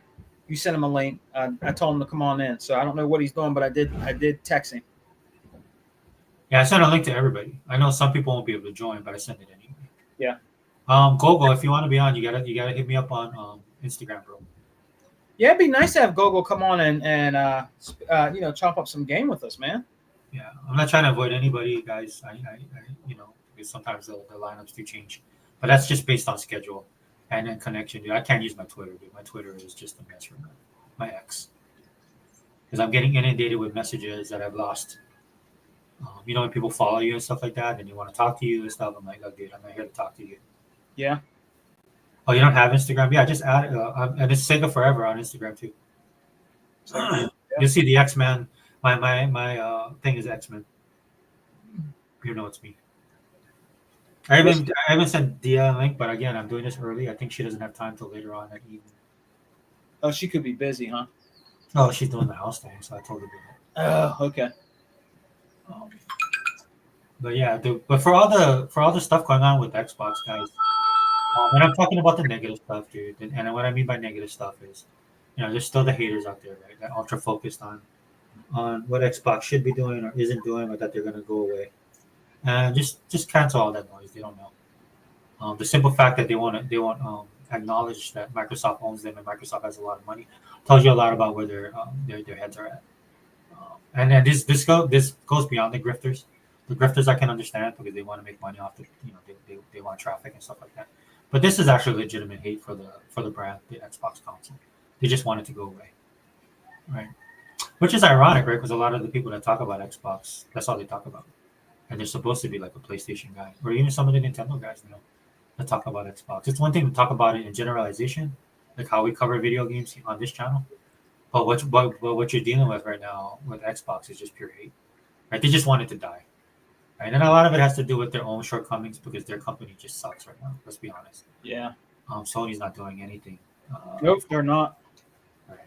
You sent him a link. I told him to come on in. So I don't know what he's doing, but I did text him. Yeah, I sent a link to everybody. I know some people won't be able to join, but I sent it anyway. Yeah. Gogo, if you want to be on, you gotta hit me up on Instagram, bro. Yeah, it'd be nice to have Gogo come on and chop up some game with us, man. Yeah, I'm not trying to avoid anybody, guys. I because sometimes the lineups do change, but that's just based on schedule and then connection, dude. I can't use my Twitter, dude. My Twitter is just a mess right now. My ex, because I'm getting inundated with messages that I've lost. When people follow you and stuff like that, and you want to talk to you and stuff, I'm like, oh, dude, I'm not here to talk to you. Yeah. Oh, you don't have Instagram? Yeah, just add it. And it's Sega Forever on Instagram too. You'll see the X-Men. My thing is X-Men. You know it's me. I haven't sent Dia a link, but again, I'm doing this early. I think she doesn't have time till later on that evening. Oh, she could be busy, huh? Oh, she's doing the house thing, so I told her to do that. Oh, okay. But yeah, but for all the stuff going on with Xbox, guys, and I'm talking about the negative stuff, dude. And what I mean by negative stuff is, there's still the haters out there, right? That ultra focused on what Xbox should be doing or isn't doing, or that they're gonna go away. And just cancel all that noise. They don't know. The simple fact that they won't acknowledge that Microsoft owns them and Microsoft has a lot of money tells you a lot about where their heads are at. And this goes beyond the grifters. The grifters I can understand because they want to make money off they want traffic and stuff like that. But this is actually legitimate hate for the brand, the Xbox console. They just want it to go away, right? Which is ironic, right? Because a lot of the people that talk about Xbox, that's all they talk about, and they're supposed to be like a PlayStation guy, or even some of the Nintendo guys, that talk about Xbox. It's one thing to talk about it in generalization, like how we cover video games on this channel, but what you're dealing with right now with Xbox is just pure hate, right? They just want it to die. Right? And a lot of it has to do with their own shortcomings because their company just sucks right now. Let's be honest. Yeah. Sony's not doing anything. Nope, they're not. Right.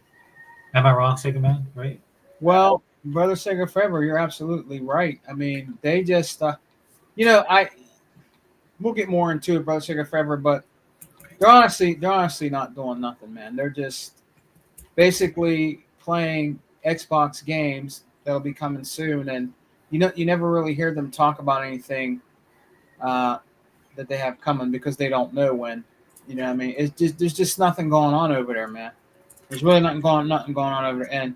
Am I wrong, Sega Man? Right? Well, Brother Sega Forever, you're absolutely right. I mean, they just, we'll get more into it, Brother Sega Forever, but they're honestly not doing nothing, man. They're just basically playing Xbox games that'll be coming soon, and you never really hear them talk about anything that they have coming because they don't know when. You know what I mean? It's just there's just nothing going on over there, man. There's really nothing going on over there. And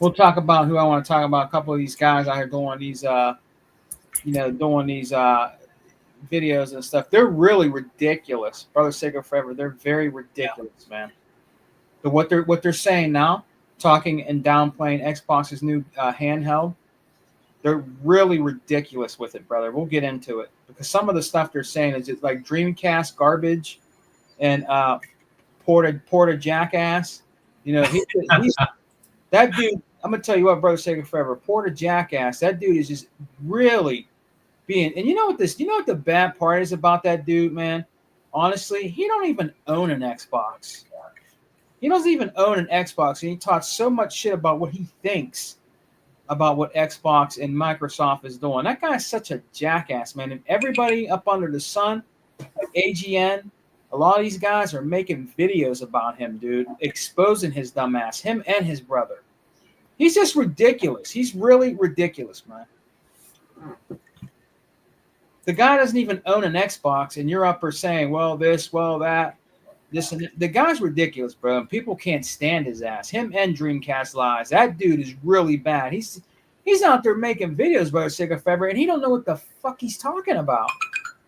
we'll talk about who I want to talk about. A couple of these guys out here doing these videos and stuff. They're really ridiculous, Brother Sega Forever. They're very ridiculous, man. But what they're saying now, talking and downplaying Xbox's new handheld. They're really ridiculous with it, brother. We'll get into it because some of the stuff they're saying is just like Dreamcast garbage and Porta Jackass. He's that dude. I'm gonna tell you what, Brother Sega Forever. Porta Jackass. That dude is just really being. And you know what the bad part is about that dude, man? Honestly, he don't even own an Xbox. He doesn't even own an Xbox, and he talks so much shit about what he thinks about what Xbox and Microsoft is doing. That guy's such a jackass, man. And everybody up under the sun, like AGN, a lot of these guys are making videos about him, dude, exposing his dumb ass, him and his brother. He's just ridiculous. He's really ridiculous, man. The guy doesn't even own an Xbox, and you're up there saying, well, this, well, that. The guy's ridiculous, bro. And people can't stand his ass. Him and Dreamcast Lies. That dude is really bad. He's out there making videos about Sega Forever, and he don't know what the fuck he's talking about.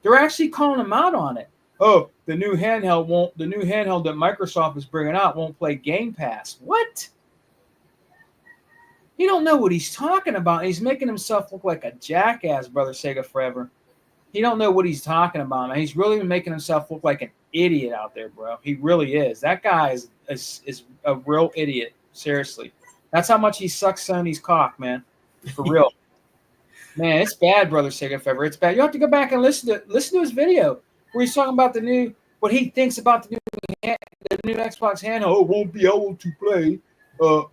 They're actually calling him out on it. Oh, the new handheld that Microsoft is bringing out won't play Game Pass. What? He don't know what he's talking about. He's making himself look like a jackass, Brother Sega Forever. He don't know what he's talking about, man. He's really making himself look like an idiot out there, bro. He really is. That guy is a real idiot. Seriously. That's how much he sucks Sony's cock, man. For real. Man, it's bad, Brother Sega Forever. It's bad. You have to go back and listen to his video where he's talking about what he thinks about the new Xbox handheld. Oh, won't be able to play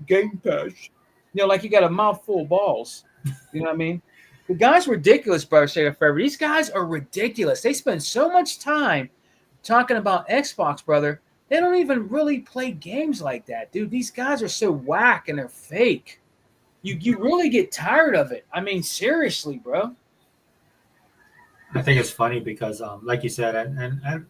Game Pass. Like you got a mouthful of balls. You know what I mean? The guy's ridiculous, Brother Sega Forever. These guys are ridiculous. They spend so much time talking about Xbox, brother, They don't even really play games like that, dude. These guys are so whack and they're fake. You really get tired of it. I mean, seriously, bro. I think it's funny because, like you said, and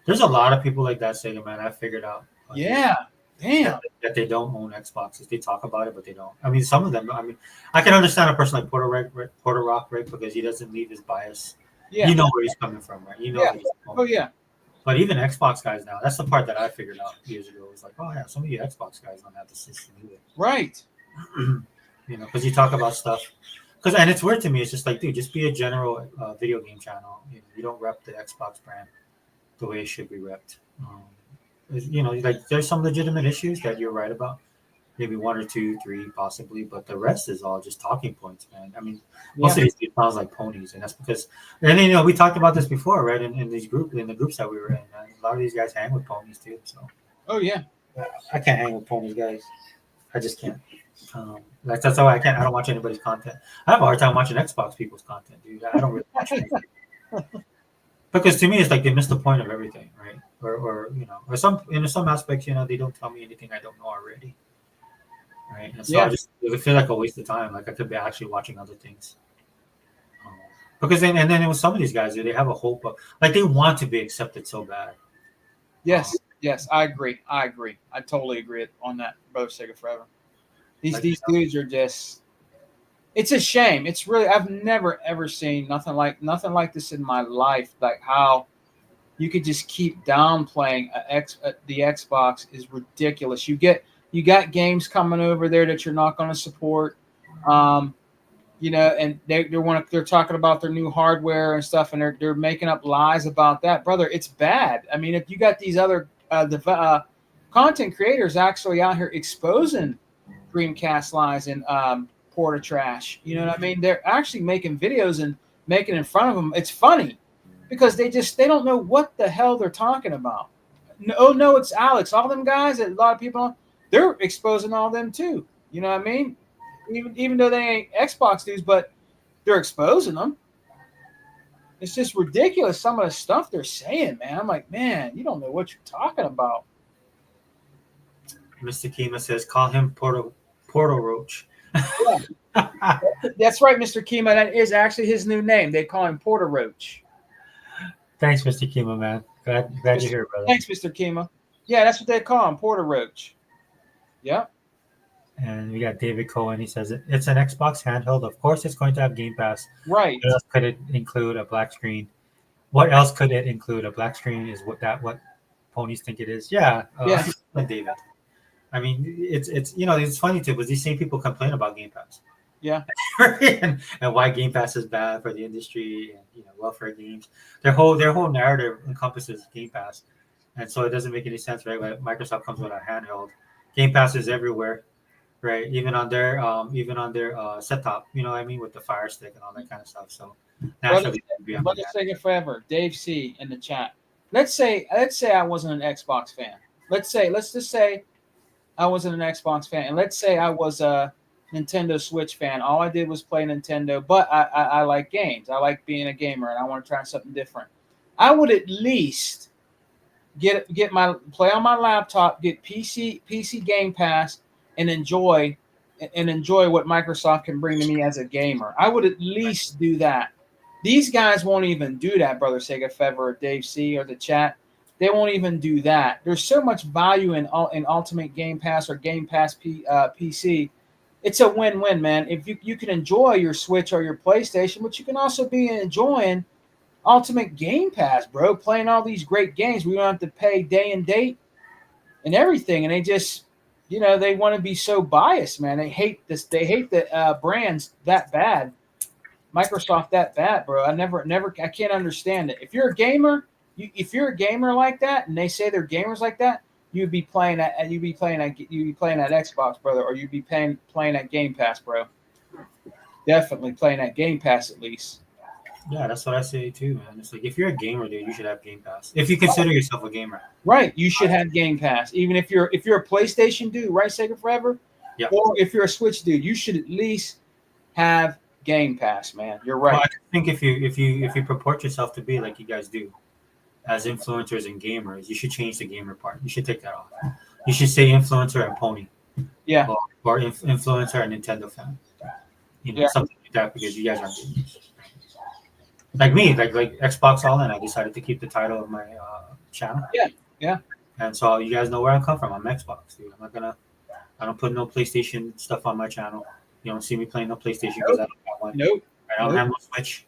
there's a lot of people like that, Sega man. I figured out. Yeah. Damn. That they don't own Xboxes. They talk about it, but they don't. I mean, some of them. I mean, I can understand a person like Porter Rock, right? Because he doesn't leave his bias. Yeah. You know where he's coming from, right? You know. Yeah. Where he's Oh yeah. But even Xbox guys now, that's the part that I figured out years ago. It's like, oh yeah, some of you Xbox guys don't have the system either. Right. You know, because you talk about stuff. And it's weird to me. It's just like, dude, just be a general video game channel. You don't rep the Xbox brand the way it should be repped. You know, like there's some legitimate issues that you're right about. Maybe 1 or 2, 3, possibly, but the rest is all just talking points, man. I mean, most of these people sounds like ponies, and that's because. And then, we talked about this before, right? In the groups that we were in, a lot of these guys hang with ponies too. So. Oh yeah. I can't hang with ponies, guys. I just can't. That's why I can't. I don't watch anybody's content. I have a hard time watching Xbox people's content, dude. I don't really watch anything. Because to me, it's like they miss the point of everything, right? Or or some in some aspects, they don't tell me anything I don't know already. Right, and so I feel like a waste of time. Like I could be actually watching other things. Because then it was some of these guys, they have a hope of, like, they want to be accepted so bad. Yes. Yes. I agree. I totally agree on that, Brother Sega Forever. These dudes are just. It's a shame. It's really. I've never ever seen nothing like this in my life. Like how you could just keep downplaying the Xbox is ridiculous. You got games coming over there that you're not going to support, and they're talking about their new hardware and stuff, and they're making up lies about that, brother. It's bad. I mean, if you got these other content creators actually out here exposing Dreamcast lies and Porta trash, you know what I mean? They're actually making videos and making in front of them. It's funny because they don't know what the hell they're talking about. No, it's Alex. All them guys that a lot of people. They're exposing all them too. You know what I mean? Even though they ain't Xbox dudes, but they're exposing them. It's just ridiculous some of the stuff they're saying, man. I'm like, man, you don't know what you're talking about. Mr. Kima says, call him Porto Roach. Yeah. That's right, Mr. Kima. That is actually his new name. They call him Porter Roach. Thanks, Mr. Kima, man. Glad you're here, brother. Thanks, Mr. Kima. Yeah, that's what they call him, Porter Roach. Yeah. And we got David Cohen. He says it's an Xbox handheld. Of course, it's going to have Game Pass. Right. What else could it include? A black screen. What else could it include? A black screen is what ponies think it is. Yeah. David. I mean, it's funny too, because these same people complain about Game Pass. Yeah. and why Game Pass is bad for the industry and welfare games. Their whole narrative encompasses Game Pass, and so it doesn't make any sense, right? When Microsoft comes with a handheld, Game Pass is everywhere, right? Even on their set top, you know what I mean, with the Fire Stick and all that kind of stuff. So naturally, Brother Sega Forever, Dave C in the chat. Let's say I wasn't an Xbox fan. Let's just say I wasn't an Xbox fan, and let's say I was a Nintendo Switch fan. All I did was play Nintendo, but I like games. I like being a gamer, and I want to try something different. I would at least get my play on my laptop, get PC Game Pass, and enjoy what Microsoft can bring to me as a gamer. I would at least do that. These guys won't even do that, Brother Sega Fever or Dave C or the chat. They won't even do that. There's so much value in Ultimate Game Pass or Game Pass PC. It's a win-win, man. If you can enjoy your Switch or your PlayStation, but you can also be enjoying Ultimate Game Pass, bro, playing all these great games. We don't have to pay day and date and everything. And they just, they want to be so biased, man. They hate this. They hate the brands that bad. Microsoft that bad, bro. I can't understand it. If you're a gamer, like that, and they say they're gamers like that, you'd be playing at Xbox, brother, or you'd be playing at Game Pass, bro. Definitely playing at Game Pass at least. Yeah, that's what I say too, man. It's like if you're a gamer, dude, you should have Game Pass. If you consider yourself a gamer, right? You should have Game Pass, even if you're a PlayStation dude, right? Sega Forever, yeah. Or if you're a Switch dude, you should at least have Game Pass, man. You're right. Well, I think if you purport yourself to be like you guys do, as influencers and gamers, you should change the gamer part. You should take that off. You should say influencer and pony. Yeah. Or influencer and Nintendo fan. Something like that, because you guys aren't gamers. Like me, like Xbox All In, I decided to keep the title of my channel. Yeah. And so you guys know where I come from. I'm Xbox, dude. I don't put no PlayStation stuff on my channel. You don't see me playing no PlayStation because I don't have one. Nope. I don't have no Switch,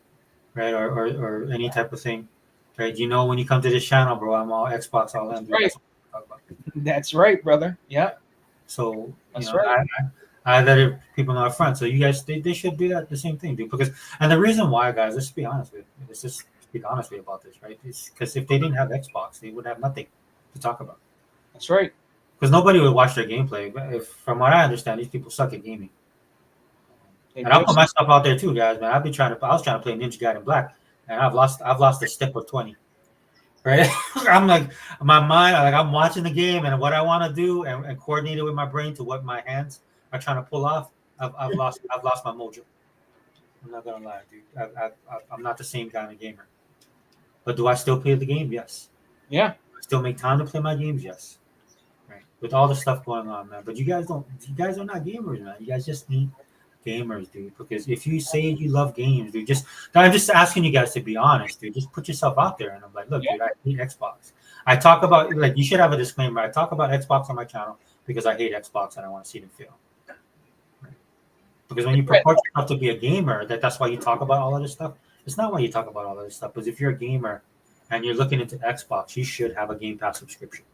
right? Or any type of thing, right? You know, when you come to this channel, bro, I'm all Xbox All In. Right. That's right, brother. Yeah. So That's right. I let people know up front. So you guys, they should do that the same thing, dude. And the reason why, guys, let's be honest with you. Let's just speak honestly about this, right? It's because if they didn't have Xbox, they would have nothing to talk about. That's right. Because nobody would watch their gameplay. But from what I understand, these people suck at gaming. And I'll put my stuff out there too, guys. Man, I was trying to play Ninja Gaiden Black, and I've lost a step of 20. Right? I'm like, my mind, like I'm watching the game, and what I want to do and coordinate it with my brain to what my hands are trying to pull off. I've lost my mojo. I'm not gonna lie, dude. I'm not the same kind of gamer. But do I still play the game? Yes. Yeah. I still make time to play my games? Yes. Right. With all the stuff going on, man. But you guys are not gamers, man. You guys just need gamers, dude. Because if you say you love games, dude, I'm just asking you guys to be honest, dude. Just put yourself out there. And I'm like, look, dude, I hate Xbox. I talk about, like, you should have a disclaimer. I talk about Xbox on my channel because I hate Xbox and I want to see them fail. Right? Because when you purport yourself to be a gamer, that's why you talk about all of this stuff. It's not why you talk about all of this stuff. Because if you're a gamer and you're looking into Xbox, you should have a Game Pass subscription.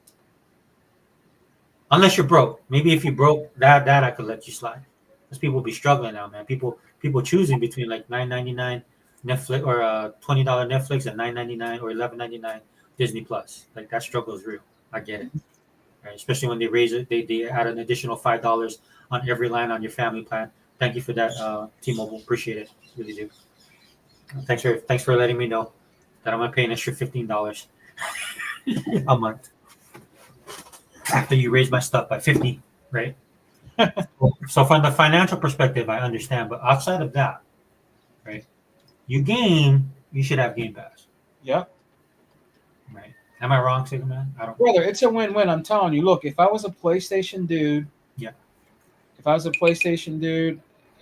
Unless you're broke. Maybe if you broke, that I could let you slide. Because people be struggling now, man. People choosing between like $9.99 Netflix or $20 Netflix and $9.99 or $11.99 Disney Plus. Like that struggle is real. I get it. Right? Especially when they raise it, they add an additional $5 on every line on your family plan. Thank you for that, T-Mobile. Appreciate it. Really do. Thanks for letting me know that I'm gonna pay an extra $15 a month after you raise my stuff by 50, right? So from the financial perspective, I understand, but outside of that, right? You should have Game Pass. Yep. Right. Am I wrong, Sigma Man? Brother, it's a win-win. I'm telling you. Look, if I was a PlayStation dude,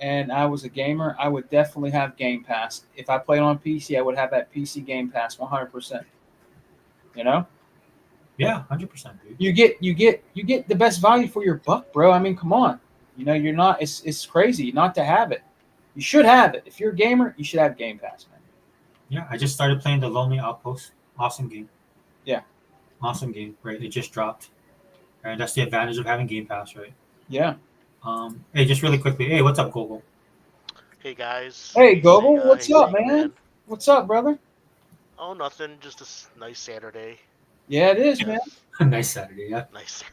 and I was a gamer, I would definitely have Game Pass. If I played on PC, I would have that PC Game Pass 100%. You know? Yeah, 100%, dude. You get the best value for your buck, bro. I mean, come on. You know, you're not. It's crazy not to have it. You should have it. If you're a gamer, you should have Game Pass, man. Yeah, I just started playing the Lonely Outpost. Awesome game. Yeah. Awesome game, right? It just dropped. Right, that's the advantage of having Game Pass, right? Yeah. Hey, just really quickly. Hey, what's up, Gogo? Hey guys. Hey, Gogo. Hey, What's up, hey, man? What's up, brother? Oh, nothing. Just a nice Saturday. Yeah, it is, man. Nice Saturday, yeah. Nice.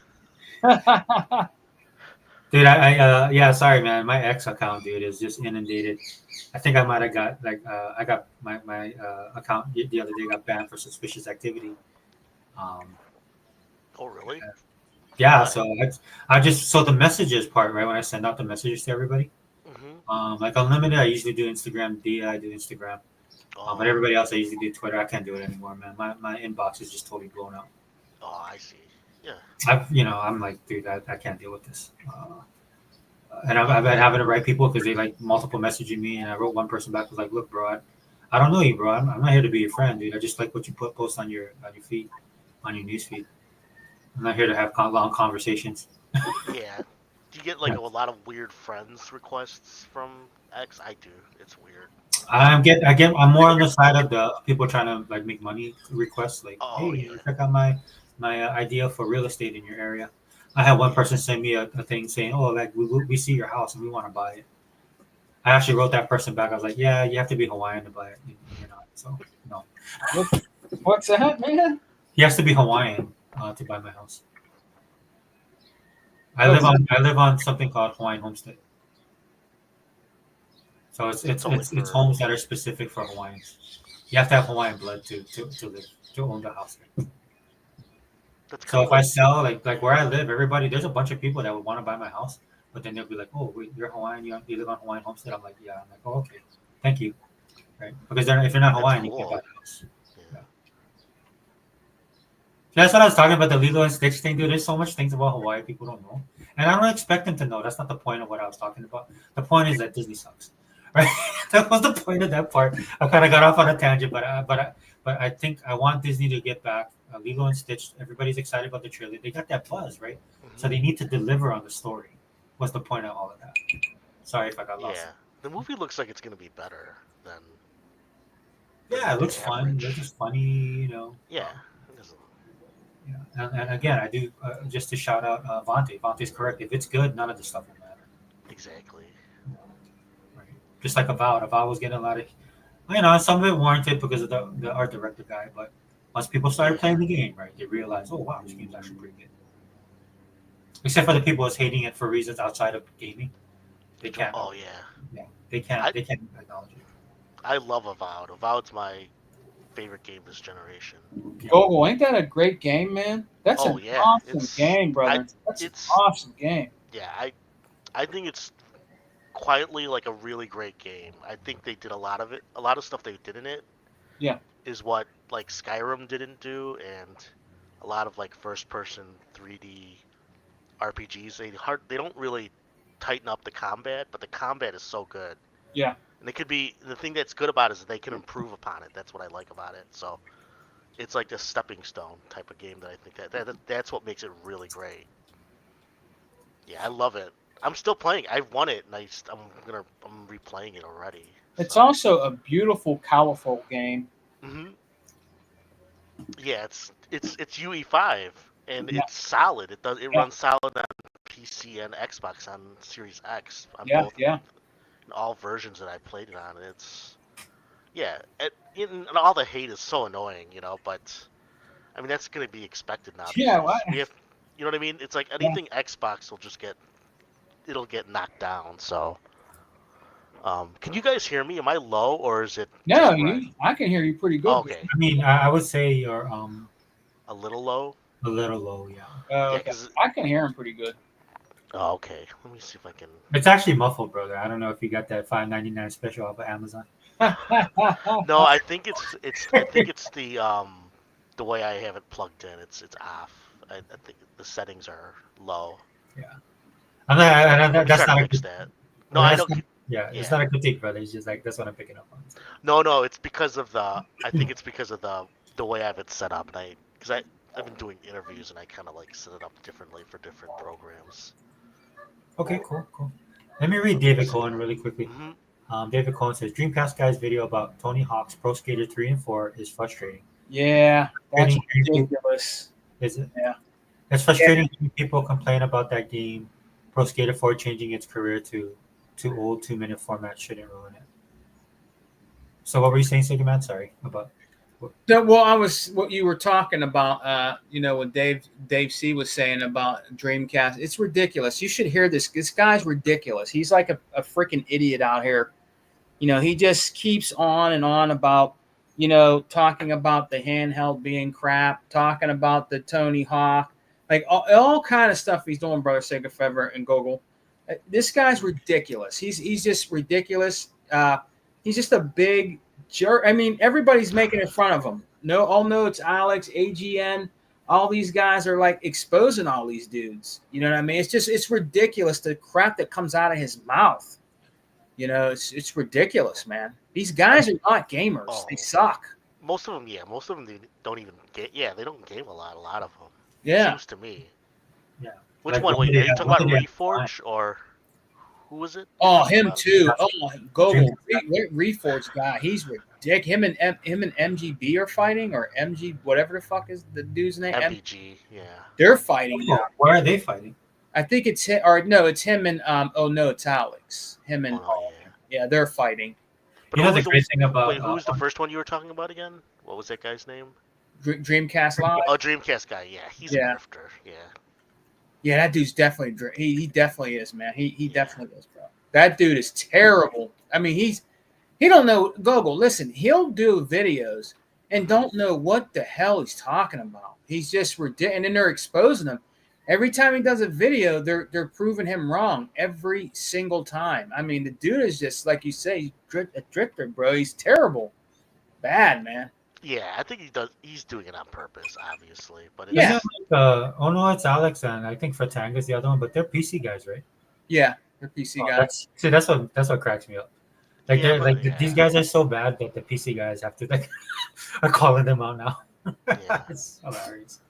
Dude, yeah, sorry, man. My X account, dude, is just inundated. I think I might have got I got my account the other day got banned for suspicious activity. Oh, really? Yeah, so so the messages part, right? When I send out the messages to everybody, like Unlimited, I usually do Instagram. I do Instagram. But everybody else, I usually do Twitter. I can't do it anymore, man. My inbox is just totally blown out. Oh, I see. Yeah. I'm like, dude, I can't deal with this. And I've been having to write people because they like multiple messaging me, and I wrote one person back was like, look, bro, I don't know you, bro. I'm not here to be your friend, dude. I just like what you post on your feed, on your news feed. I'm not here to have long conversations. Yeah. Do you get like a lot of weird friends requests from X? I do. It's weird. I'm more on the side of the people trying to like make money requests, like, hey, check out my idea for real estate in your area. I had one person send me a thing saying, oh, like we see your house and we want to buy it. I actually wrote that person back. I was like, yeah, you have to be Hawaiian to buy it. You know, so no. What's that, man? He has to be Hawaiian to buy my house. I live on something called Hawaiian Homestead. So it's homes that are specific for Hawaiians. You have to have Hawaiian blood to live, to own the house. So if I sell like where I live, there's a bunch of people that would want to buy my house, but then they'll be like, oh, wait, you're Hawaiian, you live on Hawaiian Homestead. I'm like, yeah. I'm like, oh, okay, thank you, right? Because if you're not Hawaiian, you can't buy the house. Yeah. That's what I was talking about, the Lilo and Stitch thing, dude. There's so much things about Hawaii people don't know. And I don't expect them to know. That's not the point of what I was talking about. The point is that Disney sucks. Right? That was the point of that part. I kind of got off on a tangent, but I think I want Disney to get back. Lilo and Stitch, everybody's excited about the trailer. They got that buzz, right? So they need to deliver on the story. What's the point of all of that? Sorry if I got lost. Yeah, the movie looks like it's gonna be better than. Yeah, it looks fun. It average. looks funny, you know. Yeah. It doesn't- Yeah. And again, I do just to shout out Vontae. Vontae's correct. If it's good, none of this stuff will matter. Exactly. Right? Just like Avowed. Avowed was getting a lot of, some of it warranted because of the art director guy. But once people started playing the game, right, they realized, oh wow, this game's actually pretty good. Except for the people who's hating it for reasons outside of gaming, they can't. Oh yeah. Yeah, they can't. They can't acknowledge it. I love Avowed. Avowed's my favorite game this generation. Gogol, ain't that a great game, man? That's Oh, an yeah, awesome it's- game, brother. That's an it's- awesome game. Yeah, I think it's quietly like a really great game. I think they did a lot of it. A lot of stuff they did in it. Yeah. Is what like Skyrim didn't do, and a lot of like first-person 3D RPGs. They don't really tighten up the combat, but the combat is so good. Yeah. And it could be the thing that's good about it is that they can improve upon it. That's what I like about it. So it's like a stepping stone type of game that I think that's what makes it really great. Yeah, I love it. I'm still playing. I've won it, and I'm replaying it already. It's also a beautiful, colorful game. Yeah, it's UE5, and Yeah. it's solid. It runs solid on PC and Xbox on Series X. On both, Yeah. in all versions that I played it on. And all the hate is so annoying, but I mean that's gonna be expected now. Yeah, because we have, you know what I mean? It's like anything Xbox will just it'll get knocked down. So, can you guys hear me? Am I low or is it? No, just I can hear you pretty good. Oh, okay, I mean, I would say you're a little low. a little low, yeah. Yeah, Okay. 'cause- I can hear him pretty good. Oh, okay. Let me see if I can. It's actually muffled, brother. I don't know if you got that $5.99 special off of Amazon. No, I think it's the way I have it plugged in. It's off. I think the settings are low. I'm Let me that's try to not a fix good. that. No, I that's don't. not- yeah, it's yeah. not a critique, brother. It's just like that's what I'm picking up on. No, it's because of the. I think it's because of the way I have it set up, and I've been doing interviews and I kind of like set it up differently for different programs. Okay, cool. Let me read David Cohen really quickly. Mhm. David Cohen says Dreamcast guy's video about Tony Hawk's Pro Skater 3 and 4 is frustrating. Yeah, that's Frustrating. ridiculous. Is it? Yeah. It's frustrating when people complain about that game. Pro Skater 4 changing its career to too old 2-minute format shouldn't ruin it. So what were you saying, Siggy Man? Sorry about. What you were talking about, what Dave C was saying about Dreamcast. It's ridiculous. You should hear this. This guy's ridiculous. He's like a freaking idiot out here. He just keeps on and on about, talking about the handheld being crap, talking about the Tony Hawk, like all kind of stuff he's doing, brother Sega Fever and Gogol. This guy's ridiculous. He's just ridiculous. He's just a big jerk. I mean, everybody's making it fun of him. No, it's Alex, AGN. All these guys are like exposing all these dudes. You know what I mean? It's ridiculous the crap that comes out of his mouth. It's ridiculous, man. These guys are not gamers. Oh. They suck. Most of them, they don't even get. Yeah, they don't game a lot. A lot of them. Yeah. Seems to me. Yeah. Which Like, one? Wait, are you talking about what did they Reforge or who was it? Oh, him too. Oh, Gogol, Dreamcast. Reforge guy. He's ridiculous. Him and MGB are fighting, or MG whatever the fuck is the dude's name. MVG. Yeah. They're fighting. Oh, where are they fighting? I think it's him, or no, it's him and it's Alex. Him and Oh, yeah, they're fighting. But You know who the was great thing about wait, who was the first one you were talking about again? What was that guy's name? Dreamcast Live. Oh, Dreamcast guy. Yeah, he's a grifter. Yeah. Yeah, that dude's definitely he definitely is, man. He definitely is, bro. That dude is terrible. I mean, he don't know Gogol. Listen, he'll do videos and don't know what the hell he's talking about. He's just ridiculous, and then they're exposing him. Every time he does a video, they're proving him wrong every single time. I mean, the dude is just like you say, a drifter, bro. He's terrible, bad, man. Yeah, I think he does. He's doing it on purpose, obviously. But it's, Yeah. Isn't oh no, it's Alex and I think Fratanga's the other one, but they're PC guys, right? Yeah, they're PC Oh, guys. that's what cracks me up. Like Yeah, they're but- like these guys are so bad that the PC guys have to like are calling them out now. Yeah. It's hilarious.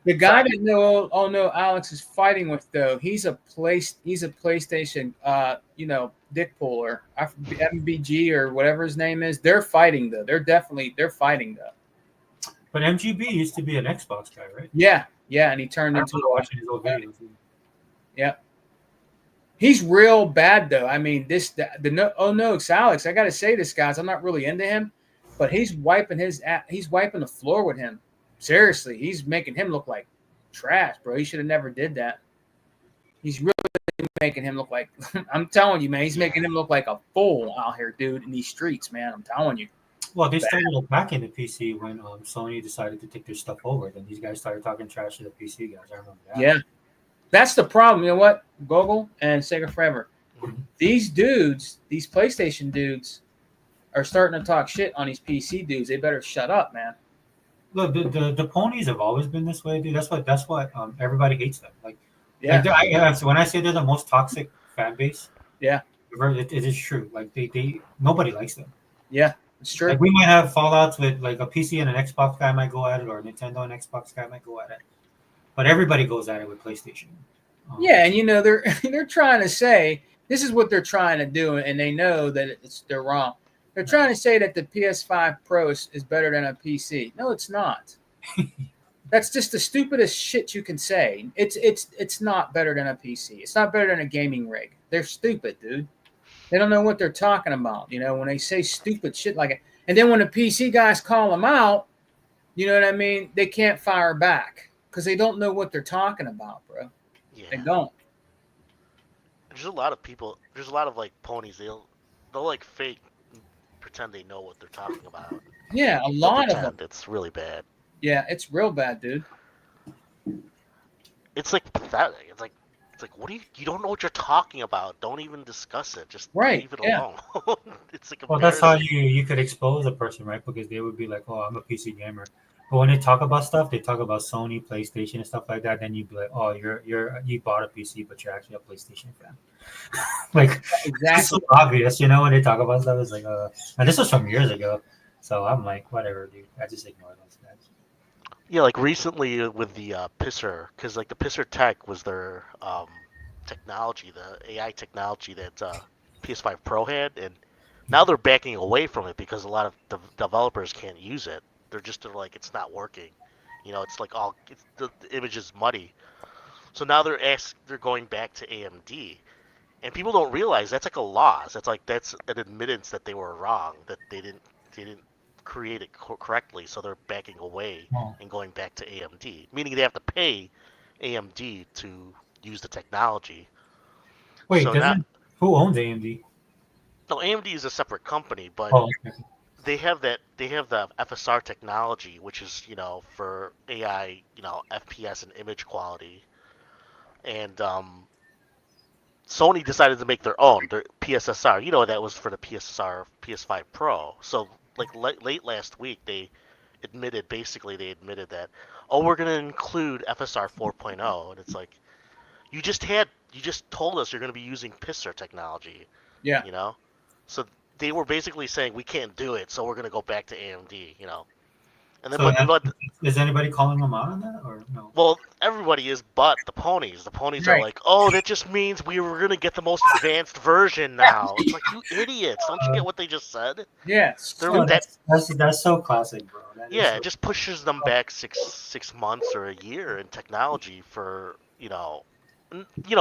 The guy that no Alex is fighting with though, he's a PlayStation dick puller. MBG or whatever his name is. They're fighting though. They're fighting though. But MGB used to be an Xbox guy, right? Yeah, and he turned I into remember watching his old videos. yeah. He's real bad though. I mean, it's Alex. I gotta say this, guys. I'm not really into him, but he's wiping the floor with him. Seriously, he's making him look like trash, bro. He should have never did that. He's really making him look like I'm telling you, man. He's making him look like a fool out here, dude, in these streets, man. I'm telling you. Well, they started attacking the PC when Sony decided to take their stuff over. Then these guys started talking trash to the PC guys. I remember that. Yeah, that's the problem. You know what, Google and Sega Forever. These dudes, these PlayStation dudes, are starting to talk shit on these PC dudes. They better shut up, man. Look, the ponies have always been this way, dude. That's what everybody hates them. Like, Yeah, so when I say they're the most toxic fan base, Yeah. it is true. Like they nobody likes them. yeah, it's true. Like we might have fallouts with like a PC and an Xbox guy might go at it, or a Nintendo and Xbox guy might go at it, but everybody goes at it with PlayStation. Yeah, and they're trying to say this is what they're trying to do, and they know that they're wrong. They're trying to say that the PS5 Pro is better than a PC. No, it's not. That's just the stupidest shit you can say. It's not better than a PC. It's not better than a gaming rig. They're stupid, dude. They don't know what they're talking about. When they say stupid shit like it, and then when the PC guys call them out, you know what I mean? They can't fire back because they don't know what they're talking about, bro. yeah. They don't. There's a lot of people. There's a lot of like ponies. They'll like fake, and pretend they know what they're talking about. Yeah, a They'll lot of them. pretend. It's really bad. Yeah, it's real bad, dude. It's like pathetic. It's like what do you don't know what you're talking about. Don't even discuss it. Just Right, leave it yeah. alone. It's like Well, that's how embarrassing. you could expose a person, right? Because they would be like, "Oh, I'm a PC gamer," but when they talk about stuff, they talk about Sony, PlayStation, and stuff like that. Then you'd be like, "Oh, you bought a PC, but you're actually a PlayStation fan." Like it's so Exactly. obvious, when they talk about stuff. It's like, and this was from years ago, so I'm like, whatever, dude. I just ignore those guys. Yeah, like recently with the Pisser, because like the Pisser Tech was their technology, the AI technology that PS5 Pro had, and now they're backing away from it because a lot of developers can't use it. They're like it's not working. It's like the image is muddy. So now they're going back to AMD, and people don't realize that's like a loss. That's an admittance that they were wrong, that they didn't create it correctly, so they're backing away Oh. and going back to AMD, meaning they have to pay AMD to use the technology. Wait, So now, who owns AMD? no, AMD is a separate company, but Oh, okay. they have the FSR technology, which is for AI, FPS and image quality, and Sony decided to make their own, their PSSR. That was for the PS5 Pro. So like late last week, they admitted that, oh, we're gonna include FSR 4.0, and it's like, you just told us you're gonna be using Pisser technology. Yeah. So they were basically saying we can't do it, so we're gonna go back to AMD. And then So is anybody calling them out on that or no? well, everybody is, but the ponies. The ponies are Right. like, oh, that just means we were gonna get the most advanced version now. It's like, you idiots! Don't you get what they just said? Yeah. They're- Oh, that- that's so classic, bro. That is Yeah, so- it just pushes them back six months or a year in technology for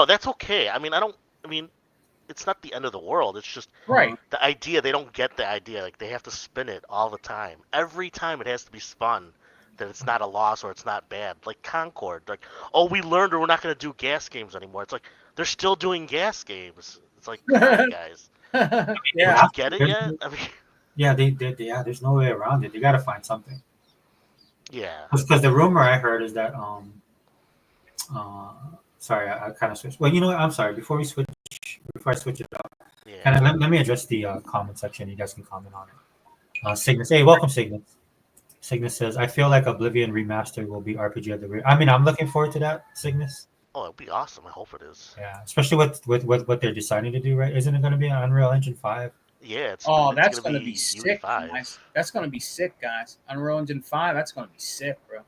that's okay. I mean, it's not the end of the world. It's just Right. the idea. They don't get the idea. Like they have to spin it all the time. Every time it has to be spun that it's not a loss or it's not bad. Like Concord, like, oh, we learned we're not going to do gas games anymore. It's like they're still doing gas games. It's like, come on, guys. Yeah. Did you get it yet? I mean, Yeah, yeah. There's no way around it. They got to find something. yeah. Because the rumor I heard is that sorry, I kind of switched. Well, you know what? I'm sorry. Before I switch it up, Yeah. kind of let me address the comment section. You guys can comment on it. Cygnus. Hey, welcome, Cygnus. Cygnus says, I feel like Oblivion Remastered will be RPG of the year. I mean, I'm looking forward to that, Cygnus. Oh, it'd be awesome. I hope it is. Yeah, especially with what they're deciding to do, right? Isn't it going to be on Unreal Engine 5? Yeah, it's That's gonna going to be Unity sick, 5. guys. That's going to be sick, guys. Unreal Engine 5, that's going to be sick, bro.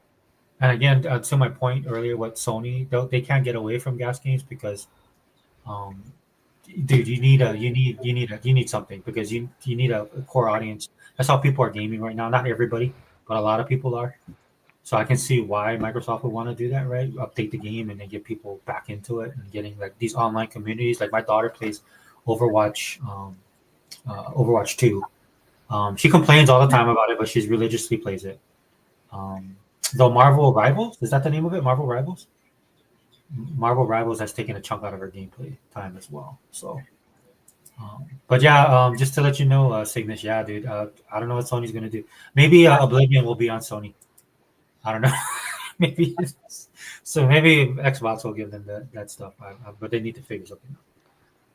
And again, to my point earlier, what Sony they can't get away from gas games because, um, dude, you need something because you need a core audience. That's how people are gaming right now. Not everybody, but a lot of people are. So I can see why Microsoft would want to do that, right? Update the game and then get people back into it and getting like these online communities. Like my daughter plays Overwatch, Overwatch 2. She complains all the time about it, but she's religiously plays it. Though Marvel Rivals, is that the name of it? Marvel Rivals? Marvel Rivals has taken a chunk out of her gameplay time as well. So, but yeah, just to let you know, Cygnus, yeah, dude, I don't know what Sony's gonna do. Maybe Oblivion will be on Sony. I don't know. Maybe so. Maybe Xbox will give them that stuff, but they need to figure something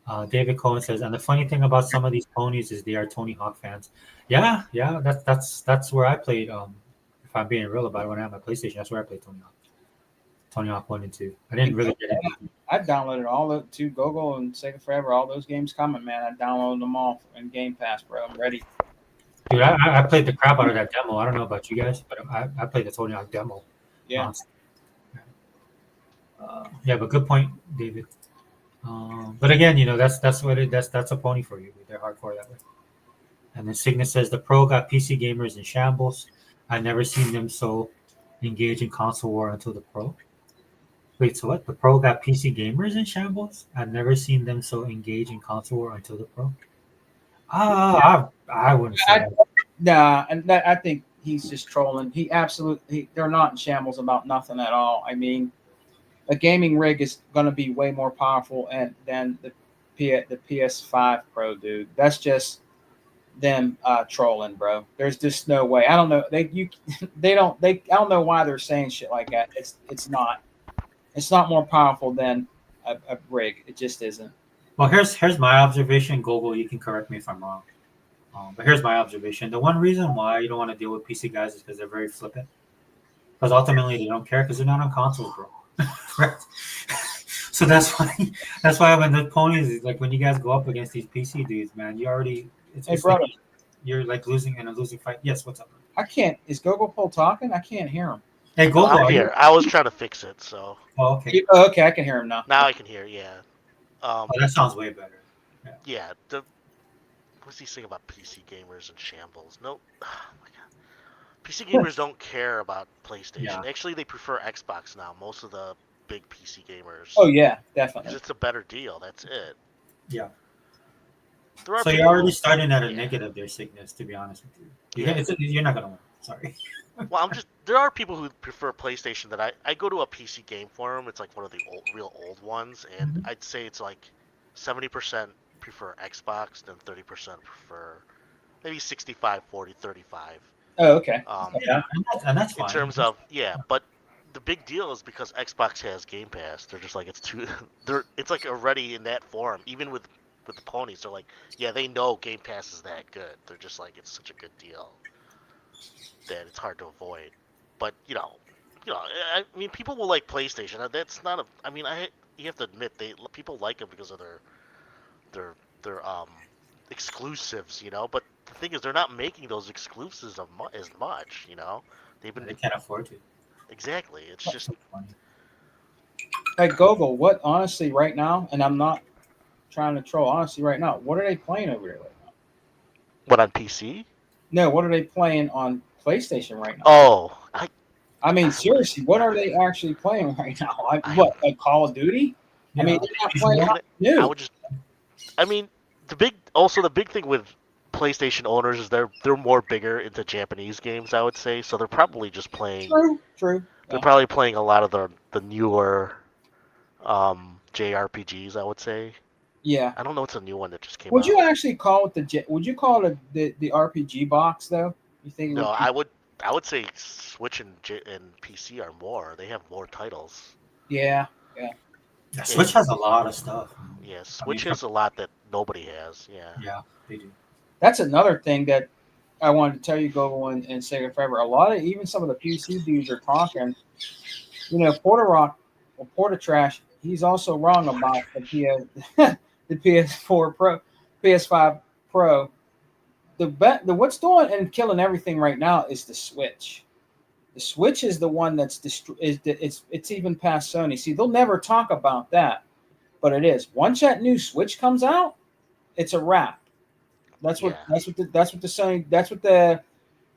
out. David Cohen says, and the funny thing about some of these ponies is they are Tony Hawk fans. Yeah, that's where I played. If I'm being real about it, when I had my PlayStation, that's where I played Tony Hawk. Tony Hawk 1 and 2. I didn't really get into it. I downloaded all the to Google and Sega Forever, all those games coming, man. I downloaded them all in Game Pass, bro. I'm ready. Dude, I played the crap out of that demo. I don't know about you guys, but I played the Tony Hawk demo. Yeah. Yeah, but good point, David. But again, that's what that's a pony for you. They're hardcore that way. And then Cygnus says the pro got PC gamers in shambles. I never seen them so engaged in console war until the pro. Wait, so what? The pro got PC gamers in shambles? I've never seen them so engaged in console war until the pro. I wouldn't say that. Nah, and that, I think he's just trolling. They're not in shambles about nothing at all. I mean, a gaming rig is going to be way more powerful than the PS5 Pro, dude. That's just them trolling, bro. There's just no way. I don't know. I don't know why they're saying shit like that. It's not more powerful than a rig. It just isn't. Well, here's my observation. Google, you can correct me if I'm wrong. But here's my observation. The one reason why you don't want to deal with PC guys is because they're very flippant. Because ultimately they don't care because they're not on consoles, bro. Right? So that's why when the ponies, like when you guys go up against these PC dudes, man, Hey, brother. like you're like losing in a losing fight. Yes, what's up? I can't. Is Google Pole talking? I can't hear him. Hey, Google. I'm here. I was trying to fix it, so Oh, okay. Okay, I can hear him now. now I can hear. Yeah. Oh, that sounds way better. Yeah. What's he saying about PC gamers and shambles? Nope. Oh my god. PC gamers don't care about PlayStation. Yeah. Actually, they prefer Xbox now. Most of the big PC gamers. Oh yeah, Because definitely. it's a better deal. That's it. Yeah. There are So you're people already who- starting at a yeah. negative there, Cygnus, to be honest with you. Yeah. You're not gonna win. Sorry. Well, there are people who prefer PlayStation that I go to a PC game forum. It's like one of the real old ones, and Mhm. I'd say it's like 70% prefer Xbox, then 30% prefer maybe 65, 40, 35. Oh, okay. Yeah, and that's In fine. terms of but the big deal is because Xbox has Game Pass. They're just like it's like already in that forum. Even with the ponies, they're like, yeah, they know Game Pass is that good. They're just like, it's such a good deal that it's hard to avoid. But I mean, people will like PlayStation. That's not a. I mean, you have to admit people like them because of their exclusives, But the thing is, they're not making those exclusives as much, They've been They can't afford to. exactly. It's just Hey Google, what honestly right now, and I'm not trying to troll. Honestly, right now, what are they playing over there right now? what on PC. No, what are they playing on PlayStation right now? Oh, I mean, seriously, what are they actually playing right now? Like Call of Duty? I mean, they're not playing I nothing new. would just. I mean, the big thing with PlayStation owners is they're more bigger into Japanese games. I would say so. They're probably just playing. True. They're probably playing a lot of the newer JRPGs. I would say. Yeah. I don't know what's a new one that just came Would out. you actually call it Would you call it the RPG box though? You think? It No, would be- I would say Switch and PC are more. They have more titles. Yeah. Yeah, Switch has a lot of stuff. Yeah, Switch has a lot that nobody has. Yeah. Yeah, they do. That's another thing that I wanted to tell you, Google and Sega Forever. A lot of even some of the PC dudes are talking. You know, Porter Rock or Porter Trash. He's also wrong about the the PS4 Pro, PS5 Pro. The what's doing and killing everything right now is the Switch. The Switch is the one that's it's even past Sony. See, they'll never talk about that, but it is. Once that new Switch comes out, it's a wrap. That's what Yeah.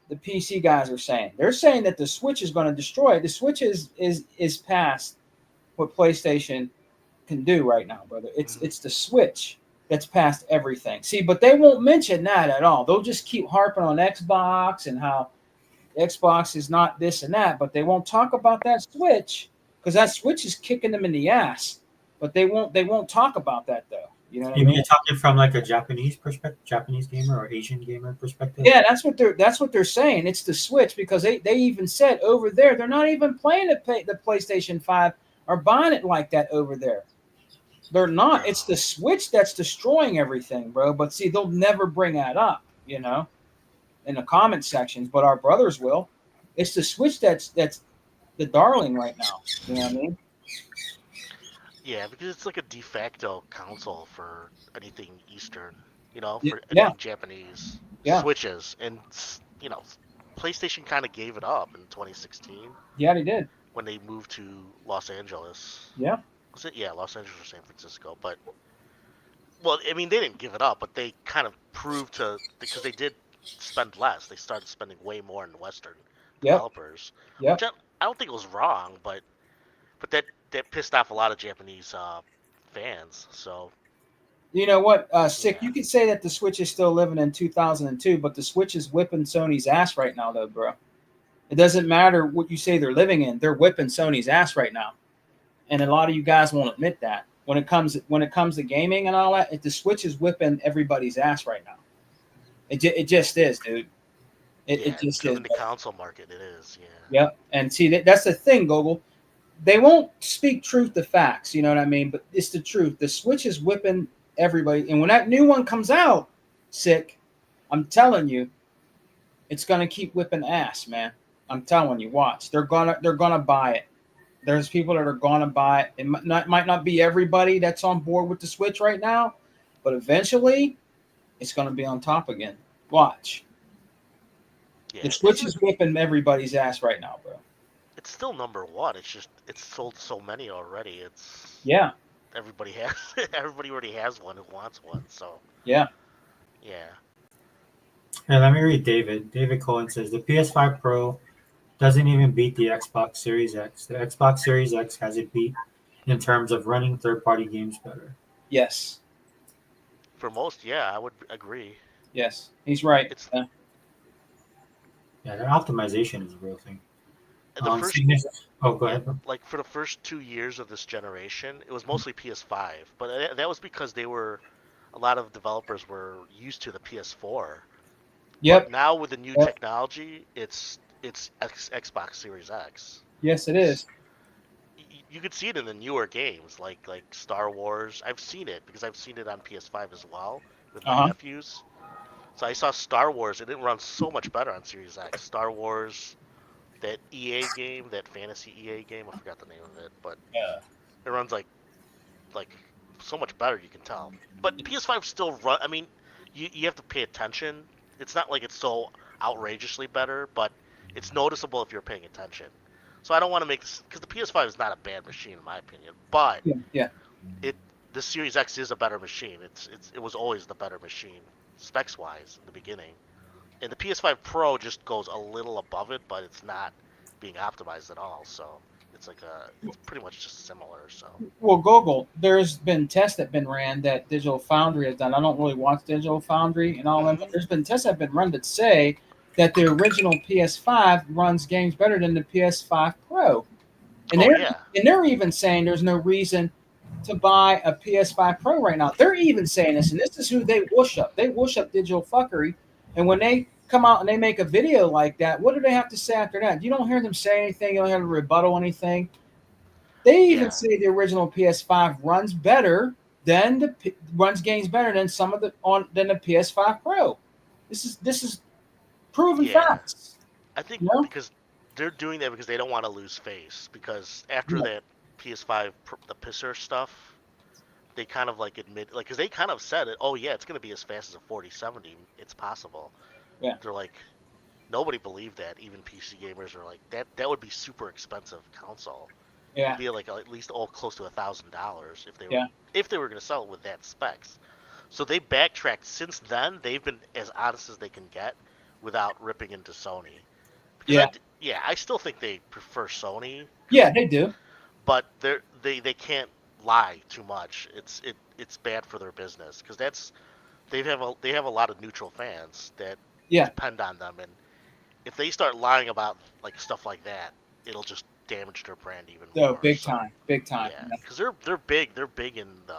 the PC guys are saying. They're saying that the Switch is going to destroy it. The Switch is past what PlayStation can do right now, brother. It's the Switch that's past everything. See, but they won't mention that at all. They'll just keep harping on Xbox and how Xbox is not this and that, but they won't talk about that Switch because that Switch is kicking them in the ass. But they won't talk about that though. You know what I You mean mean? you're talking from like a Japanese perspective, Japanese gamer or Asian gamer perspective? Yeah, that's what they're saying. It's the Switch because they even said over there they're not even playing the PlayStation 5 or buying it like that over there. They're not. It's the Switch that's destroying everything, bro. But see, they'll never bring that up, you know, in the comment sections. But our brothers will. It's the Switch that's the darling right now. You know what I mean? Yeah, because it's like a de facto console for anything Eastern, you know, Yeah. for anything Japanese Yeah. Switches. And, you know, PlayStation kind of gave it up in 2016 Yeah, they did. when they moved to Los Angeles. Yeah. Was it? Yeah, Los Angeles or San Francisco. But, well, I mean, they didn't give it up, but they kind of proved to, because they did spend less. They started spending way more in Western developers. Yep. Which I don't think it was wrong, but that pissed off a lot of Japanese fans. So You know what, Sick? You could say that the Switch is still living in 2002, but the Switch is whipping Sony's ass right now, though, bro. It doesn't matter what you say they're living in; they're whipping Sony's ass right now, and a lot of you guys won't admit that. When it comes to gaming and all that, the Switch is whipping everybody's ass right now. It just is, dude. It just is. in the console market, it is. Yeah. Yep. And see, that's the thing, Google. They won't speak truth to facts. You know what I mean? But it's the truth. The Switch is whipping everybody, and when that new one comes out, Sick, I'm telling you, it's gonna keep whipping ass, man. I'm telling you, watch. They're gonna buy it. There's people that are gonna buy it. It might not be everybody that's on board with the Switch right now, but eventually, it's gonna be on top again. Watch. Yeah. The Switch is whipping everybody's ass right now, bro. It's still number one. It's just it's sold so many already. It's Yeah. everybody already has one who wants one. So Yeah. yeah. And let me read David. David Cohen says the PS5 Pro doesn't even beat the Xbox Series X. The Xbox Series X has it beat in terms of running third-party games better. Yes. For most, yeah, I would agree. Yes. He's right. It's Yeah, their optimization is a real thing. the first. Go ahead. Bro. Like for the first 2 years of this generation, it was mostly PS5, but that was because a lot of developers were used to the PS4. Yep. But now with the new technology, it's Xbox Series X. Yes, it is. You could see it in the newer games, like Star Wars. I've seen it because I've seen it on PS5 as well with my nephews. So I saw Star Wars, and it runs so much better on Series X. Star Wars, that EA game, that fantasy EA game, I forgot the name of it, but it runs like so much better. You can tell. But PS5 still run. I mean, you have to pay attention. It's not like it's so outrageously better, but it's noticeable if you're paying attention. So I don't want to make this because the PS5 is not a bad machine in my opinion, but the Series X is a better machine. It was always the better machine specs wise in the beginning, and the PS5 Pro just goes a little above it, but it's not being optimized at all. So it's pretty much just similar. So well, Google, there's been tests that have been ran that Digital Foundry has done. I don't really watch Digital Foundry and all that, but there's been tests that have been run that say that the original PS5 runs games better than the PS5 Pro. And they're even saying there's no reason to buy a PS5 Pro right now. They're even saying this, and this is who they whoosh up. They whoosh up Digital Fuckery. And when they come out and they make a video like that, what do they have to say after that? You don't hear them say anything. You don't hear them rebuttal anything. They even say the original PS5 runs better runs games better than than the PS5 Pro. This is proven facts. I think You know? because they're doing that because they don't want to lose face. Because after that PS5, the pisser stuff, they kind of like admit, like, because they kind of said it. Oh yeah, it's gonna be as fast as a 4070. It's possible. Yeah. They're like, nobody believed that. Even PC gamers are like, that would be super expensive console. Yeah. It'd be like at least close to $1,000 Yeah. if they were gonna sell it with that specs. So they backtracked since then. They've been as honest as they can get without ripping into Sony. Because I still think they prefer Sony. Yeah, they do. But they can't lie too much. It's bad for their business because they have a lot of neutral fans that depend on them, and if they start lying about like stuff like that, it'll just damage their brand even more. Oh, big time. Yeah, because they're big. They're big in the.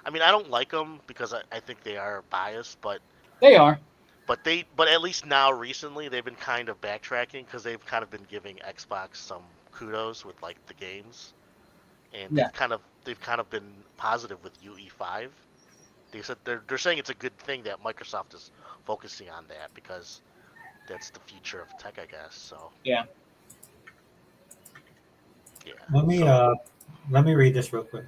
I mean, I don't like them because I think they are biased, but they are. But at least now recently they've been kind of backtracking because they've kind of been giving Xbox some kudos with like the games, and they've kind of been positive with UE5. They said they're saying it's a good thing that Microsoft is focusing on that because that's the future of tech, I guess. So yeah. Let me read this real quick.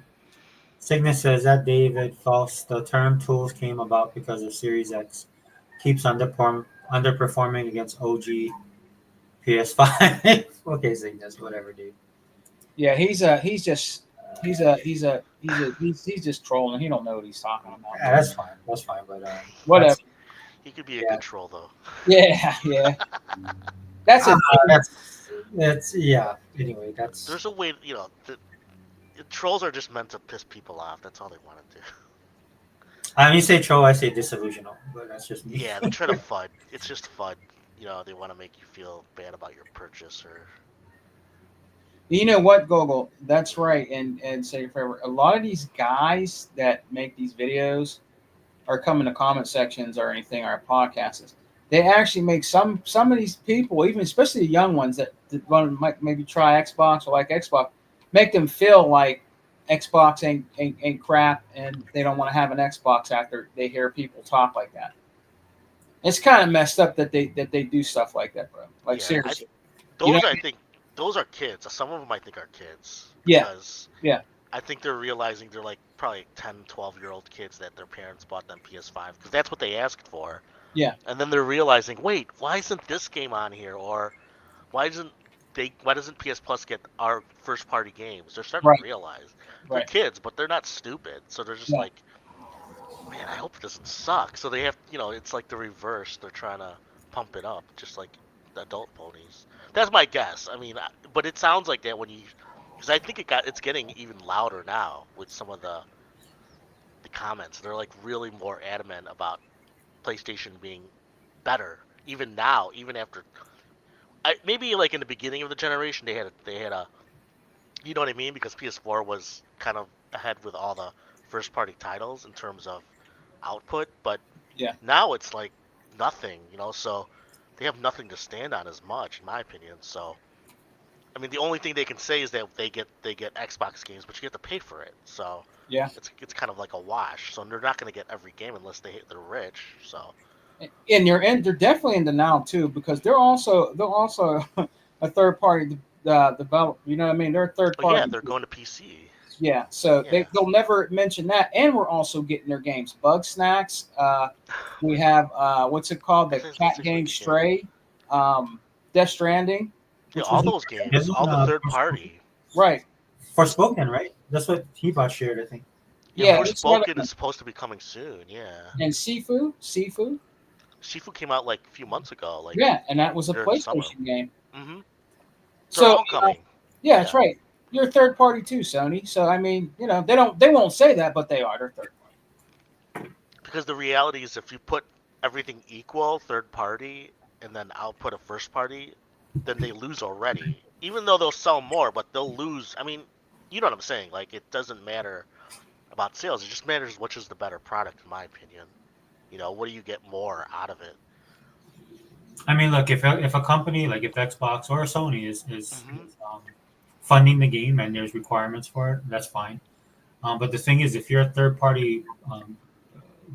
Cygnus says that David false. The term tools came about because of Series X keeps underperforming against OG PS5. Okay, Cygnus, whatever, dude. Yeah, he's just trolling. He don't know what he's talking about. Yeah, that's fine. But whatever. He could be a good troll though. Yeah. That's Anyway, there's a way, trolls are just meant to piss people off. That's all they want to do. When you say troll, I say disillusional, but that's just me. Yeah, they try to FUD. It's just FUD. They want to make you feel bad about your purchase or. You know what, Gogol? That's right. And say forever. A lot of these guys that make these videos or come in the comment sections or anything, our podcasts, they actually make some of these people, even especially the young ones that want to maybe try Xbox or like Xbox, make them feel like Xbox ain't crap and they don't want to have an Xbox after they hear people talk like that. It's kind of messed up that they do stuff like that, bro. Like seriously. I think those are kids. Some of them I think are kids. Because, I think they're realizing they're like probably 10, 12-year-old kids that their parents bought them PS5 because that's what they asked for. Yeah. And then they're realizing, wait, why isn't this game on here? Or why doesn't PS Plus get our first-party games? They're starting to realize. They're kids, but they're not stupid. So they're just like, man, I hope it doesn't suck. So they have, it's like the reverse. They're trying to pump it up, just like the adult ponies. That's my guess. I mean, but it sounds like that because I think it's getting even louder now with some of the comments. They're like really more adamant about PlayStation being better, even now, even after. Maybe like in the beginning of the generation, they had a, you know what I mean? Because PS4 was kind of ahead with all the first-party titles in terms of output, but now it's like nothing, so they have nothing to stand on as much, in my opinion. So, I mean, the only thing they can say is that they get Xbox games, but you have to pay for it. So it's kind of like a wash. So they're not going to get every game unless they're rich. So. And they're definitely in denial too because they're also a third party developer. You know what I mean? They're a third party. Yeah, they're going to PC. Yeah, so they'll never mention that. And we're also getting their games. Bug Snacks. We have what's it called? The cat game Stray. Death Stranding. Yeah, all those games, all the third party. Right. Forspoken, right? That's what Heba shared, I think. Yeah, Forspoken is supposed to be coming soon. Yeah. And Sifu. Sifu came out like a few months ago. And that was a PlayStation game. Mm-hmm. So coming. That's right. You're a third party too, Sony. So I mean, they won't say that, but they are. They're third party. Because the reality is, if you put everything equal, third party, and then output a first party, then they lose already. Even though they'll sell more, but they'll lose. I mean, you know what I'm saying? Like, it doesn't matter about sales. It just matters which is the better product, in my opinion. What do you get more out of it? I mean, look, if a company like if Xbox or Sony is funding the game and there's requirements for it, that's fine. But the thing is, if you're a third-party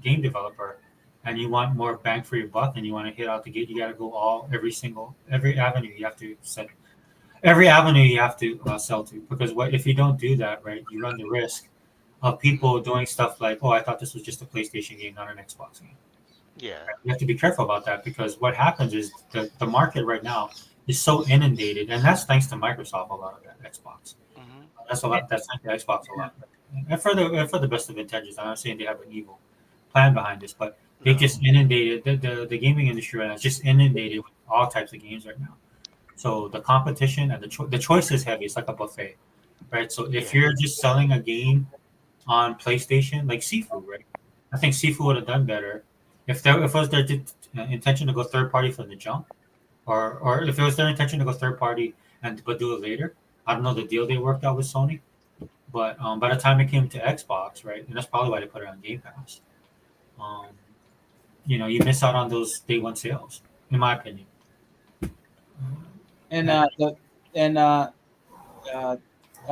game developer, and you want more bang for your buck, and you want to hit out the gate, you got to go every avenue you have to set, every avenue you have to sell to. Because what if you don't do that, right? You run the risk of people doing stuff like, oh, I thought this was just a PlayStation game, not an Xbox game. Yeah. You have to be careful about that because what happens is the market right now is so inundated, and that's thanks to Microsoft a lot of that Xbox. Hmm. That's a lot. That's thanks to Xbox a lot, and for the best of intentions. I'm not saying they have an evil plan behind this, but they just inundated the gaming industry right now. Is just inundated with all types of games right now. So the competition and the choice is heavy. It's like a buffet, right? So if Yeah. you're just selling a game on PlayStation, like Sifu, right? I think Sifu would have done better if it was their intention to go third party from the jump, or if it was their intention to go third party but do it later. I don't know the deal they worked out with Sony, but by the time it came to Xbox, right, and that's probably why they put it on Game Pass. Um, you miss out on those day one sales, in my opinion. And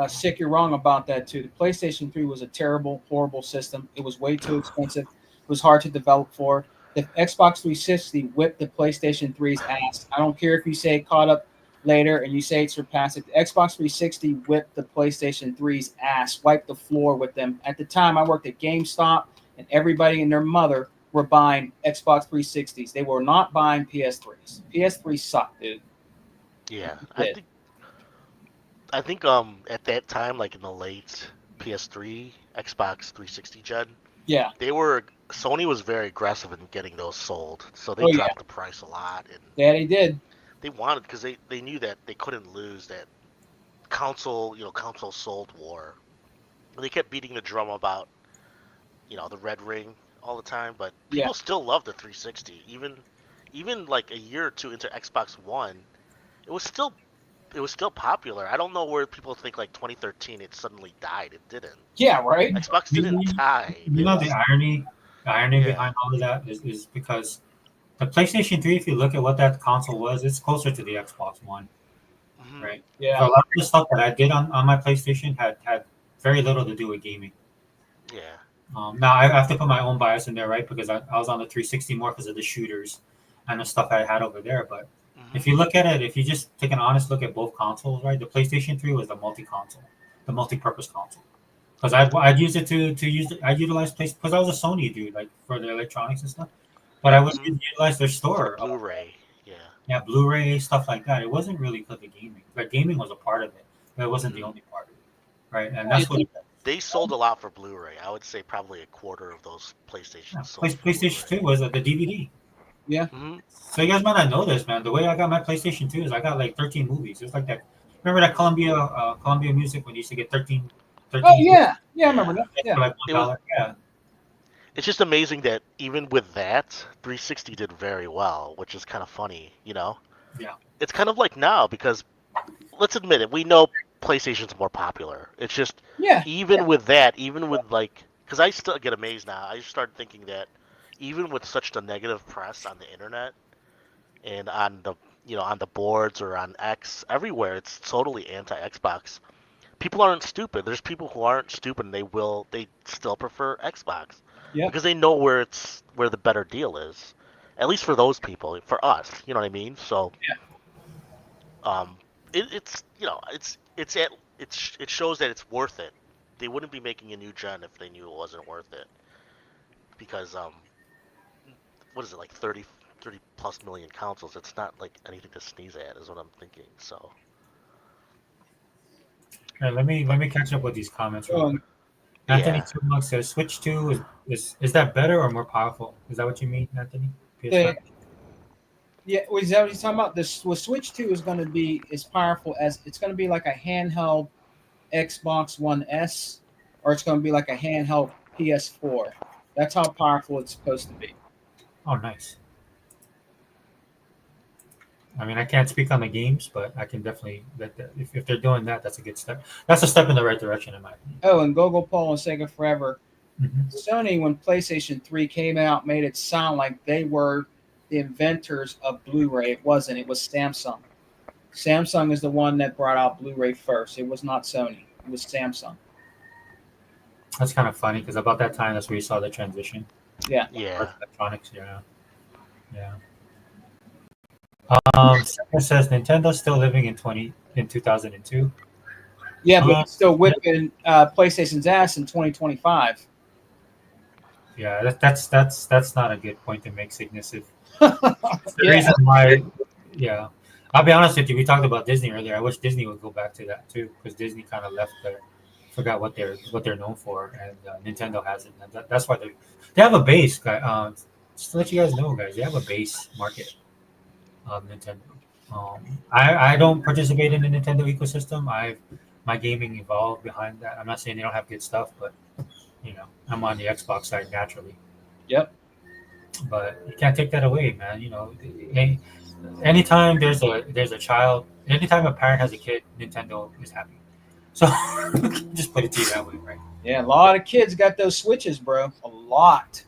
Sick, you're wrong about that too. The PlayStation 3 was a terrible, horrible system. It was way too expensive. It was hard to develop for. The Xbox 360 whipped the PlayStation 3's ass. I don't care if you say it caught up later and you say it surpassed it. The Xbox 360 whipped the PlayStation 3's ass, wiped the floor with them. At the time, I worked at GameStop, and everybody and their mother were buying Xbox 360s. They were not buying PS3s. PS3 sucked, dude. Yeah. It I think at that time, like in the late PS3, Xbox 360 gen, Yeah. Sony was very aggressive in getting those sold, so they Oh, yeah. dropped the price a lot, and Yeah, they did. they wanted because they knew that they couldn't lose that console sold war. They kept beating the drum about the red ring all the time, but Yeah. people still love the 360. Even like a year or two into Xbox One, it was still popular. I don't know where people think like 2013 it suddenly died. It didn't. Yeah, right? Xbox didn't die. You know the irony Yeah. behind all of that is because the PlayStation 3, if you look at what that console was, it's closer to the Xbox One, Mhm. right? Yeah. So a lot of the stuff that I did on my PlayStation had very little to do with gaming. Yeah. Now I have to put my own bias in there, right? Because I was on the 360 more because of the shooters and the stuff I had over there. But if you look at it, if you just take an honest look at both consoles, right? The PlayStation 3 was the multi-console, the multi-purpose console. Because I'd use it I utilized place because I was a Sony dude, like for the electronics and stuff. But I would utilize their store, Blu-ray. yeah, Blu-ray stuff like that. It wasn't really for the gaming. Like gaming was a part of it, but it wasn't the only part of it, right? And that's what They sold a lot for Blu-ray. I would say probably a quarter of those PlayStations sold. For PlayStation 2 was the DVD. Yeah. Hmm. So you guys might not know this, man. The way I got my PlayStation 2 is I got like 13 movies. It's like that. Remember that Columbia Music when you used to get 13? Oh yeah, yeah, I remember that. For Yeah. like It was- $1. Yeah. It's just amazing that even with that, 360 did very well, which is kind of funny, Yeah. It's kind of like now because let's admit it, we know PlayStation's more popular. It's just Yeah. even with that, even with like, because I still get amazed now. I just started thinking that even with such the negative press on the internet and on the on the boards or on X everywhere, it's totally anti-Xbox. People aren't stupid. There's people who aren't stupid and they still prefer Xbox. Yep. Because they know where the better deal is. At least for those people. For us, you know what I mean? So it shows that it's worth it. They wouldn't be making a new gen if they knew it wasn't worth it. Because what is it, like 30 plus million consoles? It's not like anything to sneeze at is what I'm thinking. So All right, let me catch up with these comments. Real quick. Anthony yeah. Tumuk says Switch 2 is that better or more powerful? Is that what you mean, Anthony? PS5? Yeah, is that what he's talking about? This Switch 2 is going to be as powerful as it's going to be like a handheld Xbox One S, or it's going to be like a handheld PS4. That's how powerful it's supposed to be. Oh, nice. I mean, I can't speak on the games, but I can definitely if they're doing that, that's a good step. That's a step in the right direction, in my opinion. Oh, and Google Paul and Sega Forever. Mhm. Sony, when PlayStation 3 came out, made it sound like they were the inventors of Blu-ray. It wasn't. It was Samsung. Samsung is the one that brought out Blu-ray first. It was not Sony. It was Samsung. That's kind of funny because about that time, that's where you saw the transition. Yeah. Yeah. Electronics, yeah. It says Nintendo's still living in 2002. Yeah, but Um, it's still whipping PlayStation's ass in 2025. yeah, that's not a good point to make, Cygnus. The Yeah. reason why, yeah, I'll be honest with you. We talked about Disney earlier. I wish Disney would go back to that too, because Disney kind of left their, forgot what they're known for, and Nintendo hasn't. And that's why they have a base, guy. Just to let you guys know, guys, they have a base market of Nintendo. I don't participate in the Nintendo ecosystem. My gaming evolved behind that. I'm not saying they don't have good stuff, but I'm on the Xbox side naturally. Yep. But you can't take that away, man. Anytime there's a child, anytime a parent has a kid, Nintendo is happy. So just put it to you that way, right? Yeah, a lot of kids got those Switches, bro. A lot.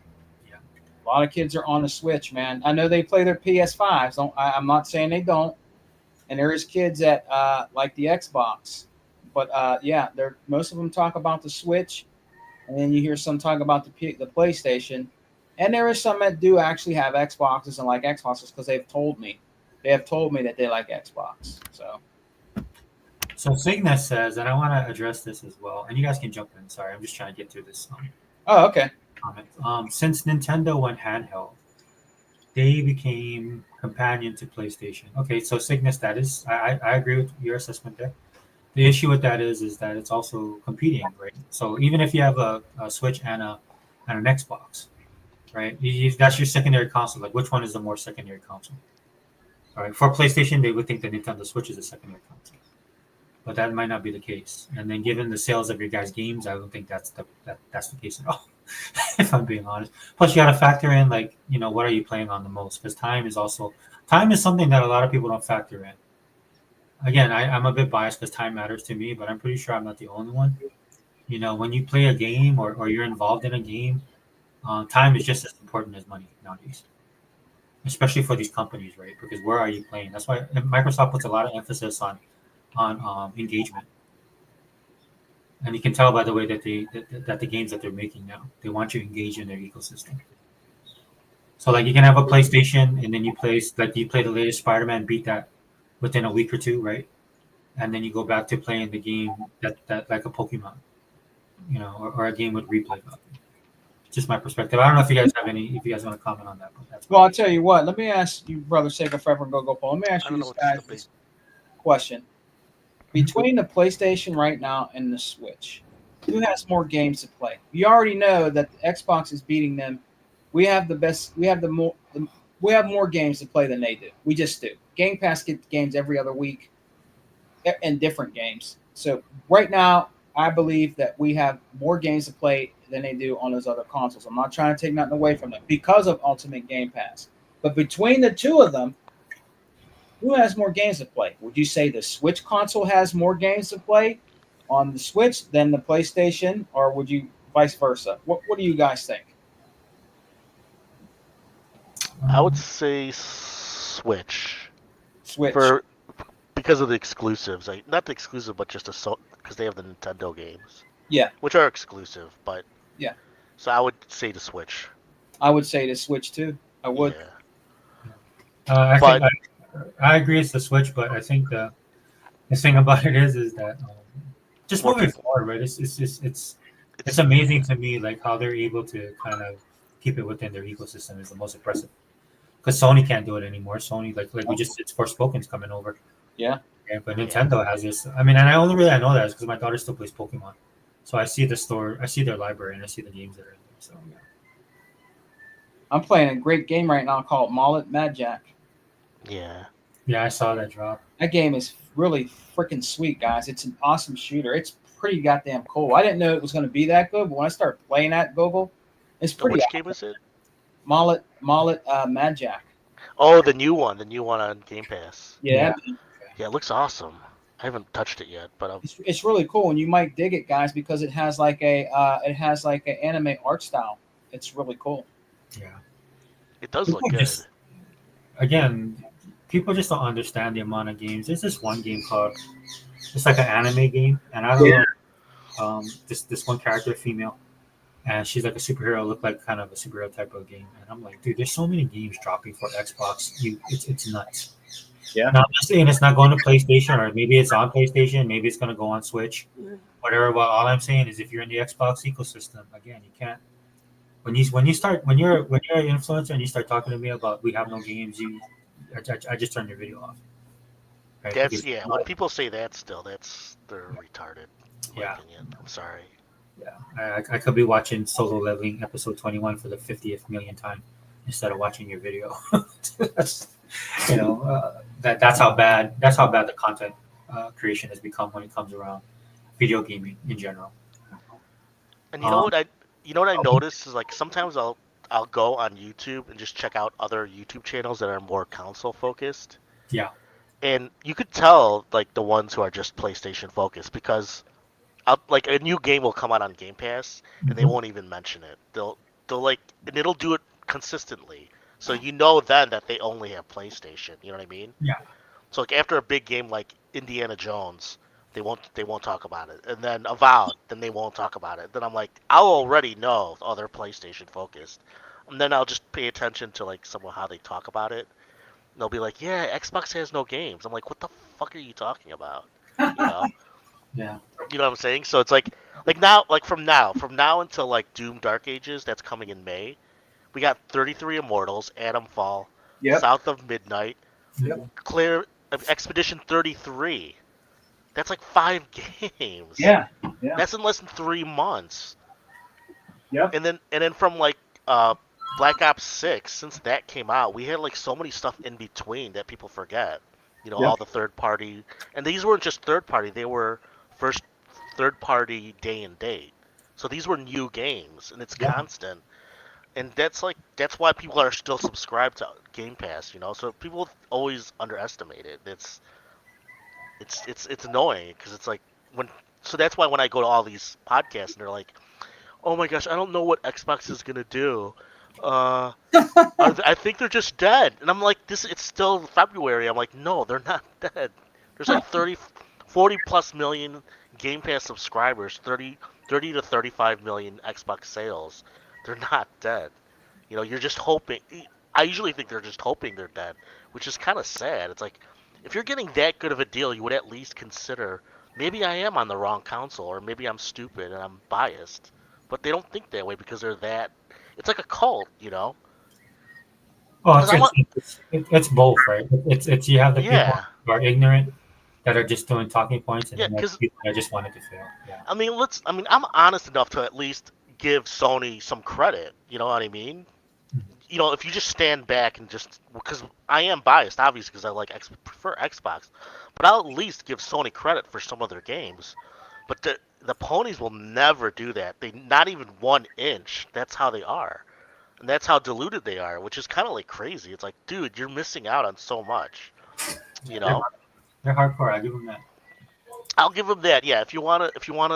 Yeah. A lot of kids are on the Switch, man. I know they play their PS5s. I'm not saying they don't. And there is kids that like the Xbox. But yeah, most of them talk about the Switch, and then you hear some talk about the PlayStation. And there is some that do actually have Xboxes and like Xboxes because they have told me that they like Xbox. So Cygnus says, and I want to address this as well, and you guys can jump in. Sorry, I'm just trying to get through this Oh, okay. comment. Since Nintendo went handheld, they became companion to PlayStation. Okay, so Cygnus, that is, I agree with your assessment there. The issue with that is that it's also competing, right? So even if you have a Switch and an Xbox, right? That's your secondary console. Like, which one is the more secondary console? All right. For PlayStation, they would think the Nintendo Switch is a secondary console, but that might not be the case. And then, given the sales of your guys' games, I don't think that's the case at all. If I'm being honest. Plus, you got to factor in what are you playing on the most? Because time is something that a lot of people don't factor in. Again, I'm a bit biased because time matters to me, but I'm pretty sure I'm not the only one. When you play a game or you're involved in a game, time is just as important as money nowadays, especially for these companies, right? Because where are you playing? That's why Microsoft puts a lot of emphasis on engagement, and you can tell by the way that the games that they're making now, they want you engaged in their ecosystem. So like you can have a PlayStation and then you play the latest Spider-Man, beat that within a week or two, right? And then you go back to playing the game that like a Pokemon, or a game with replay value. Just my perspective. I don't know if you guys want to comment on that. But that's Well, I'll tell you what. Let me ask you, brother Sega Forever and Go Paul. Let me ask I you don't know this what's the this question. Between the PlayStation right now and the Switch, who has more games to play? You already know that the Xbox is beating them. We have the best. We have we have more games to play than they do. We just do. Game Pass gets games every other week, and different games. So right now, I believe that we have more games to play than they do on those other consoles. I'm not trying to take nothing away from them because of Ultimate Game Pass. But between the two of them, who has more games to play? Would you say the Switch console has more games to play on the Switch than the PlayStation, or would you vice versa? What do you guys think? I would say Switch Switch. because of the exclusives. Not the exclusive, but just because they have the Nintendo games. Yeah. Which are exclusive, but yeah. So I would say the Switch. I would say the Switch too. I would. Yeah. I agree it's the Switch, but I think the thing about it is that just moving forward, right? It's amazing to me like how they're able to kind of keep it within their ecosystem is the most impressive. Because Sony can't do it anymore. Sony like we just it's Forspoken's coming over. Yeah. But Nintendo has this. I mean, and I only really know that is because my daughter still plays Pokemon. So I see the store, I see their library, and I see the games that are in there. So yeah. I'm playing a great game right now called Mallet Mad Jack. Yeah. Yeah, I saw that drop. That game is really freaking sweet, guys. It's an awesome shooter. It's pretty goddamn cool. I didn't know it was going to be that good, but when I started playing that Google, it's pretty. Which game is it? Mallet Mad Jack. Oh, the new one on Game Pass. Yeah. Yeah, it looks awesome. I haven't touched it yet, but it's really cool, and you might dig it, guys, because it has like an anime art style. It's really cool. Yeah. It does look good. Again, people just don't understand the amount of games. There's this one game called, it's like an anime game, and I don't know, this one character, female, and she's like a superhero, looked like kind of a superhero type of game. And I'm like, dude, there's so many games dropping for Xbox. It's nuts. Yeah. Now I'm not saying it's not going to PlayStation, or maybe it's on PlayStation, maybe it's going to go on Switch, whatever. But all I'm saying is, if you're in the Xbox ecosystem, again, you can't. When you're an influencer and you start talking to me about we have no games, I just turn your video off. Right? That's Because, yeah. When people say that, still, they're retarded. In my yeah, opinion. I'm sorry. yeah. I could be watching Solo Leveling episode 21 for the 50th million time instead of watching your video. That's, that's how bad the content creation has become when it comes around video gaming in general. And you know Um, what I noticed is like sometimes I'll go on YouTube and just check out other YouTube channels that are more console focused. yeah. And you could tell like the ones who are just PlayStation focused because like a new game will come out on Game Pass and they Mhm. won't even mention it. They'll like and it'll do it consistently. So you know then that they only have PlayStation. You know what I mean? Yeah. So like after a big game like Indiana Jones, they won't talk about it. And then Avowed, then they won't talk about it. Then I'm like, I'll already know, oh, they're PlayStation focused. And then I'll just pay attention to like some of how they talk about it. And they'll be like, yeah, Xbox has no games. I'm like, what the fuck are you talking about? You know? Yeah. You know what I'm saying? So it's like now, like from now until like Doom Dark Ages, that's coming in May. We got 33 Immortals, Atomfall, Yep. South of Midnight, Yep. Clear Expedition 33. That's like 5 games. Yeah. Yeah. That's in less than 3 months. Yep. And then from like Black Ops 6, since that came out, we had like so many stuff in between that people forget. You know, Yep. all the third party, and these weren't just third party; they were first third party day and date. So these were new games, and it's Yeah. constant. And that's why people are still subscribed to Game Pass. You know, so people always underestimate it. It's annoying because it's like when so that's why when I go to all these podcasts and they're like, oh my gosh, I don't know what Xbox is gonna do. I think they're just dead. And I'm like, it's still February. I'm like, no, they're not dead. There's like 40 plus million Game Pass subscribers, 30 to 35 million Xbox sales. They're not dead. You know, you're just hoping. I usually think they're just hoping they're dead, which is kind of sad. It's like, if you're getting that good of a deal, you would at least consider maybe I am on the wrong console, or maybe I'm stupid and I'm biased. But they don't think that way because they're that. It's like a cult, you know. Well, Because I want, it's both, right? It's you have the people yeah, who are ignorant that are just doing talking points, and yeah. then you have Because people that just wanted to fail. Yeah. I'm honest enough to at least give Sony some credit. You know what I mean? You know, if you just stand back and just because I am biased, obviously, because prefer Xbox, but I'll at least give Sony credit for some of their games. But the ponies will never do that. They not even 1 inch. That's how they are, and that's how diluted they are, which is kind of like crazy. It's like, dude, you're missing out on so much. You They're, know, they're hardcore. I give them that. I'll give them that. Yeah, if you wanna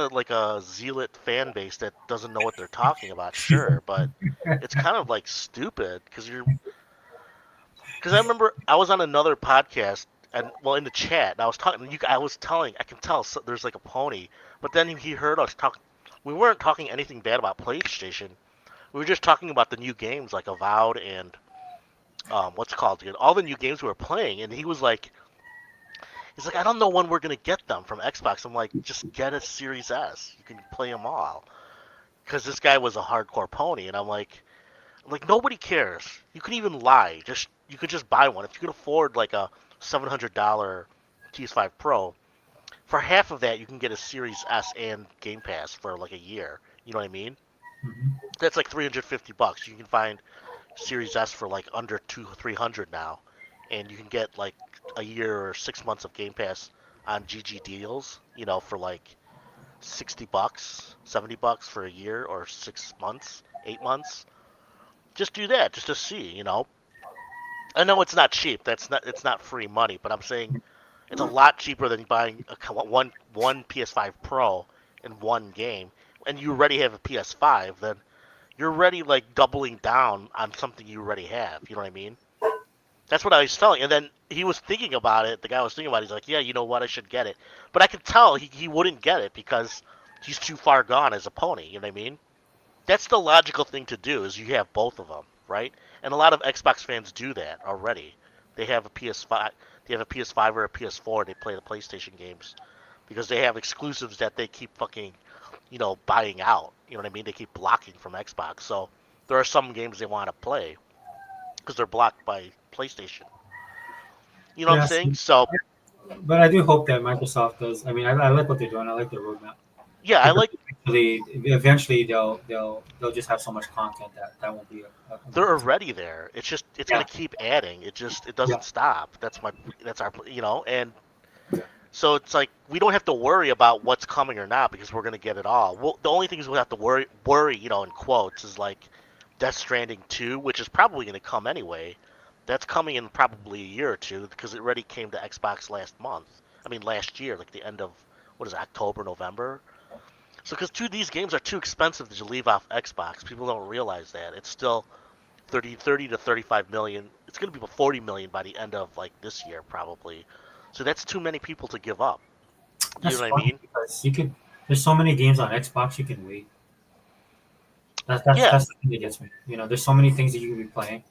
like a zealot fan base that doesn't know what they're talking about, sure. But it's kind of like stupid because I remember I was on another podcast and well in the chat and I was talking. I can tell there's like a pony, but then he heard us talk. We weren't talking anything bad about PlayStation. We were just talking about the new games like Avowed and what's it called again? All the new games we were playing, and he's like, I don't know when we're gonna get them from Xbox. I'm like, just get a Series S. You can play them all. Because this guy was a hardcore pony, and I'm like nobody cares. You can even lie. You could just buy one if you could afford like a $700 PS5 Pro. For half of that, you can get a Series S and Game Pass for like a year. You know what I mean? Mhm. That's like $350. You can find Series S for like under 300 now, and you can get like a year or 6 months of Game Pass on GG deals. You know, for like $60, $70 for a year or 6 months, 8 months. Just do that, just to see. You know, I know it's not cheap. It's not free money, but I'm saying it's a lot cheaper than buying one PS5 Pro and one game. And you already have a PS5, then you're already like doubling down on something you already have. You know what I mean? That's what I was telling. And then he was thinking about it. The guy was thinking about it. He's like, yeah, you know what? I should get it. But I could tell he wouldn't get it because he's too far gone as a pony. You know what I mean? that's the logical thing to do. Is you have both of them, right? And a lot of Xbox fans do that already. They have a PS5, they have a PS5 or a PS4, and they play the PlayStation games because they have exclusives that they keep fucking, buying out. You know what I mean? They keep blocking from Xbox. So there are some games they want to play because they're blocked by PlayStation. You know what I'm Yes, saying? So but I do hope that Microsoft does. I mean, I like what they're doing. I like their roadmap yeah, I because like eventually they'll just have so much content that won't be a they're already there. It's just it's yeah gonna keep adding. It yeah doesn't stop. That's our and so it's like we don't have to worry about what's coming or not because we're gonna get it all. Well, the only things we have to worry in quotes is like Death Stranding 2, which is probably gonna come anyway. That's coming in probably a year or two because it already came to Xbox last month. I mean last year, like the end of what is it, October, November. So because these games are too expensive to leave off Xbox, people don't realize that it's still 30 to 35 million. It's going to be 40 million by the end of like this year probably. So that's too many people to give up. You that's know what I funny mean? because you could there's so many games on Xbox you can wait. That's Yeah, that's the thing that gets me. There's so many things that you can be playing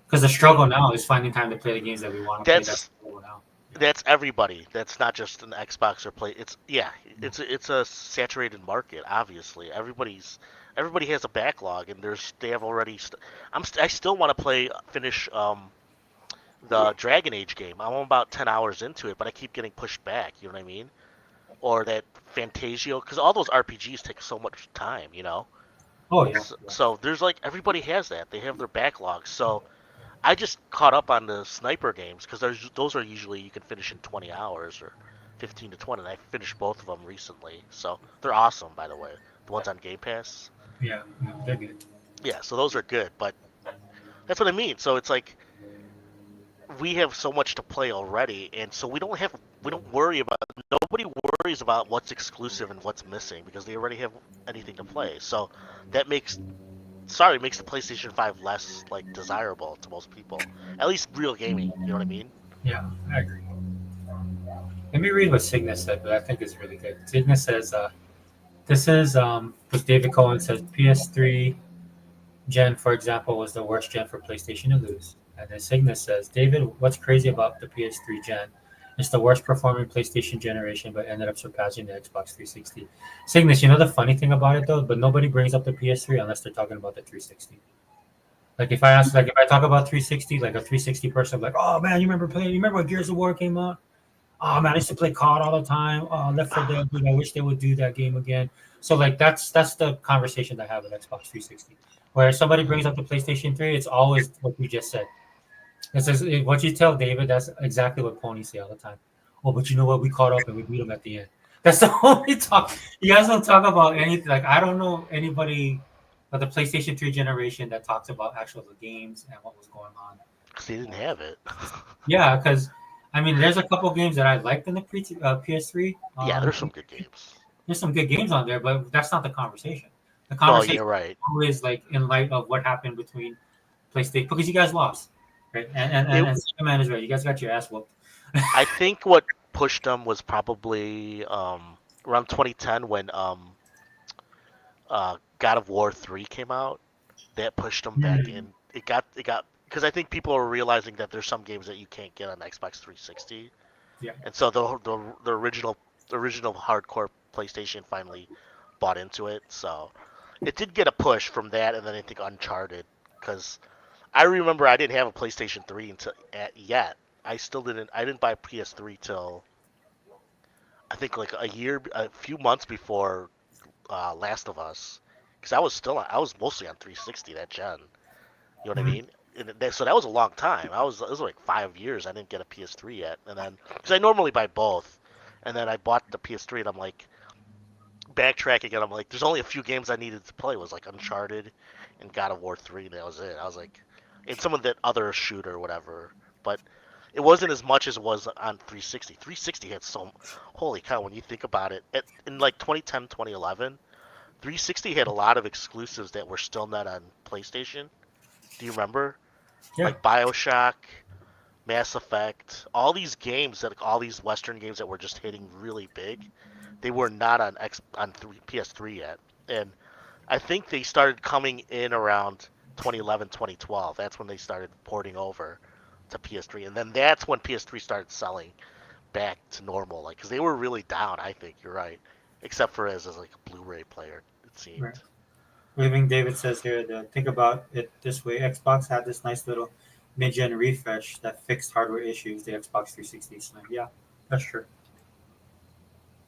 because the struggle now is finding time to play the games that we want to play. That's that's the struggle now. Yeah. that's everybody. That's not just an Xbox or play. It's a saturated market. Obviously, everybody has a backlog, and they have already. I still want to finish the Dragon Age game. I'm about 10 hours into it, but I keep getting pushed back. You know what I mean? Or that Fantasio, because all those RPGs take so much time. Oh yeah. So there's like everybody has that. They have their backlogs. So I just caught up on the sniper games because those are usually you can finish in 20 hours or 15 to 20. And I finished both of them recently, so they're awesome. By the way, the ones on Game Pass. Yeah, they're good. Yeah, so those are good. But that's what I mean. So it's like we have so much to play already, and so we don't worry about nobody worries about what's exclusive and what's missing because they already have anything to play. So that makes the PlayStation 5 less like desirable to most people. At least real gaming, you know what I mean? Yeah, I agree. Let me read what Cygnus said, but I think it's really good. Cygnus says, "This is what David Cohen says. PS3 gen, for example, was the worst gen for PlayStation to lose." And then Cygnus says, "David, what's crazy about the PS3 gen? It's the worst performing PlayStation generation, but ended up surpassing the Xbox 360." Cygnus, the funny thing about it though, but nobody brings up the PS3 unless they're talking about the 360. Like if I talk about 360, like a 360 person, like, oh man, you remember when Gears of War came out? Oh man, I used to play COD all the time. Oh, Left 4 Dead, dude, I wish they would do that game again. So like that's the conversation that I have with Xbox 360. Where somebody brings up the PlayStation 3, it's always what you just said. What you tell David, that's exactly what ponies say all the time. Oh, but you know what? We caught up and we beat them at the end. That's the only talk. You guys don't talk about anything. Like I don't know anybody of the PlayStation 3 generation that talks about actual games and what was going on. Because they didn't have it. Yeah, because I mean, there's a couple games that I liked in the PS3. Yeah, there's some good games. There's some good games on there, but that's not the conversation. The No, conversation you're right. is always like in light of what happened between PlayStation because you guys lost, right? It, And Sega Man is right. You guys got your ass whooped. I think what pushed them was probably around 2010 when God of War 3 came out. That pushed them back Hmm. in. It got because I think people are realizing that there's some games that you can't get on Xbox 360, Yeah. and so the original hardcore PlayStation finally bought into it. So it did get a push from that, and then I think Uncharted because I remember I didn't have a PlayStation 3 until yet. I still didn't. I didn't buy PS3 till I think like a few months before Last of Us, because I was mostly on 360 that gen. You know what I Mhm. mean? So that was a long time. It was like 5 years. I didn't get a PS3 yet, and then because I normally buy both, and then I bought the PS3, and I'm like backtracking, and I'm like, there's only a few games I needed to play. It was like Uncharted and God of War 3, and that was it. I was like, and some of that other shooter or whatever, but it wasn't as much as it was on 360. 360 had holy cow, when you think about it, in like 2010, 2011, 360 had a lot of exclusives that were still not on PlayStation. Do you remember? Yeah. Like BioShock, Mass Effect, all these games all these Western games that were just hitting really big, they were not on PS3 yet. And I think they started coming in around 2011, 2012. That's when they started porting over to PS3, and then that's when PS3 started selling back to normal. Like, because they were really down. I think you're right, except for as like a Blu-ray player, it seemed. Right. Living David says here that think about it this way: Xbox had this nice little mid-gen refresh that fixed hardware issues the Xbox 360 Slim. Yeah, that's true.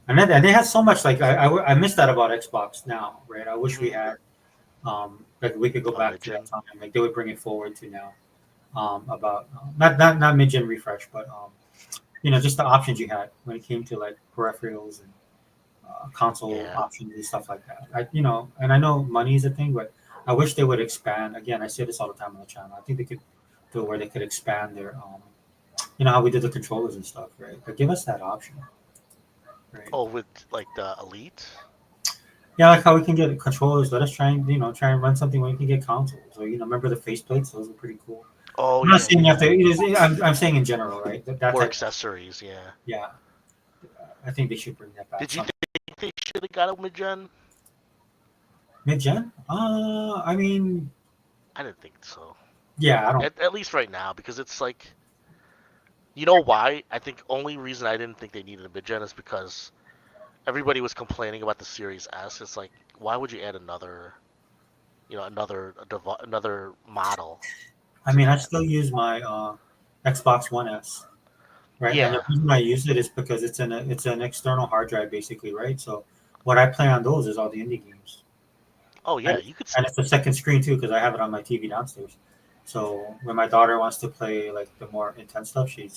And they had so much like I miss that about Xbox now, right? I wish we had like we could go back to that time. Like they would bring it forward to now about not mid-gen refresh, but just the options you had when it came to like peripherals and console options and stuff like that. And I know money is a thing, but I wish they would expand. Again, I say this all the time on the channel. I think they could do it where they could expand their, how we did the controllers and stuff, right? But give us that option, right? Oh, with like the Elite. Yeah, like how we can get controllers. Let us try and run something where we can get consoles. Or remember the faceplates? Those are pretty cool. Oh, I'm not saying you have to. I'm saying in general, right? More accessories, yeah. Yeah, I think they should bring that back. Did you think they should have got a mid-gen? Mid-gen? I mean, I didn't think so. Yeah, I don't. At least right now, because it's like, you know why? I think only reason I didn't think they needed a mid-gen is because everybody was complaining about the Series S. It's like, why would you add another model? I mean, I still use my Xbox One S, right? Yeah. And the reason I use it is because it's an external hard drive, basically, right? So what I play on those is all the indie games. Oh yeah, you could. And it's a second screen too, because I have it on my TV downstairs. So when my daughter wants to play like the more intense stuff, so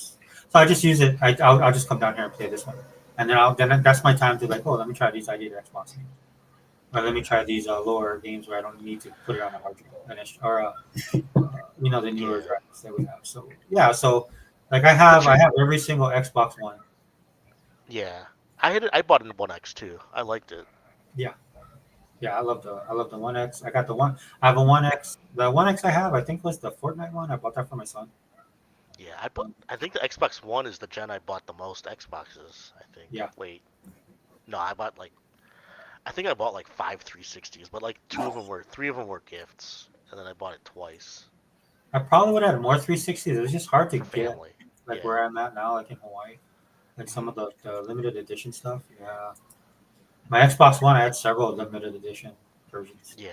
I just use it. I'll just come down here and play this one, and then that's my time to like, let me try these ID Xbox games, or let me try these lower games where I don't need to put it on a hard drive, or the newer drives that we have. So yeah, so like I have every single Xbox One. Yeah, I bought a One X too. I liked it. Yeah, I love the One X. I got the one. I have a One X. The One X I have, I think, was the Fortnite one. I bought that for my son. Yeah, I think the Xbox One is the gen I bought the most Xboxes. I think. Yeah. Wait, no, I bought I think I bought like 5 360s, but like 3 of them were gifts, and then I bought it twice. I probably would have had more 360s. It was just hard to get, like where I'm at now, like in Hawaii, like some of the limited edition stuff. Yeah. My Xbox One, I had several limited edition versions. Yeah.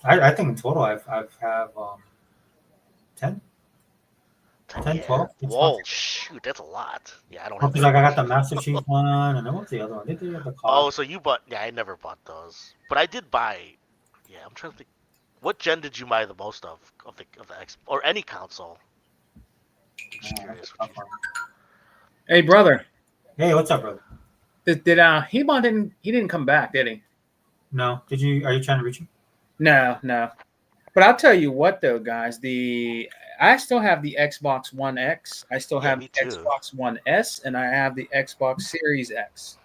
I think in total I have 10? 10, 12? Whoa, shoot, that's a lot. Yeah, I don't have. Because like I got the Master Chief one, and then what's the other one? They did have the car. Oh, so you bought? Yeah, I never bought those, but I did buy. Yeah, I'm trying to think. What gen did you buy the most of the X or any console? I'm just curious. Hey, brother. Hey, what's up, brother? Did Hebon didn't come back, did he? No. Are you trying to reach him? No. But I'll tell you what, though, guys. I still have the Xbox One X. I still have the Xbox One S, and I have the Xbox Series X.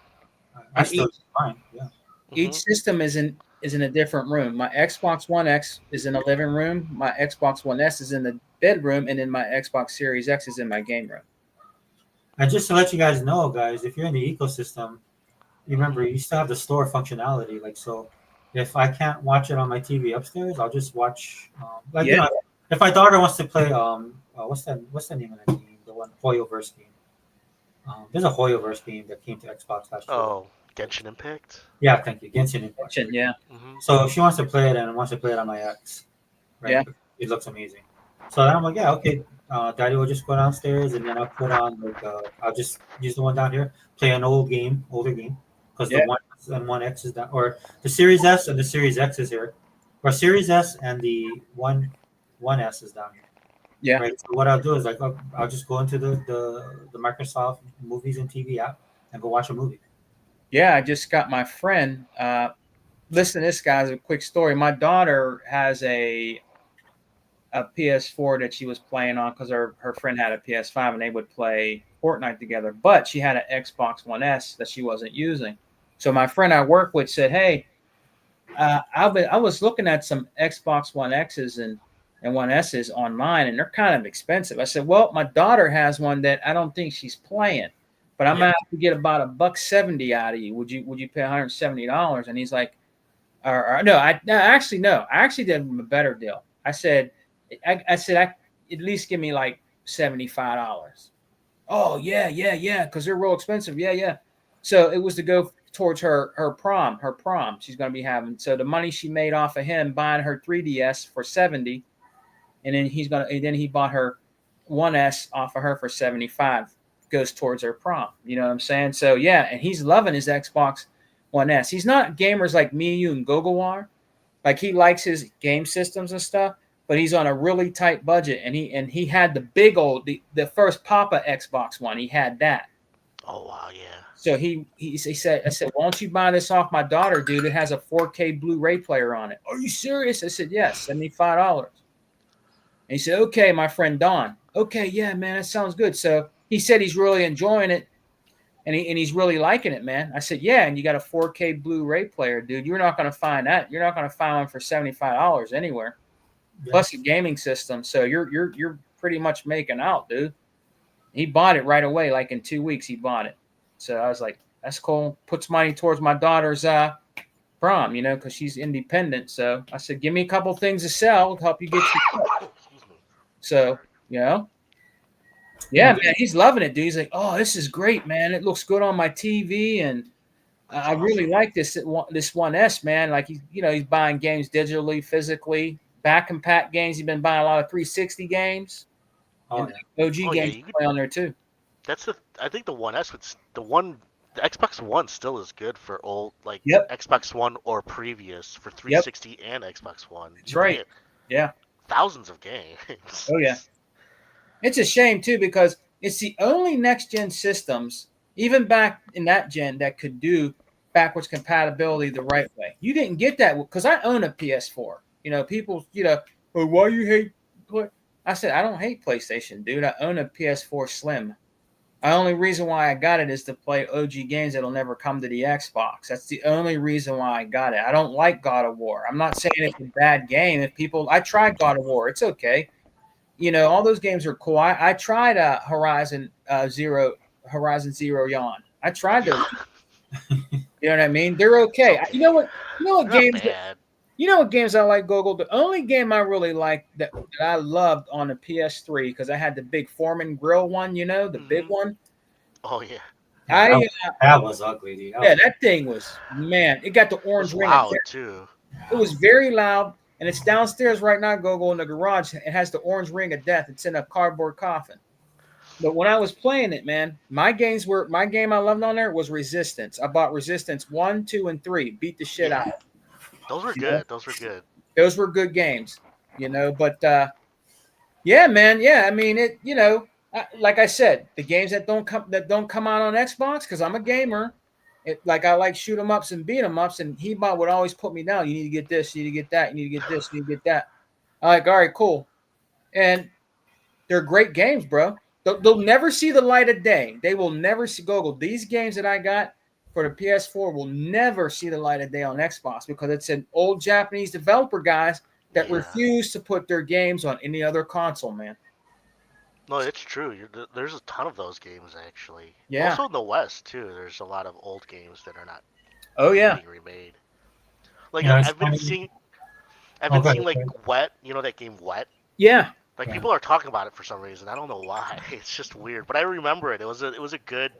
Fine. Yeah. Each system is in a different room. My Xbox One X is in the living room. My Xbox One S is in the bedroom, and then my Xbox Series X is in my game room. And just to let you guys know, guys, if you're in the ecosystem, remember you still have the store functionality. Like, so if I can't watch it on my TV upstairs, I'll just watch. If my daughter wants to play, what's the name of that game? The one Hoyoverse game. There's a Hoyoverse game that came to Xbox last year. Oh, Genshin Impact. Yeah, thank you, Genshin Impact. Yeah. So if she wants to play it and wants to play it on my X, right? Yeah, it looks amazing. So then I'm like, yeah, okay. Daddy will just go downstairs, and then I'll put on I'll just use the one down here, play an older game, because the One S and One X is down, or the Series S and the Series X is here, or Series S and the One S is down here. Yeah. Right. So what I'll do is I'll just go into the Microsoft Movies and TV app and go watch a movie. Yeah, I just got my friend. Listen to this, guys. A quick story. My daughter has a PS4 that she was playing on because her friend had a PS5 and they would play Fortnite together. But she had an Xbox One S that she wasn't using. So my friend I work with said, "Hey, I was looking at some Xbox One X's and One S's online, and they're kind of expensive." I said, "Well, my daughter has one that I don't think she's playing, but I'm gonna have to get about $170 out of you. Would you pay $170?" And he's like, or no, I actually did him a better deal. I said at least give me like $75. Oh yeah, because they're real expensive. Yeah. So it was to go towards her prom. She's going to be having. So the money she made off of him buying her 3DS for 70, and then he bought her 1S off of her for 75. Goes towards her prom. You know what I'm saying? So yeah, and he's loving his Xbox One S. He's not gamers like me, you, and Gogo are. Like he likes his game systems and stuff, but he's on a really tight budget. And he had the big old the first Papa Xbox One. He had that. Oh wow, yeah. So he said, I said, why don't you buy this off my daughter, dude? It has a 4K Blu-ray player on it. Are you serious? I said, yes, $75. And he said, okay, my friend Don. Okay, yeah, man, that sounds good. So he said he's really enjoying it, and he's really liking it, man. I said, yeah, and you got a 4K Blu-ray player, dude. You're not going to find that. You're not going to find one for $75 anywhere. Yeah. Plus a gaming system. So you're pretty much making out, dude. He bought it right away, like in 2 weeks. He bought it. So I was like, that's cool. Puts money towards my daughter's prom, you know, because she's independent. So I said, give me a couple things to sell to help you get your. So you know. Yeah, man, he's loving it, dude. He's like, "Oh, this is great, man. It looks good on my TV, and I really like this 1S, man. Like he's buying games digitally, physically, back and pack games. He's been buying a lot of 360 games, and OG games you play on there too. I think the 1S the Xbox One still is good for old Xbox One or previous for 360 and Xbox One. That's right. Yeah, thousands of games. Oh yeah. It's a shame, too, because it's the only next-gen systems, even back in that gen, that could do backwards compatibility the right way. You didn't get that because I own a PS4. You know, people, oh, why you hate play? I said, I don't hate PlayStation, dude. I own a PS4 Slim. The only reason why I got it is to play OG games that'll never come to the Xbox. That's the only reason why I got it. I don't like God of War. I'm not saying it's a bad game. I tried God of War. It's okay. You know, all those games are cool. I tried Horizon Zero Dawn. I tried those. You know what I mean? They're okay. You know what games? You know what games I like, Google? The only game I really liked that I loved on the PS3 because I had the big Foreman grill one. The big one. Oh yeah. That was ugly, dude. That thing was, man. It got the orange ring. Loud too. It was very loud. And it's downstairs right now, Gogo, in the garage. It has the orange ring of death. It's in a cardboard coffin. But when I was playing it, man, my game I loved on there was Resistance. I bought Resistance 1, 2, and 3. Beat the shit out of it. Those were good. Those were good. Those were good games, But yeah, man, yeah. I mean, it. Like I said, the games that don't come out on Xbox because I'm a gamer. I like shoot 'em ups and beat 'em ups, and He-Bot would always put me down. You need to get this, you need to get that, you need to get this, you need to get that. I'm like, all right, cool. And they're great games, bro. They'll never see the light of day. They will never see Google. These games that I got for the PS4 will never see the light of day on Xbox because it's an old Japanese developer guys that refuse to put their games on any other console, man. No, it's true. There's a ton of those games actually. Yeah. Also in the West too. There's a lot of old games that are not. Being remade. Like I've been seeing like Wet. You know that game Wet? Yeah. Like people are talking about it for some reason. I don't know why. It's just weird. But I remember it. It was a good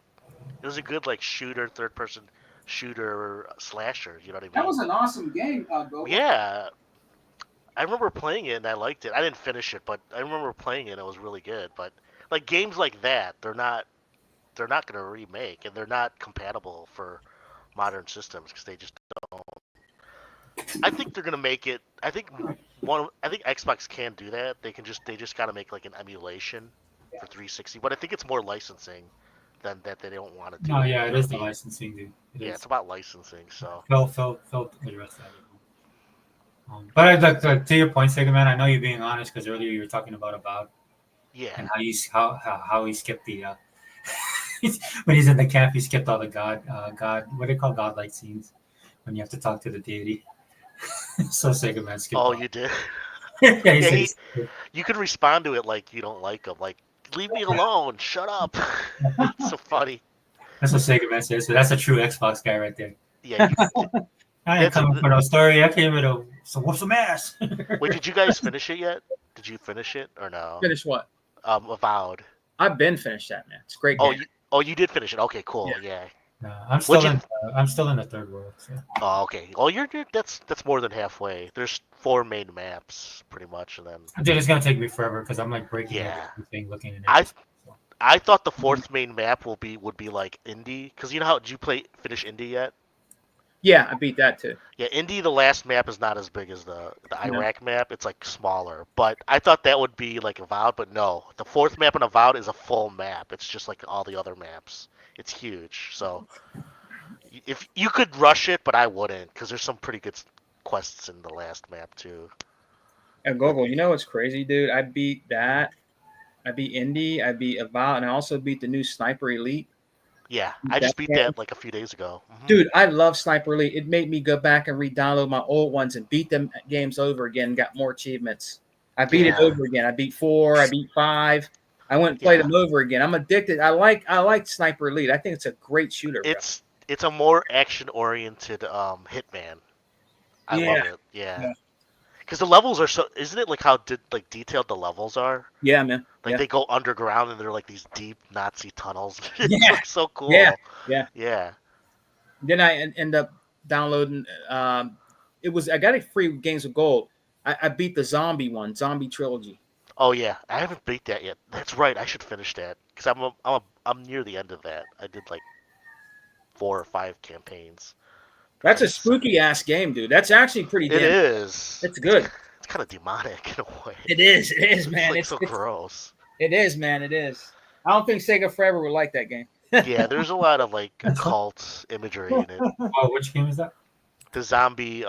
like shooter, third person shooter slasher. You know what I mean? That was an awesome game, Go. Yeah. I remember playing it and I liked it. I didn't finish it, but I remember playing it and it was really good. But like games like that, they're not gonna remake and they're not compatible for modern systems because they just don't. I think they're gonna make it. I think Xbox can do that. They just gotta make like an emulation for 360. But I think it's more licensing than that they don't want to do. No, yeah, it is the licensing, dude. It's about licensing. So Phil addressed that. But I'd like to your point, Sega Man. I know you're being honest because earlier you were talking about and how he skipped the when he's in the camp, he skipped all the God what do they call godlike scenes when you have to talk to the deity. So Sega Man skipped. Oh, you did. You could respond to it like you don't like him, like leave me alone, shut up. It's so funny. That's what Sega Man says. So that's a true Xbox guy right there. Yeah. I ain't coming for no story. I came here to whoop some ass. Wait, did you guys finish it yet? Did you finish it or no? Finish what? Avowed. I've been finished that, man. It's a great Oh, game. you did finish it. Okay, cool. Yeah. No, I'm still in the third world. So. Oh, okay. Oh, you're that's more than halfway. There's 4 main maps, pretty much, and then. Dude, it's gonna take me forever because I'm like breaking Yeah. everything, looking at I it. I thought the 4th main map would be like Indy, because you know how did you finish Indy yet? Yeah, I beat that too. Yeah, Indy, the last map is not as big as the Iraq map. It's like smaller. But I thought that would be like Avowed, but no. The 4th map in Avowed is a full map. It's just like all the other maps. It's huge. So if you could rush it, but I wouldn't, because there's some pretty good quests in the last map too. And Google, you know what's crazy, dude? I beat that. I beat Indy. I beat Avowed, and I also beat the new Sniper Elite. Yeah, I just beat that like a few days ago. Mm-hmm. Dude, I love Sniper Elite. It made me go back and re-download my old ones and beat them games over again. Got more achievements. I beat it over again. I beat 4. I beat 5. I went and played them over again. I'm addicted. I like Sniper Elite. I think it's a great shooter. It's a more action-oriented Hitman. I love it. Yeah. Because the levels are so, isn't it like how detailed the levels are? Yeah, man. Like they go underground and they're like these deep Nazi tunnels. Yeah. It looks so cool. Yeah. Then I end up downloading. I got a free Games of Gold. I beat the zombie trilogy. Oh yeah, I haven't beat that yet. That's right. I should finish that because I'm near the end of that. I did like 4 or 5 campaigns. That's a spooky ass game, dude. That's actually pretty. It is. It's good. It's kind of demonic in a way. It is, man. It's so gross. It is, man. It is. I don't think Sega Forever would like that game. Yeah, there's a lot of like occult imagery in it. Oh, which game is that? The zombie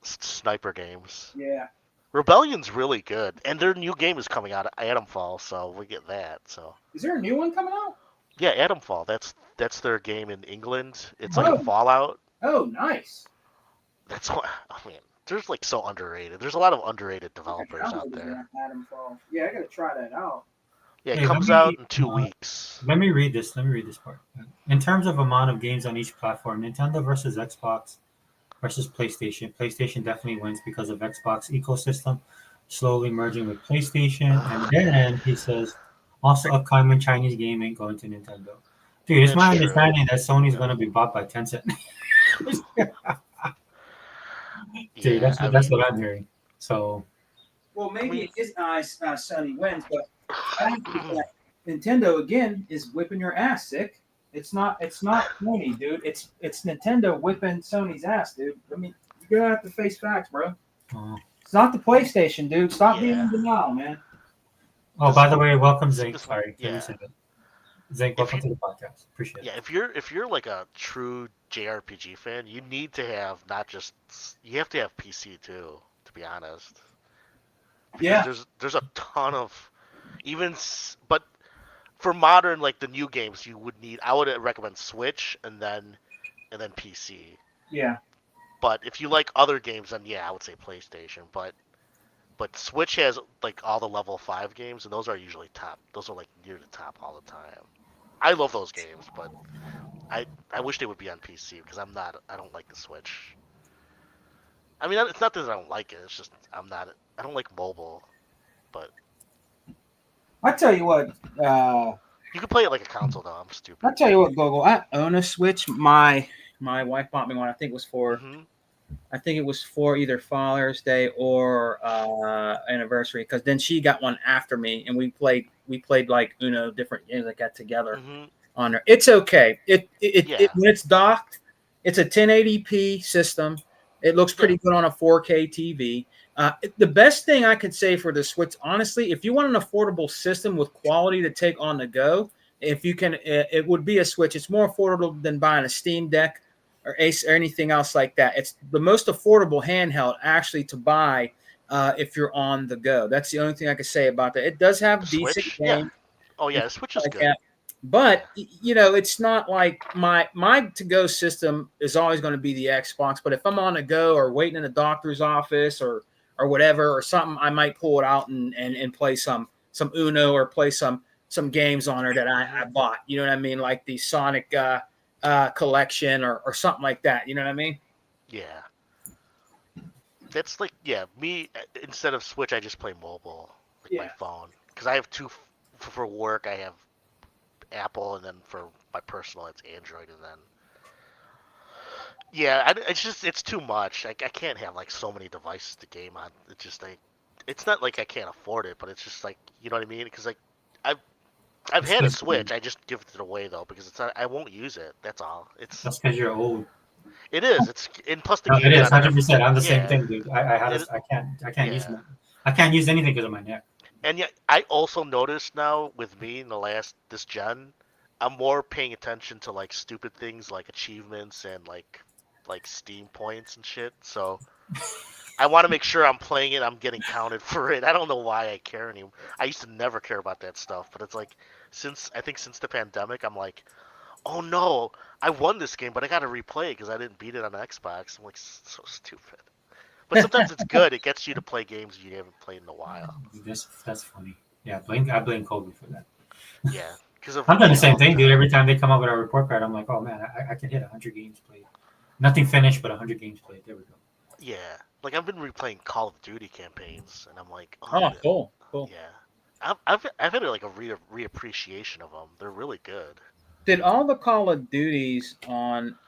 sniper games. Yeah. Rebellion's really good, and their new game is coming out, Atomfall, so we get that. So. Is there a new one coming out? Yeah, Atomfall. That's their game in England. It's like a Fallout. Oh, nice. That's what. Oh man, there's like so underrated. There's a lot of underrated developers out there. Atomfall. Yeah, I gotta try that out. Yeah, it comes out in 2 weeks. Let me read this part. In terms of amount of games on each platform, Nintendo versus Xbox versus PlayStation. PlayStation definitely wins because of Xbox ecosystem slowly merging with PlayStation. And then he says, also upcoming Chinese game ain't going to Nintendo. Dude, it's my understanding that Sony's going to be bought by Tencent. Dude, that's what I'm hearing. So. Well, maybe it is nice Sony wins, but I think that Nintendo again is whipping your ass, Sick. It's not Sony, dude. It's Nintendo whipping Sony's ass, dude. I mean, you're gonna have to face facts, bro. It's not the PlayStation, dude. Stop being in denial, man. Oh, by the way, welcome Zink. Sorry, yeah. Zink, welcome to the podcast. Appreciate it. Yeah, if you're like a true JRPG fan, you need to have you have to have PC too, to be honest. Because there's a ton of but for modern like the new games I would recommend Switch and then PC. Yeah. But if you like other games, then I would say PlayStation. But Switch has like all the level 5 games, and those are usually top. Those are like near the top all the time. I love those games, but I wish they would be on PC because I don't like the Switch. I mean, it's not that I don't like it. It's just I don't like mobile. But I tell you what, you can play it like a console though. I'm stupid. I tell you what, Gogo, I own a Switch. My wife bought me one. I think it was for. Mm-hmm. I think it was for either Father's Day or anniversary. Because then she got one after me, and we played like Uno, different games like that together on her. It's okay. It when it's docked, it's a 1080p system. It looks pretty good on a 4K TV. The best thing I could say for the Switch, honestly, if you want an affordable system with quality to take on the go, if you can, it would be a Switch. It's more affordable than buying a Steam Deck or Ace or anything else like that. It's the most affordable handheld actually to buy if you're on the go. That's the only thing I could say about that. It does have decent games. Yeah. Oh yeah, the Switch is good. But it's not like my to-go system is always going to be the Xbox. But if I'm on the go or waiting in a doctor's office or whatever or something, I might pull it out and play some Uno or play some games on her that I bought. You know what I mean? Like the Sonic collection or something like that. You know what I mean? Yeah. That's like, yeah, me, instead of Switch, I just play mobile, like my Yeah. phone. Because I have two, for work, I have Apple, and then for my personal, it's Android, and then. Yeah, it's just, it's too much. I can't have like so many devices to game on. It's just like, it's not like I can't afford it, but it's just like, you know what I mean? Because like, I've That's had a 'cause Switch. I just give it away though because it's not, I won't use it. That's all. that's 'cause you're old. It is. It's, and plus the No, it game's is on 100%. I'm the same yeah. thing, dude. I had a, It, use yeah. I can't use anything because of my neck. And yet, I also noticed now with me in the last this gen, I'm more paying attention to like stupid things like achievements and like Steam points and shit. So I want to make sure I'm playing it. I'm getting counted for it. I don't know why I care anymore. I used to never care about that stuff, but it's like since the pandemic, I'm like, oh no, I won this game, but I got to replay it because I didn't beat it on the Xbox. I'm like, so stupid. But sometimes it's good. It gets you to play games you haven't played in a while. That's funny. Yeah, I blame Kobe for that. Yeah, because of I'm doing the yeah, all same the thing, dude. time. Every time they come up with a report card, I'm like, oh man, I can hit 100 games played. Nothing finished, but 100 games played. There we go. Yeah, like I've been replaying Call of Duty campaigns, and I'm like, oh Oh, man, cool. yeah. I've had like a reappreciation of them. They're really good. Did all the Call of Duties on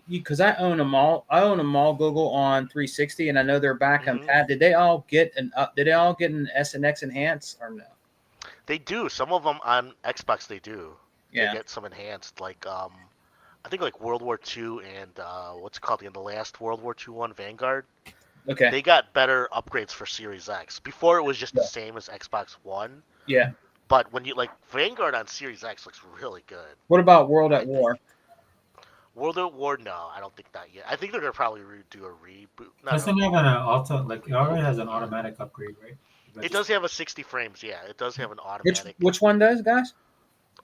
because I own them all. I own them all Google on 360, and I know they're back on Hmm. Pat. Did they all get an up? Did they all get an S and X enhance or no? They do. Some of them on Xbox, they do. They Yeah. get some enhanced, like I think like World War II and what's it called the last World War II one, Vanguard. Okay. They got better upgrades for Series X. Before it was just the Yeah. same as Xbox One, Yeah. but when you like Vanguard on Series X looks really good. What about World I at think. War? World at War, no, I don't think that yet. I think they're gonna probably do a reboot. Not Doesn't it a, have an auto like it already has an automatic upgrade, right? it does have a 60 frames, yeah. It does have an Which automatic. which one does, guys?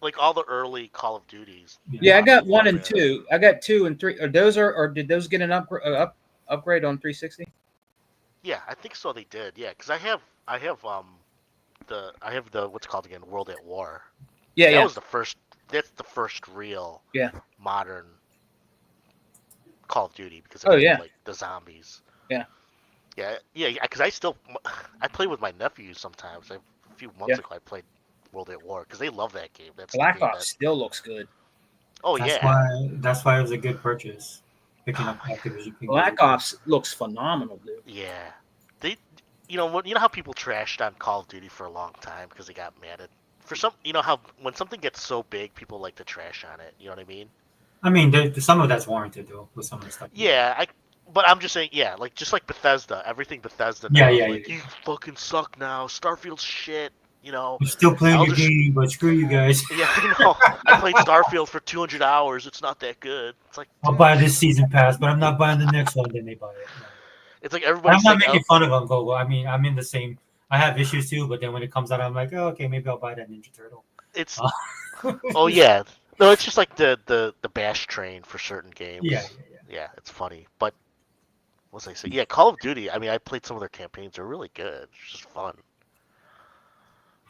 Like all the early Call of Duties, Yeah. Yeah, I Modern got one and Warfare. two. I got two and three. Are those or did those get an upgrade on 360? Yeah, I think so. They did, yeah. Because I have the what's it called again, World at War. Yeah, That yeah, was the first. That's the first real yeah. modern Call of Duty because it Oh had yeah, like the zombies. Yeah. Yeah. Because I play with my nephews sometimes. A few months Yeah. ago, I played World at War because they love that game. That's the Black game Ops that. still looks good. Oh That's yeah. why it was a good purchase. Picking Oh up my Activision. Black Ops looks phenomenal, dude. Yeah. They, you know how people trashed on Call of Duty for a long time because they got mad at. For some, you know how when something gets so big, people like to trash on it. You know what I mean? I mean, some of that's warranted though with some of the stuff. Yeah, but I'm just saying, yeah, like just like Bethesda, everything Bethesda Yeah, now is yeah, like yeah. you fucking suck now. Starfield's shit. You know, You're still playing your Elder. game, but screw you guys. Yeah, I know. I played Starfield for 200 hours. It's not that good. It's like, I'll dude, buy this season pass, but I'm not buying the next one. Then they buy it. Yeah. it's like And everybody's I'm not saying, making fun of them, go. Well, I mean, I'm in the same. I have issues too, but then when it comes out, I'm like, oh, okay, maybe I'll buy that Ninja Turtle. it's. Uh, Oh yeah, no, it's just like the bash train for certain games. yeah. Yeah, it's funny, but what was I say? Yeah, Call of Duty. I mean, I played some of their campaigns. They're really good. It's just fun.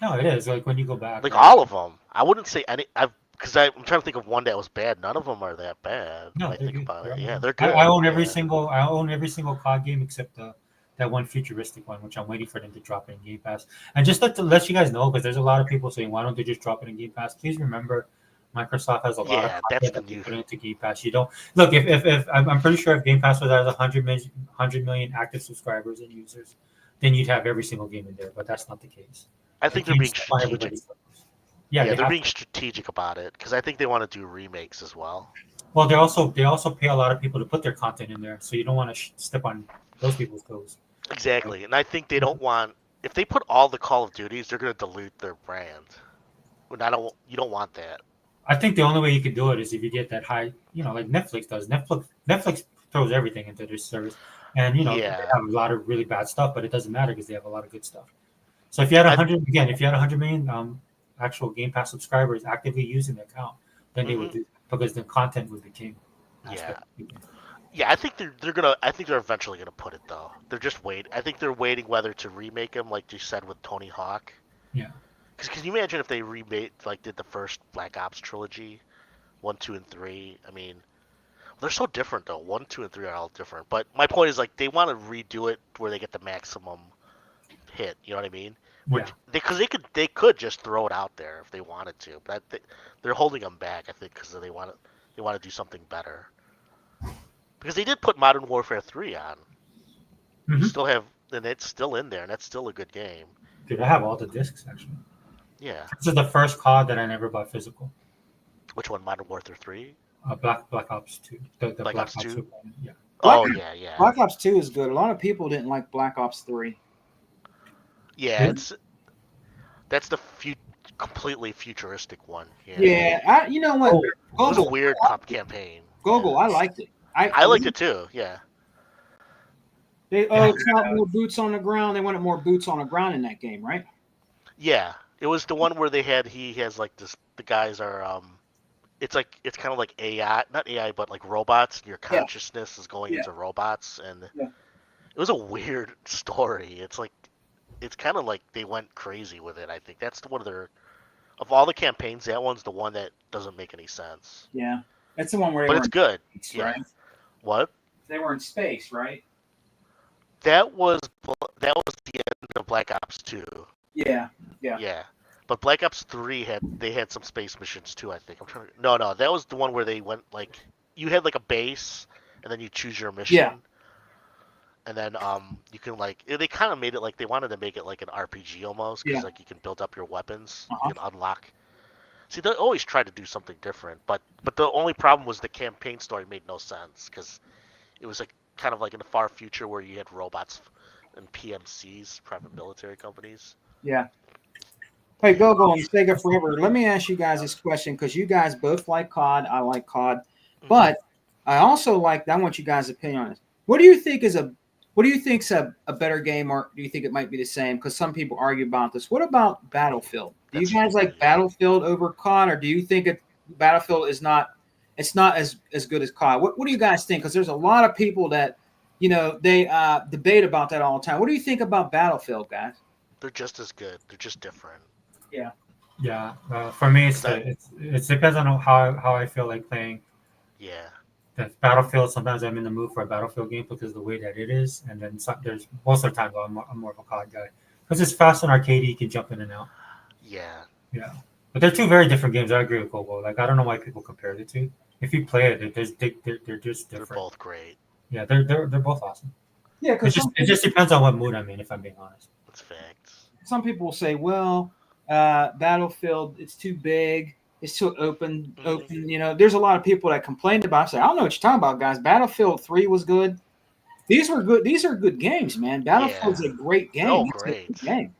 No, it is like when you go back. Like Right? all of them. I wouldn't say any. I'm trying to think of one that was bad. None of them are that bad. No, When I they're think good. about They're it, all yeah, good. they're good. I own every Yeah. single. COD game except that one futuristic one, which I'm waiting for them to drop it in Game Pass. And just to let you guys know, because there's a lot of people saying, why don't they just drop it in Game Pass? Please remember, Microsoft has a lot of Yeah, that's content the that they new. put into Game Pass. You don't look if I'm pretty sure if Game Pass was at 100 million active subscribers and users, then you'd have every single game in there. But that's not the case. I They think they're can't being step on strategic. everybody's toes. Yeah, Yeah, they they're have being to. strategic about it because I think they want to do remakes as well. Well, they also pay a lot of people to put their content in there, so you don't want to step on those people's toes. Exactly, and I think they don't want. If they put all the Call of Duties, they're gonna dilute their brand. And I don't. You don't want that. I think the only way you can do it is if you get that high, like Netflix does. Netflix throws everything into their service, and they Yeah, have a lot of really bad stuff, but it doesn't matter because they have a lot of good stuff. So if you had I. 100 million actual Game Pass subscribers actively using the account, then they would Hmm. do because the content would be king. Yeah, Aspect. yeah. I think they're gonna. I think they're eventually gonna put it though. They're just waiting. I think they're waiting whether to remake them, like you said with Tony Hawk. Yeah. Because can you imagine if they remade did the first Black Ops trilogy, 1, 2, and 3? I mean, They're so different though. 1, 2, and 3 are all different. But my point is like they want to redo it where they get the maximum hit. You know what I mean? Yeah. Because they could just throw it out there if they wanted to, but they're holding them back. I think because they want to do something better. Because they did put Modern Warfare 3 on. You still have, and it's still in there, and that's still a good game. Dude, I have all the discs actually. Yeah. This is the first COD that I never bought physical. Which one? Modern Warfare 3? Black Ops 2. The Black Ops 2? One. Yeah. Yeah. Black Ops 2 is good. A lot of people didn't like Black Ops 3. Yeah, that's the completely futuristic one. Yeah, you know what? It was a weird campaign. Gogo, I liked it. I liked it too. Yeah. It's not more boots on the ground. They wanted more boots on the ground in that game, right? Yeah, it was the one where he has like this. The guys are it's kind of like AI, not AI, but like robots. Your consciousness is going into robots, and it was a weird story. It's kind of like they went crazy with it. I think that's one of all the campaigns, that one's the one that doesn't make any sense. Yeah, that's the one where. But it's good. Space, right? What? They were in space, right? That was the end of Black Ops 2. Yeah. Yeah. But Black Ops 3 had some space missions too, I think. No, that was the one where they went like you had like a base and then you choose your mission. Yeah. And then you can like they kind of made it like they wanted to make it like an RPG almost because like you can build up your weapons, you can unlock. See, they always try to do something different, but the only problem was the campaign story made no sense because it was like kind of like in the far future where you had robots and PMCs, private military companies. Yeah. Hey, Gogo and Sega Forever, let me ask you guys this question because you guys both like COD. I like COD. But I also I want you guys' opinion on this. What do you think is a better game, or do you think it might be the same? Because some people argue about this. What about Battlefield? Do you guys like Battlefield over COD, or do you think Battlefield is not? It's not as good as COD. What do you guys think? Because there's a lot of people that, they debate about that all the time. What do you think about Battlefield, guys? They're just as good. They're just different. Yeah. Yeah. For me, it depends on how I feel like playing. Yeah. The Battlefield, sometimes I'm in the mood for a Battlefield game because of the way that it is, and then there's most of the time I'm more of a COD guy because it's fast and arcadey. You can jump in and out. Yeah. Yeah. But they're two very different games. I agree with Kobo. Like I don't know why people compare the two. If you play it, they're just different. They're both great. Yeah, they're both awesome. Yeah, because it just depends on what mood I'm in. If I'm being honest. That's facts. Some people will say, well, Battlefield, it's too big. It's too open. There's a lot of people that complained about it. Say, I don't know what you're talking about, guys. Battlefield 3 was good. These were good. These are good games, man. Battlefield's a great game. Oh, it's great. A good game.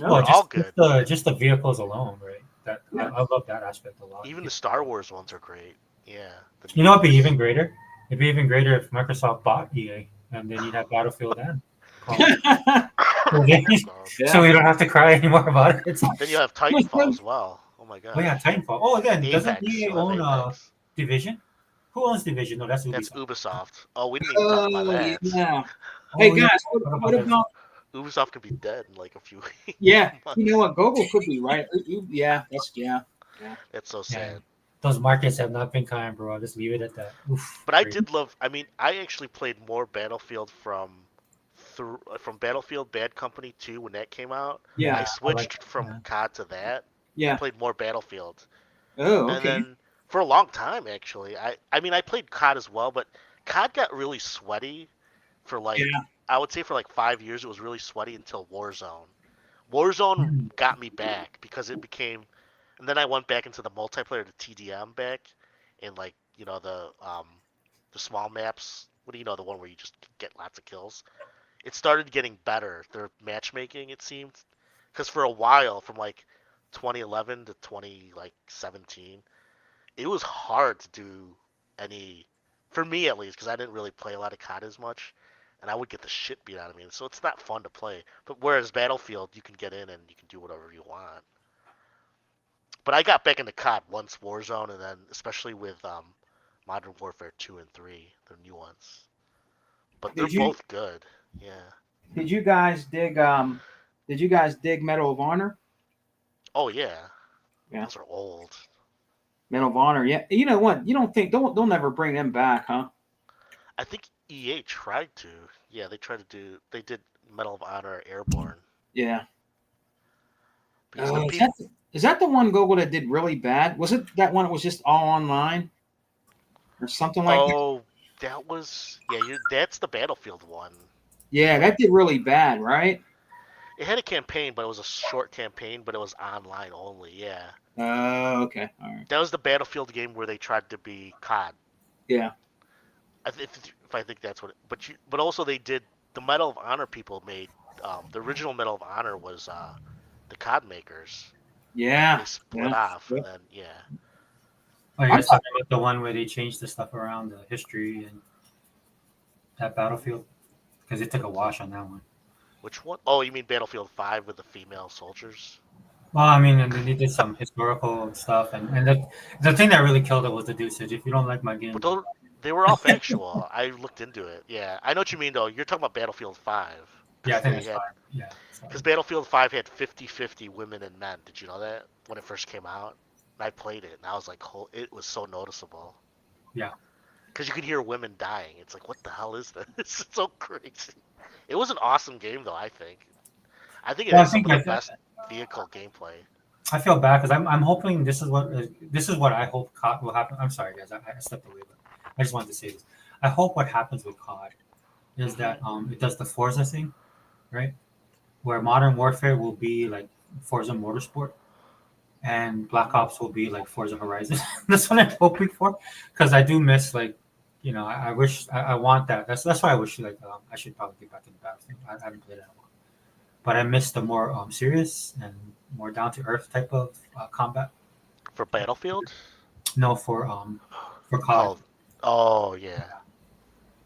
All good. Just the vehicles alone, right? I love that aspect a lot. Even the Star Wars ones are great. Yeah. You know what'd be even greater? It'd be even greater if Microsoft bought EA and then you'd have Battlefield and so we don't have to cry anymore about it. Then you have Titanfall as well. Oh my god. Oh yeah, Titanfall. Oh, again, doesn't EA own Division? Who owns Division? No, that's Ubisoft. That's Ubisoft. Oh, we didn't even talk about that. Yeah. Hey guys, what about Ubisoft could be dead in like a few weeks. Yeah, you know what? Google could be right. Yeah, That's so sad. Those markets have not been kind, bro. I'll just leave it at that. Oof, but I did love. I mean, I actually played more Battlefield from Battlefield Bad Company 2 when that came out. Yeah, I switched from COD to that. Yeah, I played more Battlefield. Oh, okay. And then for a long time, actually, I mean, I played COD as well, but COD got really sweaty for I would say for like 5 years. It was really sweaty until Warzone. Warzone got me back because it became, and then I went back into the multiplayer, the TDM back, and like the small maps. What do you know? The one where you just get lots of kills. It started getting better. Their matchmaking, it seemed, because for a while, from like 2011 to 2017, it was hard to do any, for me at least, because I didn't really play a lot of COD as much, and I would get the shit beat out of me. So it's not fun to play. But whereas Battlefield, you can get in and you can do whatever you want. But I got back into COD once Warzone, and then especially with Modern Warfare 2 and 3, the new ones. But they're both good. Yeah. Did you guys dig Medal of Honor? Oh yeah. Yeah. Those are old. Medal of Honor. Yeah, you know what? You don't think they'll never bring them back, huh? I think EA tried to. Yeah, they tried to do. They did Medal of Honor Airborne. Yeah. Because the Is people, that the one Google that did really bad? Was it that one that was just all online or something like that? oh, that was that's the Battlefield one. Yeah, that did really bad, right? It had a campaign, but it was a short campaign, but it was online only. Yeah, Okay, all right. that was the Battlefield game where they tried to be COD. Yeah, If I think that's what. But also they did the Medal of Honor people made. The original Medal of Honor was the COD makers. yeah, They split yeah. off, Yep. and then Oh, you guys talking about the one where they changed the stuff around the history and that Battlefield? Because it took a wash on that one. Which one? Oh, you mean Battlefield 5 with the female soldiers? Well, I mean, and then they did some historical stuff, and the thing that really killed it was the dosage. If you don't like my game, But they were all factual. I looked into it. Yeah, I know what you mean, though. You're talking about Battlefield 5. yeah, I think that's fine. Yeah, Because Battlefield 5 had 50-50 women and men. Did you know that when it first came out? And I played it, and I was like, it was so noticeable. Yeah. Because you could hear women dying. It's like, what the hell is this? It's so crazy. It was an awesome game, though, I think. I think it has some of the best vehicle gameplay. I feel bad because I'm hoping this is what I hope COD will happen. I'm sorry, guys, I stepped away, but I just wanted to say this. I hope what happens with COD is that it does the Forza thing, right? Where Modern Warfare will be like Forza Motorsport, and Black Ops will be like Forza Horizon. That's what I'm hoping for, because I do miss I wish I want that. That's why I wish I should probably get back into Battlefield. I haven't played it in a while, but I miss the more serious and more down to earth type of combat. For Battlefield? No, for COD. Oh yeah.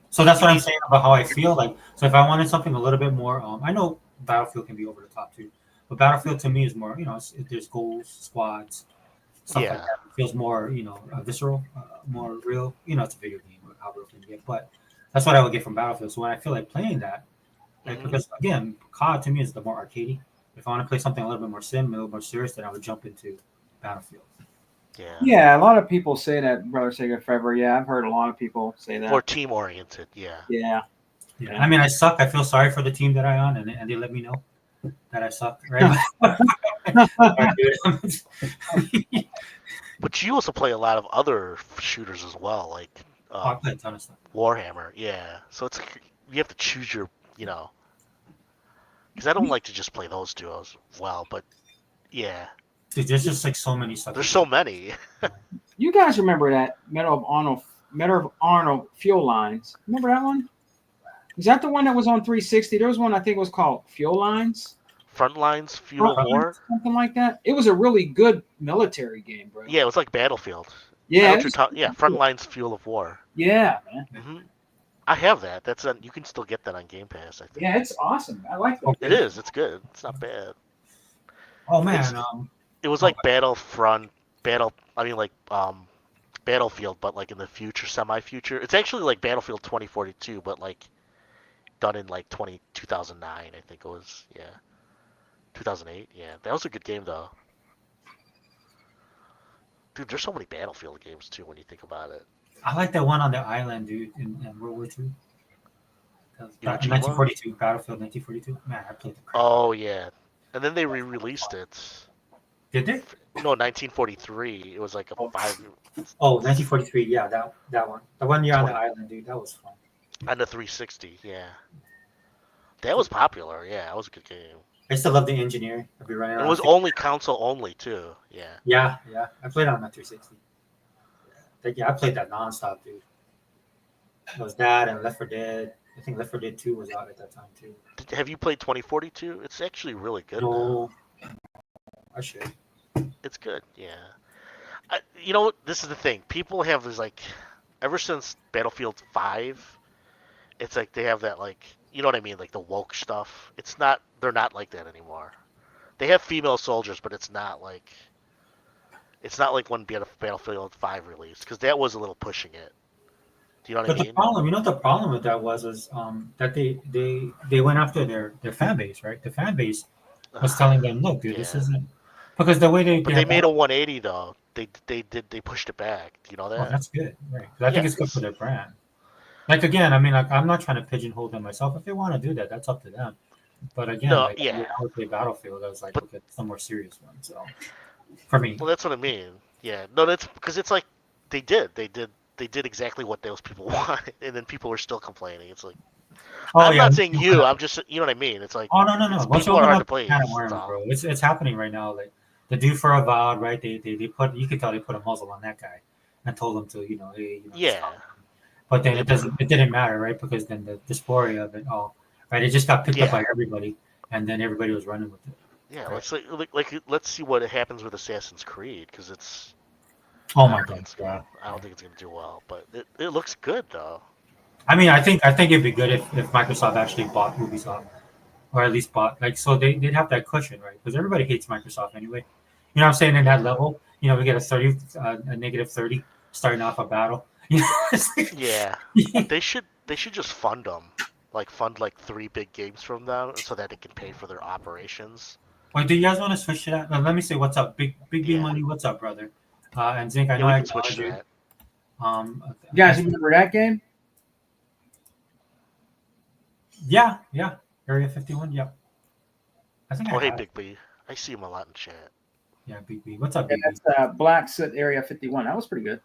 So that's what I'm saying about how I feel like. So if I wanted something a little bit more, I know Battlefield can be over the top too, but Battlefield to me is more, there's goals, squads, stuff like that. It feels more, visceral, more real. It's a video game, how real can you get? But that's what I would get from Battlefield. So when I feel like playing that, because again, COD to me is the more arcadey. If I want to play something a little bit more sim, a little more serious, then I would jump into Battlefield. Yeah, a lot of people say that, Brother Sega Forever. Yeah, I've heard a lot of people say that. More team oriented, yeah. Yeah. I mean, I suck. I feel sorry for the team that I'm on, and they let me know that I suck, right? But you also play a lot of other shooters as well, like I play a ton of stuff. Warhammer, yeah. So it's like you have to choose your, because I don't like to just play those two as well, but yeah. Dude, there's just like so many stuff. There's so many. You guys remember that Medal of Honor fuel lines? Remember that one? Is that the one that was on 360? There was one I think was called Fuel Lines. Frontlines, Fuel of War, something like that. It was a really good military game, bro. Yeah, it was like Battlefield. Yeah, Frontlines, Fuel of War. Yeah, man. Mm-hmm. I have that. You can still get that on Game Pass, I think. Yeah, it's awesome. I like that. It is. It's good. It's not bad. Oh man, it was like Battlefield, but like in the future, semi-future. It's actually like Battlefield 2042, but like done in like 2009, I think it was. Yeah, 2008. Yeah, that was a good game though. Dude, there's so many Battlefield games too when you think about it. I like that one on the island, dude, in World War II. 1942, Battlefield 1942. Man, I played the crap. Oh yeah, and then they re-released it. Did they? No, 1943. It was like a 5. Oh, 1943. Yeah, that one. The one you're on the island, dude. That was fun. On the 360, yeah. That was popular. Yeah, that was a good game. I used to love the engineering. I'd be running around. It was only console only too. Yeah. Yeah. I played on that 360. Yeah, I played that nonstop, dude. It was that and Left 4 Dead. I think Left 4 Dead 2 was out at that time too. Have you played 2042? It's actually really good. No, I should. It's good, yeah. This is the thing. People have this ever since Battlefield 5, it's like they have that you know what I mean, like the woke stuff. They're not like that anymore. They have female soldiers, but it's not like when Battlefield 5 released, because that was a little pushing it. Do you know what I mean? The problem with that was that they went after their fan base, right? The fan base was telling them, look, dude, this isn't, because the way they made a 180 though. they pushed it back. Do you know Oh, that? that's good. Right. 'Cause I think Yeah, it's good for their brand. Like again, I mean, like I'm not trying to pigeonhole them myself. If they want to do that, that's up to them. But again, no, like yeah, I would play Battlefield. I was like, but okay, it's the more serious one. So for me, well, that's what I mean. Yeah, no, that's because it's like they did exactly what those people wanted, and then people were still complaining. It's like oh I'm yeah, not saying you. I'm just you know what I mean. It's like oh no no it's no. Once you people are open hard to up the can of please. That's worms, all. bro, it's happening right now. Like the dude for Avowed, right? They put you could tell they put a muzzle on that guy and told him to hey Yeah, stop. But then they put it didn't matter, right? Because then the dysphoria of it all, right? It just got picked up yeah by everybody, and then everybody was running with it. yeah. Right? Let's let's see what happens with Assassin's Creed because Oh I my don't think god, it's yeah. I don't think it's gonna do well, but it looks good though. I mean, I think it'd be good if Microsoft actually bought Ubisoft, or at least bought like so they'd have that cushion, right? Because everybody hates Microsoft anyway. You know what I'm saying? In that Yeah, level, we get a negative 30 starting off a battle. It's yeah. like, They should just fund them, like fund like 3 big games from them so that it can pay for their operations. wait, do you guys want to switch to that? Let me say what's up, Big B Yeah, Money. What's up, brother? And Zink, I yeah. know We I can switch acknowledge to you. that. You guys remember that game? Yeah, Area 51. Yep, I think I Oh, hey, have. Big B. I see him a lot in chat. Yeah, Big B. What's up, Yeah, Big B? that's Black Soot Area 51. That was pretty good.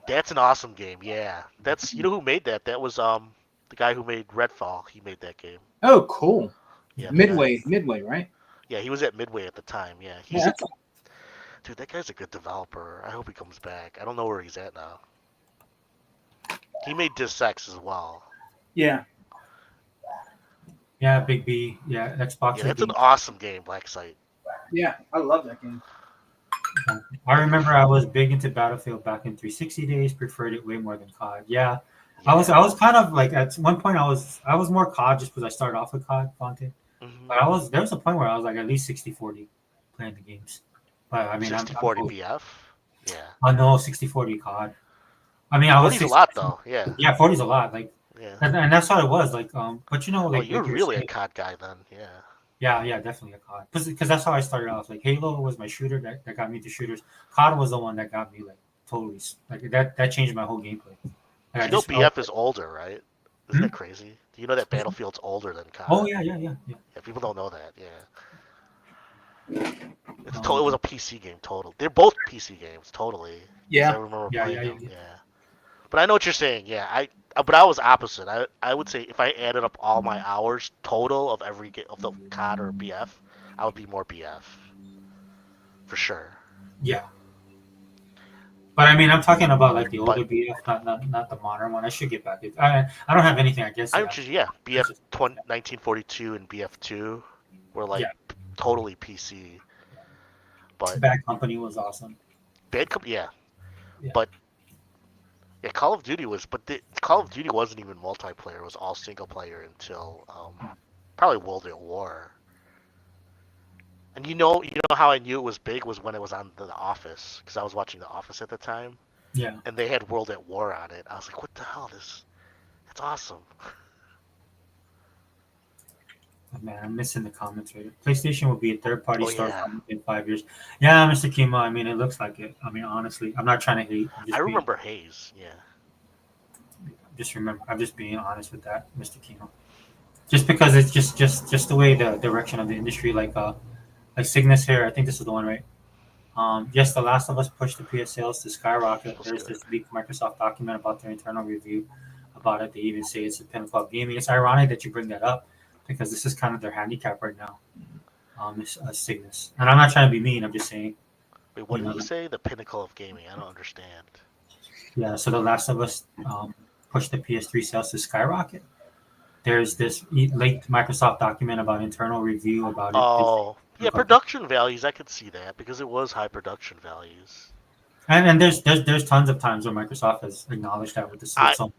That's an awesome game. Yeah, that's you know who made that? That was the guy who made Redfall. He made that game. Oh, cool. Yeah, the guy. Midway, right? Yeah, he was at Midway at the time. Yeah, Yeah, he's a dude. That guy's a good developer. I hope he comes back. I don't know where he's at now. He made Dis X as well. yeah. Yeah, Big B. Yeah, Xbox Yeah, would that's an be. awesome game, Black Site. Yeah, I love that game. I remember I was big into Battlefield back in 360 days. Preferred it way more than COD. Yeah, Yeah. I was kind of like at one point I was more COD just because I started off with COD content. Mm-hmm. But there was a point where I was like at least 60-40 playing the games. But I mean, 60-40 BF. Yeah. I know 60-40 COD. I mean, I was 40's a 60, lot though. Yeah. yeah, 40 is a lot. Like, Yeah. and that's how it was. Like, but Oh, like you're you're really a saying, COD guy then. Yeah. yeah, definitely a COD. Because that's how I started off. Like Halo was my shooter that got me to shooters. COD was the one that got me like totally like that changed my whole gameplay. Like, You know BF is older, right? Isn't that crazy? Do you know that Battlefield's older than COD? Oh yeah. Yeah, people don't know that. Yeah. It Um, was a PC game total. They're both PC games totally. 'Cause Yeah. I remember Yeah, playing yeah, them. yeah. Yeah. But I know what you're saying. Yeah. But I was opposite. I would say if I added up all my hours total of every game of the COD or BF, I would be more BF. For sure. yeah. But I mean, I'm talking about like the older But BF, not the modern one. I should get back. I don't have anything against I it. would just BF It's just- 1942 and BF2 were like Yeah. totally PC. But Bad Company was awesome. yeah. Yeah. But yeah, Call of Duty Call of Duty wasn't even multiplayer. It was all single player until probably World at War. And you know how I knew it was big was when it was on The Office because I was watching The Office at the time, Yeah. and they had World at War on it. I was like, what the hell? That's awesome. Oh, man, I'm missing the comments right here. PlayStation will be a third-party Oh, store yeah. in 5 years. Yeah, Mr. Kimo. I mean, it looks like it. I mean, honestly, I'm not trying to hate. I remember Hayes. Yeah. I'm just being honest with that, Mr. Kimo. Just because it's just the way the direction of the industry, like Cygnus here. I think this is the one, right? Yes, The Last of Us pushed the PS sales to skyrocket. There's this leaked Microsoft document about their internal review about it. They even say it's a pinnacle of gaming. It's ironic that you bring that up because this is kind of their handicap right now. Cygnus, and I'm not trying to be mean. I'm just saying. Wait, what did you say? The pinnacle of gaming. I don't understand. Yeah, so The Last of Us pushed the PS3 sales to skyrocket. There's this leaked Microsoft document about internal review about it. Oh, yeah, production values. I could see that because it was high production values. And there's tons of times where Microsoft has acknowledged that with the so,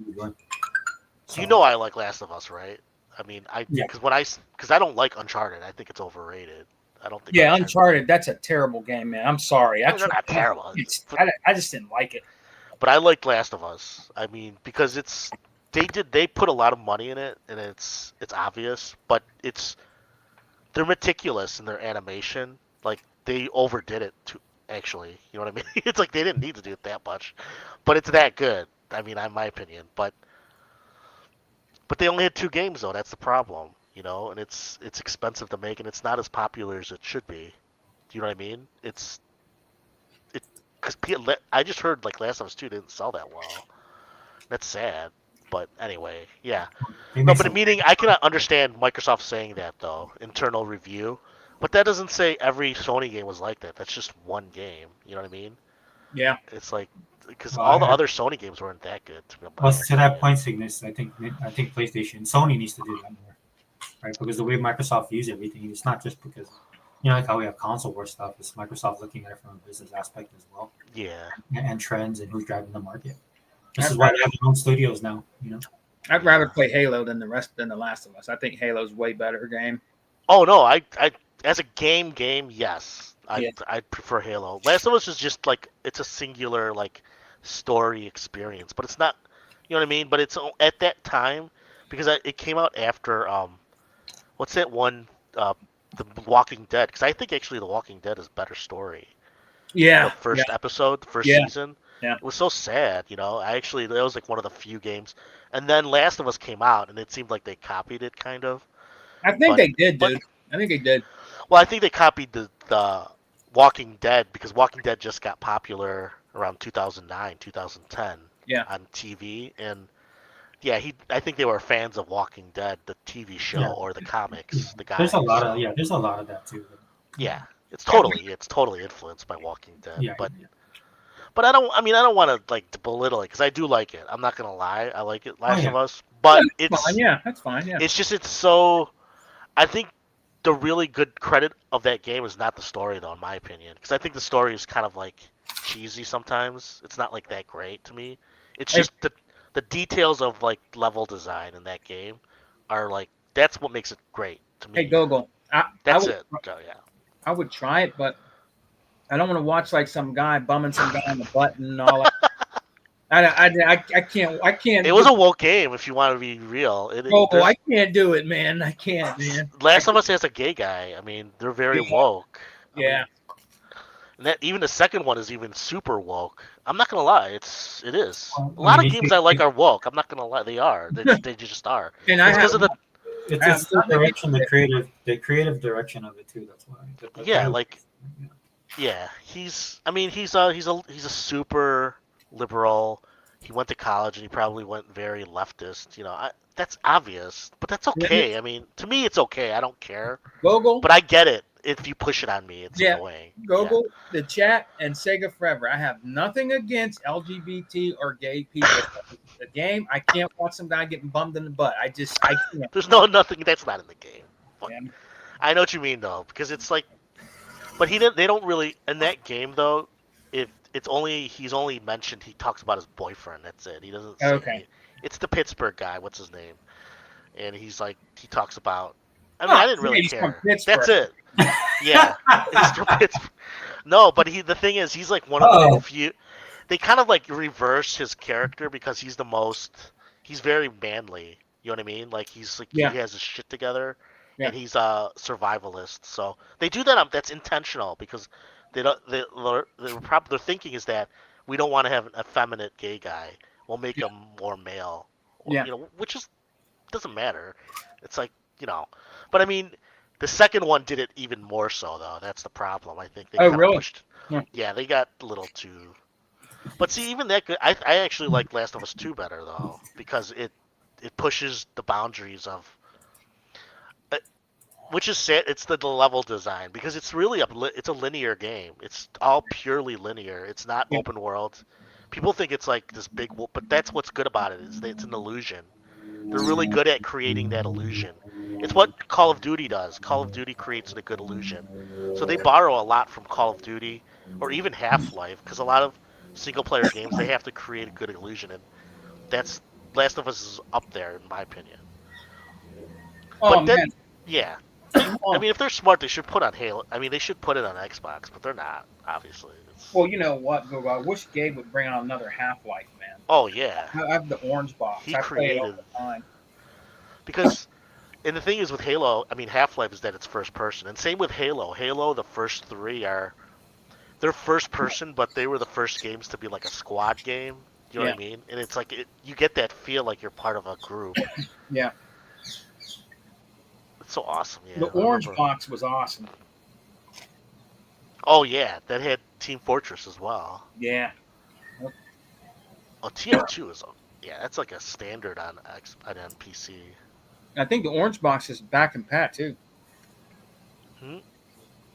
you know I like Last of Us, right? I mean, Yeah. because I don't like Uncharted. I think it's overrated. I don't think. Yeah, Uncharted. That's a terrible game, man. I'm sorry. It's not terrible. I just didn't like it. But I liked Last of Us. I mean, because they put a lot of money in it, and it's obvious, but they're meticulous in their animation. Like they overdid it actually. You know what I mean? It's like they didn't need to do it that much, but it's that good. I mean, in my opinion. But they only had 2 games though. That's the problem, you know. And it's expensive to make, and it's not as popular as it should be. Do you know what I mean? It because I just heard like Last of Us 2 didn't sell that well. That's sad. But anyway, yeah. They No, make but some. meaning I cannot understand Microsoft saying that though, internal review. But that doesn't say every Sony game was like that. That's just one game. You know what I mean? Yeah. It's like because Well, all the other Sony games weren't that good. well, to that point, Cygnus, I think PlayStation, Sony needs to do that more, right? Because the way Microsoft views everything, it's not just because like how we have console war stuff. It's Microsoft looking at it from a business aspect as well, Yeah. and trends and who's driving the market. This is why they have their own studios now. I'd rather play Halo than the Last of Us. I think Halo's way better game. Oh no, I as a game, yes, Yeah. I prefer Halo. Last of Us is just like it's a singular like story experience, but it's not, you know what I mean? But it's at that time because it came out after what's that one The Walking Dead? Because I think actually The Walking Dead is a better story. Yeah. The first episode, the first Yeah. season. Yeah. It was so sad, you know. That was like one of the few games. And then Last of Us came out, and it seemed like they copied it kind of. I think they did, but- dude. I think they did. Well, I think they copied the Walking Dead because Walking Dead just got popular around 2009, 2010 Yeah. on TV, and yeah, I think they were fans of Walking Dead, the TV show Yeah. or the comics. The guys. There's a lot of there's a lot of that too. Yeah, it's totally influenced by Walking Dead. Yeah, But I don't want to like belittle it because I do like it. I'm not gonna lie, I like it, Last yeah. of Us. But That's fine. Yeah, that's fine. Yeah. it's just it's so. I think the really good credit of that game is not the story though, in my opinion, because I think the story is kind of like cheesy sometimes. It's not like that great to me. It's just the details of like level design in that game are like that's what makes it great to me. Hey, Gogol. That's would, it. Oh, yeah. I would try it, but I don't want to watch like some guy bumming some guy on the butt and all that. I can't. It was a woke game if you want to be real. Gogol, I can't do it, man. I can't, man. Last of Us has a gay guy. I mean, they're very woke. Yeah. And that even the second one is even super woke. I'm not gonna lie, it is. Well, A lot I of mean, games I like are woke. I'm not gonna lie, they are. They just are. And It's because of the It's the direction, the creative direction of it too. That's why. Yeah, he's a super liberal. He went to college and he probably went very leftist. You know, that's obvious, but that's okay. I mean, to me, it's okay. I don't care. Gogol. But I get it. If you push it on me, it's annoying. Gogol, the chat, and Sega Forever. I have nothing against LGBT or gay people. The game, I can't watch some guy getting bummed in the butt. I can't. There's nothing that's not in the game. Yeah. I know what you mean though, because it's like, but they don't really in that game though. If he's only mentioned, he talks about his boyfriend. That's it. He doesn't. Say Okay. It's the Pittsburgh guy. What's his name? And he's like, he talks about. I mean, I didn't really he's from care. Pittsburgh. That's it. Yeah, he's from Pittsburgh. No, but the thing is, he's like one of the few. They kind of like reverse his character because he's very manly. You know what I mean? Like he's like he has his shit together, and he's a survivalist. So they do that. That's intentional because their thinking is that we don't want to have an effeminate gay guy. We'll make him more male. Yeah. You know, which doesn't matter. It's like, you know, but I mean, the second one did it even more so though. That's the problem. I think they really? pushed. Yeah, they got a little too. But see, even that, I actually like Last of Us 2 better though because it pushes the boundaries of. Which is sad. It's the level design because it's really it's a linear game. It's all purely linear. It's not open world. People think it's like this big, but that's what's good about it is that it's an illusion. They're really good at creating that illusion. It's what Call of Duty does. Call of Duty creates a good illusion. So they borrow a lot from Call of Duty or even Half-Life because a lot of single-player games they have to create a good illusion, and that's Last of Us is up there in my opinion. Oh, but then, man. yeah. I mean, if they're smart, they should put on Halo. I mean, they should put it on Xbox, but they're not. Obviously. Well, you know what, Google? I wish Gabe would bring out another Half-Life, man. Oh yeah. I have the orange box. He I play it all created- the time. Because, and the thing is with Halo, I mean, Half-Life is that it's first person, and same with Halo. Halo, the first three they're first person, but they were the first games to be like a squad game. You know what I mean? And it's like you get that feel like you're part of a group. Yeah. It's so awesome. Yeah. The I orange remember. box was awesome. Oh yeah, that had Team Fortress as well. Yeah. Oh, TF2 is that's like a standard on PC. I think the orange box is back in Pat too. Hmm?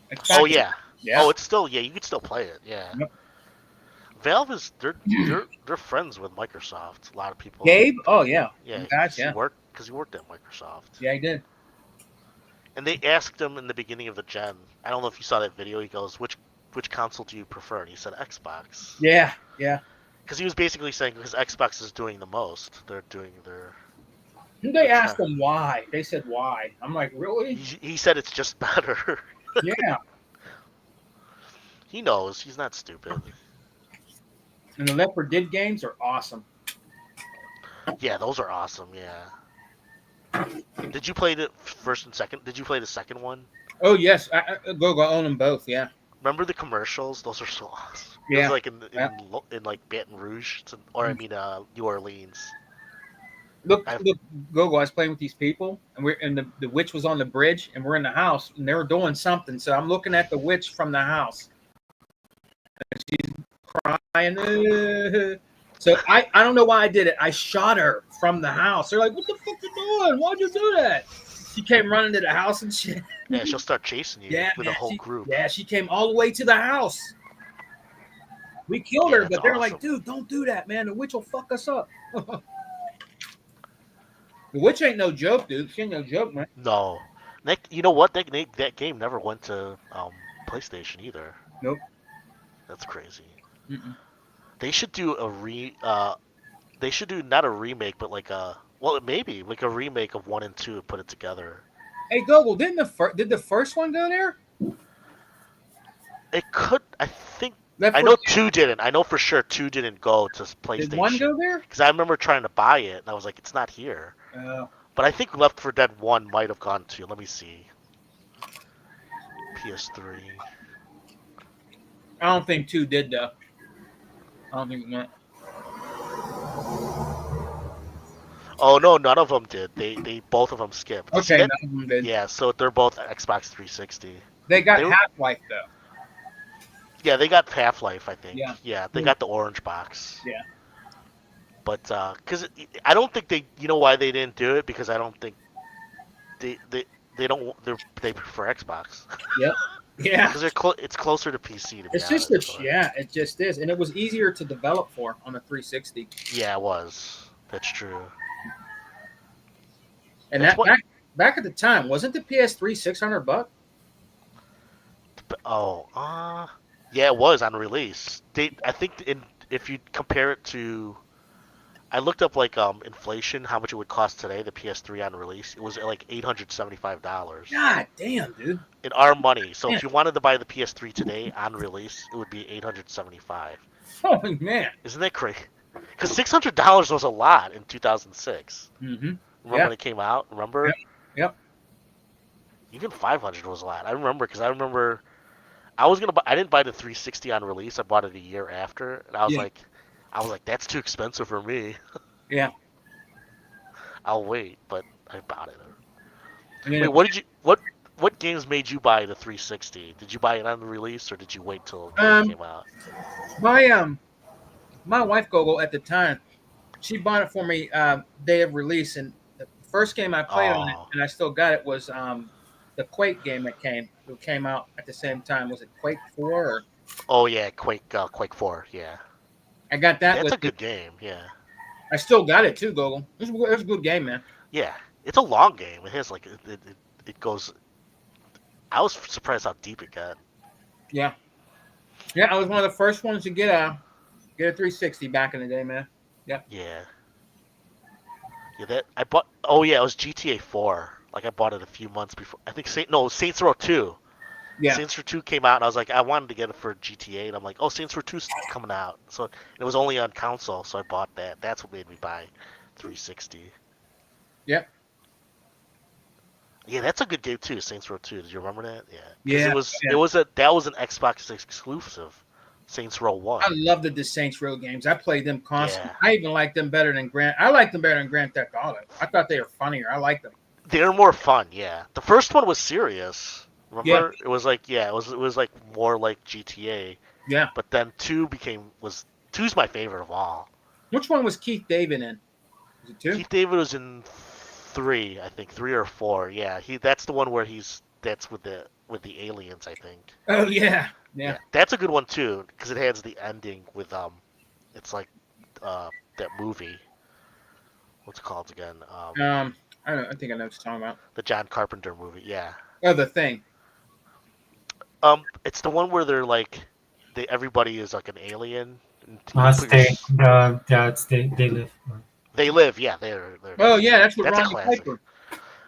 It's back Oh in- yeah. Yeah. Oh, it's still you can still play it. Yeah. Yep. Valve is they're friends with Microsoft. A lot of people. Gabe? Oh yeah. Yeah. Guys, He worked at Microsoft. Yeah, he did. And they asked him in the beginning of the gen. I don't know if you saw that video. He goes, which console do you prefer? And he said Xbox. Yeah. Yeah. Because he was basically saying because Xbox is doing the most. They're doing their. They asked him why. They said why. I'm like, really? He said it's just better. Yeah. He knows. He's not stupid. And the Left 4 Dead games are awesome. Yeah, those are awesome. Yeah. Did you play the first and second? Did you play the second one? Oh yes, I go own them both. Yeah. Remember the commercials? Those are so awesome. It Yeah. was like in like Baton Rouge, or I mean, New Orleans. Look, Gogo. I was playing with these people, and the witch was on the bridge, and we're in the house, and they were doing something. So I'm looking at the witch from the house, and she's crying. So I don't know why I did it. I shot her from the house. They're like, "What the fuck you doing? Why'd you do that?" She came running to the house and shit. Yeah, she'll start chasing you with a whole group. Yeah, she came all the way to the house. We killed her, but they're like, "Dude, don't do that, man. The witch will fuck us up." The witch ain't no joke, dude. She ain't no joke, man. No, you know what? That game never went to PlayStation either. Nope. That's crazy. Mm-mm. They should do They should do not a remake, but like maybe like a remake of 1 and 2 and put it together. Hey, Google, did the first one go there? It could. I think. Left I 4 know Dead? 2 didn't. I know for sure 2 didn't go to PlayStation. Did 1 go there? Because I remember trying to buy it, and I was like, it's not here. But I think Left 4 Dead 1 might have gone to. Let me see. PS3. I don't think 2 did, though. I don't think it went. Oh no, none of them did. They both of them skipped. Okay, none of them did. Yeah, so they're both Xbox 360. They got Half-Life, though. Yeah, they got Half-Life, I think. Yeah. Yeah, they got the orange box. Yeah. But because I don't think they, you know why they didn't do it? Because I don't think they prefer Xbox. Yep. Yeah. Because it's closer to PC. It's just it just is, and it was easier to develop for on a 360. Yeah, it was. That's true. And back at the time, wasn't the PS3 $600? Oh, yeah, it was on release. I think if you compare it to, I looked up like inflation, how much it would cost today, the PS3 on release. It was like $875. God damn, dude. In our money. So Man. if you wanted to buy the PS3 today on release, it would be $875. Oh man. Isn't that crazy? Because $600 was a lot in 2006. Mm-hmm. Remember when it came out? Remember? Yep. Even 500 was a lot. I remember because I was gonna buy. I didn't buy the 360 on release. I bought it a year after, and I was like, that's too expensive for me. Yeah. I'll wait, but I bought it. I mean, Wait, what games made you buy the 360? Did you buy it on the release or did you wait till it came out? My wife Gogo at the time, she bought it for me day of release, and the first game I played on it, and I still got it, was the Quake game that came out at the same time. Was it Quake 4 or? Oh yeah, Quake 4. Yeah. I got that. That's a good game. Yeah. I still got it too, Gogo. It's a good game, man. Yeah, it's a long game. It has like it goes. I was surprised how deep it got. Yeah. Yeah, I was one of the first ones to get a 360 back in the day, man. Yeah. Yeah. Yeah, that I bought. Oh yeah, it was GTA 4. Like I bought it a few months before. I think Saints Row 2. Yeah. Saints Row 2 came out, and I was like, I wanted to get it for GTA, and I'm like, oh, Saints Row 2's coming out. So it was only on console, so I bought that. That's what made me buy 360. Yep. Yeah, that's a good game too. Saints Row 2. Did you remember that? Yeah. 'Cause Yeah, it was that was an Xbox exclusive. Saints Row 1. I love the Saints Row games. I played them constantly. Yeah. I even like them better than I like them better than Grand Theft Auto. I thought they were funnier. I like them. They're more fun, yeah. The first one was serious. Yeah. Remember? It was like it was like more like GTA. Yeah. But then 2's my favorite of all. Which one was Keith David in? Was it 2? Keith David was in 3, I think 3 or 4. Yeah, that's the one where that's with the aliens, I think. Oh yeah. Yeah. That's a good one too because it has the ending with it's like that movie. What's it called again? I think I know what you're talking about. The John Carpenter movie. Yeah. Oh, The Thing. It's the one where they're like, everybody is like an alien. They live. They live. Yeah, they're. Oh yeah, that's what That's a Ronnie classic. Piper.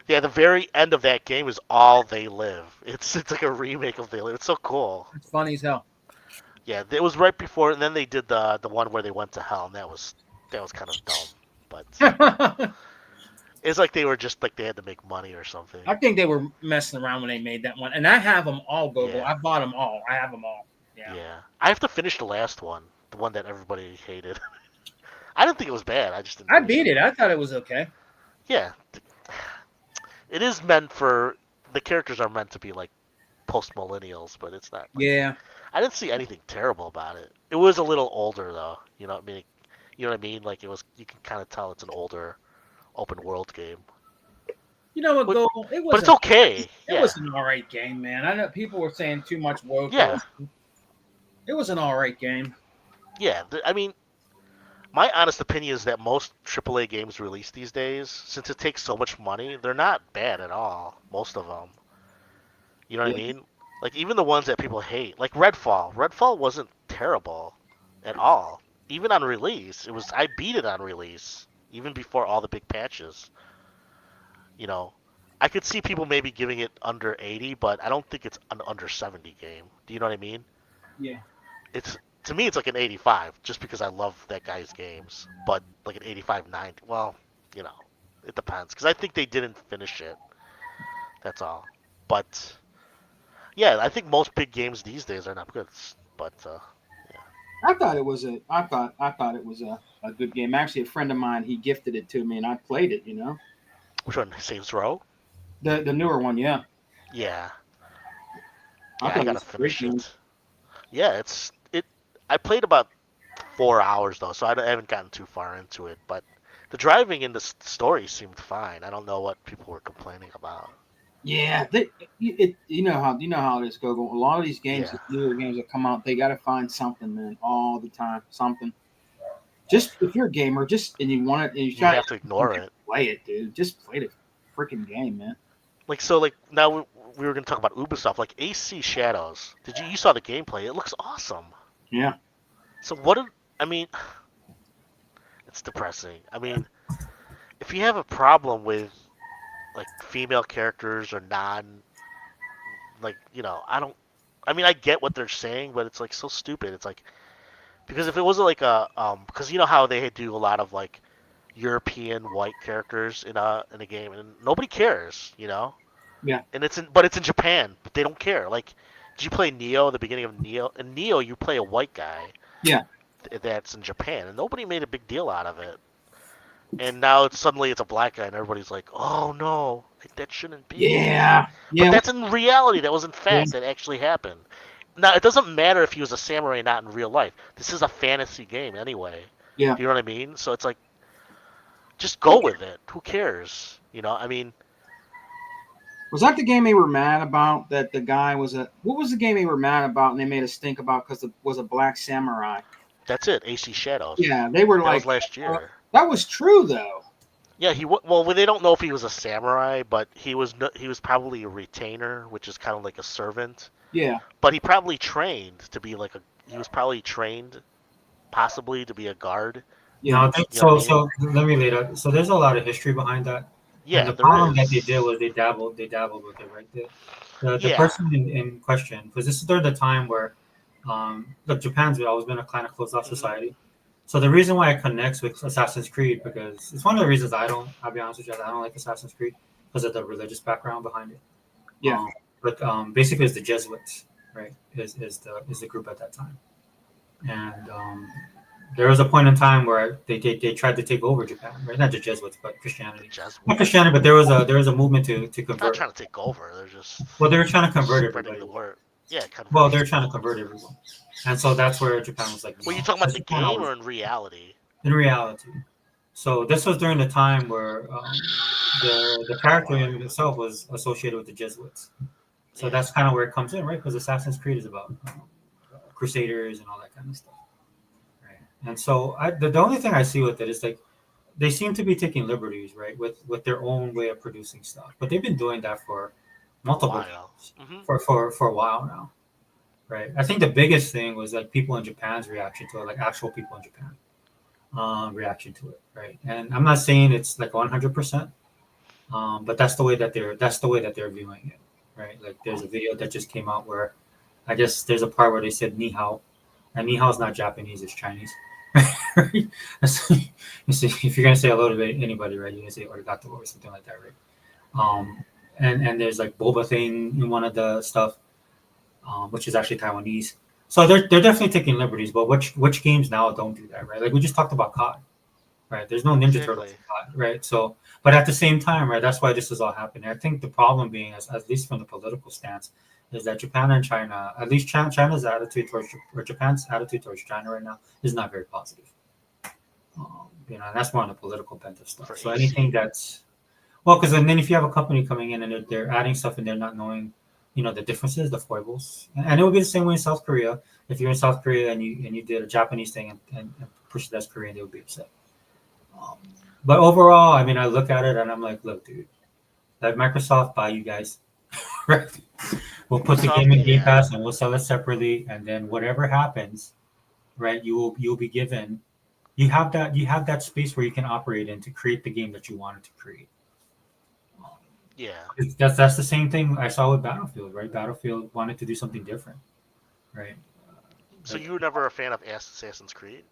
Yeah, the very end of that game is all They Live. It's like a remake of They Live. It's so cool. It's funny as hell. Yeah, it was right before, and then they did the one where they went to hell, and that was kind of dumb. But it's like they were just like they had to make money or something. I think they were messing around when they made that one, and I have them all, Gogo. Yeah. I bought them all. I have them all. Yeah. Yeah, I have to finish the last one, the one that everybody hated. I didn't think it was bad. I just didn't. I beat it. I thought it was okay. Yeah, it is meant for the characters are meant to be like post millennials, but it's not. Like, Yeah. I didn't see anything terrible about it. It was a little older though. You know what I mean? You know what I mean? Like it was. You can kind of tell it's an older open world game. You know what, Gogo? It was. But it's okay. It was an all right game, man. I know people were saying too much woke. Yeah. It was an all right game. Yeah, I mean, my honest opinion is that most AAA games released these days, since it takes so much money, they're not bad at all. Most of them. You know what I mean? Like even the ones that people hate, like Redfall. Redfall wasn't terrible at all. Even on release, I beat it on release, even before all the big patches. You know, I could see people maybe giving it under 80, but I don't think it's an under 70 game. Do you know what I mean? Yeah. To me, it's like an 85, just because I love that guy's games. But like an 85, 90, well, you know, it depends. Because I think they didn't finish it. That's all. But yeah, I think most big games these days are not good. But yeah. I thought it was a good game. Actually, a friend of mine, he gifted it to me, and I played it. You know. Which one? Saints Row? The newer one, yeah. Yeah. I I gotta finish it. Yeah, I played about 4 hours though, so I haven't gotten too far into it. But the driving and the story seemed fine. I don't know what people were complaining about. Yeah, you know how it is, Gogo. A lot of these games, the newer games that come out, they got to find something, man, all the time. Something. Just if you're a gamer, and you want it, and you have to ignore it. Play it, dude. Just play the freaking game, man. Now we were gonna talk about Ubisoft, like AC Shadows. You saw the gameplay? It looks awesome. Yeah. So it's depressing. I mean, if you have a problem with like female characters or I get what they're saying, but it's like so stupid. It's like, because if it wasn't like because you know how they do a lot of like European white characters in a game, and nobody cares, you know. Yeah. And it's in Japan, but they don't care. Like, did you play Neo? The beginning of Neo, in Neo, you play a white guy. Yeah. That's in Japan, and nobody made a big deal out of it. And now suddenly it's a black guy, and everybody's like, "Oh no, that shouldn't be." Yeah. But that's in reality. That wasn't fact. That actually happened. Now it doesn't matter if he was a samurai, not in real life. This is a fantasy game anyway. Yeah. You know what I mean? So it's like, just go with it. Who cares? You know, I mean. Was that the game they were mad about? That the guy was what was the game they were mad about, and they made a stink about because it was a black samurai? That's it. AC Shadows. Yeah, they were that was last year. That was true though. Yeah, they don't know if he was a samurai, but he was probably a retainer, which is kind of like a servant. Yeah. But he probably trained to be he was probably trained, possibly to be a guard. Yeah, I think so. So let me lay that. So there's a lot of history behind that. Yeah, and the problem that they did was they dabbled with it, right? The person in question, because this is during the time where, look, Japan's always been a kind of closed-off society. So the reason why it connects with Assassin's Creed, because it's one of the reasons I'll be honest with you, I don't like Assassin's Creed. because of the religious background behind it. Yeah. But basically, it's the Jesuits, right? Is the group at that time, and there was a point in time where they tried to take over Japan, right? Not the Jesuits, but Christianity. Not Christianity, but there was a movement to They're not convert. trying to take over. They're just Well, they were trying to convert spreading everybody. the word. Yeah, Well, conversion. they're trying to convert everyone, and so that's where Japan was like, Were no, you talking about this the is not game always- or in reality? in reality. So this was during the time where the character in itself was associated with the Jesuits. So Yeah. that's kind of where it comes in, right? Because Assassin's Creed is about crusaders and all that kind of stuff. Right. And so the only thing I see with it is like they seem to be taking liberties, right, with their own way of producing stuff. But they've been doing that for multiple While. years, for a while now, right? I think the biggest thing was like people in Japan's reaction to it, like actual people in Japan reaction to it, right? And I'm not saying it's like 100%, but that's the way that they're viewing it, right? Like there's a video that just came out where I guess there's a part where they said ni hao, and ni hao is not Japanese, it's Chinese. Right? So, if you're gonna say hello to anybody, right, you're gonna say arigato or something like that, right? And there's like boba thing in one of the stuff, which is actually Taiwanese. So they're definitely taking liberties, but which games now don't do that, right? Like we just talked about COD, right? There's no Ninja Turtles in COD, right? So, but at the same time, right, that's why this is all happening. I think the problem being, at least from the political stance, is that Japan and China, at least China's attitude towards, or Japan's attitude towards China right now is not very positive. And that's more on the political bent of stuff. So anything that's, well, because then if you have a company coming in and they're adding stuff and they're not knowing, the differences, the foibles, and it would be the same way in South Korea. If you're in South Korea and you did a Japanese thing and push it as Korean, they would be upset. But overall, I mean, I look at it and I'm like, look, dude, let Microsoft buy you guys, right? We'll put the game in Game Pass and we'll sell it separately, and then whatever happens, right? You'll be given. You have that space where you can operate in to create the game that you wanted to create. Yeah. That's the same thing I saw with Battlefield, right? Battlefield wanted to do something different, right? So you were never a fan of Assassin's Creed?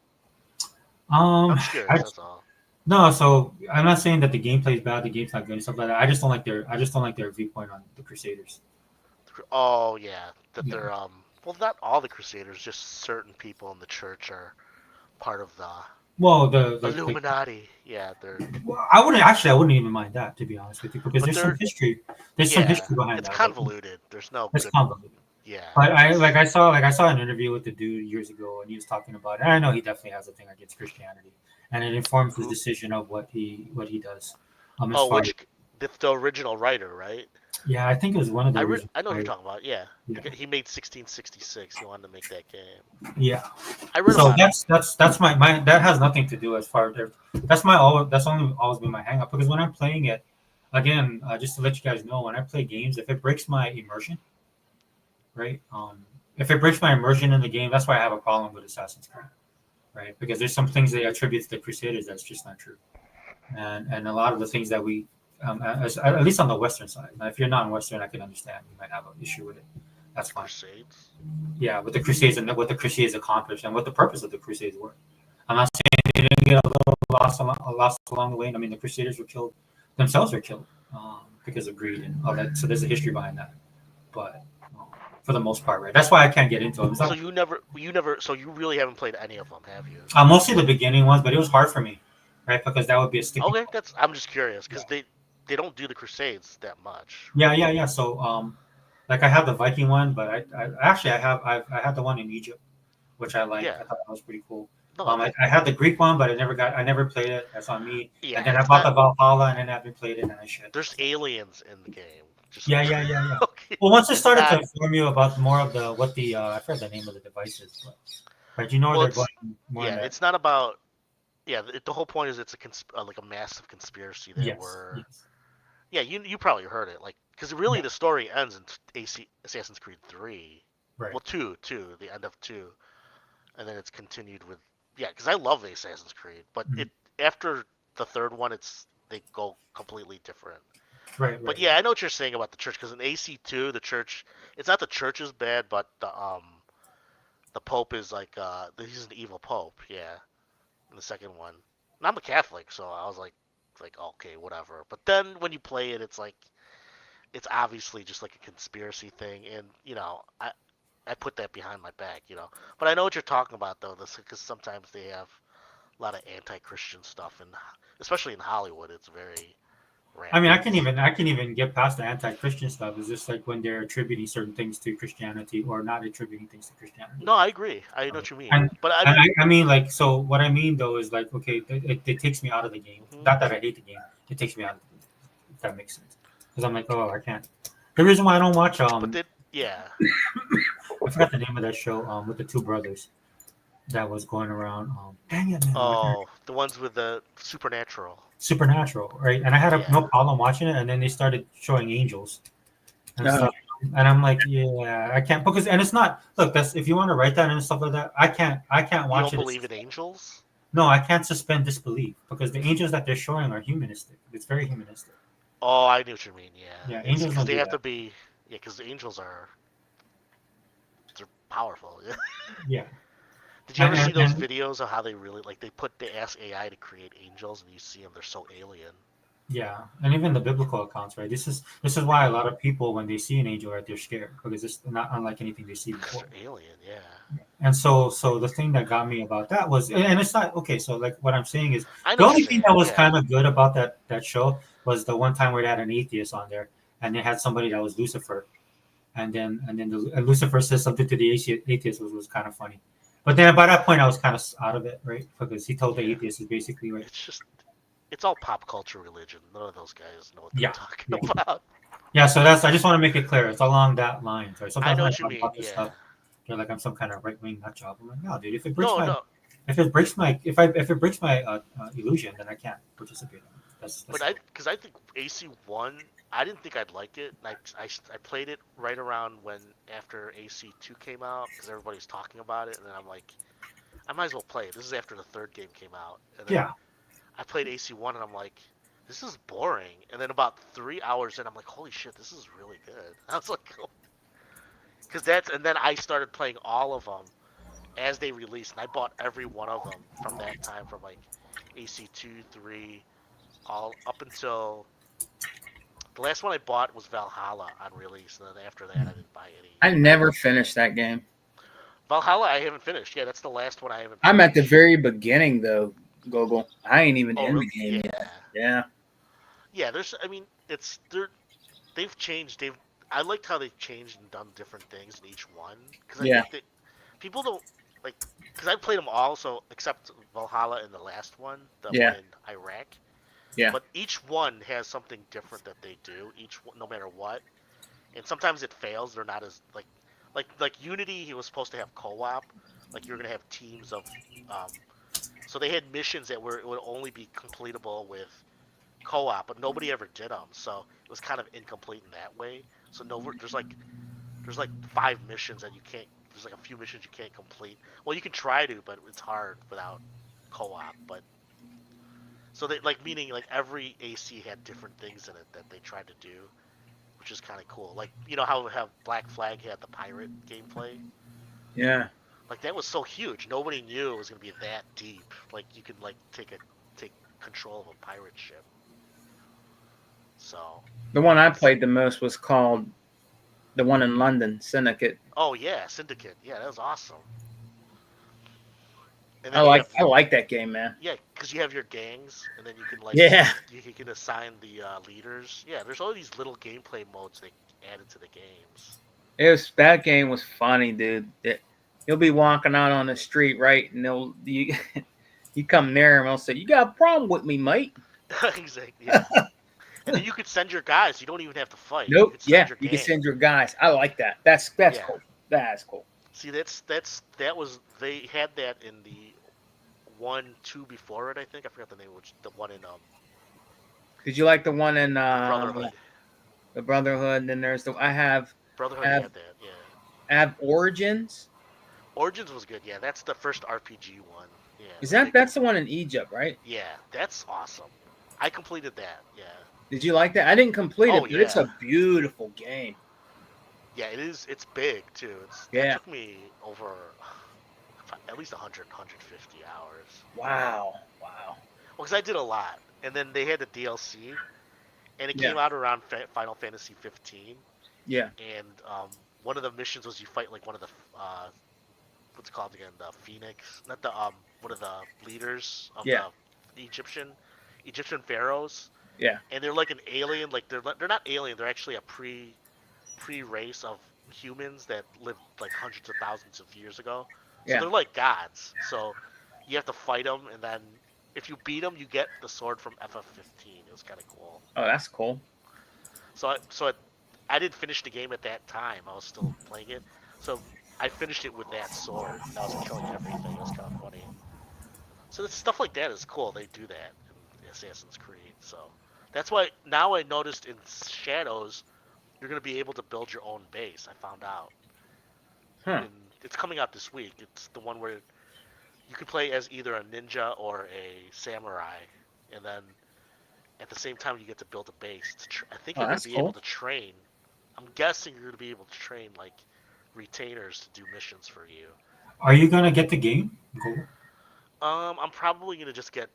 I'm curious. That's all. No, so I'm not saying that the gameplay is bad, the game's not good and stuff like that. I just don't like their viewpoint on the Crusaders. Oh yeah, that they're well, not all the Crusaders, just certain people in the church are part of the the Illuminati. Yeah, they're. I wouldn't even mind that, to be honest with you, because there's some history. There's some history behind it's that. It's convoluted. There's no. It's convoluted. Yeah. But I saw an interview with the dude years ago, and he was talking about it. And I know he definitely has a thing against Christianity, and it informs his decision of what he does. The original writer, right? Yeah, I think it was one of the original. I know what you're talking about. Yeah. He made 1666. He wanted to make that game. Yeah. I read so about that's my that has nothing to do as far as that's only always been my hang up, because when I'm playing it, again, just to let you guys know, when I play games, if it breaks my immersion, right? If it breaks my immersion in the game, that's why I have a problem with Assassin's Creed, right? Because there's some things they attribute to the Crusaders that's just not true, and a lot of the things that we, at least on the Western side. Now, if you're not Western, I can understand you might have an issue with it. That's fine. Crusades. Yeah, with the Crusades and what the Crusades accomplished and what the purpose of the Crusades were. I'm not saying they didn't get a little lost along the way. I mean, the Crusaders were killed, themselves were killed because of greed and all that. So there's a history behind that, but for the most part, right? That's why I can't get into them. So you never, so you really haven't played any of them, have you? Mostly the beginning ones, but it was hard for me, right? Because that would be a sticky. Okay, I'm just curious because they don't do the Crusades that much. Yeah. So like I have the Viking one, but I had the one in Egypt, which I liked. I thought that was pretty cool. No, I had the Greek one, but I never played it. That's on me. Yeah, and then I bought the Valhalla, and then I haven't played it, and I should. There's aliens in the game. Yeah. Okay. Well, once it started to inform you about more of I forgot the name of the devices, but you know they're going more. Yeah, it's not about. Yeah, the whole point is it's like a massive conspiracy that Yes. Yeah, you probably heard it, like, because really the story ends in Assassin's Creed 3. Right. Well, 2, the end of 2, and then it's continued with because I love Assassin's Creed, but after the third one, they go completely different. Right. But yeah, I know what you're saying about the church, because in AC2, the church, it's not the church is bad, but the Pope is like he's an evil Pope. Yeah, in the second one, and I'm a Catholic, so I was like, like okay, whatever. But then when you play it, it's like it's obviously just like a conspiracy thing, and I put that behind my back, But I know what you're talking about though, this because sometimes they have a lot of anti-Christian stuff, and especially in Hollywood, it's very I mean, rampant. I can even get past the anti-Christian stuff. It's just like when they're attributing certain things to Christianity or not attributing things to Christianity. No, I agree. I know what you mean, And but I and mean, I mean, like, so what I mean though is like, okay, it takes me out of the game. Mhm. Not that I hate the game. It takes me out of the game. If that makes sense. Because I'm like, oh, I can't. The reason why I don't watch but yeah, I forgot the name of that show with the two brothers that was going around. Dang it, man. oh, the ones with the supernatural. Supernatural, right? And I had Yeah. no problem watching it, and then they started showing angels and Uh-huh. stuff, and I'm like, yeah, I can't because, and it's not. Look, that's if you want to write that and stuff like that, I can't You watch don't it. believe in angels? No, I can't suspend disbelief because the angels that they're showing are humanistic. It's very humanistic. Oh, I knew what you mean. Yeah. Yeah, It's angels because don't they do have that. to be. Yeah, because the angels they're powerful. Yeah. Yeah, Did you ever see those and videos of how they really like they ask AI to create angels and you see them, they're so alien. yeah, and even the biblical accounts, right? This is why a lot of people when they see an angel, right, they're scared because it's not unlike anything they see Because before. they're alien, yeah. And so the thing that got me about that was, and it's not okay. So like what I'm saying is, I know the what only you're thing saying. that was Yeah. kind of good about that show was the one time where they had an atheist on there, and they had somebody that was Lucifer, and Lucifer says something to the atheist, which was kind of funny. But then by that point, I was kind of out of it, right? Because he told the Yeah. atheist is basically right. It's all pop culture religion. None of those guys know what they're Yeah, talking yeah, about. yeah. So I just want to make it clear. It's along that line, right? I Sometimes know when I what you talk mean. about this Yeah. stuff, they're like I'm some kind of right wing nut job. I'm like, no, dude. No, no. If it breaks my illusion, then I can't participate. That's But because I think AC1, I didn't think I'd like it. And I played it right around when after AC2 came out because everybody was talking about it, and then I'm like, I might as well play it. This is after the third game came out, and then yeah. I played AC1, and I'm like, this is boring. And then about 3 hours in, I'm like, holy shit, this is really good. I was like, and then I started playing all of them as they released, and I bought every one of them from that time, from like AC2, 3, all up until the last one I bought was Valhalla on release, and then after that I didn't buy any. I never finished that game. Valhalla I haven't finished. Yeah, that's the last one I haven't finished. I'm at the very beginning though, Gogol. I ain't even Oh, in really? the game Yeah. yet. Yeah. Yeah, they've changed. I liked how they've changed and done different things in each one because I think that people don't like because I played them all, so except Valhalla and the last one, the one in Iraq. Yeah. But each one has something different that they do. Each one, no matter what, and sometimes it fails. They're not as like Unity. He was supposed to have co-op, like you're gonna have teams of. So they had missions that would only be completable with co-op, but nobody ever did them. So it was kind of incomplete in that way. So there's like 5 missions that you can't. There's like a few missions you can't complete. Well, you can try to, but it's hard without co-op. But so they meaning every AC had different things in it that they tried to do, which is kind of cool. Like how Black Flag had the pirate gameplay. Yeah. Like that was so huge. Nobody knew it was gonna be that deep. Like you could take control of a pirate ship. So the one I played the most was called the one in London, Syndicate. Oh yeah, Syndicate. Yeah, that was awesome. And I like that game, man. Yeah, because you have your gangs, and then you can you can assign the leaders. Yeah, there's all these little gameplay modes they added to the games. That game was funny, dude. You'll be walking out on the street, right, and you come near him, they'll say, "You got a problem with me, mate?" Exactly. Yeah. And then you could send your guys. You don't even have to fight. Nope. You can send your guys. I like that. That's cool. That's cool. See, they had that in the 1-2 before it. I think I forgot the name. Which the one in Did you like the one in Brotherhood? The Brotherhood. And then there's Brotherhood had that. Yeah. I have Origins. Origins was good. Yeah, that's the first RPG one. Yeah. That's the one in Egypt, right? Yeah, that's awesome. I completed that. Yeah. Did you like that? I didn't complete it, but it's a beautiful game. Yeah, it is. It's big too. It took me over at least 100, 150 hours. Wow. because I did a lot, and then they had the DLC, and it Yeah. came out around Final Fantasy 15, Yeah. and one of the missions was you fight like one of the what's it called again, the Phoenix, not the one of the leaders of Yeah. the Egyptian pharaohs, Yeah. and they're like an alien, like they're not alien, they're actually a pre race of humans that lived like hundreds of thousands of years ago. So Yeah. they're like gods. So you have to fight them, and then if you beat them, you get the sword from FF15. It was kind of cool. Oh, that's cool. So I didn't finish the game at that time. I was still playing it. So I finished it with that sword. And I was killing everything. It was kind of funny. So stuff like that is cool. They do that in Assassin's Creed. So that's why now I noticed in Shadows, you're going to be able to build your own base. I found out. Huh. And it's coming out this week. It's the one where you can play as either a ninja or a samurai, and then at the same time you get to build a base. I think you're going that's to be cool. able to train. I'm guessing you're going to be able to train like retainers to do missions for you. Are you gonna get the game? Cool. I'm probably going to just get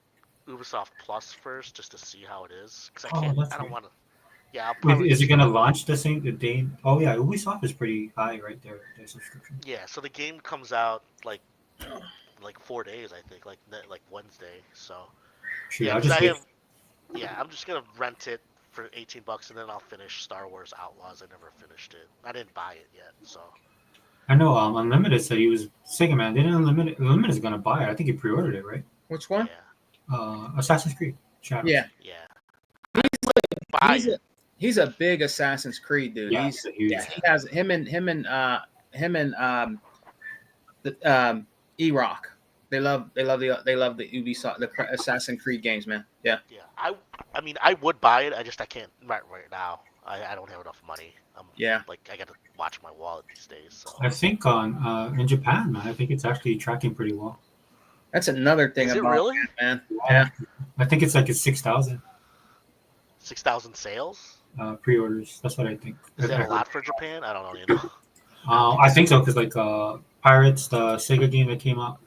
Ubisoft Plus first just to see how it is, because Oh, that's I don't great. want to. Yeah, I'll probably. Is it gonna launch the day? Oh yeah, Ubisoft is pretty high right there. Their subscription. Yeah, so the game comes out like 4 days, I think, like Wednesday. So Shoot, yeah, I'll 'cause just I wait. have. Yeah, I'm just gonna rent it for $18, and then I'll finish Star Wars Outlaws. I never finished it. I didn't buy it yet, so. I know Unlimited said he was Sega Man. Didn't Unlimited is gonna buy it. I think he pre-ordered it, right? Which one? Yeah. Assassin's Creed Shadows. Yeah. Yeah. He's Buy a, it. he's a big Assassin's Creed dude. Yeah, He's it's a huge. yeah, he has him and the E-Rock. They love the Ubisoft, the Assassin's Creed games, man. Yeah. Yeah. I mean, I would buy it. I can't right now. I don't have enough money. Yeah. Like I gotta watch my wallet these days. So. I think in Japan, man, I think it's actually tracking pretty well. That's another thing Is it about really? it, man. Yeah. I think it's like 6,000 6,000 sales? pre-orders. That's what I think. Is that a lot for Japan? I don't know. You know. I think so because like Pirates, the Sega game that came out,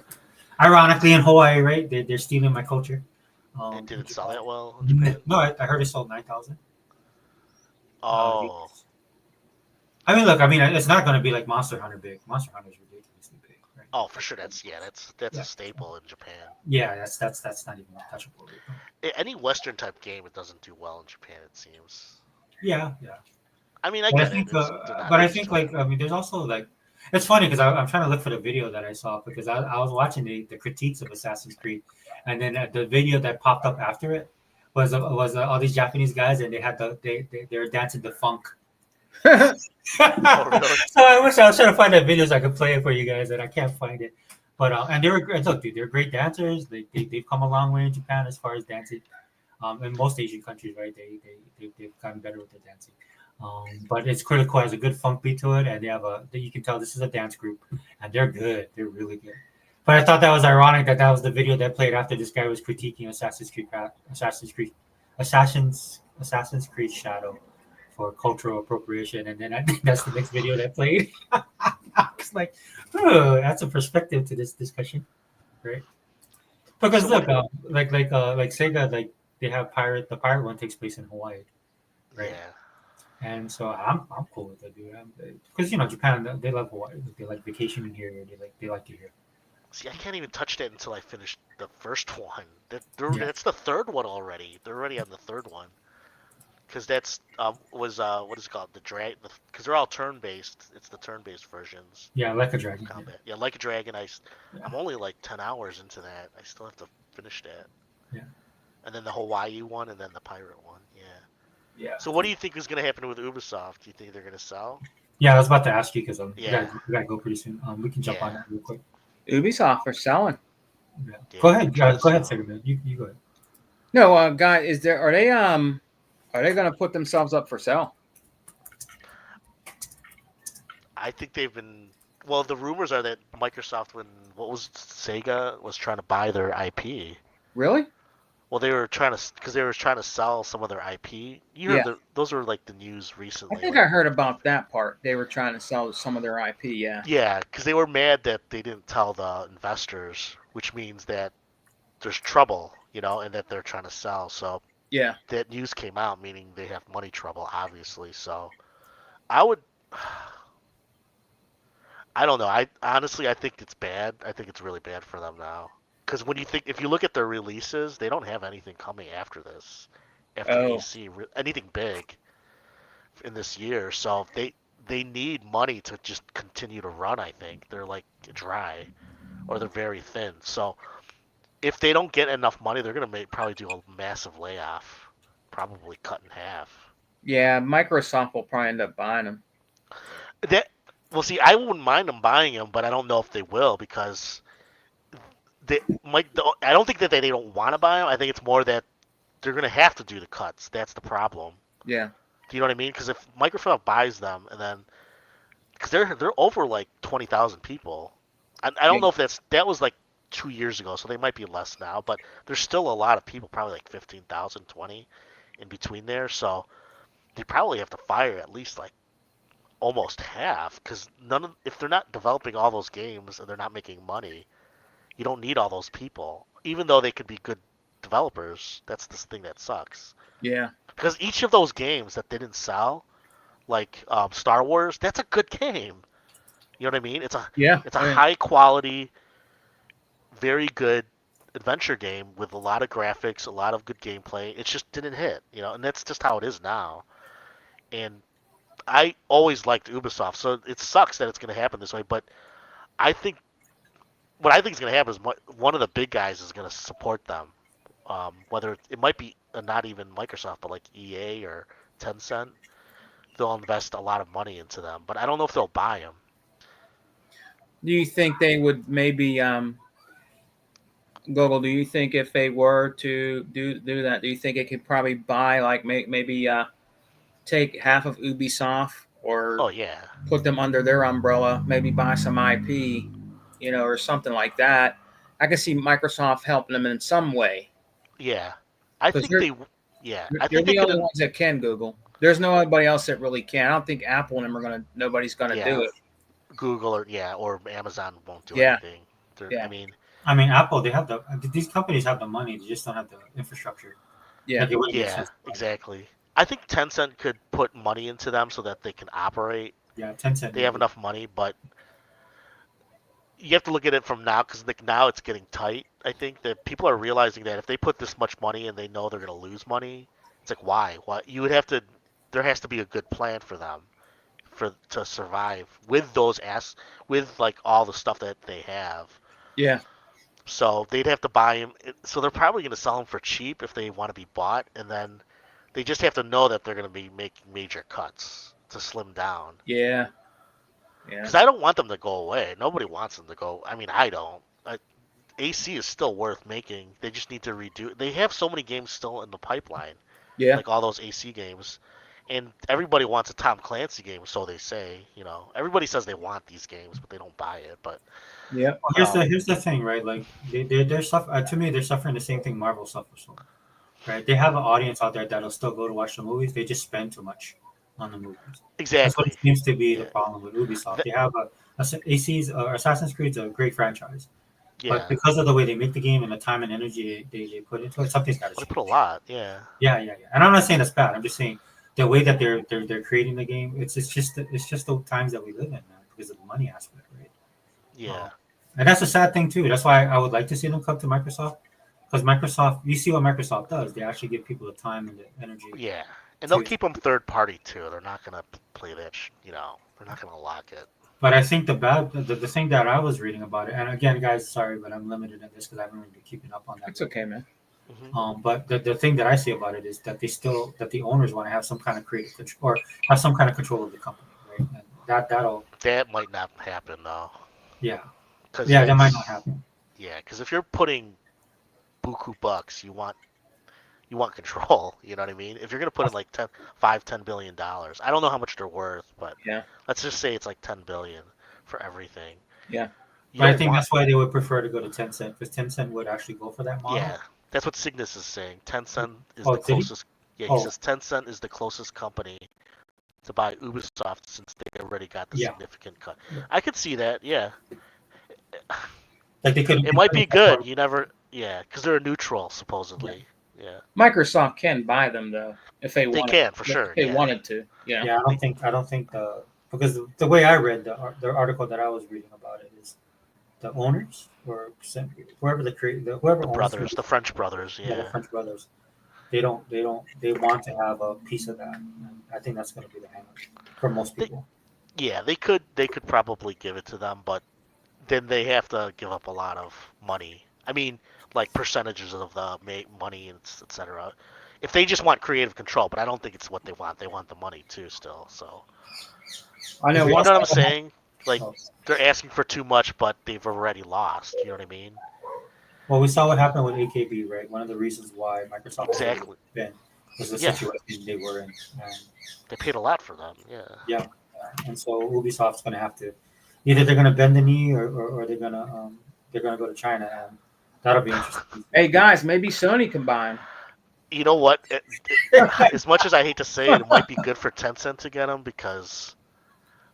ironically in Hawaii, right? They're stealing my culture. It didn't sell that well in Japan. No, I heard it sold 9,000. Oh. I mean, look, it's not going to be like Monster Hunter big. Monster Hunter is ridiculously big, right? Oh, for sure. That's Yeah. a staple in Japan. Yeah, that's not even touchable. Any Western type game, it doesn't do well in Japan. It seems. Yeah. I mean, I But I get think, it. but I think like there's also like it's funny because I'm trying to look for the video that I saw because I was watching the critiques of Assassin's Creed, and then the video that popped up after it was all these Japanese guys and they had they were dancing the funk. really? So I wish I was trying to find that video so I could play it for you guys, and I can't find it. But and they were great. Look, dude, they're great dancers. They've come a long way in Japan as far as dancing. In most Asian countries, right? They've gotten better with their dancing. But it's critical, has a good funk beat to it, and they have you can tell this is a dance group, and they're good. They're really good. But I thought that was ironic that was the video that played after this guy was critiquing Assassin's Creed Shadow for cultural appropriation, and then I think that's the next video that played. It's like, oh, that's a perspective to this discussion, right? Because look, like Sega, like they have the pirate one takes place in Hawaii, right? Yeah. And so I'm cool with it, dude. Because Japan, they love Hawaii. They like vacationing here. They like it here. See, I can't even touch that until I finish the first one. That's the third one already. They're already on the third one. Because that's what is it called? Because they're all turn-based. It's the turn-based versions. Yeah, like a dragon. Combat. Yeah, like a dragon. I'm only like 10 hours into that. I still have to finish that. Yeah. And then the Hawaii one, and then the pirate one. Yeah. Yeah. So what do you think is going to happen with Ubisoft? Do you think they're going to sell? Yeah, I was about to ask you because we Yeah. gotta go pretty soon. We can jump on that real quick. Ubisoft are selling. Yeah. Yeah, Go ahead. try to Go ahead, sell. Sega man. You go ahead. No, guy, are they going to put themselves up for sale? I think they've been. Well, the rumors are that Microsoft, Sega was trying to buy their IP. Really? Well, they were trying to sell some of their IP. You heard those were like the news recently. I think I heard about that part. They were trying to sell some of their IP. Yeah. Yeah, because they were mad that they didn't tell the investors, which means that there's trouble. and that they're trying to sell. So Yeah. that news came out, meaning they have money trouble, obviously. So I would, I don't know. I honestly, I think it's bad. I think it's really bad for them now. Because if you look at their releases, they don't have anything coming after this, after Oh. AC, anything big in this year. So they need money to just continue to run. I think they're like dry, or they're very thin. So if they don't get enough money, they're gonna probably do a massive layoff, probably cut in half. Yeah, Microsoft will probably end up buying them. That well, see, I wouldn't mind them buying them, but I don't know if they will because I don't think that they don't want to buy them. I think it's more that they're gonna have to do the cuts. That's the problem. Yeah. Do you know what I mean? Because if Microsoft buys them and then because they're over like 20,000 people. I don't know if that was like 2 years ago, so they might be less now, but there's still a lot of people, probably like 15,000, 20 in between there. So they probably have to fire at least like almost half because if they're not developing all those games and they're not making money, you don't need all those people. Even though they could be good developers, that's the thing that sucks. Yeah. Because each of those games that didn't sell, like Star Wars, that's a good game. You know what I mean? It's a high quality, very good adventure game with a lot of graphics, a lot of good gameplay. It just didn't hit, and that's just how it is now. And I always liked Ubisoft, so it sucks that it's going to happen this way. But I think what I think is going to happen is one of the big guys is going to support them. Whether it might be not even Microsoft, but like EA or Tencent, they'll invest a lot of money into them. But I don't know if they'll buy them. Do you think they would maybe Google? Do you think if they were to do that, do you think it could probably buy like maybe take half of Ubisoft or put them under their umbrella, maybe buy some IP, or something like that? I can see Microsoft helping them in some way. Yeah, I think they. Yeah, I they're think the only ones that can. Google. There's nobody else that really can. I don't think Apple and them are gonna. Nobody's gonna do it. Google or Amazon won't do anything. Yeah. I mean, Apple, these companies have the money, they just don't have the infrastructure. Yeah. Exactly. I think Tencent could put money into them so that they can operate. Yeah, Tencent. They have enough money, but you have to look at it from now because now it's getting tight. I think that people are realizing that if they put this much money and they know they're going to lose money, it's like why? You would have to. There has to be a good plan for them to survive with with like all the stuff that they have. Yeah. So they'd have to buy them. So they're probably going to sell them for cheap if they want to be bought, and then they just have to know that they're going to be making major cuts to slim down. Yeah. Because I don't want them to go away. Nobody wants them to go. I mean, I don't. AC is still worth making. They just need to redo. They have so many games still in the pipeline. Yeah. Like all those AC games. And everybody wants a Tom Clancy game, so they say. Everybody says they want these games, but they don't buy it. But yeah, here's the thing, right? Like they're suffering. To me, they're suffering the same thing Marvel suffers from, right? They have an audience out there that'll still go to watch the movies. They just spend too much on the movies. Exactly. That's what it seems to be the problem with Ubisoft. They have AC's Assassin's Creed's a great franchise. Yeah. But because of the way they make the game and the time and energy they put into it, something's got to change. They put a lot, yeah. Yeah. And I'm not saying that's bad. I'm just saying the way that they're creating the game, it's just the times that we live in now because of the money aspect, right? Yeah. And that's a sad thing too. That's why I would like to see them come to Microsoft, because Microsoft, you see what Microsoft does. They actually give people the time and the energy. Yeah, and they'll keep them third party too. They're not gonna play that. They're not gonna lock it. But I think the thing that I was reading about it, and again, guys, sorry, but I'm limited in this because I haven't really been keeping up on that. It's okay, man. Mm-hmm. But the thing that I see about it is that the owners want to have some kind of creative control or have some kind of control of the company, right? And that might not happen though. Yeah. That might not happen. Yeah, because if you're putting buku bucks, you want control. You know what I mean? If you're gonna put in like $10 billion, I don't know how much they're worth, but let's just say it's like $10 billion for everything. Yeah. But I think that's why they would prefer to go to Tencent, because Tencent would actually go for that model. Yeah, that's what Cygnus is saying. Tencent is the closest. He says Tencent is the closest company to buy Ubisoft since they already got the significant cut. I could see that. Yeah. Like they could. It might be good. You never. Yeah, because they're neutral supposedly. Yeah. Microsoft can buy them though if they They wanted. can for if sure. they Yeah. wanted to. Yeah. Yeah, I don't think because the way I read the article that I was reading about it is the owners or whoever whoever The owns brothers, the French brothers. the Yeah. French brothers, they want to have a piece of that. And I think that's going to be the hang for most They, people. yeah, they could probably give it to them, but then they have to give up a lot of money. I mean, like percentages of the money and etc. If they just want creative control, but I don't think it's what they want. They want the money too, still. So I know. You you One know what I'm also- saying? Like Oh. they're asking for too much, but they've already lost. You know what I mean? Well, we saw what happened with AKB, right? One of the reasons why Microsoft Exactly. was the Yeah. situation they were in. And They paid a lot for them. Yeah. yeah, and so Ubisoft's going to have to either they're going to bend the knee or they're going to go to China, and that'll be interesting. Hey guys, maybe Sony can buy them. You know what? As much as I hate to say it, it might be good for Tencent to get them because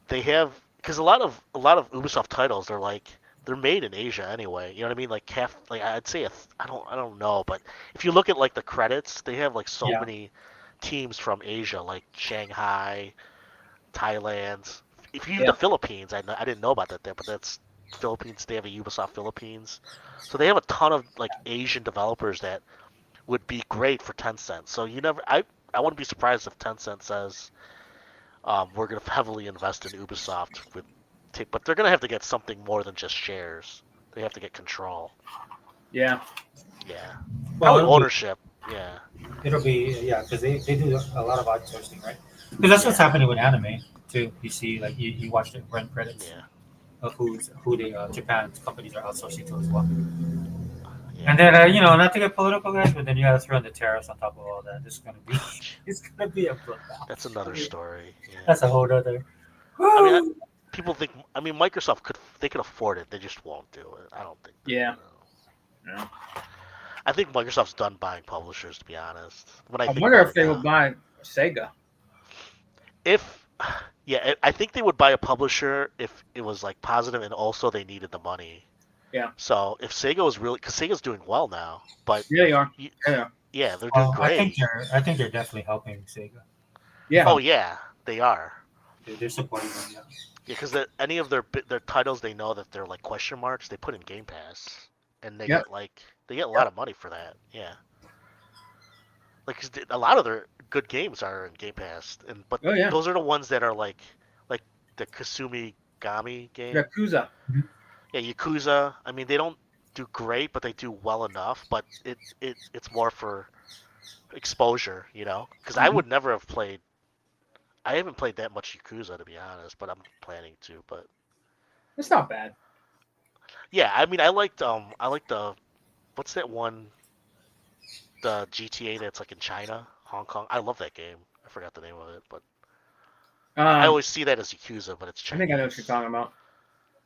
a lot of Ubisoft titles are like they're made in Asia anyway. You know what I mean? Like I'd say I don't know, but if you look at like the credits, they have like so Yeah. many teams from Asia, like Shanghai, Thailand. If you Yeah. the Philippines, I didn't know about that there, but that's Philippines. They have a Ubisoft Philippines, so they have a ton of like Asian developers that would be great for Tencent. So I wouldn't be surprised if Tencent says we're going to heavily invest in Ubisoft but they're going to have to get something more than just shares. They have to get control. Yeah. Yeah. Well, Probably ownership. Yeah. It'll be because they do a lot of outsourcing, right? Because that's what's happening with anime too. You see, like you watch the run credits Yeah. of who the Japan's companies are outsourcing to as well. Yeah. And then not to get political, guys, but then you got to throw in the tariffs on top of all that. It's gonna be a bloodbath. That's another story. Yeah. That's a whole other. People think. I mean, Microsoft could afford it. They just won't do it. I don't think. Yeah. No. No. I think Microsoft's done buying publishers. To be honest, when I think wonder about if they it will now. buy Sega. I think they would buy a publisher if it was like positive and also they needed the money. Yeah. So if Sega was really, because Sega's doing well now, but Yeah, they are. You- Yeah. yeah, they're doing great. I think they're definitely helping Sega. Yeah. Oh yeah, they are. They're supporting them. Yeah. Yeah, because any of their titles they know that they're like question marks, they put in Game Pass, and they Yep. get a lot of money for that. Yeah. Like 'cause a lot of their good games are in Game Pass, but Oh, yeah. those are the ones that are like the Kasumi Gami game. Yakuza. Yeah, Yakuza. I mean, they don't do great, but they do well enough. But it's more for exposure, you know. Because I would never have played. I haven't played that much Yakuza to be honest, but I'm planning to. But It's not bad. yeah, I mean, I liked the what's that one? The GTA that's like in China, Hong Kong. I love that game. I forgot the name of it, but I always see that as Yakuza, but it's I Chinese. think I know what you're talking about.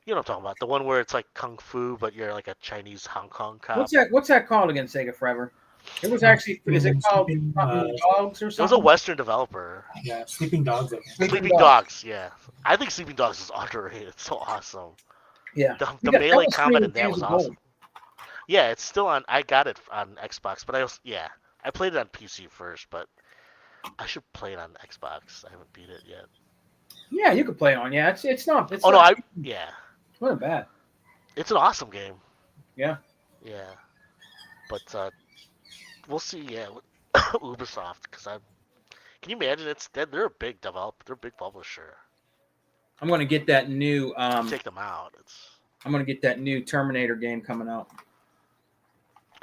You know what I'm talking about? The one where it's like kung fu, but you're like a Chinese Hong Kong cop. What's that called again, Sega Forever? It was actually, is it called Sleeping, something Dogs or It was something? a Western developer. Yeah, Sleeping Dogs. I think. Sleeping Dogs, yeah. I think Sleeping Dogs is underrated. It's so awesome. Yeah. The That melee was combat Streaming in that Games was of Gold. awesome. Yeah, it's still on. I got it on Xbox, but I played it on PC first, but I should play it on Xbox. I haven't beat it yet. Yeah, you could play it on. Yeah, it's not. It's Oh no, not, it's not bad. It's an awesome game. Yeah. Yeah, but we'll see. Yeah, with Ubisoft, because can you imagine? They're a big they're a big publisher. I'm gonna get that new. Take them out. I'm gonna get that new Terminator game coming out.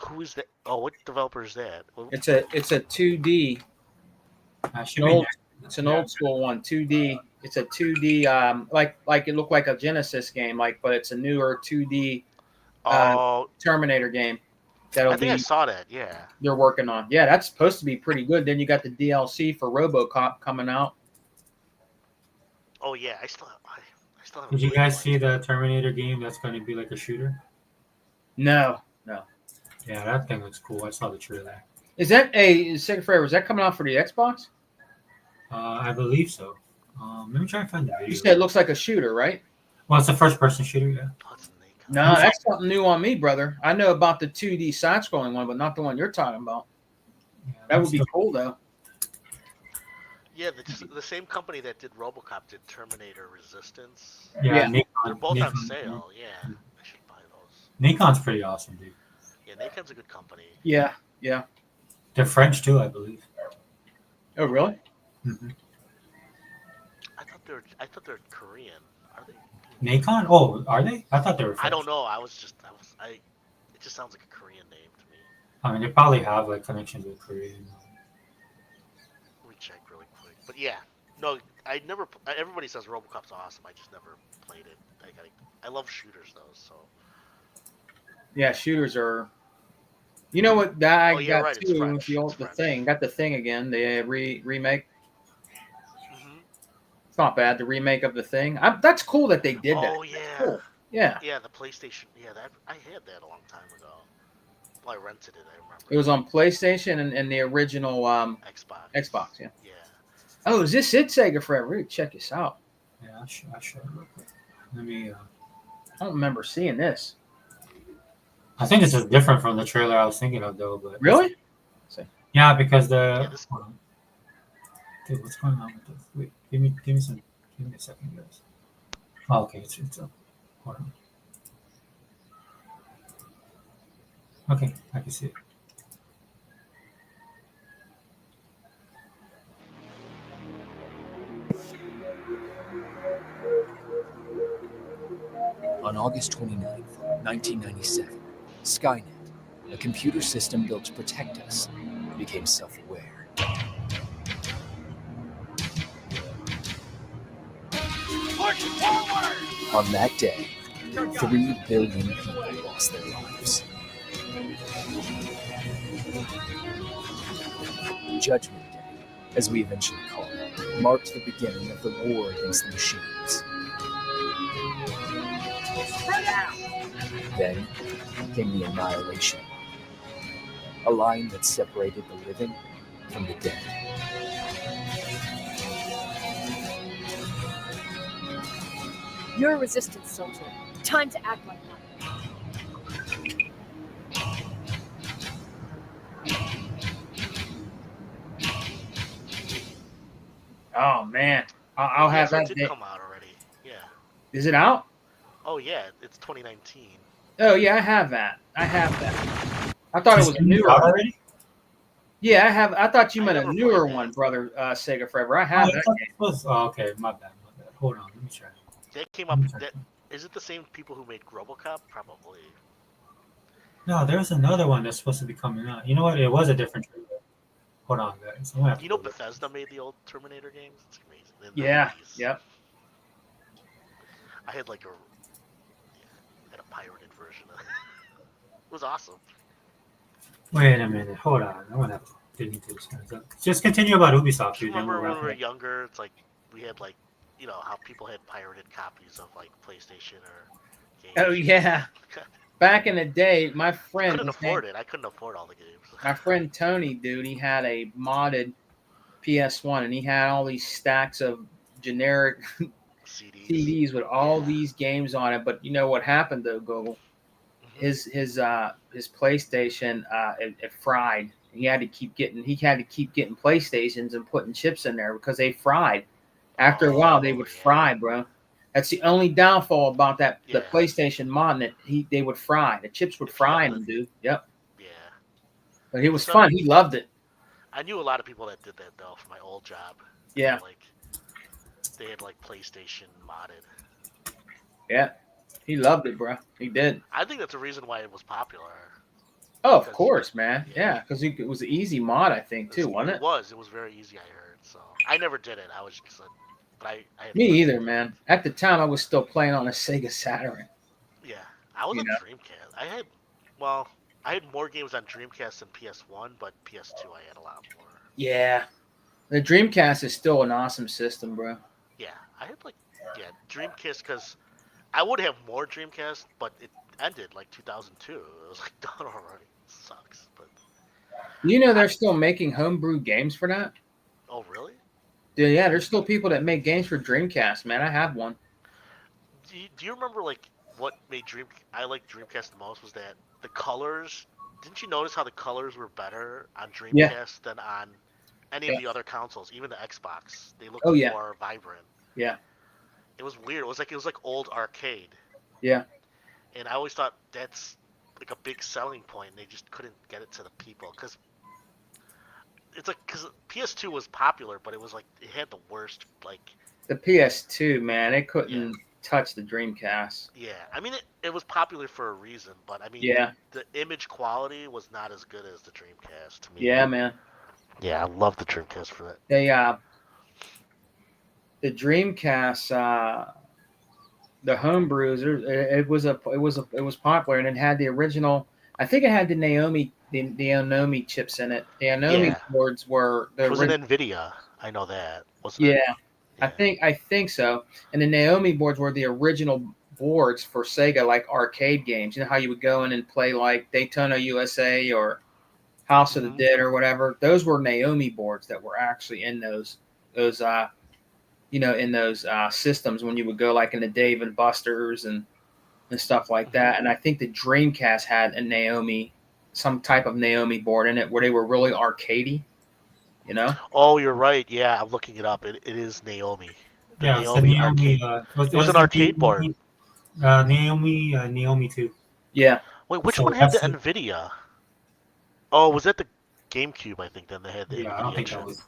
Who is that? Oh, what developer is that? It's a 2D. Should be next. It's an old school one, 2D. It's a 2D, like it looked like a Genesis game, but it's a newer 2D Terminator game. I think I saw that. Yeah, they're working on. Yeah, that's supposed to be pretty good. Then you got the DLC for RoboCop coming out. Oh yeah, I still haven't. Did you played guys one. see the Terminator game that's going to be like a shooter? No. Yeah, that thing looks cool. I saw the trailer. Is that Sega Forever? Is that coming out for the Xbox? I believe so. Let me try and find the video. You said it looks like a shooter, right? Well, it's a first-person shooter. Yeah. Oh, it's Nikon. No, that's something new on me, brother. I know about the 2D side-scrolling one, but not the one you're talking about. That would be cool, though. Yeah, the same company that did RoboCop did Terminator Resistance. Yeah, Yeah. They're Nikon, both on Nikon, sale. Yeah, I should buy those. Nikon's pretty awesome, dude. Yeah, Nikon's a good company. Yeah, yeah. They're French too, I believe. Oh, really? Mm-hmm. I thought they're Korean. Are they? Nikon? Oh, are they? I thought they were French. I don't know. It just sounds like a Korean name to me. I mean, they probably have like connections with Korea. Let me check really quick. But yeah, no, I never. Everybody says RoboCop's awesome. I just never played it. I love shooters though. So. Yeah, shooters are. You know what? That I got right, it's too. French. The thing. Got the thing again. The remake. Mm-hmm. It's not bad. The remake of the thing. That's cool that they did that. Oh yeah. Cool. Yeah. Yeah, the PlayStation. Yeah, that I had that a long time ago. Well, I rented it. I remember. It was on PlayStation and the original Xbox. Xbox. Yeah. Yeah. Oh, is this it, Sega Forever? Really check this out. Yeah, I should real quick. Let me. I don't remember seeing this. I think this is different from the trailer I was thinking of, though. But Really? yeah, because the. Yeah, Hold on. Dude, what's going on with this? Wait, give me a second, guys. Oh, okay, it's up. Hold on. Okay, I can see it. On August 29th, 1997, Skynet, a computer system built to protect us, became self-aware. On that day, 3 billion people lost their lives. Judgment Day, as we eventually call it, marked the beginning of the war against the machines. Then came the annihilation, a line that separated the living from the dead. You're a resistance soldier. Time to act like one. Oh man, I'll have that. It did come out already. Yeah. Is it out? Oh yeah, it's 2019. Oh yeah, I have that. I thought it was newer already. Yeah, I have. I thought you meant a newer one, brother. Sega Forever. I have that game. Okay, my bad. Hold on, let me try. That came up. Is it the same people who made RoboCop? Probably. No, there's another one that's supposed to be coming out. You know what? It was a different trailer. Hold on, guys. You know Bethesda made the old Terminator games? It's amazing. Yeah. Yep. I had like a pirated version of it. It was awesome. Wait a minute. Hold on. I want to dig into this. Just continue about Ubisoft. Do you remember when we were younger? It's like we had like, you know, how people had pirated copies of like PlayStation or games. Oh yeah. Back in the day, my friend I couldn't afford it. I couldn't afford all the games. My friend Tony, dude, he had a modded PS1, and he had all these stacks of generic CDs with all these games on it. But you know what happened though, Google? His PlayStation it fried. He had to keep getting PlayStations and putting chips in there because they fried. After a while, they would fry, bro. That's the only downfall about that the PlayStation mod that they would fry. The chips would fry in them, dude. Yep. Yeah. But it was fun. He loved it. I knew a lot of people that did that though for my old job. Yeah. They had like PlayStation modded. Yeah. He loved it, bro. He did. I think that's the reason why it was popular. Oh, of course, man. Yeah, because it was an easy mod, I think, too, wasn't it? It was very easy, I heard. So I never did it. I was just but I had Me either, man. At the time, I was still playing on a Sega Saturn. Yeah, I was on Dreamcast. I had more games on Dreamcast than PS1, but PS2 I had a lot more. Yeah, the Dreamcast is still an awesome system, bro. Yeah, I had Dreamcast because I would have more Dreamcast, but it ended like 2002. It was like done already. It sucks, but you know they're still making homebrew games for that. Oh really? Yeah, there's still people that make games for Dreamcast, man. I have one. Do you remember like what made I like Dreamcast the most was that the colors. Didn't you notice how the colors were better on Yeah. Dreamcast than on any of Yeah. the other consoles, even the Xbox? They looked Oh yeah. more vibrant. Yeah. It was weird. It was like old arcade. Yeah. And I always thought that's like a big selling point. And they just couldn't get it to the people because it's like because PS2 was popular, but it was like it had the worst like. The PS2, man, it couldn't Yeah. touch the Dreamcast. Yeah, I mean it was popular for a reason, but I mean Yeah. the image quality was not as good as the Dreamcast to me. Yeah, man. Yeah, I love the Dreamcast for that. They the Dreamcast, the homebrews, it was popular, and it had the original. I think it had the Naomi chips in it. The Naomi Yeah. boards were the It was an original. Nvidia. I know that. Wasn't Yeah, it? I think so. And the Naomi boards were the original boards for Sega, like arcade games. You know how you would go in and play like Daytona USA or House of the Dead or whatever. Those were Naomi boards that were actually in those systems when you would go like in the Dave and Buster's and stuff like that. And I think the Dreamcast had some type of Naomi board in it where they were really arcadey. You know? Oh, you're right. Yeah, I'm looking it up. It is Naomi. The Yeah, it's the Naomi Naomi. arcade. It was an the arcade board. Naomi 2. Yeah. Wait, which So one had the that's Nvidia? Oh, was that the GameCube? I think then they had the Yeah, Nvidia I don't think chip. that was.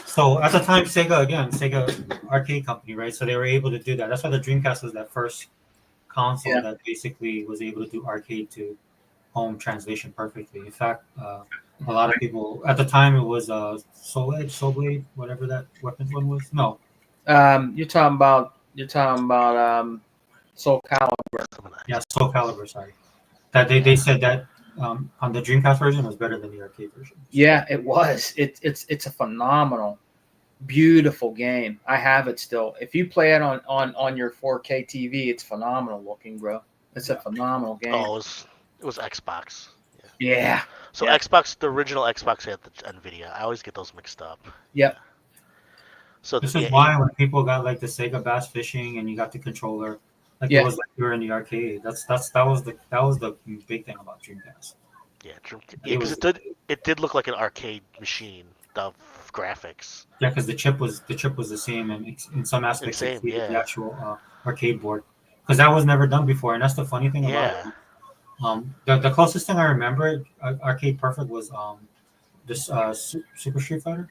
So at the time, Sega arcade company, right? So they were able to do that. That's why the Dreamcast was that first console that basically was able to do arcade to home translation perfectly. In fact, a lot of people at the time it was Soul Blade, whatever that weapons one was. No, You're talking about Soul Calibur. yeah, Soul Calibur. Sorry, that they said that on the Dreamcast version was better than the arcade version. Yeah, it was. It's a phenomenal, beautiful game. I have it still. If you play it on your 4K TV, it's phenomenal looking, bro. It's a phenomenal game. Oh, it was Xbox. Yeah. So Yeah. Xbox, the original Xbox had the Nvidia. I always get those mixed up. Yep. So This is why when people got like the Sega Bass Fishing and you got the controller, like it was like you were in the arcade. That was the big thing about Dreamcast. Yeah, because it did look like an arcade machine. The graphics. Yeah, because the chip was the same, and in some aspects Same, exceeded the actual arcade board. Because that was never done before, and that's the funny thing about it. The closest thing I remember arcade perfect was this Super Street Fighter.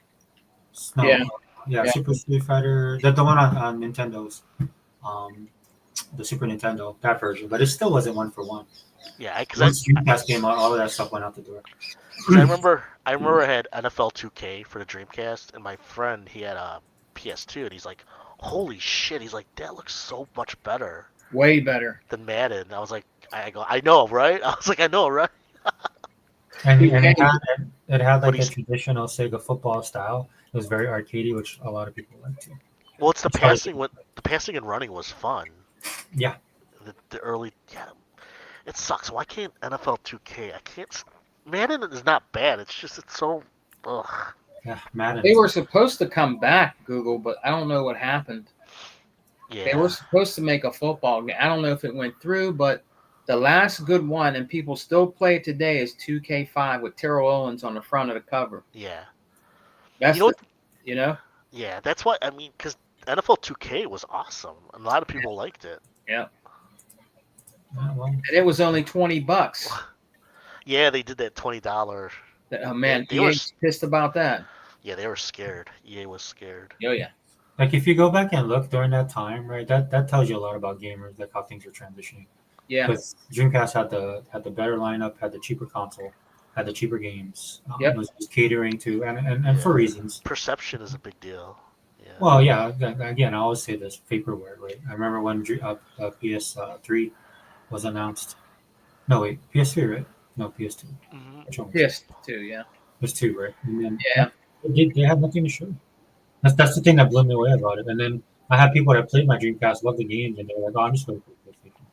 No, yeah, Super Street Fighter, the one on Nintendo's, the Super Nintendo, that version, but it still wasn't 1-for-1. Yeah, because once Dreamcast came out, all of that stuff went out the door. I remember I had NFL 2K for the Dreamcast, and my friend he had a PS2, and he's like, "Holy shit!" He's like, "That looks so much better." Way better than Madden. I was like, I know, right? I was like, I know, right? and it had like a traditional Sega football style. It was very arcadey, which a lot of people like too. Well, it's the passing. The passing and running was fun. Yeah. The early, it sucks. Why can't NFL 2K? I can't. Madden is not bad. It's just it's so. Ugh. Yeah, Madden. They were supposed to come back, Google, but I don't know what happened. Yeah. They were supposed to make a football game. I don't know if it went through, but the last good one, and people still play it today, is 2K5 with Terrell Owens on the front of the cover. Yeah. That's Yeah, that's why because NFL 2K was awesome, and a lot of people liked it. Yeah. And it was only $20. Yeah, they did that $20. Oh man, they were pissed about that. Yeah, they were scared. EA was scared. Oh yeah. Like if you go back and look during that time, right? That tells you a lot about gamers, like how things are transitioning. Yeah. Because Dreamcast had the better lineup, had the cheaper console, had the cheaper games. It was catering to and for reasons. Perception is a big deal. Yeah. Well, yeah. Again, I always say this vaporware, right? I remember when PS3 was announced. No, wait, PS3, right? No, PS2. Mm-hmm. Which one? PS2, yeah. PS2, right? And then, yeah. They had nothing to show. That's the thing that blew me away about it. And then I had people that played my Dreamcast, loved the games, and they were like, "Oh, I'm just going to play PlayStation."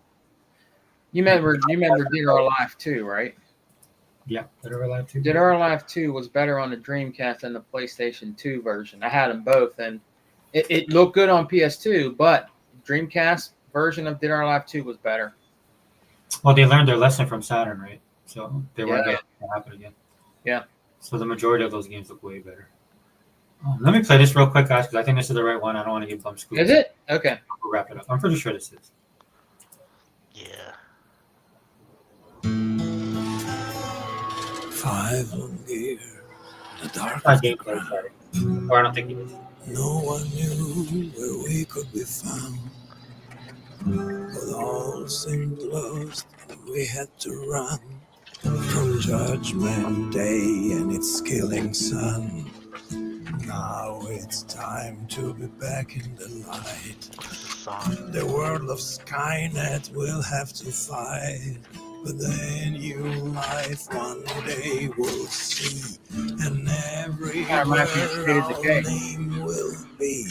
You remember Dead or Alive 2, right? Yeah, Dead or Alive 2. Dead or Alive 2 was better on the Dreamcast than the PlayStation 2 version. I had them both, and it looked good on PS2, but Dreamcast version of Dead or Alive 2 was better. Well, they learned their lesson from Saturn, right? So they weren't Yeah. going to happen again. Yeah. So the majority of those games look way better. Let me play this real quick, guys, because I think this is the right one. I don't want to give bum scoop. Is it? Okay. We'll wrap it up. I'm pretty sure this is. Yeah. 5 long years, the dark Not of the gameplay, ground. sorry. Or I don't think it is. No one knew where we could be found. But all seemed lost, and we had to run from Judgment Day and its killing sun. Now it's time to be back in the light. The world of Skynet will have to fight. But then you life one day will see, and every That reminds me of State of word Decay. our name will be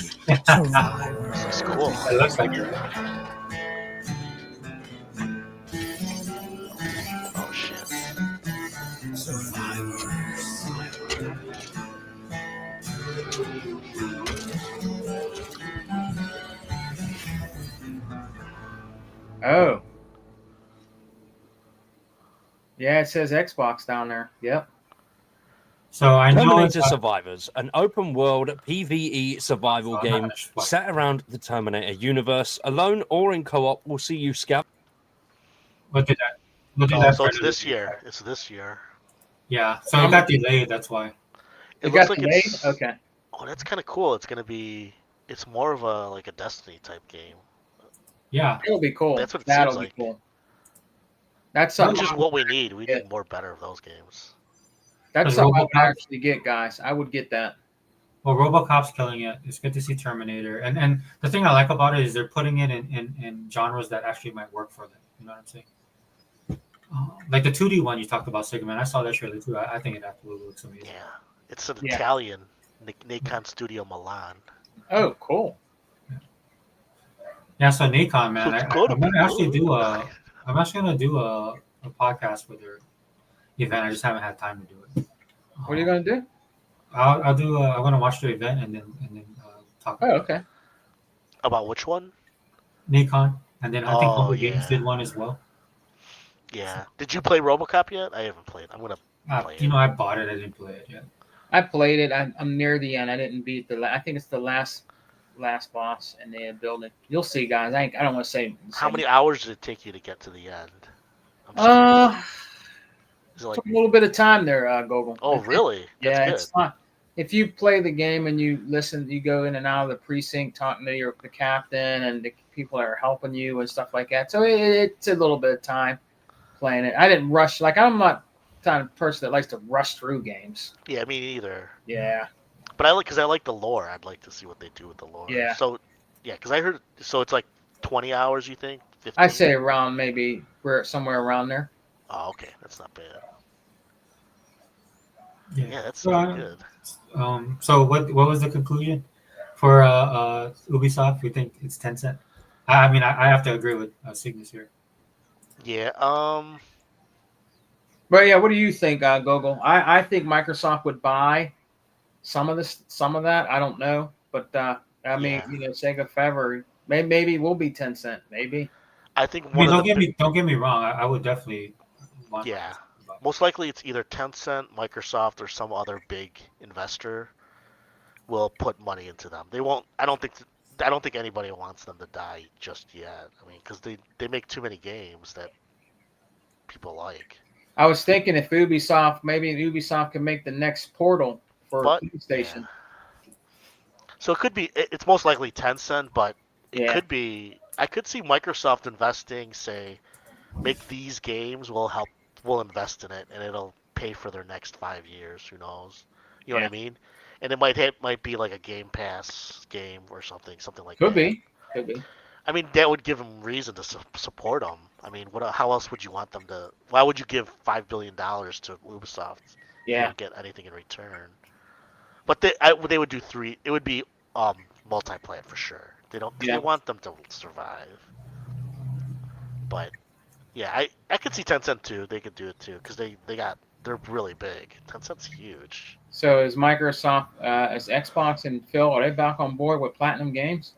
survivor. This is cool. It looks like it. Oh shit. Survivors. Oh. Yeah, it says Xbox down there. Yep. So I know Terminator Survivors, an open world PvE survival game set around the Terminator universe. Alone or in co-op, will see you scout. We'll do that. We'll do Oh, that so for it's another this game. year. It's this year. Yeah. So it got delayed. That's why. It It looks got like delayed? it's. Okay. Oh, that's kind of cool. It's gonna be. It's more of a like a Destiny type game. Yeah. It'll be cool. That's what it That'll seems be like. cool. That's Which something. is what we need. We need more better of those games. That's Because something I would RoboCop- actually get, guys. I would get that. Well, RoboCop's killing it. It's good to see Terminator, and the thing I like about it is they're putting it in genres that actually might work for them. You know what I'm saying? Like the 2D one you talked about, Sigmund. I saw that trailer too. I think it absolutely looks amazing. Yeah, it's an Yeah. Italian Nikon Studio Milan. Oh, cool. Yeah, so Nikon, man, It's gonna I'm be gonna actually good. do a. I'm actually gonna do a podcast with their event. I just haven't had time to do it. What are you going to do? I'll do. I'm gonna watch their event and then talk. Oh, about okay. About which one? Nikon, and then I think Oh, Humble Games yeah. did one as well. Yeah. Did you play RoboCop yet? I haven't played. I'm gonna play You it. know, I bought it. I didn't play it yet. I played it. I'm near the end. I didn't beat I think it's the last boss in the building. You'll see, guys. I don't want to say. How many hours did it take you to get to the end? I'm just curious. Is it like? Took a little bit of time there, Gogol. Oh, really? That's Yeah, good. it's fun. If you play the game and you listen, you go in and out of the precinct talking to the captain and the people that are helping you and stuff like that. So it's a little bit of time playing it. I didn't rush. Like, I'm not the kind of person that likes to rush through games. Yeah, me neither. Yeah. But I like the lore. I'd like to see what they do with the lore. Yeah. So, yeah, because I heard. So it's like 20 hours. You think? 15? I say around maybe we're somewhere around there. Oh, okay, that's not bad. Yeah, Yeah, that's So, really good. So what was the conclusion for Ubisoft? We think it's Tencent. I mean, I have to agree with Cygnus here. Yeah. But yeah, what do you think, Gogol? I think Microsoft would buy some of that. I don't know, but I mean, Yeah. Sega forever. Maybe it will be Tencent. Maybe. I think I mean, one of the don't get me wrong. I would definitely want. Yeah. Microsoft to buy. Most likely it's either Tencent, Microsoft, or some other big investor will put money into them. They won't. I don't think anybody wants them to die just yet. I mean, because they make too many games that people like. I was thinking if maybe Ubisoft can make the next Portal for But PlayStation. yeah. So it could be. It's most likely Tencent, but it Yeah. could be. I could see Microsoft investing. Say, make these games. We'll invest in it, and it'll pay for their next 5 years. Who knows? You know what I mean? And it might be like a Game Pass game or something like Could that. Could be. I mean, that would give them reason to support them. I mean, how else would you want them to? Why would you give $5 billion to Ubisoft? If you Yeah. don't get anything in return. But they would do 3. It would be multiplayer for sure. They don't. 'Cause Yeah. They want them to survive. But yeah, I could see Tencent too. They could do it too because they're really big. Tencent's huge. So is Microsoft, is Xbox and Phil, are they back on board with Platinum Games?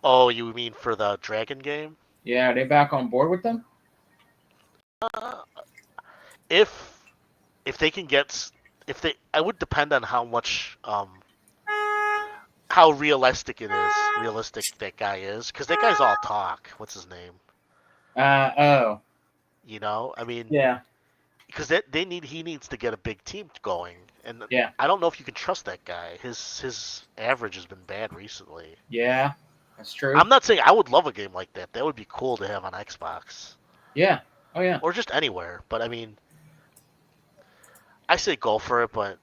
Oh, you mean for the Dragon game? Yeah, are they back on board with them? Uh, if they can get if they, I would depend on how much how realistic that guy is, because that guy's all talk. What's his name? Oh, I mean, yeah, because he needs to get a big team going, and yeah, I don't know if you can trust that guy. His average has been bad recently. yeah. That's true. I'm not saying I would love a game like that. That would be cool to have on Xbox Yeah. Oh yeah. or just anywhere. But I mean, I say go for it, but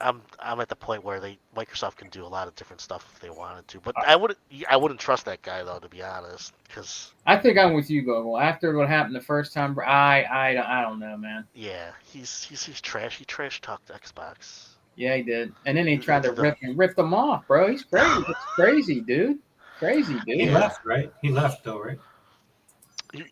I'm at the point where Microsoft can do a lot of different stuff if they wanted to. But I wouldn't trust that guy though, to be honest, because I think I'm with you, Google. After what happened the first time, I don't know, man. yeah, he's trash. He trash talked Xbox. Yeah, he did, and then he tried to The- rip them off, bro. He's crazy. It's crazy, dude. Crazy, dude. He Yeah. left, right? He left though, right?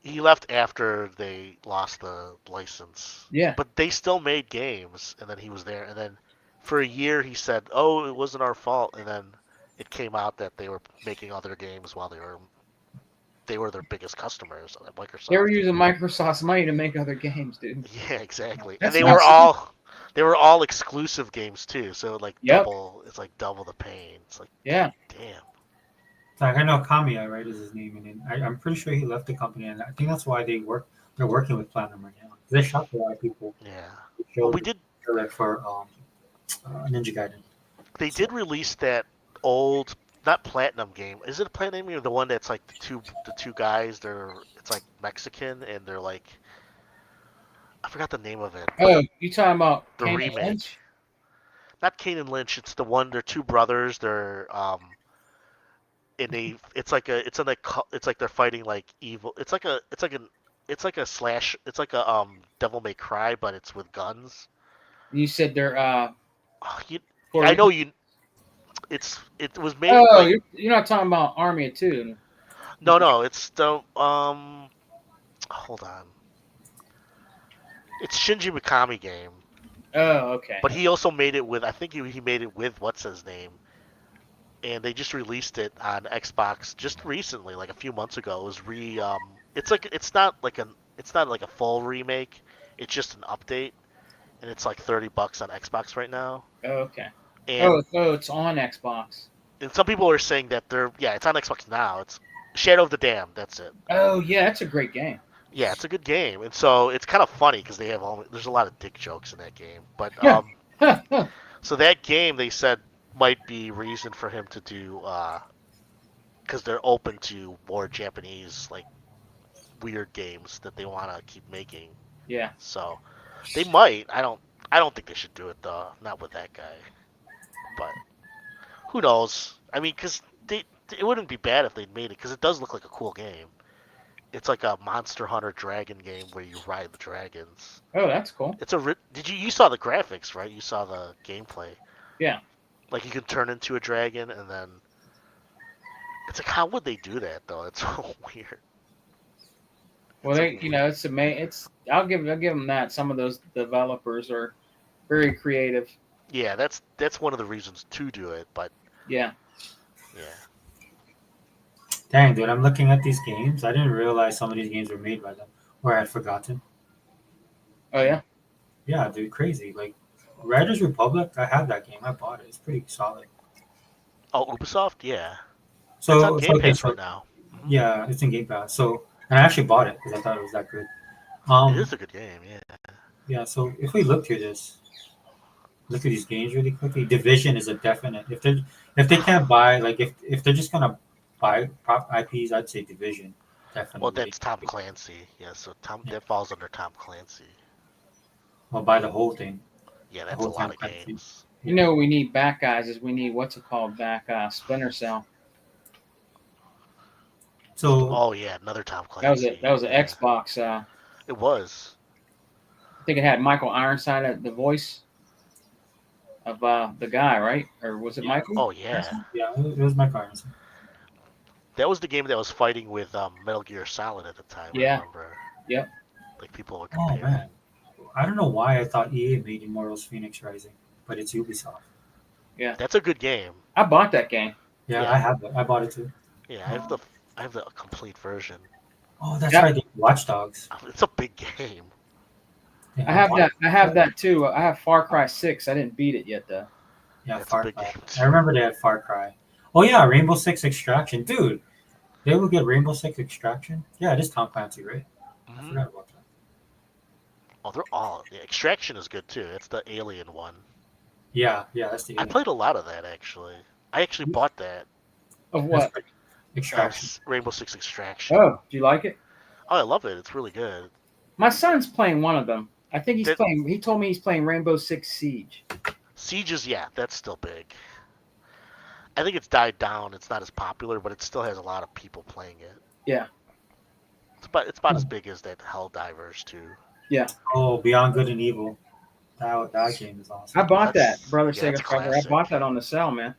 He left after they lost the license. Yeah. But they still made games, and then he was there, and then for a year he said, "Oh, it wasn't our fault," and then it came out that they were making other games while they were their biggest customers at Microsoft. They were using Microsoft's money to make other games, dude. Yeah, exactly. That's And nuts. they were all exclusive games too, so like Yep. it's like double the pain. It's like, Yeah. damn. Like I know Kamiya, right, is his name, and then I'm pretty sure he left the company, and I think that's why they're working with Platinum right now. They shocked a lot of people. Yeah. They Well, we did trailer for Ninja Gaiden. They did release that old, not Platinum game. Is it a Platinum game or the one that's like the two guys? It's like Mexican and they're like, I forgot the name of it. Oh, you talking about The Kane remake. Lynch? Not Kane and Lynch. It's the one. They're two brothers. They're It's like they're fighting like evil. It's like a slash. It's like a Devil May Cry, but it's with guns. You said they're I know you. It was made. Oh, like, you're not talking about Army of Two. No, it's the hold on. It's Shinji Mikami game. Oh, okay. But he also made it with, I think he made it with what's his name. And they just released it on Xbox just recently, like a few months ago. It was it's not like a full remake. It's just an update, and it's like $30 on Xbox right now. Oh, okay. And, it's on Xbox. And some people are saying that it's on Xbox now. It's Shadow of the Dam. That's it. Oh yeah, that's a great game. Yeah, it's a good game, and so it's kind of funny because there's a lot of dick jokes in that game. But so that game they said might be reason for him to do because they're open to more Japanese like weird games that they want to keep making. Yeah. So they might. I don't think they should do it though. Not with that guy. But who knows? I mean, because it wouldn't be bad if they made it because it does look like a cool game. It's like a Monster Hunter Dragon game where you ride the dragons. Oh, that's cool. You saw the graphics, right? You saw the gameplay. Yeah. Like you can turn into a dragon and then it's like, how would they do that though? It's so weird. Well, it's amazing. I'll give them that. Some of those developers are very creative. Yeah, that's one of the reasons to do it, but yeah. Dang, dude, I'm looking at these games. I didn't realize some of these games were made by them, or I had forgotten. Oh yeah. Yeah, dude, crazy. Like Riders Republic, I have that game. I bought it. It's pretty solid. Oh, Ubisoft, yeah. So it's on Game Pass right now. Yeah, it's in Game Pass. So, and I actually bought it because I thought it was that good. It is a good game, yeah. Yeah. So if we look through this, look at these games really quickly. Division is a definite. If they can't buy, like if they're just gonna buy prop IPs, I'd say Division. Definitely. Well, that's Tom Clancy. Yeah, so that falls under Tom Clancy. Well, buy the whole thing. Yeah, that's a lot of games. You know what we need back, guys, is we need what's it called back? Splinter Cell. So oh yeah, another Tom Clancy. That was an Xbox. It was. I think it had Michael Ironside at the voice of the guy, right? Or was it Michael? Oh yeah. Yeah, it was Michael Ironside. That was the game that was fighting with Metal Gear Solid at the time. Yeah. I remember. Yep. Like people would Oh compare. man, I don't know why I thought EA made Immortals Phoenix Rising, but it's Ubisoft. Yeah. That's a good game. I bought that game. Yeah, Yeah. I have it. I bought it too. Yeah, I have the complete version. Oh, that's Yeah. right. Watch Dogs. It's a big game. Yeah, I have that too. I have Far Cry 6. I didn't beat it yet though. Yeah, It's a Far big Cry. game. I remember they had Far Cry. Oh yeah, Rainbow Six Extraction, dude. They will get Rainbow Six Extraction. Yeah, it is Tom Clancy, right? I Mhm. forgot about that. Oh, they're all. Yeah, Extraction is good too. It's the alien one. Yeah, that's the. I played a lot of that actually. I actually bought that. Of That's what? pretty- Extraction. Rainbow Six Extraction. Oh, do you like it? Oh, I love it. It's really good. My son's playing one of them. I think he's That- playing. He told me he's playing Rainbow Six Siege. Sieges, yeah, that's still big. I think it's died down. It's not as popular, but it still has a lot of people playing it. Yeah. It's about as big as that Helldivers too. Yeah. Oh, Beyond Good and Evil. That game is awesome. I bought That's- that, Brother yeah, it's Sega Forever. I classic. bought that on the sale, man.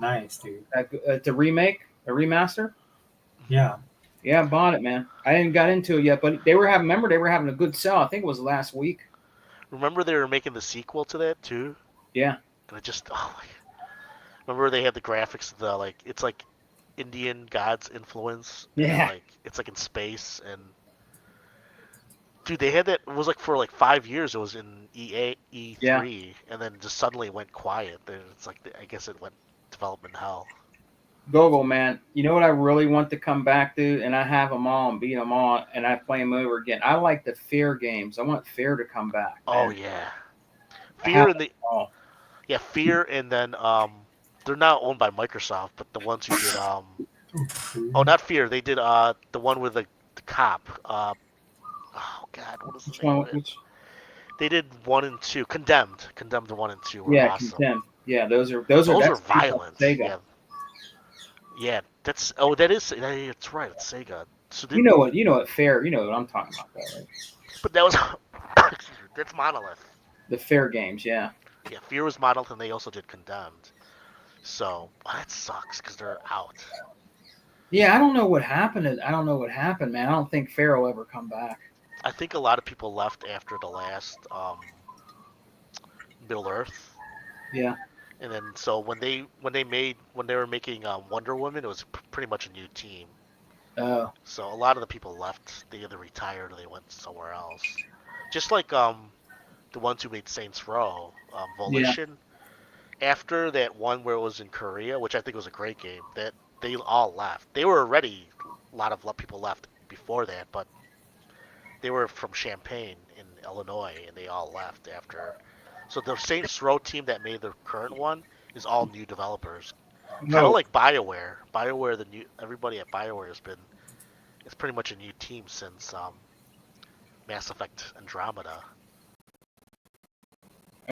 Nice, dude. It's a remake, a remaster. Yeah. Yeah, I bought it, man. I didn't got into it yet, but they were having. Remember, they were having a good sale. I think it was last week. Remember they were making the sequel to that too? Yeah. And it just remember they had the graphics, the like it's like Indian gods influence. and, Yeah. like it's like in space and dude, they had that. It was like for like 5 years. It was in E3, and then just suddenly went quiet. Then it's like I guess it went development hell. Gogo, man. You know what I really want to come back to, and I have them all and beat them all, and I play them over again. I like the Fear games. I want Fear to come back. Oh man. yeah, I Fear have and the them all. yeah Fear and then they're now owned by Microsoft, but the ones who did oh not Fear, they did the one with the cop oh god, what is the Which name one? of it? Which? They did 1 and 2. Condemned 1 and 2 were Yeah, awesome. Condemned. Yeah, those are Those are that's violent. Sega. Yeah, that's it's right. It's Sega. So You know what Fair. You know what I'm talking about, though, right? But that was that's Monolith. The Fair games. Yeah. Yeah, Fear was Monolith, and they also did Condemned. So that sucks because they're out. Yeah, I don't know what happened. I don't know what happened, man. I don't think Fair will ever come back. I think a lot of people left after the last Middle Earth. Yeah. And then so when they were making Wonder Woman, it was pretty much a new team. Oh. So a lot of the people left. They either retired or they went somewhere else. Just like the ones who made Saints Row, Volition. After that one where it was in Korea, which I think was a great game, that they all left. They were already a lot of people left before that, but they were from Champaign in Illinois, and they all left after. So the Saints Row team that made the current one is all new developers, kind of like BioWare. BioWare, everybody at BioWare it's pretty much a new team since Mass Effect Andromeda.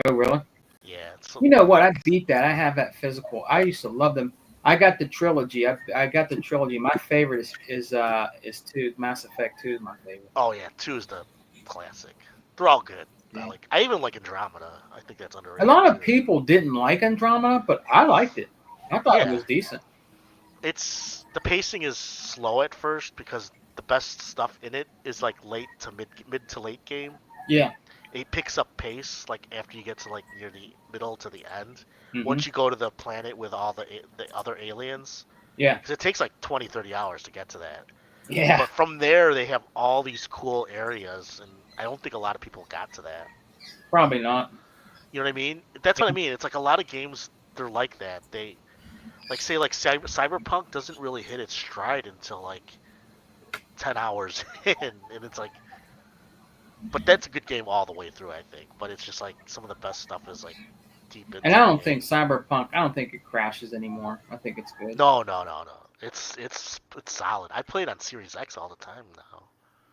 Oh, really? Yeah. You know what? I beat that. I have that physical. I used to love them. I got the trilogy. I got the trilogy. My favorite is 2. Mass Effect 2 is my favorite. Oh yeah, 2 is the classic. They're all good. I even like Andromeda. I think that's underrated. A lot of people didn't like Andromeda, but I liked it. I thought it was decent. It's the pacing is slow at first because the best stuff in it is like late to mid to late game. Yeah. It picks up pace like after you get to like near the middle to the end. Mhm. Once you go to the planet with all the other aliens. Yeah. Because it takes like 20, 30 hours to get to that. Yeah. But from there, they have all these cool areas, and I don't think a lot of people got to that. Probably not. You know what I mean? That's what I mean. It's like a lot of games, they're like that. They, like say like Cyberpunk doesn't really hit its stride until like 10 hours in, and it's like, but that's a good game all the way through, I think. But it's just like some of the best stuff is like deep into And I don't the think Cyberpunk. I don't think it crashes anymore. I think it's good. No. It's solid. I play it on Series X all the time now.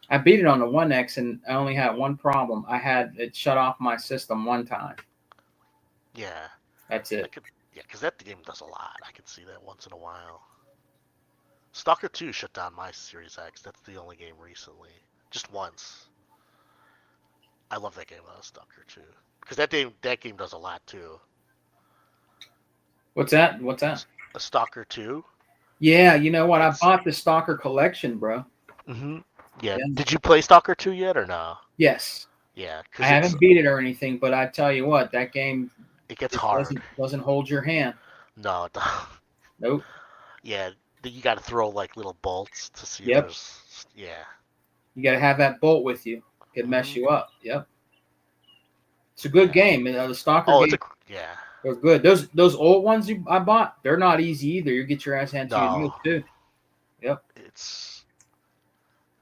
I beat it on the 1X, and I only had one problem. I had it shut off my system one time. Yeah. That's it. Yeah, because that game does a lot. I can see that once in a while. Stalker 2 shut down my Series X. That's the only game recently. Just once. I love that game though, Stalker 2. Because that game does a lot too. What's that? A Stalker 2. Yeah, you know what? I bought the Stalker collection, bro. Mm-hmm. Yeah. Did you play Stalker 2 yet or no? Yes. Yeah. I haven't beat it or anything, but I tell you what, that game it gets hard. Doesn't hold your hand. No, it doesn't. Nope. Yeah, that you got to throw like little bolts to see if Yep. there's. Yeah. You got to have that bolt with you. Could mess you up. Yep. It's a good game. The Stalker Oh, games yeah. are good. Those old ones I bought, they're not easy either. You get your ass handed to you No. too. Yep. It's.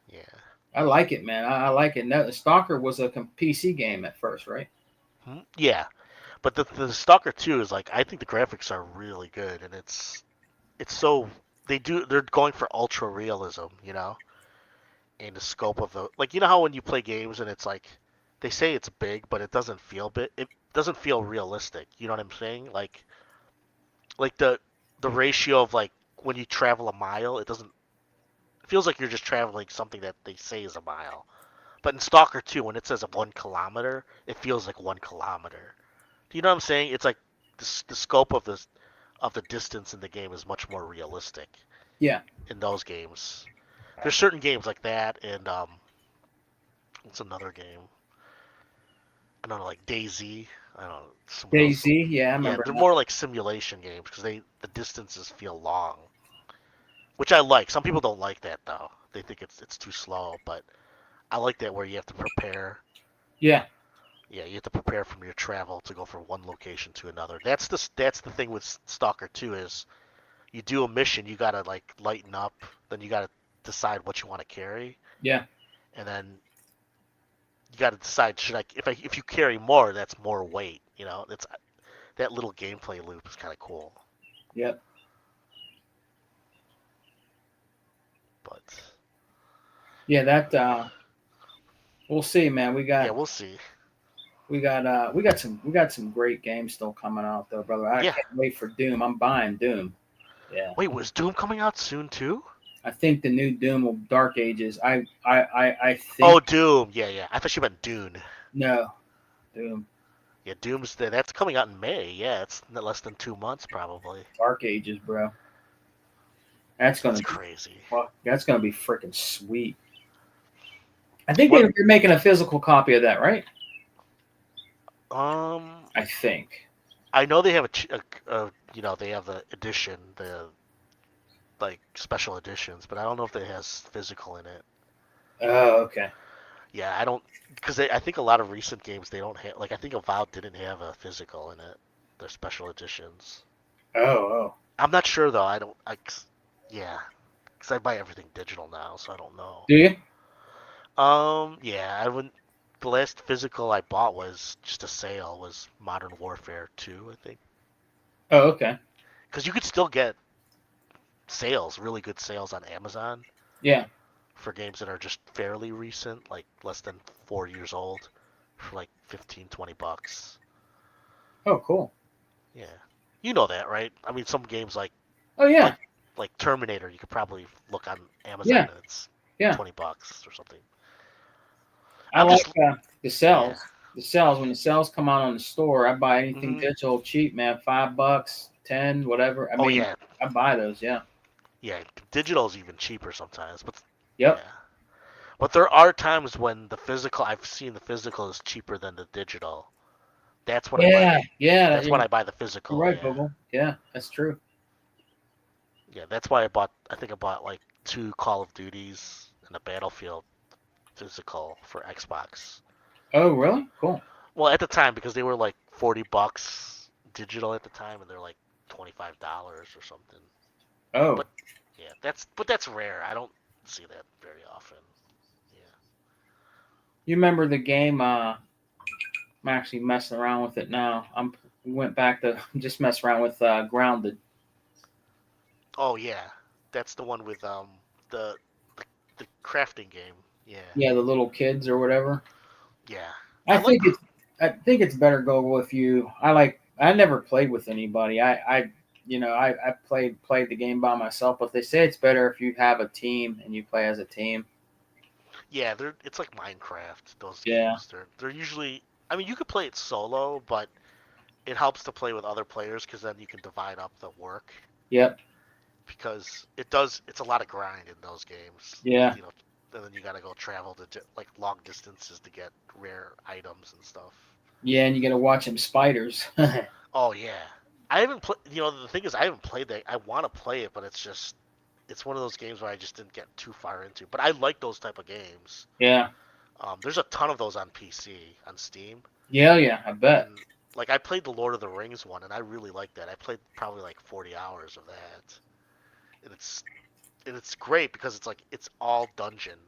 Yeah. I like it, man. I like it. Now, Stalker was a PC game at first, right? Yeah, but the Stalker 2 is like I think the graphics are really good, and it's so they're going for ultra realism, you know, in the scope of the like you know how when you play games and it's like they say it's big, but it doesn't feel big. It doesn't feel realistic. You know what I'm saying? Like the ratio of like when you travel a mile, it doesn't. It feels like you're just traveling something that they say is a mile. But in Stalker 2, when it says 1 kilometer, it feels like 1 kilometer. Do you know what I'm saying? It's like the scope of the distance in the game is much more realistic. Yeah. In those games, there's certain games like that, and what's another game? I don't know, like DayZ. I don't know. DayZ, yeah, I remember. Yeah, they're more like simulation games because the distances feel long, which I like. Some people don't like that though. They think it's too slow, but I like that where you have to prepare. Yeah. Yeah, you have to prepare from your travel to go from one location to another. That's the thing with Stalker 2 is you do a mission, you gotta like lighten up, then you gotta decide what you want to carry. Yeah. And then you gotta decide if you carry more, that's more weight. You know, that little gameplay loop is kind of cool. Yep. But yeah, that we'll see, man. Yeah, we'll see. We got some great games still coming out though, brother. I can't wait for Doom. I'm buying Doom. Yeah. Wait, was Doom coming out soon too? I think the new Doom will Dark Ages. I think. Oh, Doom. Yeah. I thought you meant Dune. No, Doom. Yeah, that's coming out in May. Yeah, it's less than 2 months probably. Dark Ages, bro. That's crazy. That's gonna be freaking sweet. I think they're making a physical copy of that, right? I think. I know they have they have the edition, the like special editions, but I don't know if it has physical in it. Oh, okay. Yeah, I don't because I think a lot of recent games they don't have. Like I think Avowed didn't have a physical in it. They're special editions. Oh. I'm not sure though. Yeah, because I buy everything digital now, so I don't know. Do you? Yeah, I wouldn't. The last physical I bought was just a sale. Was Modern Warfare 2, I think. Oh, okay. Because you could still get sales, really good sales on Amazon. Yeah. For games that are just fairly recent, like less than 4 years old, for like $15-20. Oh, cool. Yeah, you know that, right? I mean, some games like. Oh yeah. Like Terminator, you could probably look on Amazon and it's $20 or something. I like the sales. Yeah. The sales, when the sales come out on the store, I buy anything digital cheap, man. $5, 10, whatever. I mean, I buy those, yeah. Yeah, digital is even cheaper sometimes, but yep. Yeah. But there are times when I've seen the physical is cheaper than the digital. That's when I buy. That's when I buy the physical. You're right, Google. Yeah, that's true. Yeah, that's why I bought like 2 Call of Duties and a Battlefield physical for Xbox. Oh, really? Cool. Well, at the time, because they were like $40 digital at the time, and they're like $25 or something. Oh. But yeah, that's rare. I don't see that very often. Yeah. You remember the game? I'm actually messing around with it now. Went back to just mess around with Grounded. Oh yeah, that's the one with the crafting game. Yeah. Yeah, the little kids or whatever. Yeah. I think it's better go if you. I never played with anybody. I played the game by myself, but they say it's better if you have a team and you play as a team. Yeah, it's like Minecraft. Those games. They're usually. I mean, you could play it solo, but it helps to play with other players because then you can divide up the work. Yep. Because it's a lot of grind in those games. Yeah. You know, and then you got to go travel to like long distances to get rare items and stuff. Yeah, and you got to watch them spiders. Oh yeah, I haven't played. You know, the thing is, I haven't played that. I want to play it, but it's just it's one of those games where I just didn't get too far into. But I like those type of games. Yeah. There's a ton of those on PC on Steam. Yeah, I bet. And like I played the Lord of the Rings one, and I really liked that. I played probably like 40 hours of that, and it's great because it's all dungeon,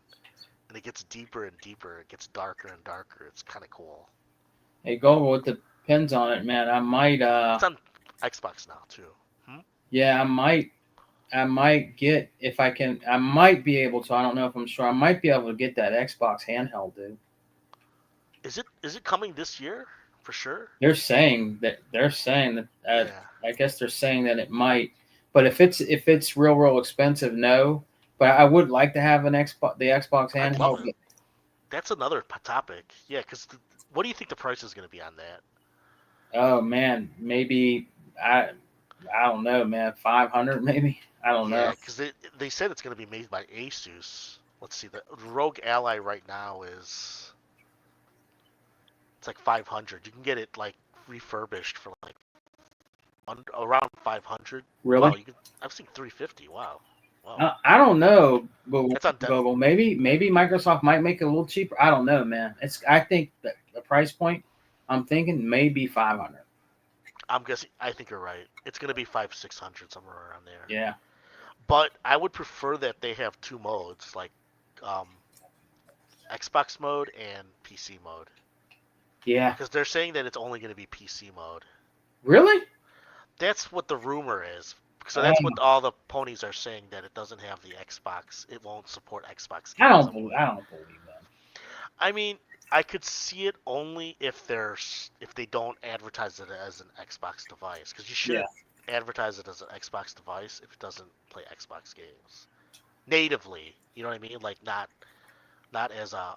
and it gets deeper and deeper. It gets darker and darker. It's kind of cool. Hey, Google, it depends on it, man. I might. It's on Xbox now too. Yeah, I might get if I can. I might be able to. I don't know if I'm sure. I might be able to get that Xbox handheld, dude. Is it coming this year for sure? They're saying that. Yeah. I guess they're saying that it might. But if it's real expensive, no. But I would like to have the Xbox I'd handheld. love it. That's another topic. Yeah, because what do you think the price is going to be on that? Oh man, maybe I don't know, man. 500 maybe. I don't know. Yeah, because they said it's going to be made by Asus. Let's see, the Rogue Ally right now it's like 500. You can get it like refurbished for like around 500. Really? Wow, I've seen 350. Wow. I don't know, That's on Google. Maybe Microsoft might make it a little cheaper. I don't know, man. I think that the price point I'm thinking maybe 500. I'm guessing. I think you're right. It's going to be 500-600 somewhere around there. Yeah. But I would prefer that they have two modes, like Xbox mode and PC mode. Yeah. Because they're saying that it's only going to be PC mode. Really? That's what the rumor is. So that's what all the ponies are saying, that it doesn't have the Xbox. It won't support Xbox games. I don't believe that. I mean, I could see it only if they don't advertise it as an Xbox device, because you should advertise it as an Xbox device if it doesn't play Xbox games natively. You know what I mean? Like not as a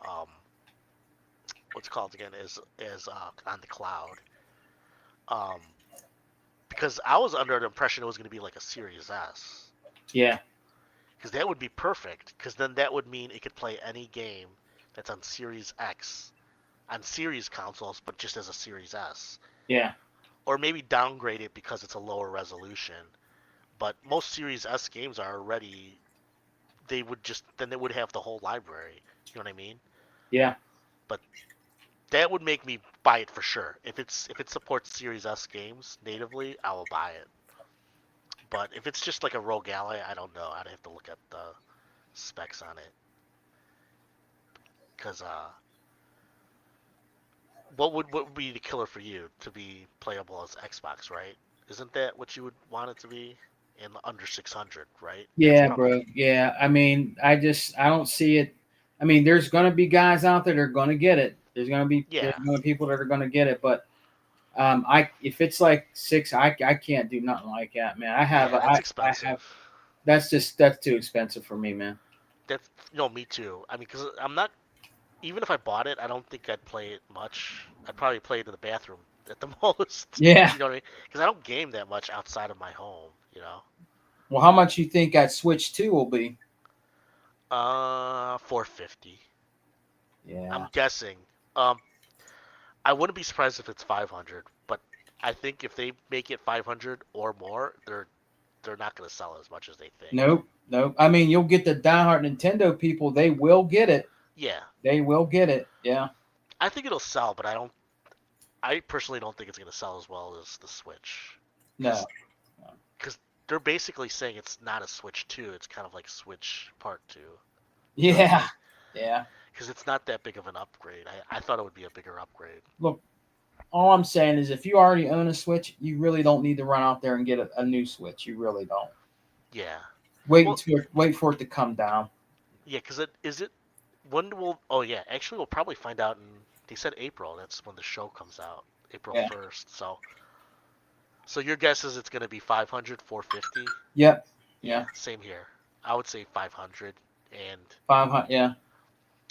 what's it called again, as on the cloud. Because I was under the impression it was going to be like a Series S. Yeah. Because that would be perfect. Because then that would mean it could play any game that's on Series X, on Series consoles, but just as a Series S. Yeah. Or maybe downgrade it because it's a lower resolution. But most Series S games are already. They would have the whole library. You know what I mean? Yeah. But that would make me buy it for sure. If it supports Series S games natively, I will buy it. But if it's just like a Rogue Ally, I don't know. I'd have to look at the specs on it. Because what would be the killer for you to be playable as Xbox, right? Isn't that what you would want it to be? In under 600, right? Yeah, bro. Yeah. I mean, I don't see it. I mean, there's going to be guys out there that are going to get it. There's going to be people that are going to get it, but if it's like 6, I can't do nothing like that, man. That's expensive. That's too expensive for me, man. That's me too. I mean, because I'm not. Even if I bought it, I don't think I'd play it much. I'd probably play it in the bathroom at the most. Yeah. You know what I mean? Because I don't game that much outside of my home. You know. Well, how much you think that Switch 2 will be? $450. Yeah. I'm guessing. I wouldn't be surprised if it's 500, but I think if they make it 500 or more, they're not going to sell as much as they think. Nope. I mean, you'll get the diehard Nintendo people. They will get it. Yeah. They will get it. Yeah. I think it'll sell, but I personally don't think it's going to sell as well as the Switch. No. Because they're basically saying it's not a Switch 2. It's kind of like Switch Part 2. Yeah. Yeah. Because it's not that big of an upgrade. I thought it would be a bigger upgrade. Look, all I'm saying is if you already own a Switch, you really don't need to run out there and get a new Switch. You really don't. Yeah. Wait for it to come down. Yeah, because actually we'll probably find out they said April. That's when the show comes out. April 1st. So your guess is it's going to be 500, 450? Yep. Yeah. Same here. I would say 500 and 500. Yeah.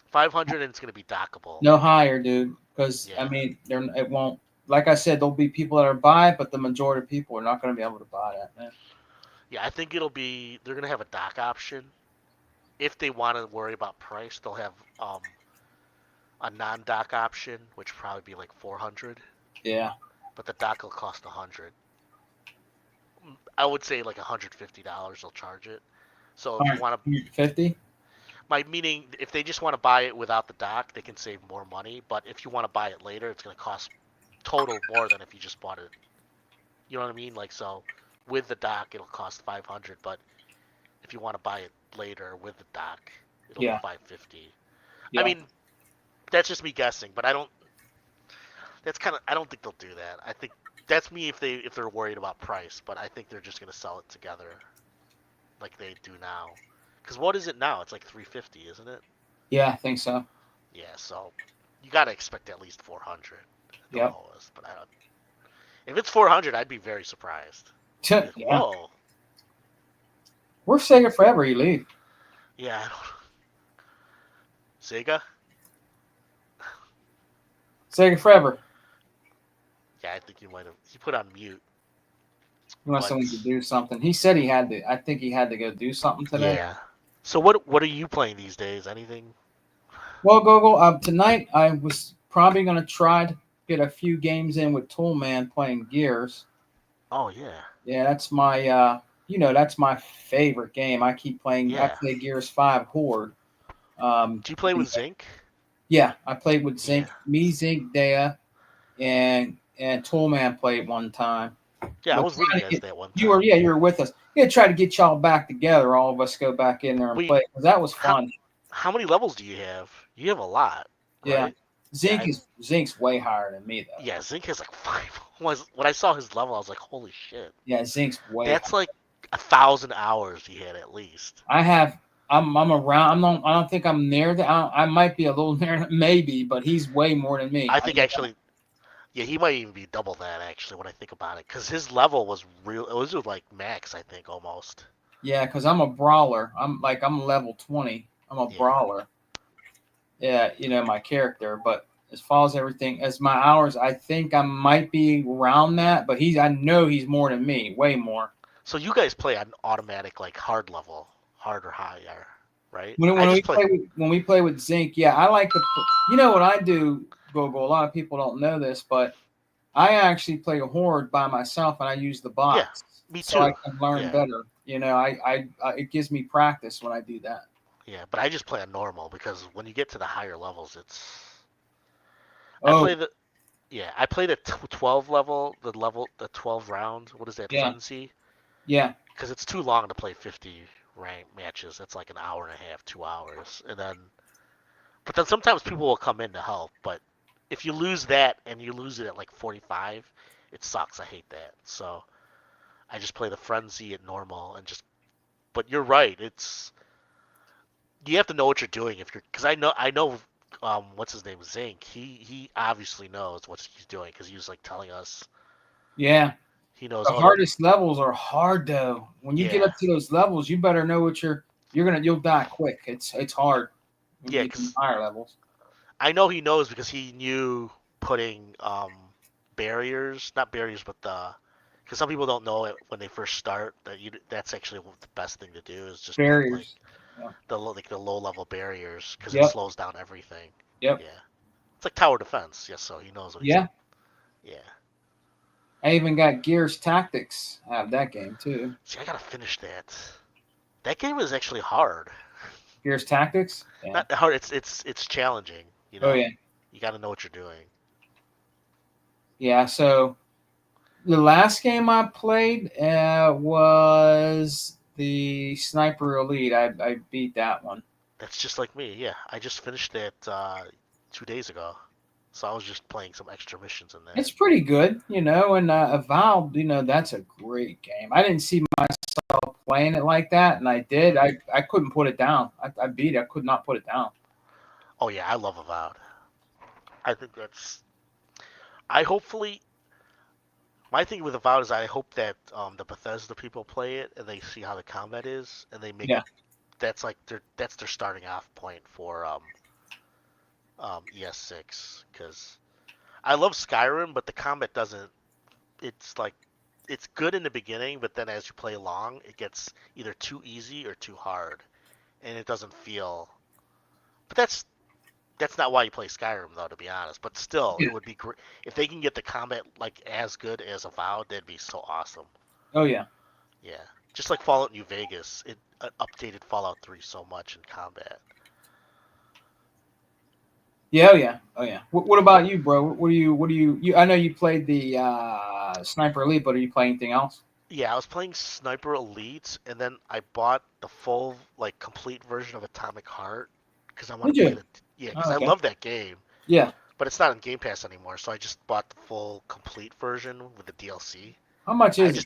500 and it's going to be dockable. No higher, dude. Because I mean, it won't. Like I said, there'll be people that are buying, but the majority of people are not going to be able to buy that, man. Yeah, I think they're going to have a dock option. If they want to worry about price, they'll have a non-dock option, which would probably be like 400. Yeah. But the dock will cost 100. I would say like $150 they'll charge it. So if you want to, 50. my meaning, if they just want to buy it without the dock, they can save more money. But if you want to buy it later, it's going to cost total more than if you just bought it. You know what I mean? Like, so with the dock, it'll cost 500, but if you want to buy it later with the dock, it'll Yeah. be 550. Yeah. I mean, that's just me guessing, but I don't think they'll do that. I think that's me if they're worried about price, but I think they're just going to sell it together like they do now. Cuz what is it now? It's like 350, isn't it? Yeah, I think so. Yeah, so you got to expect at least 400 at the Yep. lowest, but I don't. If it's 400, I'd be very surprised. Like, Yeah. whoa. We're Sega forever. You leave. Yeah, I don't. Sega? Sega forever. Yeah, I think you might have. He put on mute. He wants But- someone to do something. He said he had to. I think he had to go do something today. Yeah. So what are you playing these days? Anything? Well, Gogo, tonight I was probably going to try to get a few games in with Toolman playing Gears. Oh yeah. Yeah, that's my that's my favorite game. I keep playing. I Yeah. play Gears 5 Horde. Do you play with Zinc? Yeah, I played with Zinc, Yeah. me, Zinc, Dea, and Toolman played one time. Yeah, I But was with you trying to guys get- that one time. You were with us. Yeah, try to get y'all back together. All of us go back in there and We- play, 'cause that was fun. How many levels do you have? You have a lot. Yeah, Right? Zinc's way higher than me though. Yeah, Zinc has like 5. When I saw his level, I was like, holy shit. Yeah, Zinc's way. That's like 1,000 hours he had at least. I'm around. I don't think I'm near that. I might be a little near, maybe, but he's way more than me. I think actually, yeah, he might even be double that actually when I think about it, because his level was real. It was like max, I think, almost. Yeah, because I'm a brawler. I'm level 20. I'm a brawler. Yeah, my character. But as far as everything, as my hours, I think I might be around that. But I know he's more than me, way more. So you guys play on automatic, like hard level, hard or higher, right? When we play with Zinc, yeah, I like to. You know what I do, Gogo? A lot of people don't know this, but I actually play a Horde by myself, and I use the box. Yeah, me too. So I can learn Yeah. better. I it gives me practice when I do that. Yeah, but I just play on normal because when you get to the higher levels, it's. Oh. I play the 12 level, the 12 round. What is that? Yeah. Frenzy? Yeah. Because it's too long to play 50 ranked matches. That's like an hour and a half, 2 hours, but then sometimes people will come in to help. But if you lose that and you lose it at like 45, it sucks. I hate that. So I just play the frenzy at normal and just. But you're right. You have to know what you're doing because I know. What's his name? Zinc. He obviously knows what he's doing because he was like telling us. Yeah. He knows the hardest levels are hard though. When you get up to those levels, you better know what you'll die quick. It's hard. Yeah, because higher levels. I know he knows because he knew putting barriers, not barriers, but because some people don't know it when they first start that's actually the best thing to do is just barriers. Put, the low level barriers because Yep. it slows down everything. Yep. Yeah. It's like tower defense. Yes, so he knows what he's Yeah. doing. Yeah. I even got Gears Tactics out of that game too. See, I gotta finish that. That game is actually hard. Gears Tactics? Yeah. Not hard. It's challenging. You know. Oh yeah. You got to know what you're doing. Yeah. So the last game I played was the Sniper Elite. I beat that one. That's just like me. Yeah, I just finished that 2 days ago. So I was just playing some extra missions in there. It's pretty good, and Avowed, that's a great game. I didn't see myself playing it like that, and I did. I couldn't put it down. I beat it. I could not put it down. Oh, yeah, I love Avowed. I think that's... My thing with Avowed is I hope that the Bethesda people play it, and they see how the combat is, and they make it... That's their starting off point for... ES6, because I love Skyrim, but the combat doesn't. It's good in the beginning, but then as you play along, it gets either too easy or too hard, and it doesn't feel. But that's not why you play Skyrim, though, to be honest. But still, it would be great if they can get the combat like as good as Avowed. That'd be so awesome. Oh yeah. Yeah, just like Fallout New Vegas. an updated Fallout 3 so much in combat. Yeah, oh yeah. What about you, bro? What do you? I know you played the Sniper Elite, but are you playing anything else? Yeah, I was playing Sniper Elite, and then I bought the full, like, complete version of Atomic Heart because I want Did to play you? the. Yeah, because Oh, I okay. love that game, Yeah. but it's not on Game Pass anymore, so I just bought the full complete version with the DLC. How much is it?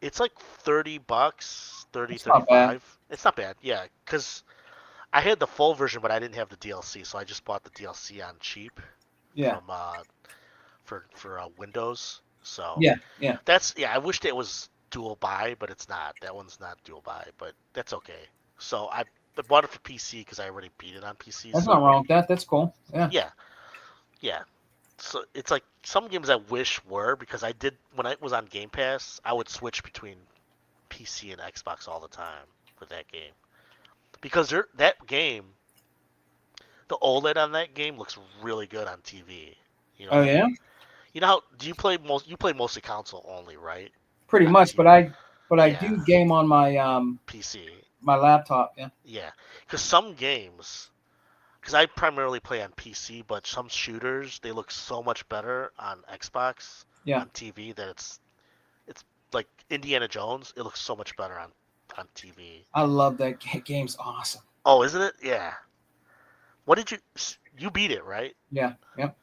It's like $30, 30, It's not bad. 35. It's not bad, yeah, because I had the full version, but I didn't have the DLC, so I just bought the DLC on cheap Yeah. from for Windows. So Yeah. that's I wished it was dual buy, but it's not. That one's not dual buy, but that's okay. So I bought it for PC because I already beat it on PC. That's So not wrong with that. That's cool. Yeah. yeah. So it's like some games I wish were because I did when I was on Game Pass, I would switch between PC and Xbox all the time for that game because that game, the OLED on that game looks really good on TV. You know Oh what I yeah. mean? You know how do you play most? You play mostly console only, right? Pretty On much, TV. but I Yeah. do game on my PC. my laptop. Yeah. Yeah, because some games, because I primarily play on PC, but some shooters they look so much better on Xbox Yeah. on TV that it's like Indiana Jones. It looks so much better on TV. I love that game's awesome. Oh, isn't it? Yeah. What did you beat it, right? Yeah. Yep.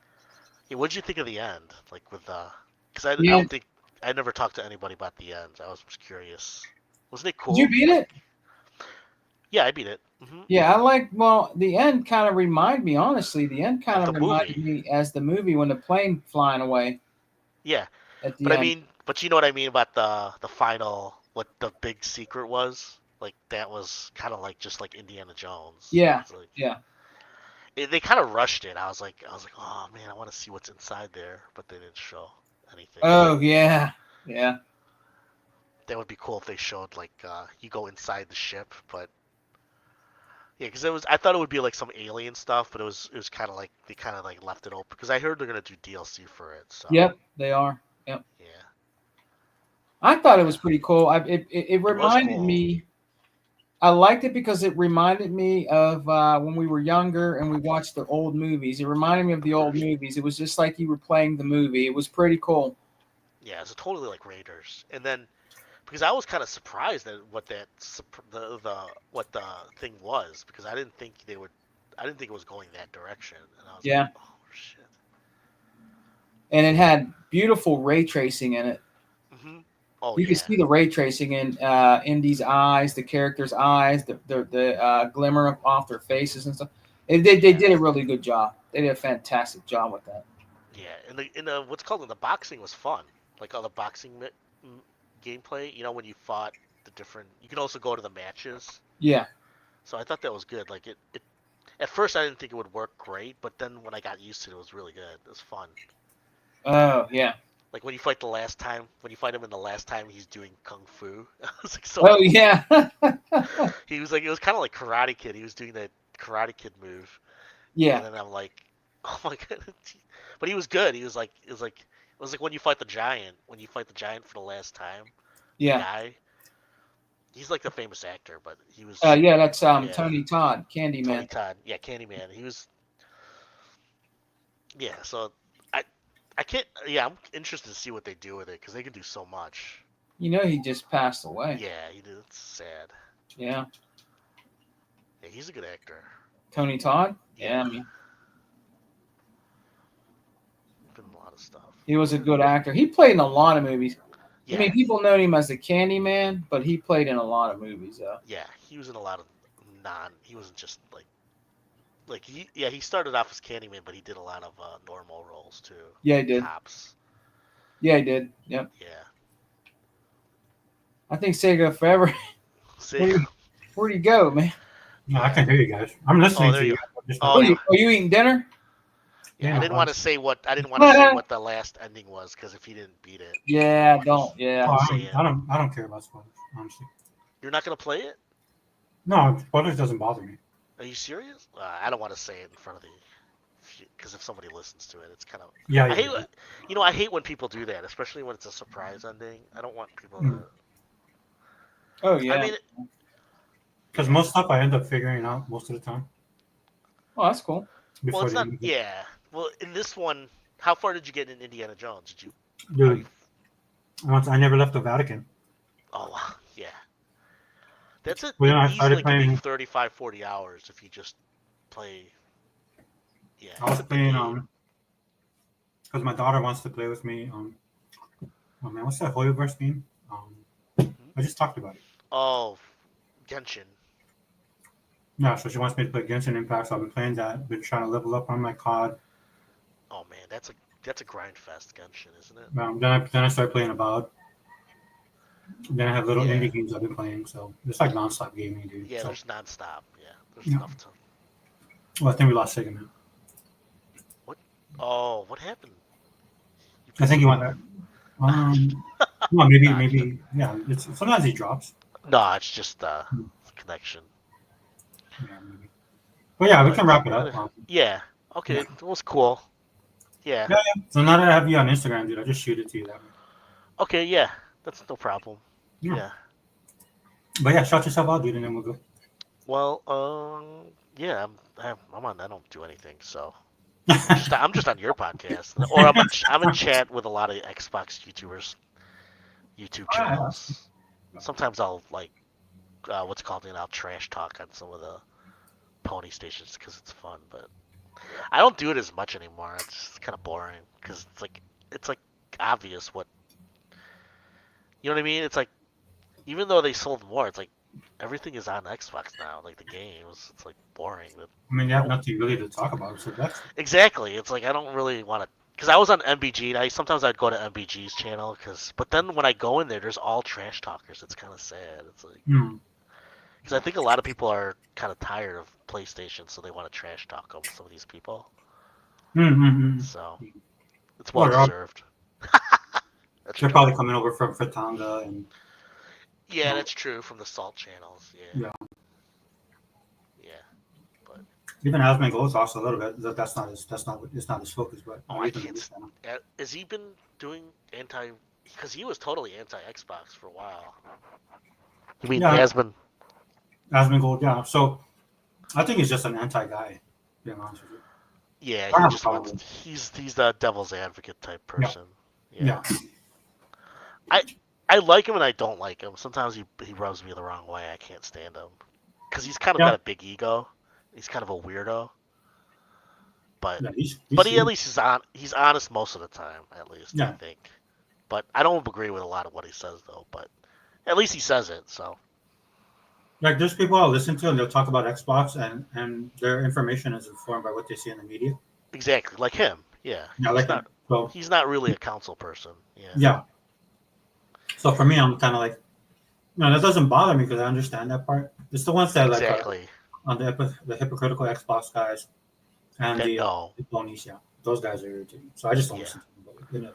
Yeah, what did you think of the end? Like with because I Yeah. don't think I never talked to anybody about the end. I was just curious. Wasn't it cool? Did you beat it? Yeah, I beat it. Mm-hmm. Yeah, I like. Well, the end kind of reminded me. Honestly, the end kind of the reminded movie. me as the movie when the plane flying away. Yeah, At the but end. I mean, but you know what I mean about the final, what the big secret was. Like that was kind of like just like Indiana Jones. Yeah. Like, Yeah. they kind of rushed it. I was like, oh man, I want to see what's inside there, but they didn't show anything. Oh yeah. Yeah. That would be cool if they showed like you go inside the ship, but yeah, because it was. I thought it would be like some alien stuff, but it was kind of like they kind of like left it open because I heard they're gonna do DLC for it. So Yep. They are. Yep. yeah, I thought it was pretty cool. It reminded cool. me. I liked it because it reminded me of when we were younger and we watched the old movies. It reminded me of the old movies. It was just like you were playing the movie. It was pretty cool. yeah, it's totally like Raiders, and then because I was kind of surprised at what that what the thing was because I didn't think they would. I didn't think it was going that direction, and I was Yeah. like, oh shit. And it had beautiful ray tracing in it. Mm-hmm. Oh You yeah. can see the ray tracing in Indy's eyes, the characters' eyes, the glimmer off their faces and stuff. They did a really good job. They did a fantastic job with that. Yeah, and the what's called in the boxing was fun. Like all the boxing gameplay. You know when you fought the different. You can also go to the matches. Yeah. So I thought that was good. Like it at first I didn't think it would work great, but then when I got used to it, it was really good. It was fun. Oh yeah. Like when you fight him in the last time he's doing kung fu. I was like, so Oh cool. yeah. He was like, it was kind of like Karate Kid. He was doing that Karate Kid move. Yeah. And then I'm like, oh my god. But he was good. It was like when you fight the giant. When you fight the giant for the last time. Yeah. The guy. He's like the famous actor, but he was. Yeah, that's Tony Todd, Candyman. Tony Todd, yeah, Candyman. He was. Yeah, so I can't. Yeah, I'm interested to see what they do with it because they can do so much. You know, he just passed away. Yeah, he did. It's sad. Yeah. Yeah, he's a good actor. Tony Todd. Yeah, I mean, been in a lot of stuff. he was a good actor. He played in a lot of movies. Yeah. I mean, people know him as the Candyman, but he played in a lot of movies. Yeah, he was in a lot of He wasn't just he started off as Candyman, but he did a lot of normal roles too. Yeah, he did. Cops. Yeah, he did. Yep. Yeah. I think Sega Forever. Where'd he go, man? No, I can hear you guys. I'm listening there to you you. go. Just Oh, Are you eating dinner? Yeah, I didn't want to say what the last ending was because if he didn't beat it. Yeah, don't. Yeah. Oh, I don't care about spoilers, honestly. You're not gonna play it? No, spoilers doesn't bother me. Are you serious? I don't want to say it in front of because if somebody listens to it, it's kind of. Yeah. I hate when people do that, especially when it's a surprise ending. I don't want people to. Oh yeah. I mean, Because most stuff I end up figuring out most of the time. Oh, that's cool. Well, Before it's the not. end. Yeah. Well, in this one, how far did you get in Indiana Jones? Did you? Dude, once I never left the Vatican. Oh, wow. Yeah. That's it. Well, It then I easily started could be playing. 35, 40 hours if you just play. Yeah. I was It's a big playing game. because my daughter wants to play with me. Oh man, what's that Hoyoverse game? I just talked about it. Oh, Genshin. Yeah, so she wants me to play Genshin Impact. So I've been playing that. Been trying to level up on my COD. Oh man, that's a grind fest Genshin, isn't it? Then I started playing Avowed. Then I have little Yeah. indie games I've been playing. So it's like nonstop gaming, dude. Yeah, So, there's nonstop. Yeah, there's Yeah. enough to. well, I think we lost Sega now. What? Oh, what happened? I think he went there. Well, maybe, yeah. It's sometimes he drops. No, it's just connection. Yeah, maybe. But yeah, we But, can wrap it up. yeah. Okay, it was cool. Yeah. Yeah. So now that I have you on Instagram, dude, I just shoot it to you that way. Okay, yeah. That's no problem. Yeah. Yeah. But yeah, shout yourself out, dude, and then we'll go. Well, yeah, I'm on. I don't do anything, so I'm just on your podcast, or I'm in chat with a lot of Xbox YouTubers, YouTube channels. Sometimes I'll like, what's it called, and I'll trash talk on some of the pony stations because it's fun, but I don't do it as much anymore. It's just kind of boring because it's like obvious what, you know what I mean? It's like, even though they sold more, it's like everything is on Xbox now. Like the games, it's like boring. I mean, you have nothing really to talk about, so that's Exactly. It's like I don't really want to, because I was on MBG. And sometimes I'd go to MBG's channel, but then when I go in there, there's all trash talkers. It's kind of sad. It's like because I think a lot of people are kind of tired of PlayStation, so they want to trash talk over some of these people. So it's well deserved. They're probably coming over from Fratanga and. Yeah, that's true from the Salt channels. Yeah. Yeah. But even Asmund goes also a little bit. It's not his focus, but I can't. Has he been doing anti? Because he was totally anti Xbox for a while. You mean Asmund? Asmund Gold, yeah. So I think he's just an anti guy. Being honest with you. Yeah, he just wants. He's the devil's advocate type person. Yeah. I like him and I don't like him. Sometimes he rubs me the wrong way. I can't stand him because he's kind of got a big ego. He's kind of a weirdo. But he at least he's honest most of the time, at least I think. But I don't agree with a lot of what he says though. But at least he says it. So. Like there's people I'll listen to and they'll talk about Xbox and their information is informed by what they see in the media. Exactly, like him. Yeah. He's not really a council person. Yeah. Yeah. So for me, I'm kind of like, no, that doesn't bother me because I understand that part. It's the ones that on the hypocritical Xbox guys and the ponies, yeah, those guys are irritating. So I just don't listen to them.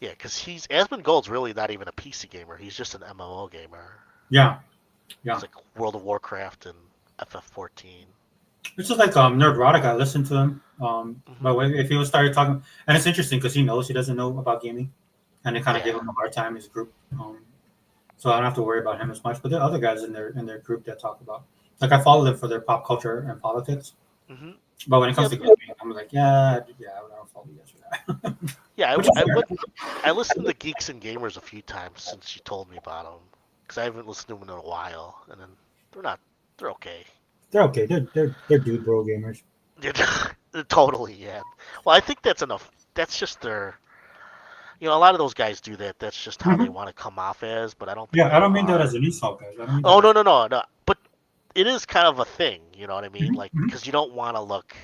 Yeah, because Asmund Gold's really not even a PC gamer. He's just an MMO gamer. Yeah. It's like World of Warcraft and FF14. It's just like Nerdrotic. I listened to him. But if he started talking, and it's interesting because he knows he doesn't know about gaming. And they kind of give him a hard time, his group. So I don't have to worry about him as much. But there are other guys in their group that talk about, like I follow them for their pop culture and politics. Mm-hmm. But when it comes to gaming, I'm like, I don't follow you guys for that. Yeah, I listened to Geeks and Gamers a few times since you told me about them because I haven't listened to them in a while, and then they're okay. They're okay. They're dude bro gamers. Totally, yeah. Well, I think that's enough. That's just their. A lot of those guys do that. That's just how they want to come off as, but I don't. Yeah, I don't mean that as an insult, guys. No. But it is kind of a thing. You know what I mean? Like, because you don't want to look.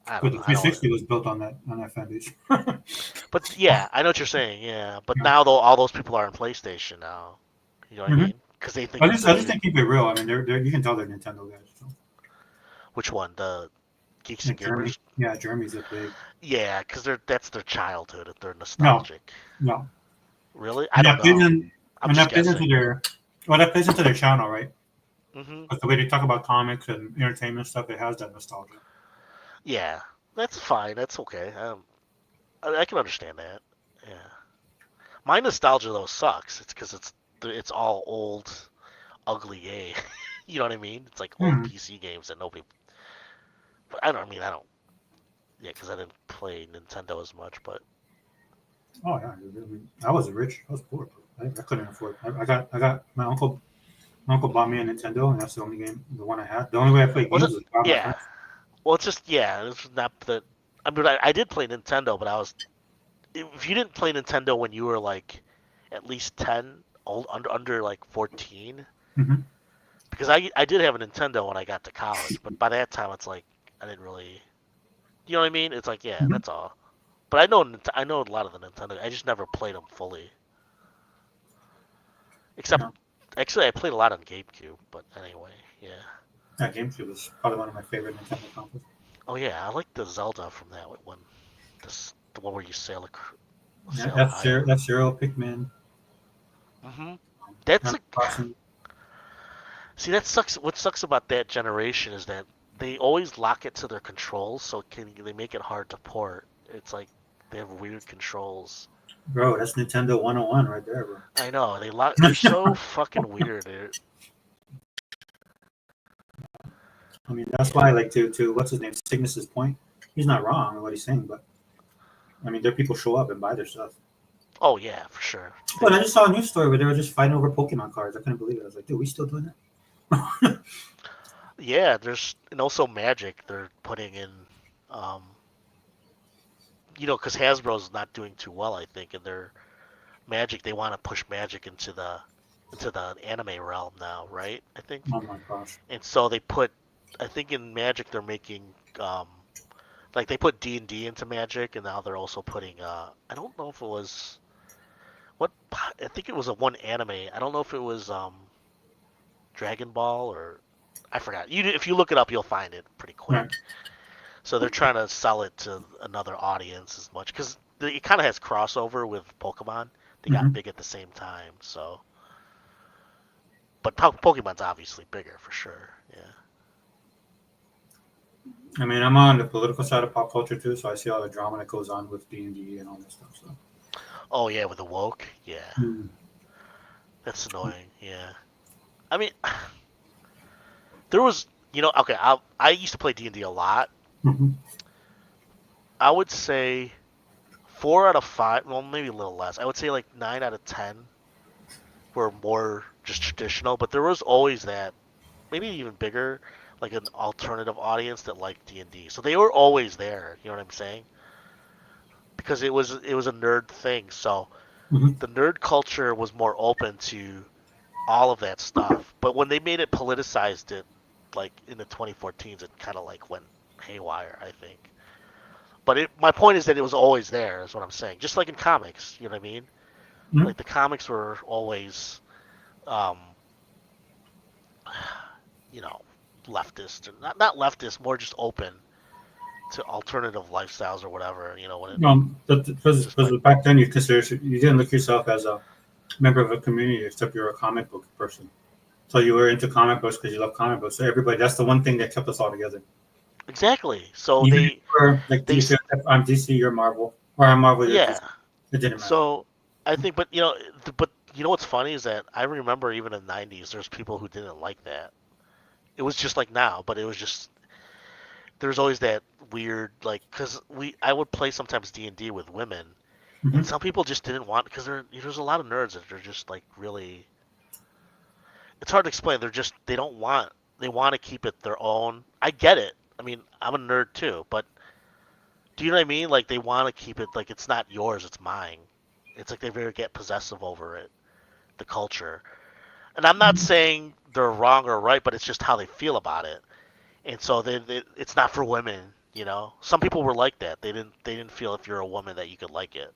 But the 360 was built on that foundation. But yeah, I know what you're saying. Yeah, but now though, all those people are on PlayStation now. You know what I mean? Because they think. I just think keep it real. I mean, they're you can tell they're Nintendo guys. So. Which one? The Geeks and Gamers? Yeah, Jeremy's a big. Yeah, because that's their childhood. They're nostalgic. No. Really? I don't know. That plays into their channel, right? But the way they talk about comics and entertainment stuff, it has that nostalgia. Yeah, that's fine. That's okay. I can understand that. Yeah. My nostalgia though sucks. It's because it's all ugly game. You know what I mean? It's like old Hmm. PC games that nobody. But I don't. I mean, I don't. Yeah, because I didn't play Nintendo as much. But Oh yeah, I wasn't rich. I was poor. I couldn't afford. I got my uncle bought me a Nintendo, and that's the only game, the one I had. The only way I played well, games was by my yeah. friends. Well, it's just it's not the. I mean, I did play Nintendo, but I was. If you didn't play Nintendo when you were like, at least 10, under like 14, Hmm. because I did have a Nintendo when I got to college, but by that time it's like I didn't really. You know what I mean? It's like yeah, Hmm. that's all. But I know a lot of the Nintendo. I just never played them fully. Except Yeah, actually, I played a lot on GameCube. But anyway, yeah. that GameCube was probably one of my favorite Nintendo consoles. Oh yeah, I like the Zelda from that one. The one where you Yeah, sail high over. F-Zero, Pikmin, That's Animal like Crossing. see that sucks. What sucks about that generation is that they always lock it to their controls, so they make it hard to port. It's like they have weird controls. Bro, that's Nintendo 101 right there, bro. I know they lock. They're so fucking weird. I mean, that's Yeah. why, like, to what's his name, Cygnus's point, he's not wrong in what he's saying, but I mean, there people show up and buy their stuff. Oh yeah, for sure. But I just saw a news story where they were just fighting over Pokemon cards. I couldn't believe it. I was like, dude, we still doing that? Yeah, and also Magic. They're putting in, um, because Hasbro's not doing too well, I think, and their Magic. They want to push Magic into the anime realm now, right? I think. Oh my gosh. And so I think in Magic they're making, um, like they put D&D into Magic, and now they're also putting, I don't know if it was, I think it was one anime. I don't know if it was, Dragon Ball or, I forgot. If you look it up, you'll find it pretty quick. Right. So they're trying to sell it to another audience as much, because it kind of has crossover with Pokemon. They got big at the same time, so. But Pokemon's obviously bigger for sure. Yeah. I mean, I'm on the political side of pop culture too, so I see all the drama that goes on with D&D and all that stuff. So. Oh yeah, with the woke, yeah, Mm. that's annoying. Yeah, I mean, there was, okay, I used to play D&D a lot. Mm-hmm. I would say 4 out of 5, well, maybe a little less. I would say like 9 out of 10 were more just traditional, but there was always that, maybe even bigger, like an alternative audience that liked D&D. So they were always there. You know what I'm saying? Because it was a nerd thing. So the nerd culture was more open to all of that stuff. But when they made it politicized, it like in the 2014s, it kind of like went haywire, I think. But my point is that it was always there. Is what I'm saying. Just like in comics, you know what I mean? Mm-hmm. Like the comics were always, um, leftist, and not leftist, more just open to alternative lifestyles or whatever. Because back then you didn't look yourself as a member of a community, except you're a comic book person. So you were into comic books because you love comic books. So that's the one thing that kept us all together. Exactly. So Even if I'm DC, you're Marvel, or I'm Marvel, you're yeah. DC. It didn't matter. So I think, but what's funny is that I remember even in the 90s, there's people who didn't like that. It was just like now, but it was just there's always that weird because I would play sometimes D&D with women, and some people just didn't want because there's a lot of nerds that are just like really. It's hard to explain. They don't want they want to keep it their own. I get it. I mean, I'm a nerd too, but do you know what I mean? Like they want to keep it like it's not yours, it's mine. It's like they very get possessive over it, the culture. And I'm not saying they're wrong or right, but it's just how they feel about it. And so it's not for women, Some people were like that. They didn't feel if you're a woman that you could like it.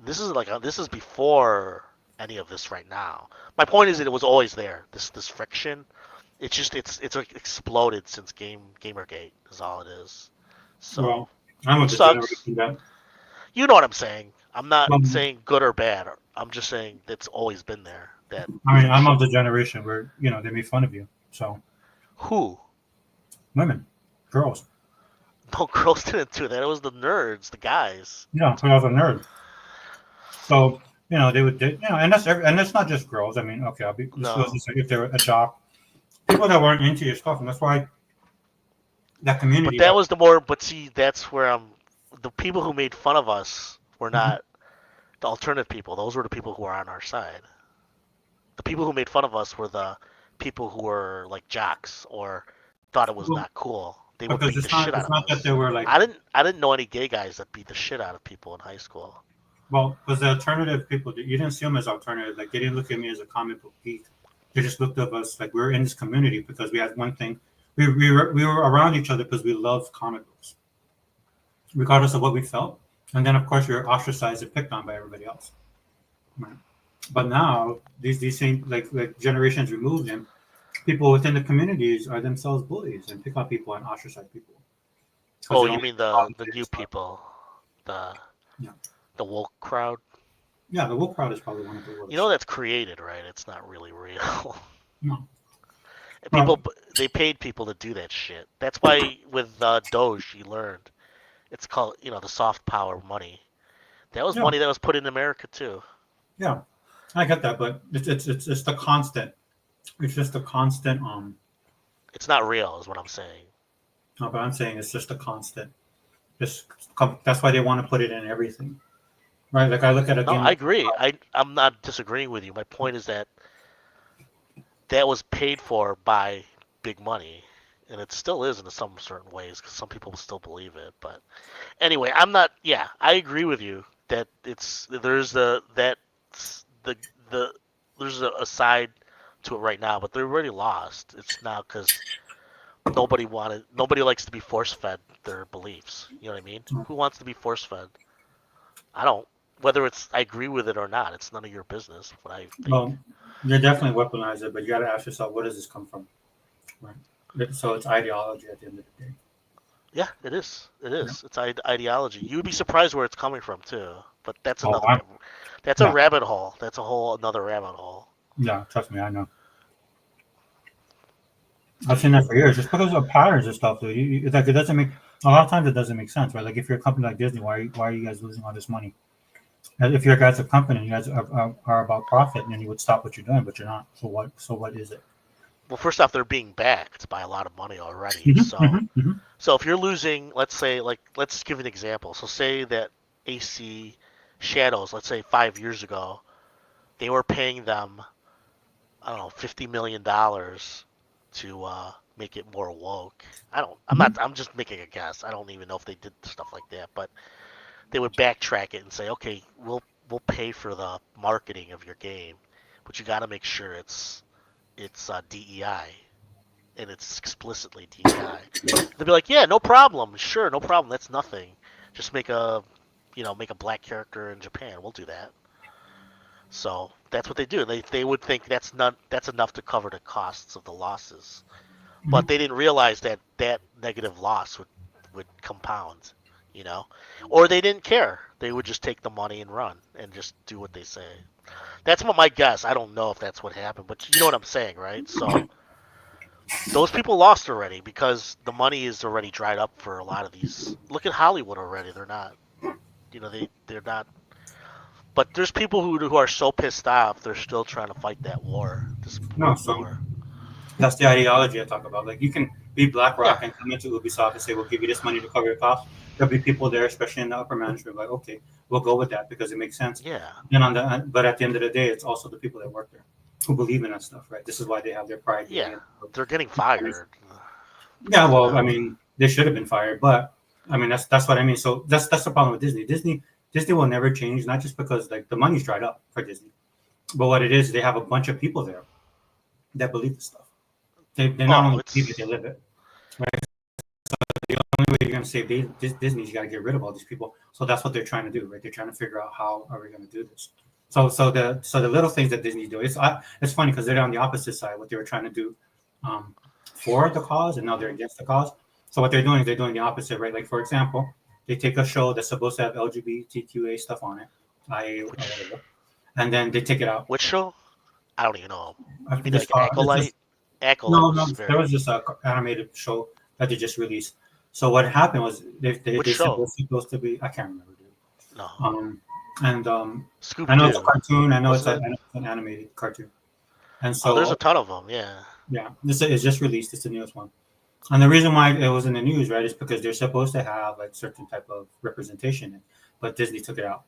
This is before any of this right now. My point is that it was always there. This friction, it's like exploded since Gamergate is all it is. So Well, I'm of the generation that. You know what I'm saying. I'm not saying good or bad. I'm just saying it's always been there. I'm of the generation where they made fun of you. So who? Women, girls. No, girls didn't do that. It was the nerds, the guys. Yeah, I was a nerd. So they would, and that's not just girls. I mean, okay, this No. was just like if they're a jock, people that weren't into your stuff, and that's why that community. But that was the more. But see, that's where the people who made fun of us were not the alternative people. Those were the people who were on our side. The people who made fun of us were the people who were like jocks or thought it was not cool. They would beat the shit out of us. That they were like. I didn't know any gay guys that beat the shit out of people in high school. Well, because the alternative people, you didn't see them as alternative. Like they didn't look at me as a comic book geek. They just looked at us like we were in this community because we had one thing. We were around each other because we loved comic books, regardless of what we felt. And then of course we were ostracized and picked on by everybody else. Right. But now these same like generations removed them, people within the communities are themselves bullies and pick on people and ostracize people. Oh, you mean the new people, the woke crowd? Yeah, the woke crowd is probably one of the worst. You know that's created, right? It's not really real. No. People, they paid people to do that shit. That's why with Doge, you learned it's called, the soft power money. That was money that was put in America too. Yeah, I get that, but it's the constant. It's just a constant. It's not real, is what I'm saying. No, but I'm saying it's just a constant. That's why they want to put it in everything, right? Like I look at a game. No, I agree. I'm not disagreeing with you. My point is that was paid for by big money, and it still is in some certain ways because some people still believe it. But anyway, I'm not. Yeah, I agree with you that there's a side to it right now, but they're already lost. It's now because nobody likes to be force-fed their beliefs. You know what I mean? Who wants to be force-fed? I don't. Whether I agree with it or not, it's none of your business. What I think. Well, you're definitely weaponized it, but you got to ask yourself, where does this come from? Right. So it's ideology at the end of the day. Yeah, it is. It is. Yeah. It's ideology. You'd be surprised where it's coming from too. But that's a rabbit hole. That's another rabbit hole. Yeah, trust me, I know. I've seen that for years. Just because of patterns and stuff, dude. It doesn't make a lot of times it doesn't make sense, right? Like if you're a company like Disney, why are you guys losing all this money? And if you're guys a company, and you guys are about profit, then you would stop what you're doing, but you're not. So what is it? Well, first off, they're being backed by a lot of money already. So if you're losing, let's give an example. So say that AC Shadows, let's say 5 years ago, they were paying them, I don't know, $50 million to make it more woke. I'm just making a guess. I don't even know if they did stuff like that, but they would backtrack it and say, okay, we'll pay for the marketing of your game, but you got to make sure it's DEI, and it's explicitly DEI. They'll be like, yeah, no problem, sure, no problem, that's nothing. Just make a black character in Japan. We'll do that. So that's what they do. They would think that's enough to cover the costs of the losses, but they didn't realize that negative loss would compound. Or they didn't care. They would just take the money and run and just do what they say. That's my guess. I don't know if that's what happened, but you know what I'm saying, right? So those people lost already because the money is already dried up for a lot of these. Look at Hollywood already. They're not, they're not. But there's people who are so pissed off, they're still trying to fight that war. War. That's the ideology I talk about. Like you can be BlackRock and come into Ubisoft and say, we'll give you this money to cover your costs. There'll be people there, especially in the upper management, like, okay, we'll go with that because it makes sense. Yeah. But at the end of the day, it's also the people that work there who believe in that stuff, right? This is why they have their pride. Yeah, they're getting fired. Yeah, well, I mean, they should have been fired, but I mean, that's what I mean. So that's the problem with Disney. Disney will never change, not just because like the money's dried up for Disney, but what it is, they have a bunch of people there that believe this stuff. They not only believe it, they live it, right? So the only way you're going to save Disney is you got to get rid of all these people. So that's what they're trying to do, right? They're trying to figure out how are we going to do this. So the little things that Disney do, it's funny because they're on the opposite side. What they were trying to do for the cause, and now they're against the cause. So what they're doing the opposite, right? Like for example, they take a show that's supposed to have LGBTQA stuff on it, and then they take it out. Which show? I don't even know. You mean like Acolyte? No, there was just an animated show that they just released. So what happened was they said it was supposed to be, I can't remember, dude. No. And Scooby I know it's a Doo. cartoon. I know it's Wasn't an animated cartoon. And Oh, there's a so ton of them. Yeah. yeah, this is just released. It's the newest one. And the reason why it was in the news, right, is because they're supposed to have like certain type of representation, but Disney took it out.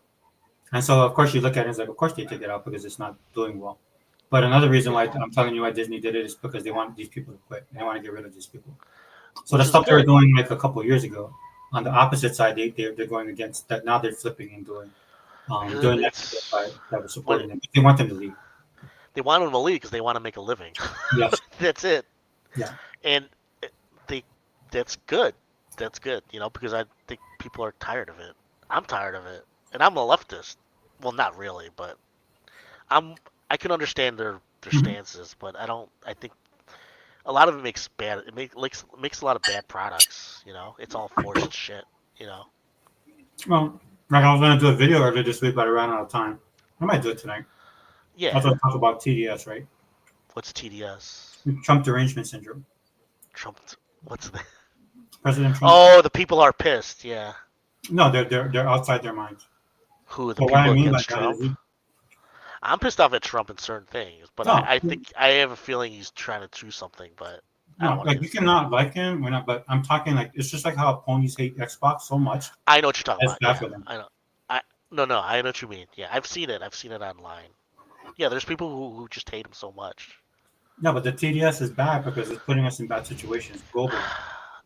And so of course you look at it, it's like of course they took it out because it's not doing well. But another reason why I'm telling you why Disney did it is because they want these people to quit. They want to get rid of these people. So Which the is stuff they were good. doing like a couple of years ago, on the opposite side, they're going against that. Now they're flipping and doing that to the It's side that was when supporting them. They want them to leave. they want them to leave because they want to make a living. Yes. That's it. Yeah. And they that's good. That's good. Because I think people are tired of it. I'm tired of it, and I'm a leftist. Well, not really, but I can understand their Mhm. stances, but I don't. I think a lot of it makes bad. It makes a lot of bad products. It's all forced shit. Well, like I was going to do a video earlier this week, but I ran out of time. I might do it tonight. I Yeah. was going to talk about TDS, right? What's TDS? Trump derangement syndrome. Trump. What's that? President Trump. Oh, the people are pissed. Yeah. No, they're outside their minds. Who the So what I people mean by against that Trump? is, I'm pissed off at Trump in certain things, but no, I think I have a feeling he's trying to do something, but I don't no, want to like you cannot like him. We're not, but I'm talking like it's just like how ponies hate Xbox so much. I know what you're talking That's about. bad Yeah, for them. I know. No, I know what you mean. Yeah, I've seen it. I've seen it online. Yeah, there's people who just hate him so much. No, but the TDS is bad because it's putting us in bad situations globally.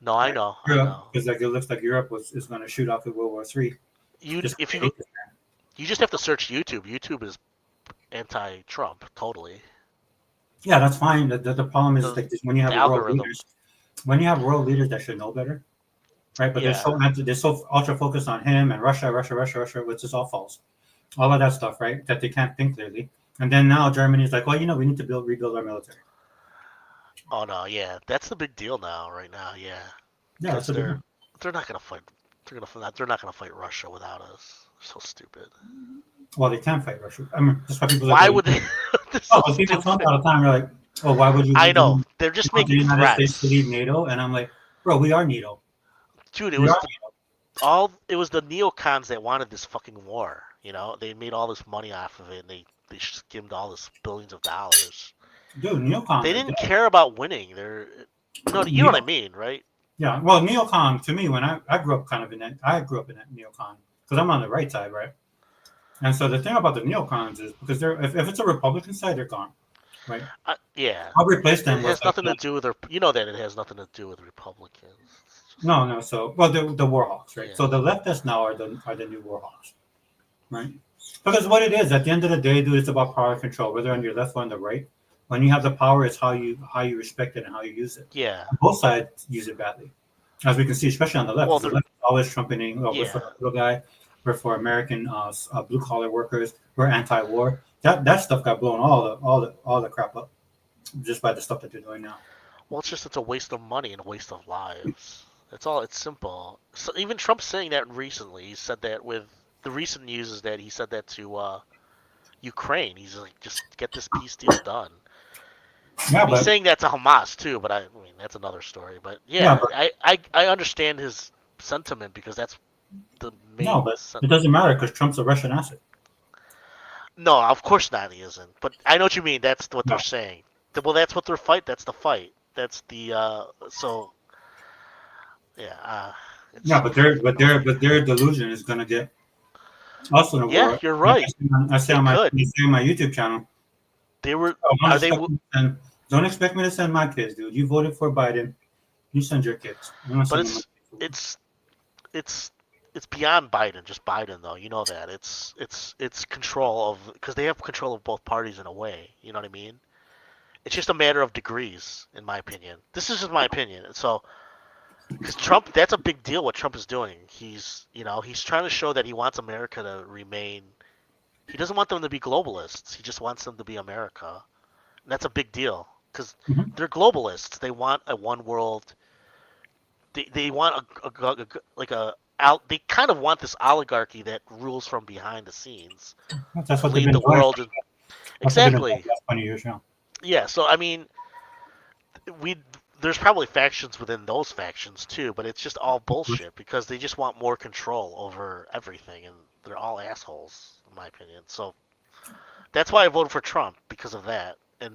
No, I Like know. Europe, because like it looks like Europe is going to shoot off in World War III. If you just have to search YouTube. YouTube is anti-Trump totally. Yeah, that's fine. The problem is like this, when you have The world algorithm. leaders, that should know better, right? But they're so ultra focused on him and Russia, which is all false. All of that stuff, right? That they can't think clearly. And then now Germany's like, well, we need to rebuild our military. Oh no, yeah, that's the big deal now. Right now, yeah. Yeah, Because that's a big one. they're not gonna fight. They're not gonna fight Russia without us. So stupid. Well, they can't fight Russia. I mean, that's why people. Why would they? Oh, but people talk all the time. They're like, oh, why would you? I know. They're just making the United threats. States to leave NATO, and I'm like, bro, we are NATO. Dude, it was the neocons that wanted this fucking war. They made all this money off of it, and they skimmed all this billions of dollars. Dude, neocons. They didn't care about winning. You know what I mean, right? Yeah. Well, neocon to me, when I grew up kind of in that, I grew up in that neocon because I'm on the right side, right? And so the thing about the neocons is because if it's a Republican side, they're gone, right? Yeah. I'll replace them. It has nothing to do with that it has nothing to do with Republicans. No. So, well, the Warhawks, right? Yeah. So the leftists now are the new Warhawks, right? Because what it is at the end of the day, dude, it's about power control, whether on your left or on the right. When you have the power, it's how you respect it and how you use it. Yeah. Both sides use it badly, as we can see, especially on the left. Well, the left is always trumpeting. We're for the little guy. We're for American blue collar workers. We're anti-war. That stuff got blown all the crap up just by the stuff that they're doing now. Well, it's a waste of money and a waste of lives. It's simple. So even Trump's saying that recently. He said that with the recent news is that he said that to Ukraine. He's like, just get this peace deal done. Yeah, he's saying that to Hamas too, but I mean that's another story. But I understand his sentiment because that's the main. No, but it doesn't matter because Trump's a Russian asset. No, of course not. He isn't. But I know what you mean. That's what they're saying. Well, that's what their fight. That's the fight. That's the so. Yeah. Yeah, but their delusion is gonna get us in a war. Yeah, you're right. I say on my YouTube channel. They were. Don't expect me to send my kids, dude. You voted for Biden. You send your kids. But it's beyond Biden. Just Biden, though. You know that it's control of because they have control of both parties in a way. You know what I mean? It's just a matter of degrees, in my opinion. This is just my opinion. So, because Trump, that's a big deal. What Trump is doing, he's trying to show that he wants America to remain. He doesn't want them to be globalists. He just wants them to be America. And that's a big deal because they're globalists. They want a one world. They want they kind of want this oligarchy that rules from behind the scenes. That's what lead the world. Exactly. 20 years now. Yeah. So I mean, there's probably factions within those factions too, but it's just all bullshit because they just want more control over everything, and They're all assholes, in my opinion. So that's why I voted for Trump, because of that. And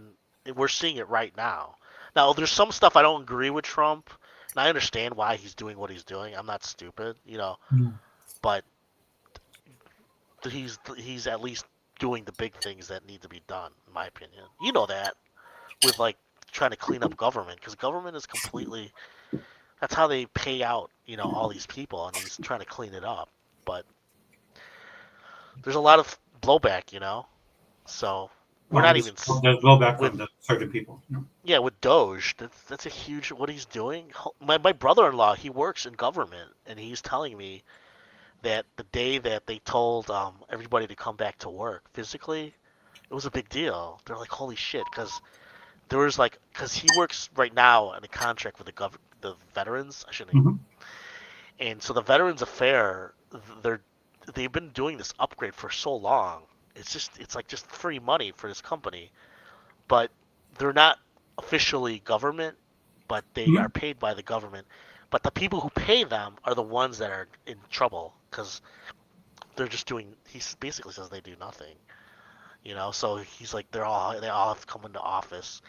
we're seeing it right now. Now, there's some stuff I don't agree with Trump, and I understand why he's doing what he's doing. I'm not stupid, but he's at least doing the big things that need to be done, in my opinion. You know that, with like trying to clean up government, because government is completely. That's how they pay out, all these people, and he's trying to clean it up. But there's a lot of blowback, So we're not even there's blowback with from the certain people. yeah, with Doge. That's a huge what he's doing. My brother-in-law, he works in government, and he's telling me that the day that they told everybody to come back to work physically, it was a big deal. They're like, holy shit, because there was because he works right now in a contract with the veterans. I shouldn't. Mhm. And so the Veterans Affair, they've been doing this upgrade for so long. It's like just free money for this company, but they're not officially government, but they are paid by the government. But the people who pay them are the ones that are in trouble because they're just doing. He basically says they do nothing, So he's like they all have to come into office,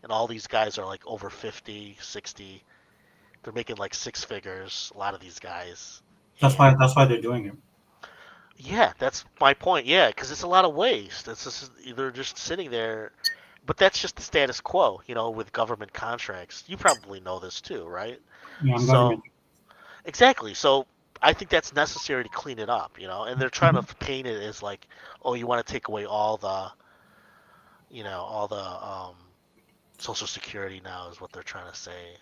and all these guys are like over 50, 60. They're making like six figures. A lot of these guys. That's why they're doing it. Yeah, that's my point. Yeah, because it's a lot of waste. It's just they're just sitting there, but that's just the status quo, with government contracts. You probably know this too, right? Yeah, I'm So government. exactly. So I think that's necessary to clean it up, and they're trying to paint it as like, oh, you want to take away all the, all the Social Security now is what they're trying to say.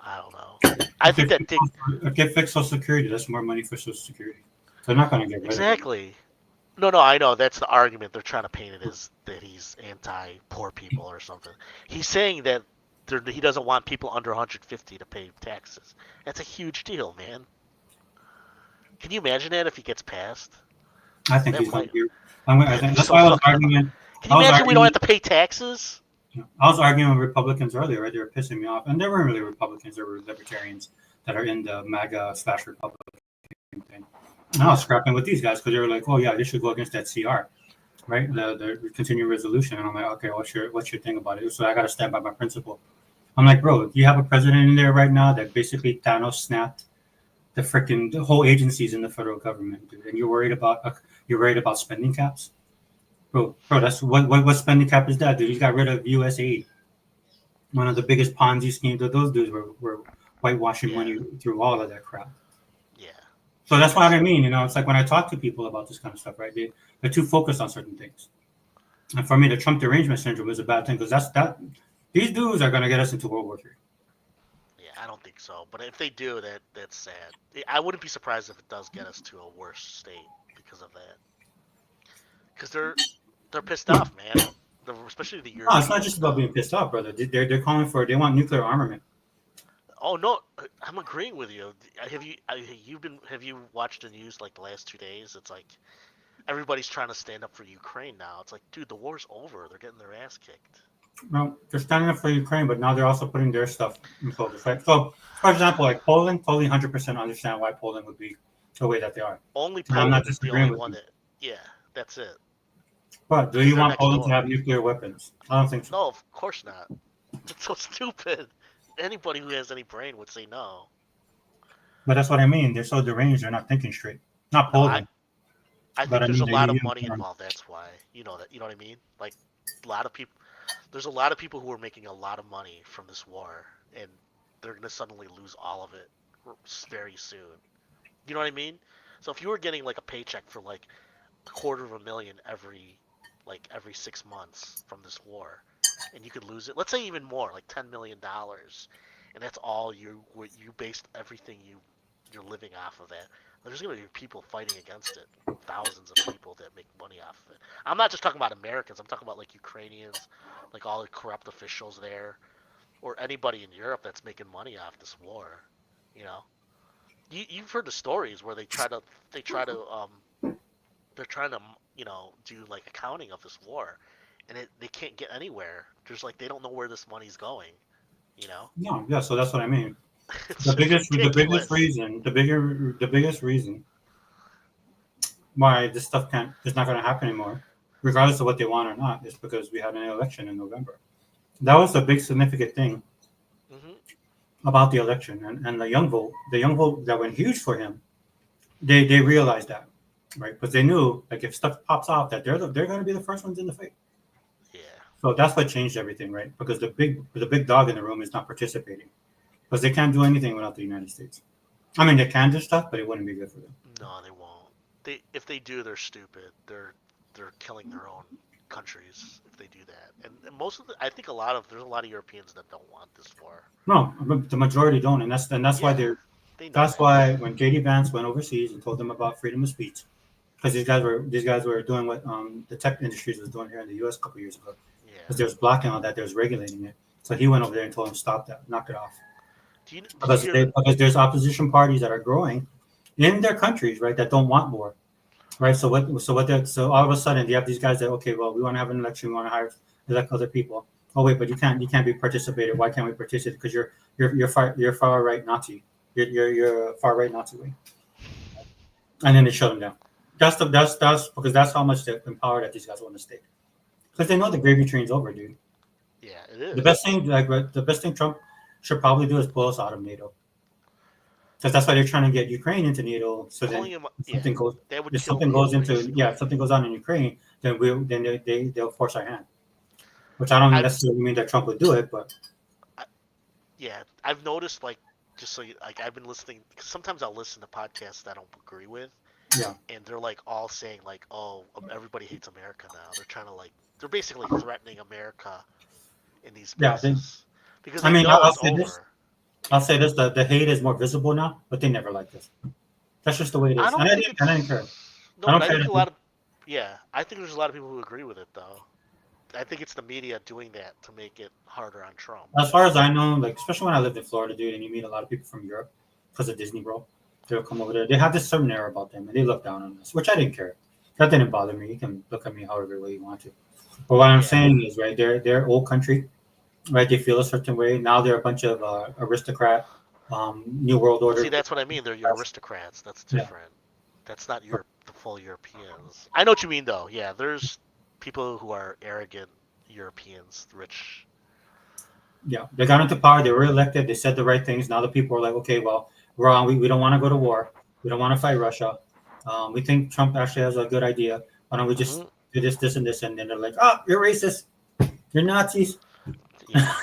I don't know. I think that If they fix Social Security, that's more money for Social Security. They're not going to get rid of it. exactly. No, I know that's the argument they're trying to paint it as that he's anti-poor people or something. He's saying that he doesn't want people under 150 to pay taxes. That's a huge deal, man. Can you imagine that if he gets passed? I think That he's going might- to. That's why I was arguing. Can you imagine we don't have to pay taxes? I was arguing with Republicans earlier, right? They were pissing me off, and they weren't really Republicans; they were libertarians that are in the MAGA/Republican thing. And I was scrapping with these guys because they were like, "Oh yeah, they should go against that CR, right? The continuing resolution." And I'm like, "Okay, what's your thing about it?" So I got to stand by my principle. I'm like, "Bro, you have a president in there right now that basically Thanos snapped the whole agencies in the federal government, dude, and you're worried about spending caps." Bro, that's what spending cap is that, dude? He got rid of U.S. aid. One of the biggest Ponzi schemes of those dudes were whitewashing money through all of that crap. Yeah. So that's what I mean. It's like when I talk to people about this kind of stuff, right? They're too focused on certain things. And for me, the Trump derangement syndrome is a bad thing because these dudes are going to get us into World War III. Yeah, I don't think so. But if they do, that's sad. I wouldn't be surprised if it does get us to a worse state because of that. Because they're pissed off, man. Especially the Europeans. No, it's not just about being pissed off, brother. They're calling they want nuclear armament. Oh no, I'm agreeing with you. Have you watched the news like the last 2 days? It's like everybody's trying to stand up for Ukraine now. It's like, dude, the war's over. They're getting their ass kicked. No, they're standing up for Ukraine, but now they're also putting their stuff in focus, right? So, for example, like Poland, totally 100% understand why Poland would be the way that they are. Only And I'm Poland not is the disagreeing only with one you. that. Yeah, that's it. But do you They're want next Poland door. to have nuclear weapons? I don't think so. No, of course not. It's so stupid. Anybody who has any brain would say no. But that's what I mean. They're so deranged, they're not thinking straight. Not Poland. I think there's a lot of money involved. That's why. You know that. You know what I mean? Like a lot of people. There's a lot of people who are making a lot of money from this war, and they're gonna suddenly lose all of it very soon. You know what I mean? So if you were getting like a paycheck for like $250,000 every 6 months from this war, and you could lose it, let's say even more, like $10 million, and that's all you based everything you're living off of that. There's going to be people fighting against it, thousands of people that make money off of it. I'm not just talking about Americans. I'm talking about like Ukrainians, like all the corrupt officials there, or anybody in Europe that's making money off this war. You've heard the stories where they're trying to do like accounting of this war, and they can't get anywhere. There's like they don't know where this money's going. No, yeah. So that's what I mean. It's The biggest ridiculous. reason why this stuff is not going to happen anymore, regardless of what they want or not, is because we had an election in November. That was the big significant thing about the election, and the young vote that went huge for him. They realized that, right? Because they knew, like, if stuff pops off, that they're going to be the first ones in the fight. Yeah. So that's what changed everything, right? Because the big dog in the room is not participating, because they can't do anything without the United States. I mean, they can do stuff, but it wouldn't be good for them. No, they won't. If they do, they're stupid. They're killing their own countries if they do that. And most of I think there's a lot of Europeans that don't want this war. No, the majority don't, and that's why they're. That's why when J.D. Vance went overseas and told them about freedom of speech, because these guys were doing what the tech industries was doing here in the U.S. a couple years ago. Because there was blocking all that, there was regulating it. So he went over there and told them stop that, knock it off. Because there's opposition parties that are growing in their countries, right, that don't want war, right? So all of a sudden you have these guys that, okay, well, we want to have an election, we want to elect other people. Oh wait, but you can't be participated. Why can't we participate? Because you're far right Nazi. You're a far right Nazi way. And then they shut them down. That's because that's how much empower that these guys want to stay. Because they know the gravy train's over, dude. Yeah, it is. The best thing Trump should probably do is pull us out of NATO. Because that's why they're trying to get Ukraine into NATO. So then something goes on in Ukraine, then they'll force our hand. Which I don't necessarily mean that Trump would do it, but I've noticed, like, just so I've been listening. Cause sometimes I'll listen to podcasts that I don't agree with. Yeah. And they're like all saying like, oh, everybody hates America now. They're trying to they're basically threatening America in these places. Because I'll say this: the hate is more visible now, but they never liked this. That's just the way it is. I didn't care. No, I think I think there's a lot of people who agree with it though. I think it's the media doing that to make it harder on Trump. As far as I know, like, especially when I lived in Florida, dude, and you meet a lot of people from Europe because of Disney World, they'll come over there. They have this certain air about them, and they look down on us, which I didn't care. That didn't bother me. You can look at me however way you want to. But what I'm saying is, right, they're old country, right? They feel a certain way. Now they're a bunch of aristocrat, New World Order. See, that's what I mean. They're your aristocrats. That's different. That's not the full Europeans. I know what you mean, though. Yeah, there's people who are arrogant Europeans, rich. Yeah, they got into power. They were elected. They said the right things. Now the people are like, okay, well, we're on. We don't want to go to war. We don't want to fight Russia. We think Trump actually has a good idea. Why don't we just do this, this, and this? And then they're like, oh, you're racist. You're Nazis. Yeah.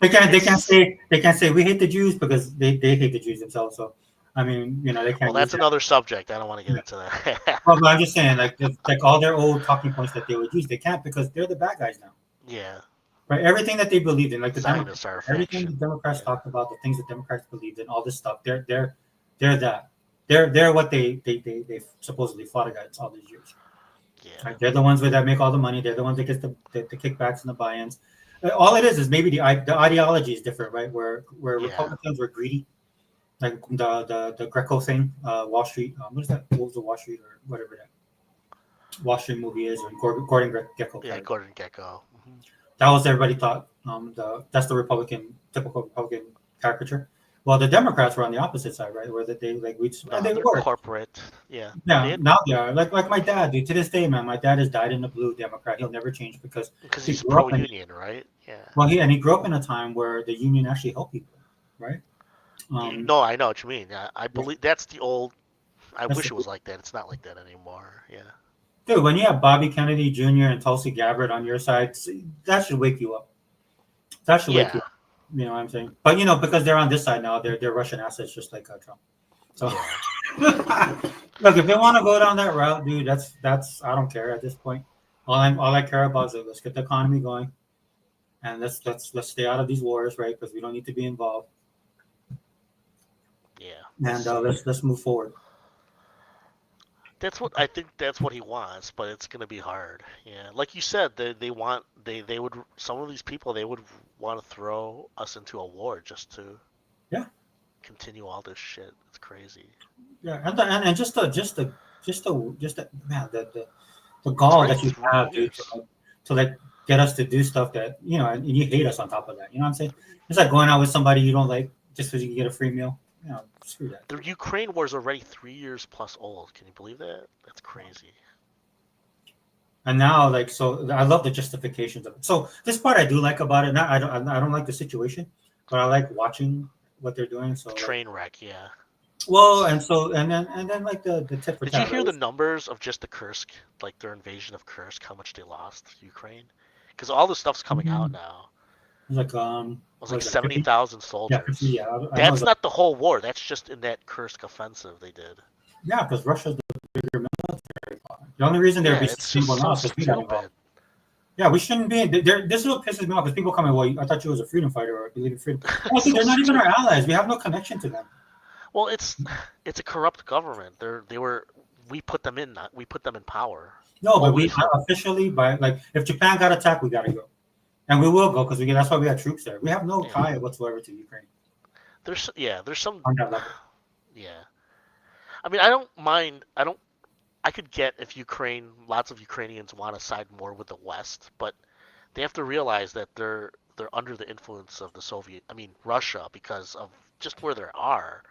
they can't say we hate the Jews because they hate the Jews themselves. So I mean, they can't. Well, that's another subject. I don't want to get into that. Well, but I'm just saying, like all their old talking points that they would use, they can't because they're the bad guys now. Yeah. Right. Everything that they believed in, like everything the Democrats talked about, the things that Democrats believed in, all this stuff. They're that. They're what they supposedly fought against all these years. Yeah. Right? They're the ones that make all the money. They're the ones that get the kickbacks and the buy-ins. All it is maybe the ideology is different, right? Where Republicans were greedy. Like the Greco thing, Wall Street. What is that? What was the Wall Street or whatever that Wall Street movie is? Or Gordon Gekko. Yeah, Gordon Gekko. Mm-hmm. That was everybody thought. That's the typical Republican caricature. Well, the Democrats were on the opposite side, right? Where they were corporate. Yeah. Yeah. Now they are like my dad, dude. To this day, man, my dad has died in the blue Democrat. He'll never change because he's pro-union, right? Yeah. Well, he grew up in a time where the union actually helped people, right? No, I know what you mean. I believe that's the old. I wish it was like that. It's not like that anymore. Yeah. Dude, when you have Bobby Kennedy Jr. and Tulsi Gabbard on your side, that should wake you up. That should wake you up. You know what I'm saying? But because they're on this side now, they're Russian assets just like Trump. So look, if they want to go down that route, dude, that's I don't care at this point. All I care about is let's get the economy going, and let's stay out of these wars, right? Because we don't need to be involved. Yeah. And let's move forward. That's what I think. That's what he wants, but it's gonna be hard. Yeah, like you said, they would some of these people they would want to throw us into a war just to continue all this shit. It's crazy. Yeah, and just the man the gall that you have, dude, to like get us to do stuff that and you hate us on top of that. You know what I'm saying? It's like going out with somebody you don't like just because you can get a free meal. screw that. The Ukraine war is already 3 years plus old. Can you believe that? That's crazy. And now, like, so I love the justifications of it. So this part I do like about it. Now I don't like the situation, but I like watching what they're doing. So Train wreck, yeah. Well, and then like the tip for Did you tat, hear right? the numbers of just the Kursk, like their invasion of Kursk, how much they lost Ukraine? Because all this stuff's coming out now. Like It was what like is that, 70,000 Yeah, soldiers. 50, yeah. I know That's that. not the whole war. That's just in that Kursk offensive they did. Yeah, because Russia's the bigger military power. The only reason they're Yeah, it's just sustainable so now is because we got involved. stupid. Yeah, we shouldn't be. This is what pisses me off because people come in. Well, I thought you was a freedom fighter or believe in freedom. Oh, dude, they're not even our allies. We have no connection to them. Well, it's a corrupt government. We put them in power. No, but we Always have. officially by like if Japan got attacked, we gotta go, and we will go because that's why we have troops there. We have no tie whatsoever to Ukraine. There's some. On that level. Yeah, I mean, I don't mind. I could get if lots of Ukrainians want to side more with the West, but they have to realize that they're under the influence of Russia, because of just where they are,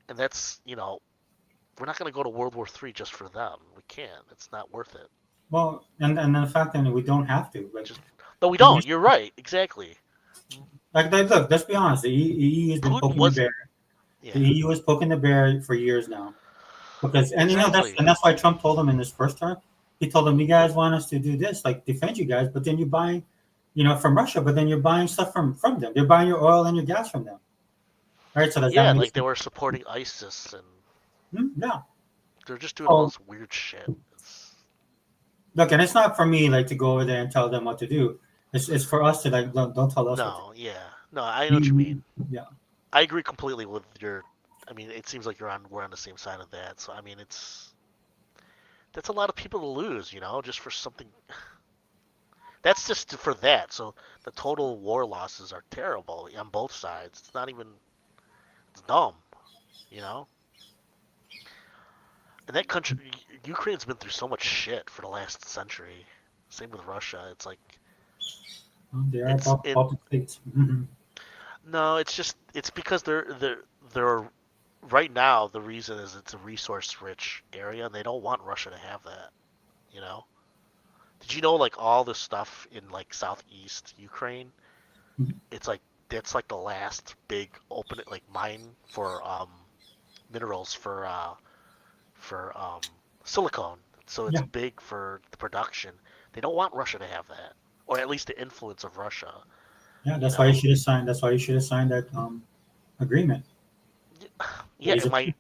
and that's we're not going to go to World War III just for them. We can't. It's not worth it. Well, and the fact that we don't have to. Like, no, we don't. You're right. Exactly. Like, look, let's be honest. The EU has been poking the bear. Yeah. The EU is poking the bear for years now. Because that's why Trump told them in his first term. He told them, "You guys want us to do this, like defend you guys, but then you're buying, from Russia, but then you're buying stuff from them. They're buying your oil and your gas from them, right? So like they were supporting ISIS and they're just doing all this weird shit. Look, and it's not for me like to go over there and tell them what to do. It's for us to like don't tell us. No, I know what you mean. Yeah, I agree completely with your. I mean, it seems like we're on the same side of that. So I mean, that's a lot of people to lose, just for something. That's just for that. So the total war losses are terrible on both sides. It's not even. It's dumb, And that country, Ukraine's been through so much shit for the last century. Same with Russia. It's like. They are about states. Mm-hmm. No, it's because they're right now. The reason is it's a resource-rich area, and they don't want Russia to have that. Did you know like all the stuff in like southeast Ukraine? Mm-hmm. It's like that's like the last big open mine for minerals for silicone. So it's big for the production. They don't want Russia to have that, or at least the influence of Russia. Yeah, that's why you should have signed. That's why you should have signed that agreement. Yeah, I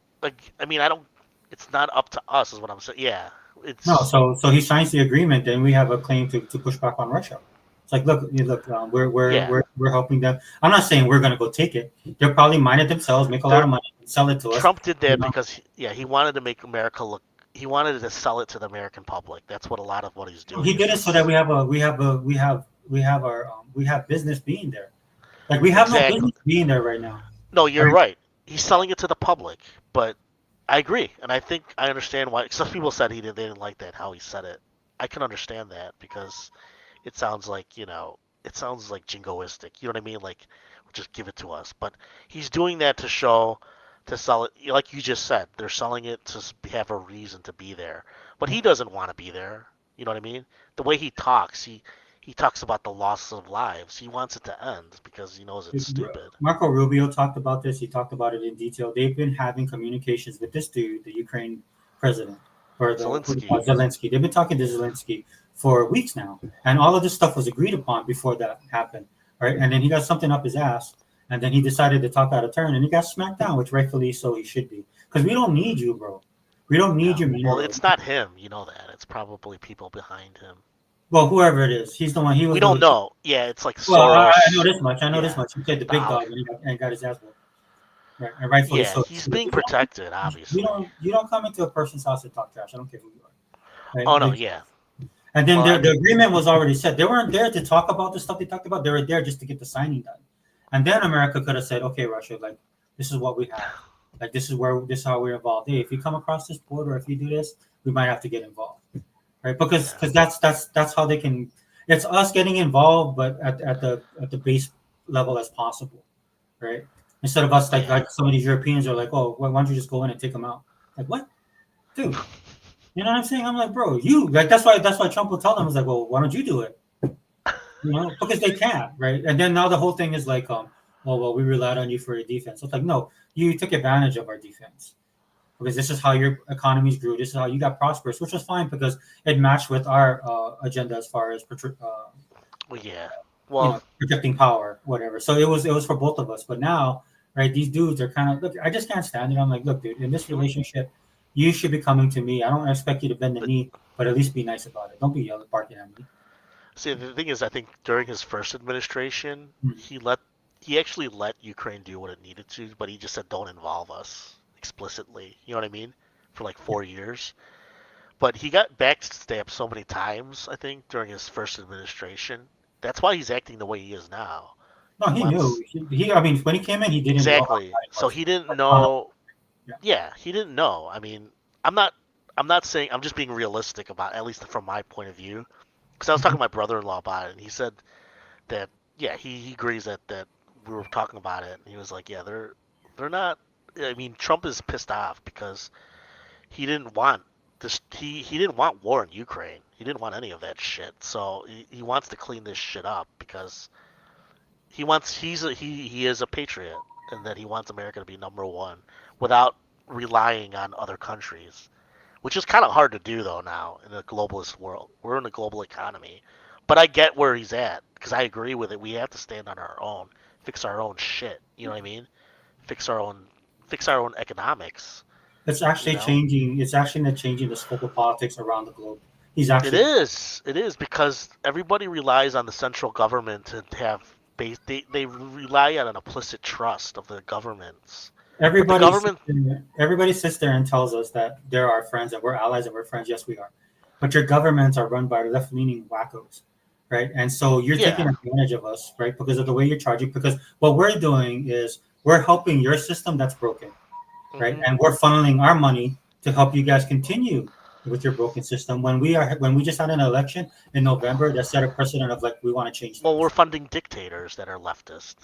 don't. It's not up to us, is what I'm saying. Yeah, it's no. So he signs the agreement, then we have a claim to push back on Russia. It's like, look, we're helping them. I'm not saying we're gonna go take it. They'll probably mine it themselves, make a lot of money, and sell it to us. Trump did that because he wanted to make America look. He wanted to sell it to the American public. That's what a lot of what he's doing. He did it so that we have business being there. Like we have no business being there right now. No, you're right. He's selling it to the public, but I agree, and I think I understand why. Some people said they didn't like that how he said it. I can understand that because it sounds like jingoistic. You know what I mean? Like, just give it to us. But he's doing that to sell it, like you just said. They're selling it to have a reason to be there, but he doesn't want to be there. You know what I mean? The way he talks, he talks about the loss of lives. He wants it to end because he knows it's stupid. Marco Rubio talked about this. He talked about it in detail. They've been having communications with this dude, the Ukraine president, or Zelensky. They've been talking to Zelensky for weeks now, and all of this stuff was agreed upon before that happened, right? And then he got something up his ass, and then he decided to talk out of turn, and he got smacked down, which rightfully so he should be, because we don't need you, bro. We don't need your minerals. Well, it's not him, you know that. It's probably people behind him. Well, whoever it is, he's the one. We don't know. Yeah, it's like Soros. Well, I know this much. He played the big dog and got his ass whooped. Right, and rightfully so. He's being protected, obviously. You don't come into a person's house and talk trash. I don't care who you are. Right? Oh no, yeah. And then the agreement was already set. They weren't there to talk about the stuff they talked about. They were there just to get the signing done. And then America could have said, "Okay, Russia, like this is what we have. Like this is how we're involved. Hey, if you come across this border, if you do this, we might have to get involved." Right, because that's how they can. It's us getting involved, but at the base level as possible, right? Instead of us, Yeah. like some of these Europeans are like, oh, why don't you just go in and take them out? Like, what, dude? You know what I'm saying? I'm like, bro, you like that's why Trump will tell them, is like, well, why don't you do it? You know, because they can't, right? And then now the whole thing is like, oh well, we relied on you for your defense. So it's like, no, you took advantage of our defense because this is how your economies grew. This is how you got prosperous, which was fine because it matched with our agenda as far as Well, yeah. you Well, know, projecting power, whatever. So it was for both of us. But now, right, these dudes are kind of look. I just can't stand it. I'm like, look, dude, in this relationship, you should be coming to me. I don't expect you to bend the knee, but at least be nice about it. Don't be yelling, barking at me. see, the thing is, I think during his first administration, Hmm. he actually let Ukraine do what it needed to, but he just said, "Don't involve us explicitly." You know what I mean? For like 4 years. But he got backstabbed so many times, I think, during his first administration. That's why he's acting the way he is now. No, he knew. I mean, when he came in, he didn't know how Exactly. bad it So was. he didn't Like, know. yeah. Yeah, he didn't know. I mean, I'm not. I'm not saying. I'm just being realistic about, at least from my point of view. Because I was talking to my brother-in-law about it, and he said that yeah, he agrees that we were talking about it, and he was like, yeah, they're not. I mean, Trump is pissed off because he didn't want this. He didn't want war in Ukraine. He didn't want any of that shit. So he wants to clean this shit up because he is a patriot, and that he wants America to be number one without relying on other countries, which is kind of hard to do though now in a globalist world. We're in a global economy, but I get where he's at because I agree with it. We have to stand on our own, fix our own shit. You know what I mean? Fix our own economics. It's You actually know, changing. It's actually not changing the scope of politics around the globe. He's it actually is. It is because everybody relies on the central government to have base. They rely on an implicit trust of the governments. But the government, everybody sits there and tells us that they're our friends and we're allies and we're friends. Yes, we are. But your governments are run by left leaning wackos, right? And so you're taking yeah, advantage of us, right? Because of the way you're charging. Because what we're doing is we're helping your system that's broken, right? hmm And we're funneling our money to help you guys continue with your broken system. When we just had an election in November that set a precedent of like we want to change well, things. we're funding dictators that are leftist,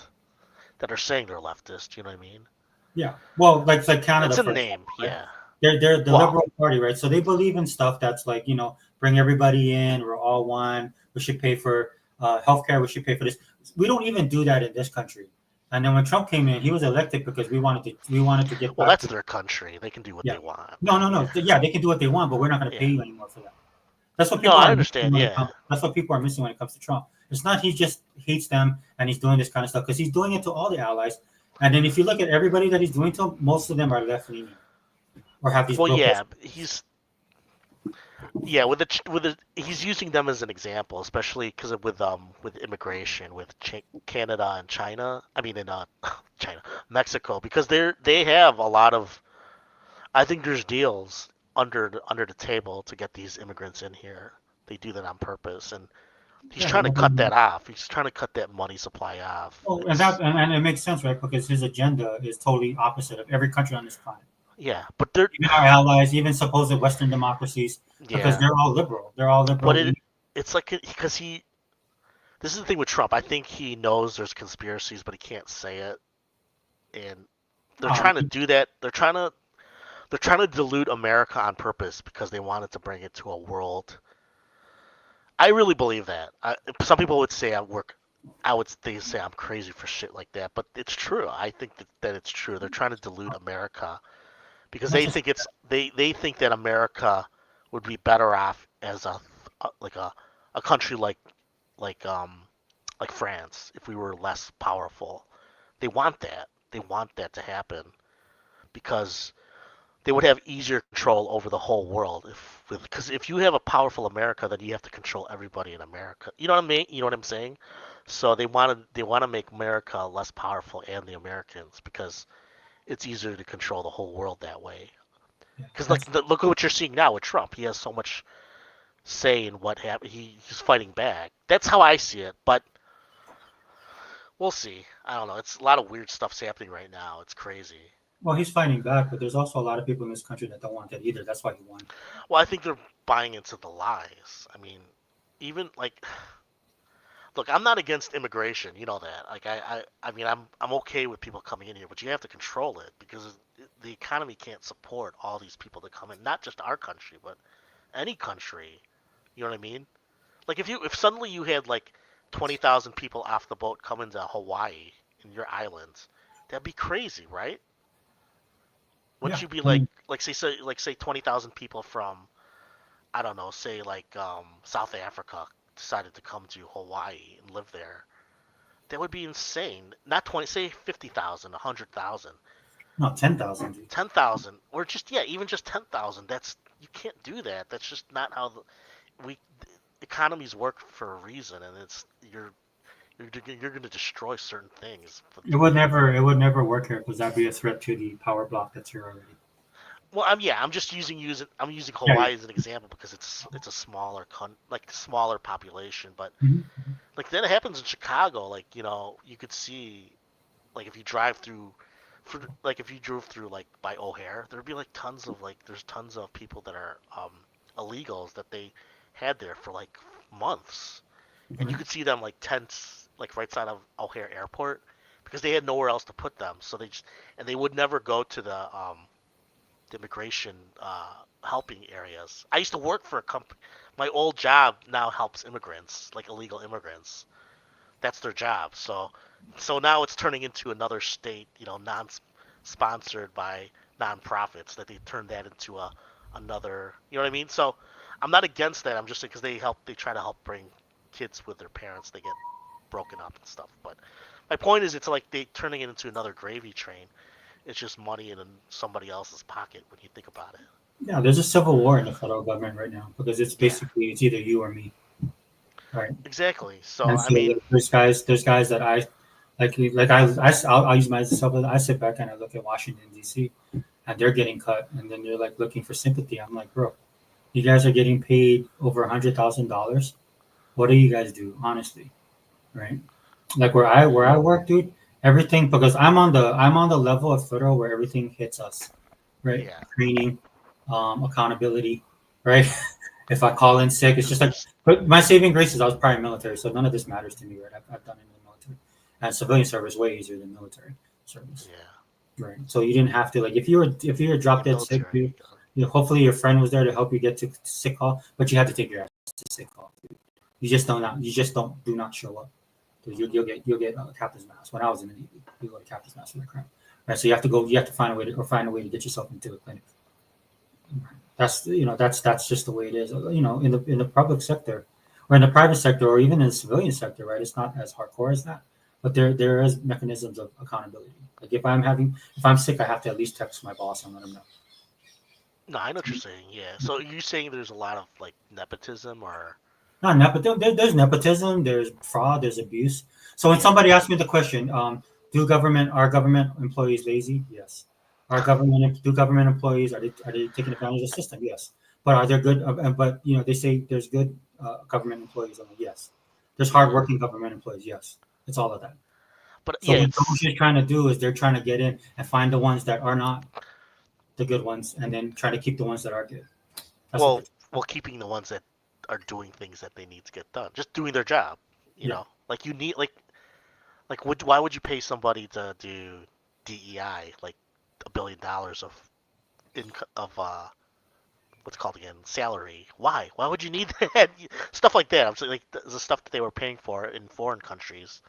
that are saying they're leftist. You know what I mean? Yeah. Well, like Canada, It's a for name, example, right? yeah. They're the Well, Liberal Party, right? So they believe in stuff that's like, bring everybody in, we're all one, we should pay for healthcare, we should pay for this. We don't even do that in this country. And then when Trump came in, he was elected because we wanted to get well, back that's to their country. They can do what yeah. they want. No. Yeah, Yeah, they can do what they want, but we're not going to pay yeah. you anymore for that. That's what No, people I are missing understand. Yeah. that's what people are missing when it comes to Trump. It's not he just hates them and he's doing this kind of stuff because he's doing it to all the allies. And then if you look at everybody that he's doing to, most of them are left leaning or have these Well, broken. yeah. He's using them as an example, especially because with immigration with Canada and China. I mean, in China, Mexico, because they have a lot of. I think there's deals under the table to get these immigrants in here. They do that on purpose, and he's Yeah, trying to cut that off. He's trying to cut that money supply off. well, and it makes sense, right? Because his agenda is totally opposite of every country on this planet. Yeah, but they're Even our allies, even supposed Western democracies, because yeah, they're all liberal. They're all but liberal. it's like because he. This is the thing with Trump. I think he knows there's conspiracies, but he can't say it, and they're Um, trying to do that. They're trying to dilute America on purpose because they wanted to bring it to a world. I really believe that. Some people would say they say I'm crazy for shit like that, but it's true. I think that it's true. They're trying to dilute America because not they just think they think that America would be better off as a country like um like France if we were less powerful. They want that. They want that to happen because they would have easier control over the whole world because if you have a powerful America, then you have to control everybody in America. You know what I mean? You know what I'm saying? So they want to make America less powerful and the Americans because it's easier to control the whole world that way. yeah, Because that's look at what you're seeing now with Trump. He has so much say in what happened. He's fighting back. That's how I see it. But we'll see. I don't know. It's a lot of weird stuff's happening right now. It's crazy. well, he's fighting back, but there's also a lot of people in this country that don't want that either. That's why he won. Well, I think they're buying into the lies. I mean, even look, I'm not against immigration. You know that. Like I mean, I'm okay with people coming in here, but you have to control it because the economy can't support all these people that come in. Not just our country, but any country. You know what I mean? Like if suddenly you had like 20,000 people off the boat coming to Hawaii in your islands, that'd be crazy, right? Wouldn't Yeah. you be like say 20,000 people from I don't know, say like South Africa decided to come to Hawaii and live there? That would be insane. Not 20, say 50,000, 100,000, No, 10,000. 10,000, or just even just 10,000. That's you can't do that. That's just not how we economies work for a reason, and it's you're going to destroy certain things. It would never work here because that'd be a threat to the power block that's here already. Well, I'm just using Yeah, Hawaii as an example because it's a smaller smaller population, but Mhm. like that happens in Chicago. Like you could see like if you drive through, if you drove through like by O'Hare, there'd be like there's tons of people that are illegals that they had there for like months, and you could see them like tents like right side of O'Hare Airport because they had nowhere else to put them. So they would never go to the immigration helping areas. I used to work for a company. My old job now helps immigrants, like illegal immigrants. That's their job. So now it's turning into another state, non-sponsored by nonprofits that they turn that into another. You know what I mean? So I'm not against that. I'm just because they try to help bring kids with their parents. They get broken up and stuff. But my point is, it's like they turning it into another gravy train. It's just money in somebody else's pocket when you think about it. Yeah, there's a civil war in the federal government right now because it's basically it's either you or me, right? Exactly. So And I so mean, there's guys that I I'll use myself. I sit back and I look at Washington D.C. and they're getting cut, and then they're like looking for sympathy. I'm like, bro, you guys are getting paid over $100,000. What do you guys do, honestly, right? Like where I work, dude, everything because I'm on the level of federal where everything hits us, right? yeah. Training, accountability, right? If I call in sick, it's just like. But my saving grace is I was prior military, so none of this matters to me, right? I've done it in the military, and civilian service way easier than military service, Yeah. right? So you didn't have to like if you were drop dead sick, Military. hopefully your friend was there to help you get to sick call, but you had to take your ass to sick call. You just don't do not show up. You'll get captain's mass. When I was in the Navy, you go to captain's mass for that crime, right? So you have to find a way to get yourself into the clinic. That's just the way it is. In the public sector, or in the private sector, or even in the civilian sector, right? It's not as hardcore as that, but there is mechanisms of accountability. Like if I'm sick, I have to at least text my boss and let him know. No, I know what you're saying. Yeah. So you're saying there's a lot of like nepotism or Not nepotism. There's nepotism. There's fraud. There's abuse. So when somebody asks me the question, are government employees lazy? Yes. Do government employees are they taking advantage of the system? Yes. But are there good? But they say there's good government employees. I'm like, yes. There's hardworking government employees. Yes. It's all of that. But So yeah, what it's they're trying to do is they're trying to get in and find the ones that are not the good ones, and then try to keep the ones that are good. That's what well keeping the ones that are doing things that they need to get done, just doing their job. Yeah. Like you need why would you pay somebody to do DEI like $1 billion of what's it called again salary? Why would you need that stuff like that? I'm saying like the stuff that they were paying for in foreign countries.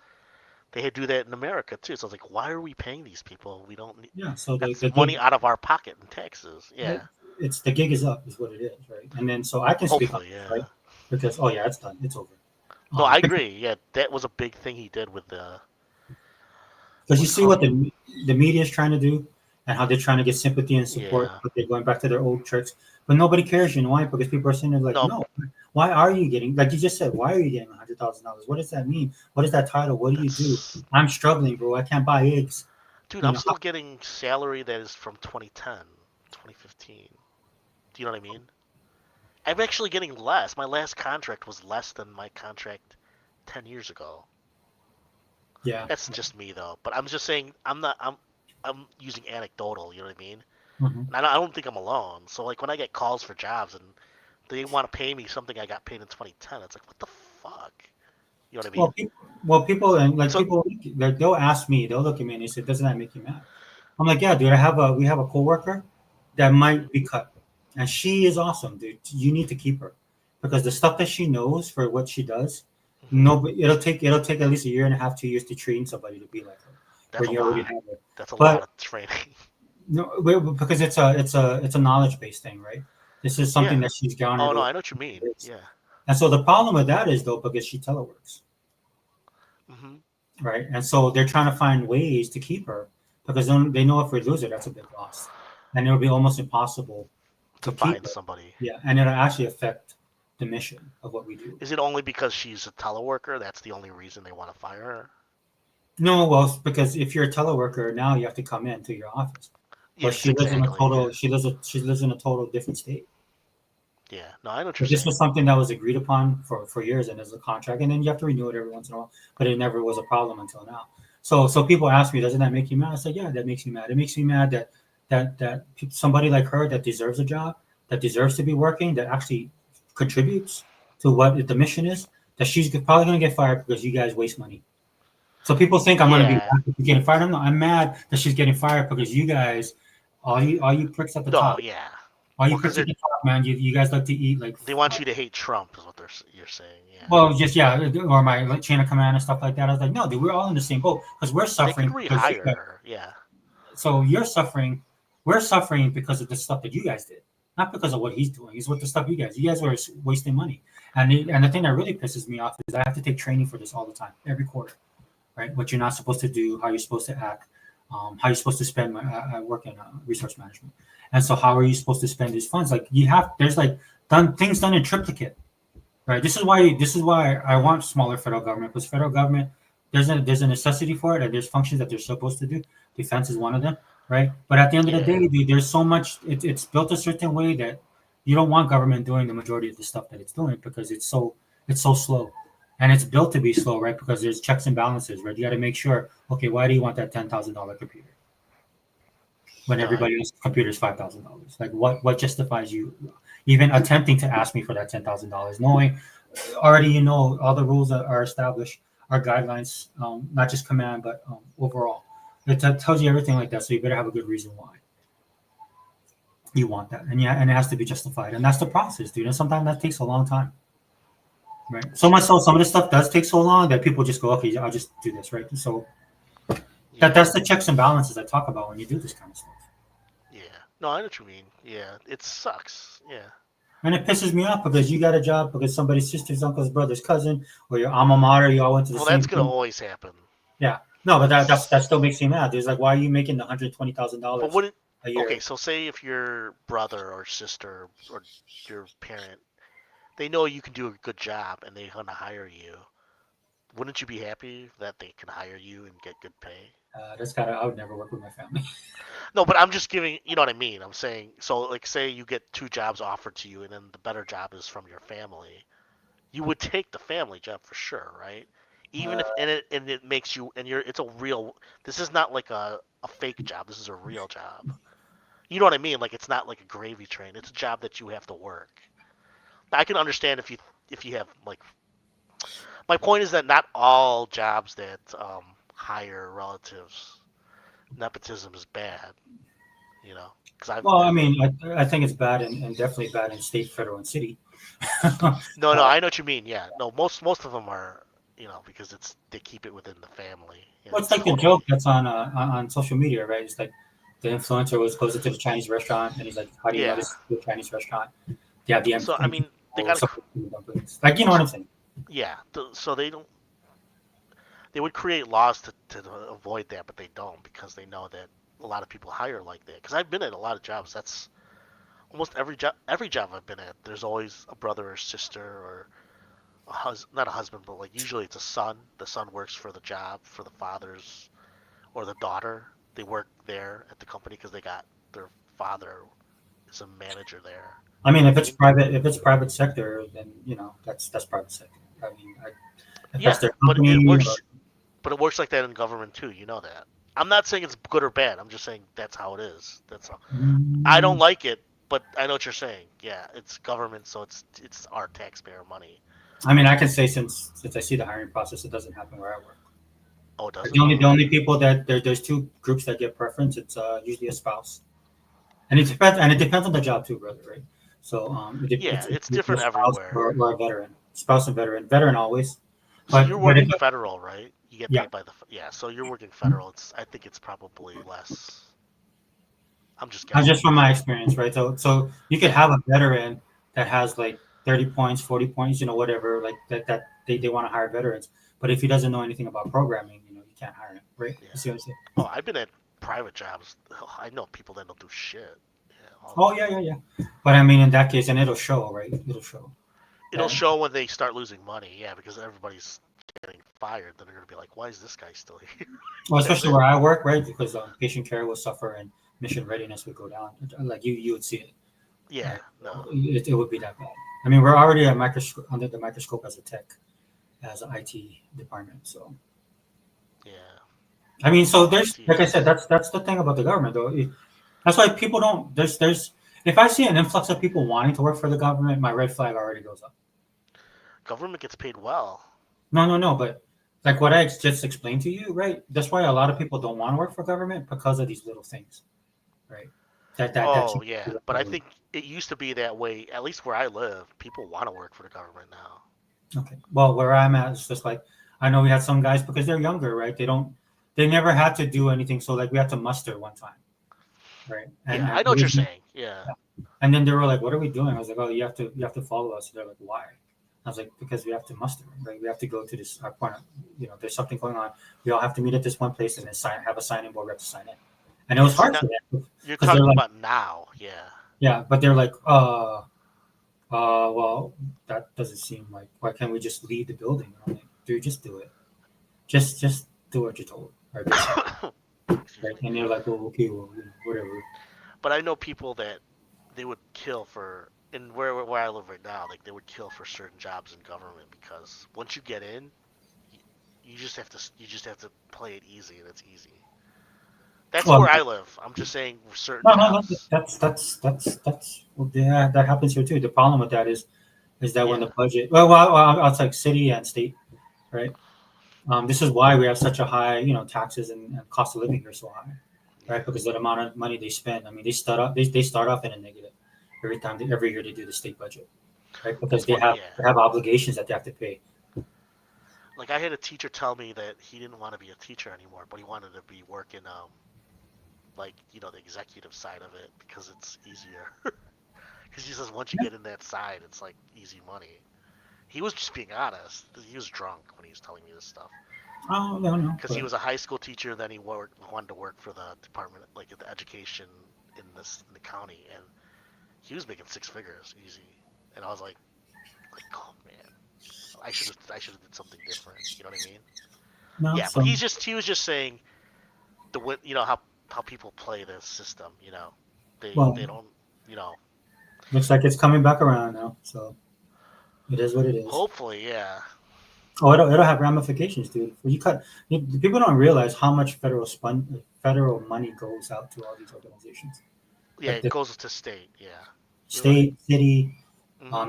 They had to do that in America too. So I was like, why are we paying these people? We don't need Yeah. So that's the money gig, out of our pocket in taxes. Yeah. it's the gig is up, is what it is, right? And then so I can speak on Hopefully, this, yeah. right? Because oh yeah, it's done, it's over. No, I agree. Yeah, that was a big thing he did with the. Because you see what the media is trying to do, and how they're trying to get sympathy and support, Yeah. but they're going back to their old tricks. But nobody cares, you know why? Because people are saying they're like, No. no, why are you getting like you just said? Why are you getting $100,000? What does that mean? What is that title? What do you do? I'm struggling, bro. I can't buy eggs. Dude, You I'm know, still getting salary that is from 2010, 2015. Do you know what I mean? I'm actually getting less. My last contract was less than my contract 10 years ago. Yeah. That's just me though. But I'm just saying I'm using anecdotal, you know what I mean? Mhm. And I don't think I'm alone. So like when I get calls for jobs and they want to pay me something I got paid in 2010, it's like what the fuck? You know what I mean? People and like So- people, they'll ask me, they'll look at me and they say, "Doesn't that make you mad?" I'm like, "Yeah, dude. We have a coworker that might be cut, and she is awesome, dude. You need to keep her because the stuff that she knows for what she does, no, it'll take at least a year and a half, 2 years to train somebody to be like her. That's a you already lot. have her. That's a But- lot of training. No, because it's a knowledge based thing, right? This is something Yeah. that she's garnered. Oh no, over I know what you mean. years. Yeah. And so the problem with that is though because she teleworks, hmm right? And so they're trying to find ways to keep her because they know if we lose her, that's a big loss, and it'll be almost impossible To keep find her. somebody. Yeah, and it'll actually affect the mission of what we do. Is it only because she's a teleworker? That's the only reason they want to fire her? No, well, it's because if you're a teleworker now, you have to come into your office. But Yes, she lives in a exactly, total. yeah. She lives in a total different state. Yeah. No, I know what you're But this saying. was something that was agreed upon for years, and as a contract, and then you have to renew it every once in a while. But it never was a problem until now. So people ask me, doesn't that make you mad? I said, yeah, that makes me mad. It makes me mad that somebody like her that deserves a job, that deserves to be working, that actually contributes to what the mission is, that she's probably going to get fired because you guys waste money. So people think I'm going to be Yeah. mad if she's getting fired. No, I'm mad that she's getting fired because you guys, all you pricks at the No, top, yeah. all you Well, 'cause pricks at the top, man, you guys like to eat like. They want you to hate Trump, is what you're saying. Yeah. Well, just yeah, or my like, chain of command and stuff like that. I was like, no, dude, we're all in the same boat because we're They suffering. could because you rehire guys- her. Yeah. So you're suffering. We're suffering because of the stuff that you guys did, not because of what he's doing. It's what the stuff you guys. You guys are wasting money. And the thing that really pisses me off is I have to take training for this all the time, every quarter, right? What you're not supposed to do, how you're supposed to act, how you're supposed to spend. I work in resource management, and so how are you supposed to spend these funds? Like there's like things done in triplicate. Right. This is why I want smaller federal government because federal government there's a necessity for it and there's functions that they're supposed to do. Defense is one of them, right? But at the end of the day, dude, there's so much. It's built a certain way that you don't want government doing the majority of the stuff that it's doing because it's so slow, and it's built to be slow, right? Because there's checks and balances, right? You got to make sure. Okay, why do you want that $10,000 computer when everybody else's computer is $5,000? Like what justifies you even attempting to ask me for that $10,000, knowing already all the rules that are established, our guidelines, not just command but overall. It tells you everything like that, so you better have a good reason why you want that, and it has to be justified, and that's the process, dude. And sometimes that takes a long time, right? So much so, some of this stuff does take so long that people just go, okay, I'll just do this, right? So that's the checks and balances I talk about when you do this kind of stuff. Yeah. No, I know what you mean. Yeah. It sucks. Yeah. And it pisses me off because you got a job because somebody's sister's uncle's brother's cousin or your alma mater, you all went to the Well, same that's gonna thing. always happen. Yeah. No, but that still makes me mad. There's like, why are you making $120,000 But wouldn't a year? okay? So say if your brother or sister or your parent, they know you can do a good job and they're gonna hire you. Wouldn't you be happy that they can hire you and get good pay? I would never work with my family. No, but I'm just giving, you know what I mean? I'm saying, so like, say you get 2 jobs offered to you and then the better job is from your family. You would take the family job for sure, right? Even if, and it makes you, it's a real, this is not like a fake job. This is a real job. You know what I mean? Like, it's not like a gravy train. It's a job that you have to work. I can understand if you have, like, my point is that not all jobs that hire relatives, nepotism is bad. You know, because Well, I mean, I think it's bad and definitely bad in state, federal, and city. No, I know what you mean. Yeah, no, most of them are, because they keep it within the family. Well, it's like the joke that's on social media, right? It's like the influencer was closer to the Chinese restaurant, and he's like, "How do you know this is the Chinese restaurant?" They have the So I mean, they got like, you know what I'm saying? Yeah, so they don't. They would create laws to avoid that, but they don't because they know that a lot of people hire like that. Because I've been at a lot of jobs. That's almost every job. Every job I've been at, there's always a brother or sister or not a husband, but like usually it's a son. The son works for the job for the father's or the daughter. They work there at the company because they got their father is a manager there. I mean, if it's private sector, then that's private sector. I mean, if that's their company, but it works like that in government too. You know that. I'm not saying it's good or bad. I'm just saying that's how it is. That's all. I don't like it, but I know what you're saying. Yeah, it's government, so it's our taxpayer money. I mean, I can say since I see the hiring process, it doesn't happen where I work. Oh, does it? The only people that there's two groups that get preference. It's usually a spouse, and it depends on the job too, brother. Right? So it's different a spouse everywhere. or a veteran, spouse and veteran always. So you're working if, federal, right? You get Yeah. paid by the So you're working federal. I think it's probably less. I'm just guessing. just from my experience, right? So you could have a veteran that has like 30 points, 40 points, whatever, like that they want to hire veterans. But if he doesn't know anything about programming, you can't hire him, right? Yeah. You see what I'm saying? Oh, I've been at private jobs. I know people that don't do shit. Yeah. But I mean, in that case, and it'll show, right? It'll show. It'll show when they start losing money, yeah, because everybody's getting fired. Then they're gonna be like, "Why is this guy still here?" Well, especially where I work, right? Because patient care will suffer and mission readiness would go down. Like you would see it. Yeah, no. It would be that bad. I mean, we're already under the microscope as a tech, as an IT department. So yeah. I mean, so there's like I said, that's the thing about the government, though. That's why people don't. There's if I see an influx of people wanting to work for the government, my red flag already goes up. Government gets paid well. No, but like what I just explained to you, right? That's why a lot of people don't want to work for government because of these little things, right? Yeah, but I think it used to be that way. At least where I live, people want to work for the government now. Okay. Well, where I'm at, it's just like I know we had some guys because they're younger, right? They never had to do anything, so like we had to muster one time, right? And I know what you're saying. Yeah. And then they were like, "What are we doing?" I was like, "Oh, you have to follow us." They're like, "Why?" I was like, "Because we have to muster, right? We have to go to this our point. There's something going on. We all have to meet at this one place and then have a sign-in board. We have to sign in." And it was hard for them. You're talking about now, yeah. Yeah, but they're like, well, that doesn't seem like. Why can't we just leave the building? I'm like, dude, just do it. Just do what you're told. Right? Right? And they're like, well, okay, well, whatever. But I know people that they would kill for, and where I live right now, like they would kill for certain jobs in government because once you get in, you just have to play it easy, and it's easy. That's where I live. I'm just saying certain jobs. That's well, yeah, that happens here too. The problem with that is that when the budget, well, outside city and state, right? This is why we have such a high, taxes and cost of living here so high, right? Because of the amount of money they spend. I mean, they start off in a negative every year they do the state budget, right? Because they have obligations that they have to pay. Like I had a teacher tell me that he didn't want to be a teacher anymore, but he wanted to be working the executive side of it because it's easier. Because he says once you get in that side, it's like easy money. He was just being honest. He was drunk when he was telling me this stuff. Oh no. Because he was a high school teacher, then he wanted to work for the department, like the education in the county, and he was making six figures easy. And I was like, oh man, I should have did something different. You know what I mean? No, yeah, but he was just saying how people play the system. They don't. Looks like it's coming back around now. So it is what it is. Hopefully, yeah. Oh, it'll have ramifications, dude. People don't realize how much federal money goes out to all these organizations. Yeah, it goes to state. Yeah. State, city,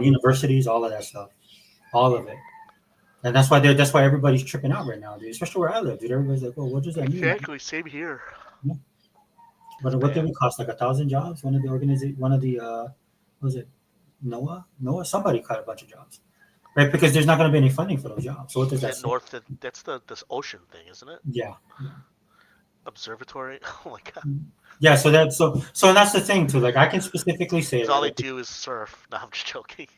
universities, all of that stuff, all of it. And that's why everybody's tripping out right now, dude. Especially where I live, dude. Everybody's like, "Oh, what does that mean?" Exactly. Same here. Yeah. But what did it cost? Like 1,000 jobs? One of the what was it? Noah? Somebody cut a bunch of jobs, right? Because there's not going to be any funding for those jobs. So what does that say? That's this ocean thing, isn't it? Yeah. Observatory. Oh my god. Yeah. So that's the thing too. Like I can specifically say all they do is surf. No, I'm just joking.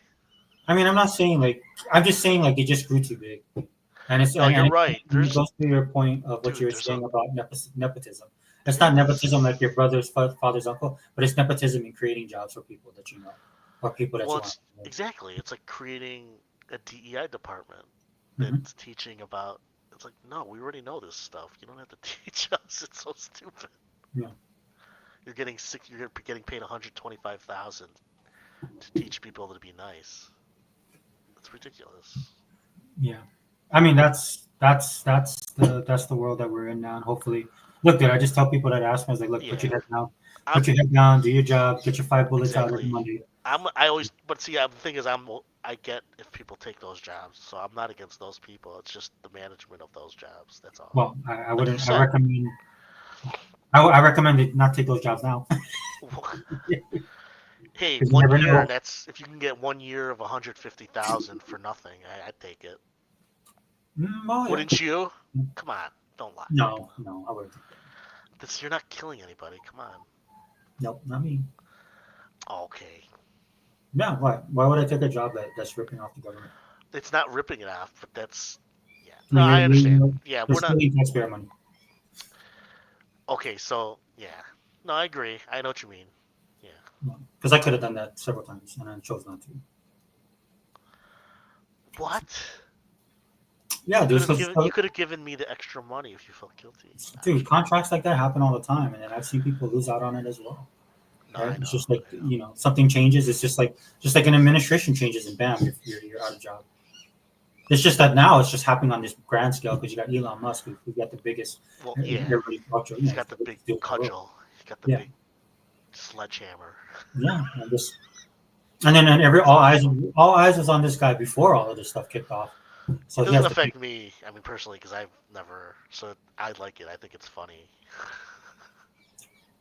I mean, I'm not saying I'm just saying it just grew too big. And it's you're right. It goes to your point of what you were saying about nepotism. It's not nepotism like your brother's father's uncle, but it's nepotism in creating jobs for people that you know, or people that you want. Exactly. It's like creating a DEI department that's teaching about. It's like, no, we already know this stuff. You don't have to teach us. It's so stupid. Yeah. You're getting paid $125,000 to teach people to be nice. It's ridiculous. Yeah, I mean that's the world that we're in now, and hopefully, look, dude. I just tell people that ask me, I was like, look, put your head down, do your job, get your 5 bullets out every Monday, But see, the thing is, I get if people take those jobs, so I'm not against those people. It's just the management of those jobs. That's all. Well, I Like you wouldn't. I said. recommend. I recommend it not take those jobs now. Hey, 'Cause you one never year. know. That's if you can get 1 year of 150,000 for nothing. I'd take it. Oh, yeah. Wouldn't you? Come on, don't lie. No, I wouldn't. You're not killing anybody. Come on. Nope, not me. Okay. Yeah, why? Why would I take a job that's ripping off the government? It's not ripping it off, but that's yeah. I No, mean, I understand. you're Yeah, we're not stealing taxpayer money. okay. So yeah, no, I agree. I know what you mean. Yeah. Because I could have done that several times, and I chose not to. What? Yeah, dude. You could have given me the extra money if you felt guilty. Dude, contracts like that happen all the time, and then I've seen people lose out on it as well. No, Right? I know. It's just like something changes. It's just like an administration changes, and bam, you're out of job. It's just that now it's just happening on this grand scale because you got Elon Musk, who got the biggest. Well, yeah. He's got the big cudgel. He's got the big sledgehammer. Yeah, and then all eyes was on this guy before all of this stuff kicked off. So It doesn't affect me. I mean, personally, because I've never. So I like it. I think it's funny.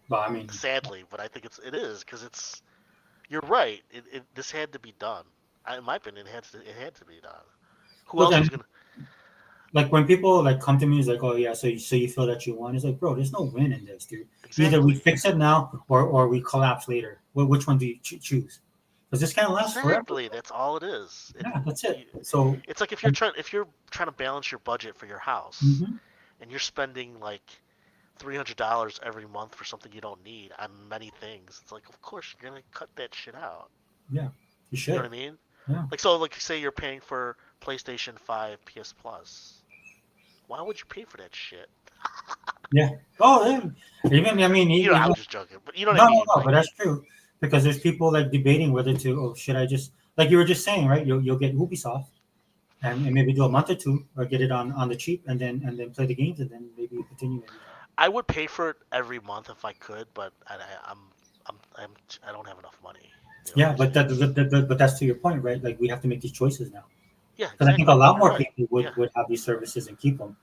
Well, I mean, sadly, but I think it is because it's. You're right. This had to be done. In my opinion, it had to be done. Who else was gonna? Like when people like come to me, it's like, oh yeah, so you feel that you won? It's like, bro, there's no win in this, dude. Exactly. Either we fix it now or we collapse later. Which one do you choose? Because this can't last forever. Exactly. That's all it is. Yeah, that's it. So it's like if you're trying to balance your budget for your house, and you're spending like $300 every month for something you don't need on many things. It's like, of course you're gonna cut that shit out. Yeah, you should. You know what I mean? Yeah. Like say you're paying for PlayStation 5 PS Plus. Why would you pay for that shit? Yeah. Oh, yeah. Even I mean, I'm just joking, but you know what I mean. No, but that's true because there's people like debating whether to. Oh, should I just like you were just saying, right? You'll get Ubisoft, and maybe do a month or two, or get it on the cheap, and then play the games, and then maybe continue. I would pay for it every month if I could, but I don't have enough money. Yeah, but that's to your point, right? Like we have to make these choices now. Yeah, because I think a lot more people would have these services and keep them,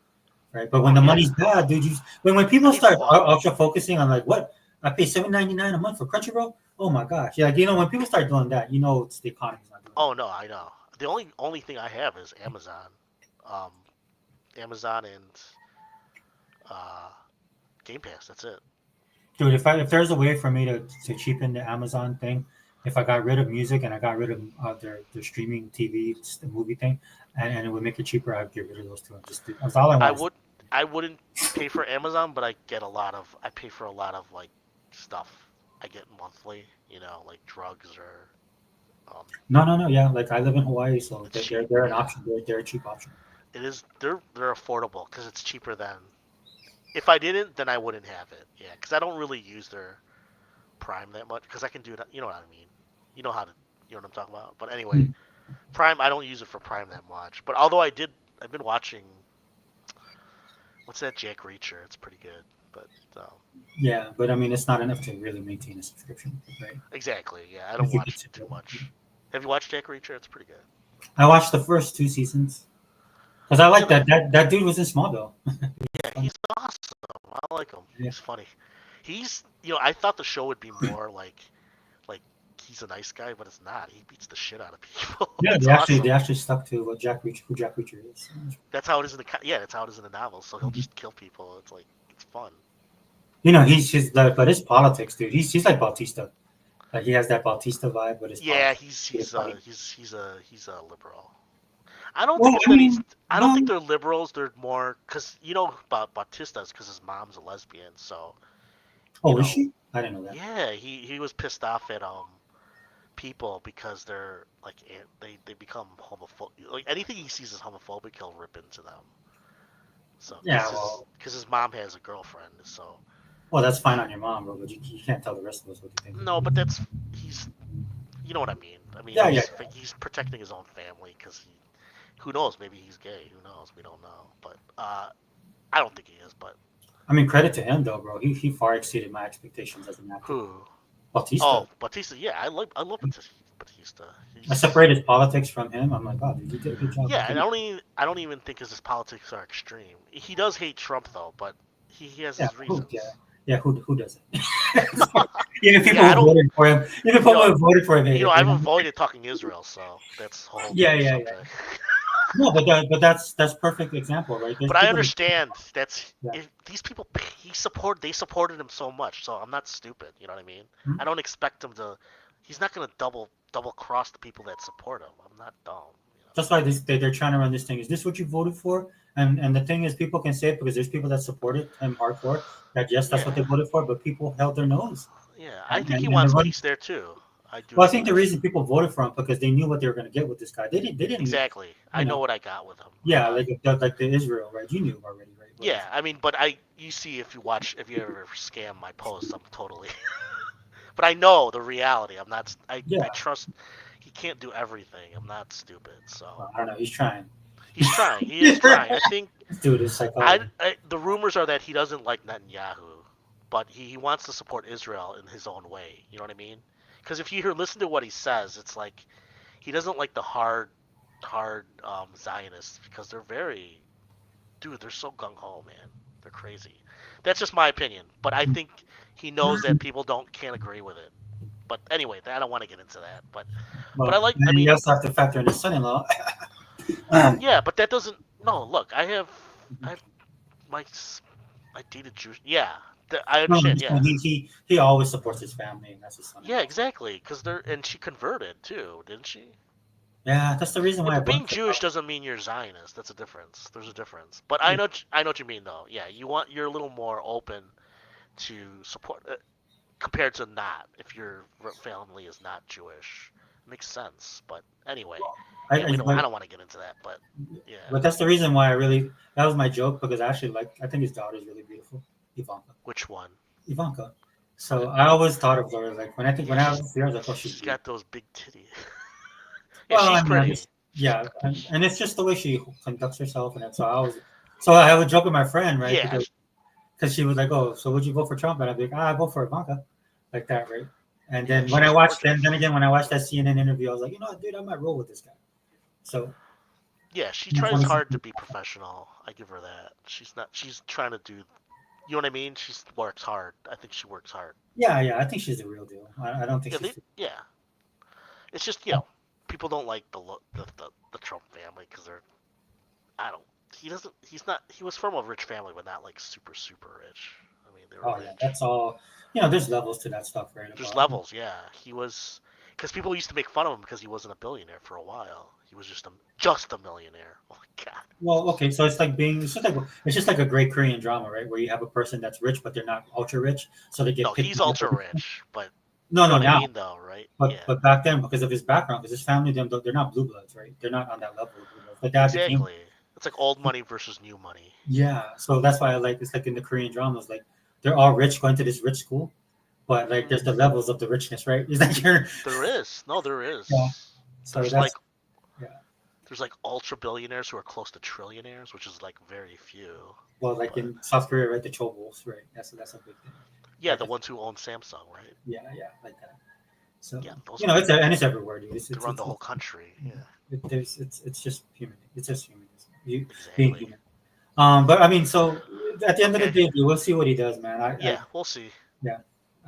right? But when the money's bad, dude, when people start ultra focusing on like what I pay $7.99 a month for Crunchyroll, oh my gosh, yeah, when people start doing that, it's the economy's not doing. Oh no, I know. The only thing I have is Amazon, Amazon and Game Pass. That's it. Dude, if there's a way for me to cheapen the Amazon thing, if I got rid of music and I got rid of their streaming TV, the movie thing, and it would make it cheaper, I'd get rid of those two. That's all I want. I wouldn't pay for Amazon, but I pay for a lot of like stuff I get monthly. Like drugs or. No, yeah. Like I live in Hawaii, so they're an option. They're a cheap option. It is. They're affordable because it's cheaper than. If I didn't, then I wouldn't have it. Yeah, because I don't really use their Prime that much because I can do it. You know what I mean? You know what I'm talking about. But anyway, Prime, I don't use it for Prime that much. But although I've been watching. What's that Jack Reacher? It's pretty good, but. Yeah, but I mean, it's not enough to really maintain a subscription, right? Exactly. Yeah, I don't watch it too much. Have you watched Jack Reacher? It's pretty good. I watched the first 2 seasons because I like that dude was in Smallville. Yeah, he's awesome. I like him. Yeah. He's funny. He's I thought the show would be more like he's a nice guy, but it's not. He beats the shit out of people. Yeah, they actually stuck to who Jack Reacher is. That's how it is that's how it is in the novel. So he'll just kill people. It's like it's fun. He's like, but it's politics, dude. He's like Bautista. Like he has that Bautista vibe, but it's he's a liberal. I don't think they're liberals. They're more because about Bautista's because his mom's a lesbian. So. Oh, is she? I didn't know that. Yeah, he was pissed off at people because they're like they become homophobic. Like anything he sees as homophobic, he'll rip into them. So because his mom has a girlfriend, so. Well, that's fine on your mom, bro, but you can't tell the rest of us what you think. No, but he's, you know what I mean. He's protecting his own family because who knows? Maybe he's gay. Who knows? We don't know. But I don't think he is. But I mean, credit to him though, bro. He far exceeded my expectations as an actor. Who? Bautista. Oh, Batista. Yeah, I love Batista. I separate his politics from him. I'm like, oh, dude, you did a good job. Yeah, and I don't even think his politics are extreme. He does hate Trump though, but he has Yeah, his reasons. who doesn't? Even people Yeah, I who don't. voted for him, even people who voted for him, hate You know, him, I've you know? avoided talking Israel, so that's a whole Yeah, different yeah, subject. No, but that's perfect example, right? There's But I people. understand that's Yeah. if these people they supported him so much, so I'm not stupid. You know what I mean? Mhm. I don't expect him to. He's not gonna double cross the people that support him. I'm not dumb. That's why they're trying to run this thing. Is this what you voted for? And the thing is, people can say it because there's people that supported him hardcore. That yes, that's what they voted for, but people held their nose. Yeah, I think he And wants the peace there too. I do. Well, I think the reason people voted for him because they knew what they were going to get with this guy. They didn't. Exactly. I know what I got with him. Yeah, like the Israel, right? You knew already, right? Yeah, I mean, but you see if you ever scam my posts, I'm totally. But I know the reality. I'm not. I trust. He can't do everything. I'm not stupid. So. Well, I don't know. He's trying. He's trying. He is trying. I think. This dude is psychotic. The rumors are that he doesn't like Netanyahu, but he wants to support Israel in his own way. You know what I mean? Because if you listen to what he says, it's like he doesn't like the hard Zionists because they're very, dude, they're so gung ho, man. They're crazy. That's just my opinion, but I think he knows that people can't agree with it. But anyway, I don't want to get into that. But I like. I mean, you also have to factor in his son-in-law. Yeah, but that doesn't. No, look, I have my dated Jewish. Yeah, I understand. Yeah. He always supports his family, and that's his son. Yeah, exactly. Because she converted too, didn't she? Yeah, that's the reason why. Being Jewish doesn't mean you're Zionist. That's a difference. There's a difference. But I know what you mean though. Yeah, you're a little more open to support compared to not if your family is not Jewish. Makes sense. But anyway, I don't want to get into that. But yeah. But that's the reason why that was my joke because I actually I think his daughter is really beautiful, Ivanka. Which one? Ivanka. So I always thought of her like when I was here, I was like, oh, she's got those big titties. Yeah, well, she's pretty. And it's just the way she conducts herself, and so I would joke with my friend, right? Yeah. Because she was like, "Oh, so would you vote for Trump?" And I'd be like, "I vote for Ivanka," like that, right? And then when I watched, then again, when I watched that CNN interview, I was like, you know what, dude, I might roll with this guy. So. Yeah, she tries hard to be professional. I give her that. She's not. She's trying to do. You know what I mean? She works hard. I think she works hard. Yeah, I think she's the real deal. I don't think. Yeah. It's just people don't like the Trump family because they're. I don't. He doesn't. He's not. He was from a rich family, but not like super rich. I mean, they were rich. Yeah, that's all. There's levels to that stuff, right? There's levels. Yeah, he was. Because people used to make fun of him because he wasn't a billionaire for a while. He was just a millionaire. Oh my god. Well, okay, so it's just like a great Korean drama, right? Where you have a person that's rich, but they're not ultra rich, so they get. No, he's ultra rich, but. No, now. I mean, though, right? But back then, because of his background, because his family, they're not blue bloods, right? They're not on that level. But exactly. It's like old money versus new money. Yeah, so that's why I like it's like in the Korean dramas, like they're all rich going to this rich school, but like there's the levels of the richness, right? Is that There is. Yeah. So there's like ultra billionaires who are close to trillionaires, which is like very few. Well, like in South Korea, right? The Chobols, right? That's a big thing. Yeah, the ones who own Samsung, right? Yeah, like that. So yeah, it's everywhere, dude. They run the whole country. Yeah. It's just human. It's just humanism. Being human. But I mean, so at the end of the day, we'll see what he does, man. We'll see. Yeah,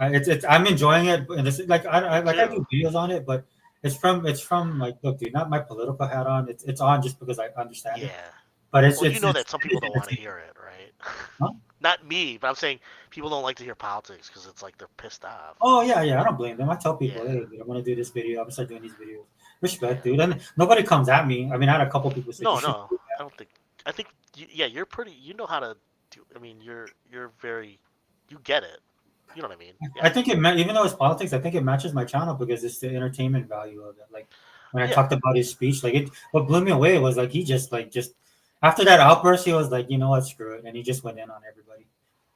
I'm enjoying it, and it's like I do videos on it, but it's from like, look, dude, not my political hat on. It's on just because I understand it. But it's that some people don't want to hear it, right? Huh? Not me, but I'm saying people don't like to hear politics because it's like they're pissed off. Oh yeah, I don't blame them. I tell people, hey, dude, I'm gonna do this video. I'm gonna start doing these videos. Respect, dude. And nobody comes at me. I mean, I had a couple people say, no, I don't think. I think, you're pretty. You know how to do. I mean, you're very. You get it. You know what I mean? Yeah. I think even though it's politics, I think it matches my channel because it's the entertainment value of it. Like when I talked about his speech, like what blew me away was like he just after that outburst, he was like, you know what, screw it, and he just went in on everybody.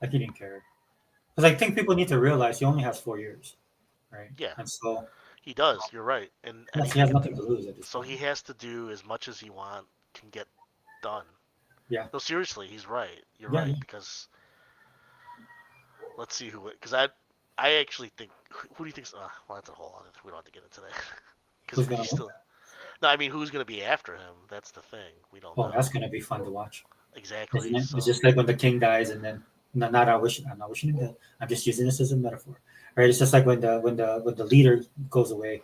Like he didn't care. Because I think people need to realize he only has 4 years, right? Yeah. And so he does. You're right, and he has nothing to lose at this point. He has to do as much as he can get done. Yeah. No, seriously, he's right. You're right because let's see because I actually think. Who do you think's? Well, that's a whole other. We don't have to get into that. Who's Because gonna he's win? still. No, I mean, who's gonna be after him? That's the thing. We don't Oh, know. that's gonna be fun to watch, Exactly. isn't it? So. It's just like when the king dies, and then no, not I wish I'm not wishing him death. I'm just using this as a metaphor, right? It's just like when the leader goes away,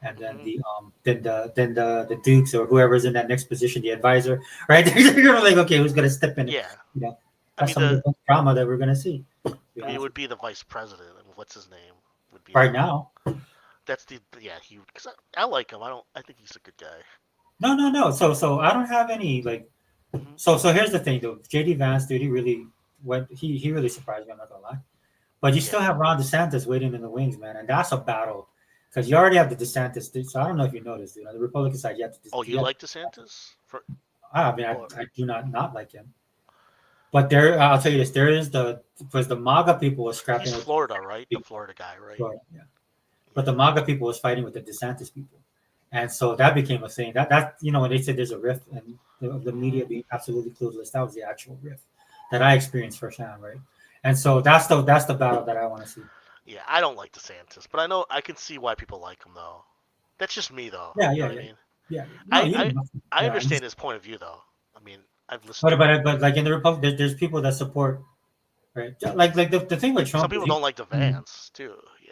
and then Mhm. the dukes or whoever's in that next position, the advisor, right? They're gonna like, okay, who's gonna step in? Yeah. You know, I that's mean some of the drama that we're gonna see. to be I mean, it honest would with be the vice president. I mean, what's his name? Would be you. Right the. now. That's the. Yeah, he. Cause I like him. I don't. I think he's a good guy. No. So I don't have any like. Mhm. So here's the thing though. JD Vance, dude, he really went. He really surprised me. I'm not gonna lie. But you still Yeah. have Ron DeSantis waiting in the wings, man, and that's a battle because you already have the DeSantis. So I don't know if you noticed, dude. On the Republican side, you have to. Oh, You you have, like DeSantis? I mean, Or I do not like him. But there, I'll tell you this: there is the because the MAGA people was scrapping he's with Florida, right? The Florida guy, right? Florida, yeah. But the MAGA people was fighting with the DeSantis people, and so that became a thing. That when they said there's a rift and the media being absolutely clueless, that was the actual rift that I experienced firsthand, right? And so that's the battle that I want to see. Yeah, I don't like DeSantis, but I know I can see why people like him though. That's just me though. Yeah, You know yeah, what I yeah, mean? yeah. No, I you I, don't. I Yeah, understand his point of view though. I mean, I've listened but to him. but like in the Republic, there's people that support, right? Like the thing with Some Trump is people don't like the Vance too. Yeah.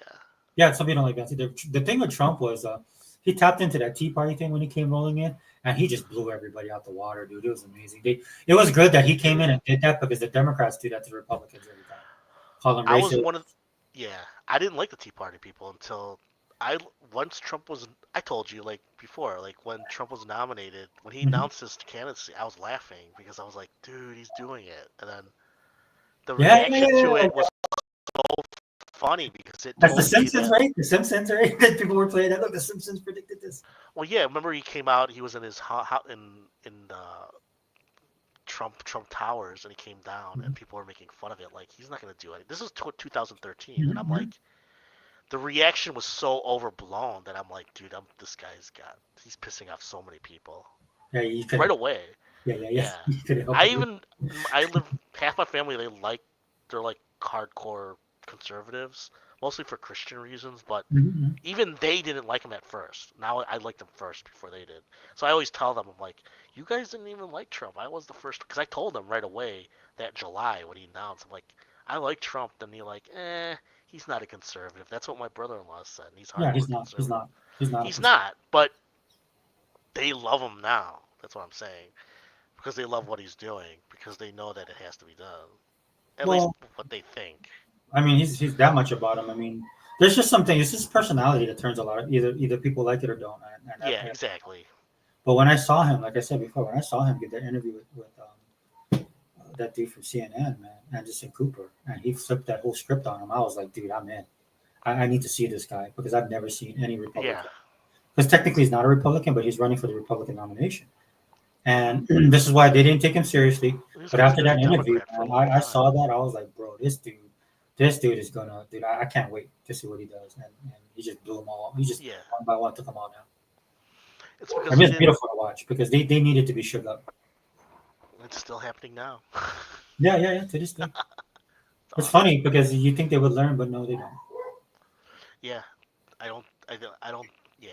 yeah, some people don't like Vance. The thing with Trump was he tapped into that Tea Party thing when he came rolling in, and he just blew everybody out the water, dude. It was amazing. It was good that he came in and did that because the Democrats do that to the Republicans every time. Call them I was racist. one of. Yeah, I didn't like the Tea Party people until I once Trump was. I told you like before, like when Trump was nominated, when he Mhm. announced his candidacy, I was laughing because I was like, dude, he's doing it, and then the Yeah. reaction to it was so funny because it That's the told me Simpsons, that. right? The Simpsons, right? That people were playing that. Look, the Simpsons predicted this. Well, yeah, remember he came out. He was in his in the Trump Towers, and he came down, and people were making fun of it. Like he's not gonna do it. This is 2013, and I'm like, the reaction was so overblown that I'm like, dude, this guy's he's pissing off so many people Yeah, you could. right away. Yeah. Yeah, You could help I it. even I live half my family. They're like hardcore conservatives, mostly for Christian reasons, but Mhm. even they didn't like him at first. Now I liked him first before they did. So I always tell them, I'm like, you guys didn't even like Trump. I was the first because I told them right away that July when he announced. I'm like, I like Trump. Then he like, he's not a conservative. That's what my brother-in-law said. And he's Yeah, hardcore conservative. He's not. He's not, but they love him now. That's what I'm saying because they love what he's doing because they know that it has to be done. At least Well, what they think. I mean, he's that much about him. I mean, there's just something. It's his personality that turns a lot. Either people like it or don't. Yeah, exactly. But when I saw him, like I said before, when I saw him get that interview with that dude from CNN, man, Anderson Cooper, and he flipped that whole script on him, I was like, dude, I'm in. I need to see this guy because I've never seen any Republican. Yeah. Because technically he's not a Republican, but he's running for the Republican nomination. And this is why they didn't take him seriously. But after that interview, man, I saw that. I was like, bro, this dude is gonna, dude, I can't wait to see what he does. And he just blew them all. He just one by one took them all down. It's because I mean, it's beautiful to watch because they needed to be shook up. It's still happening now. Yeah, to this day. It's funny because you think they would learn, but no, they don't. Yeah, I don't. Yeah.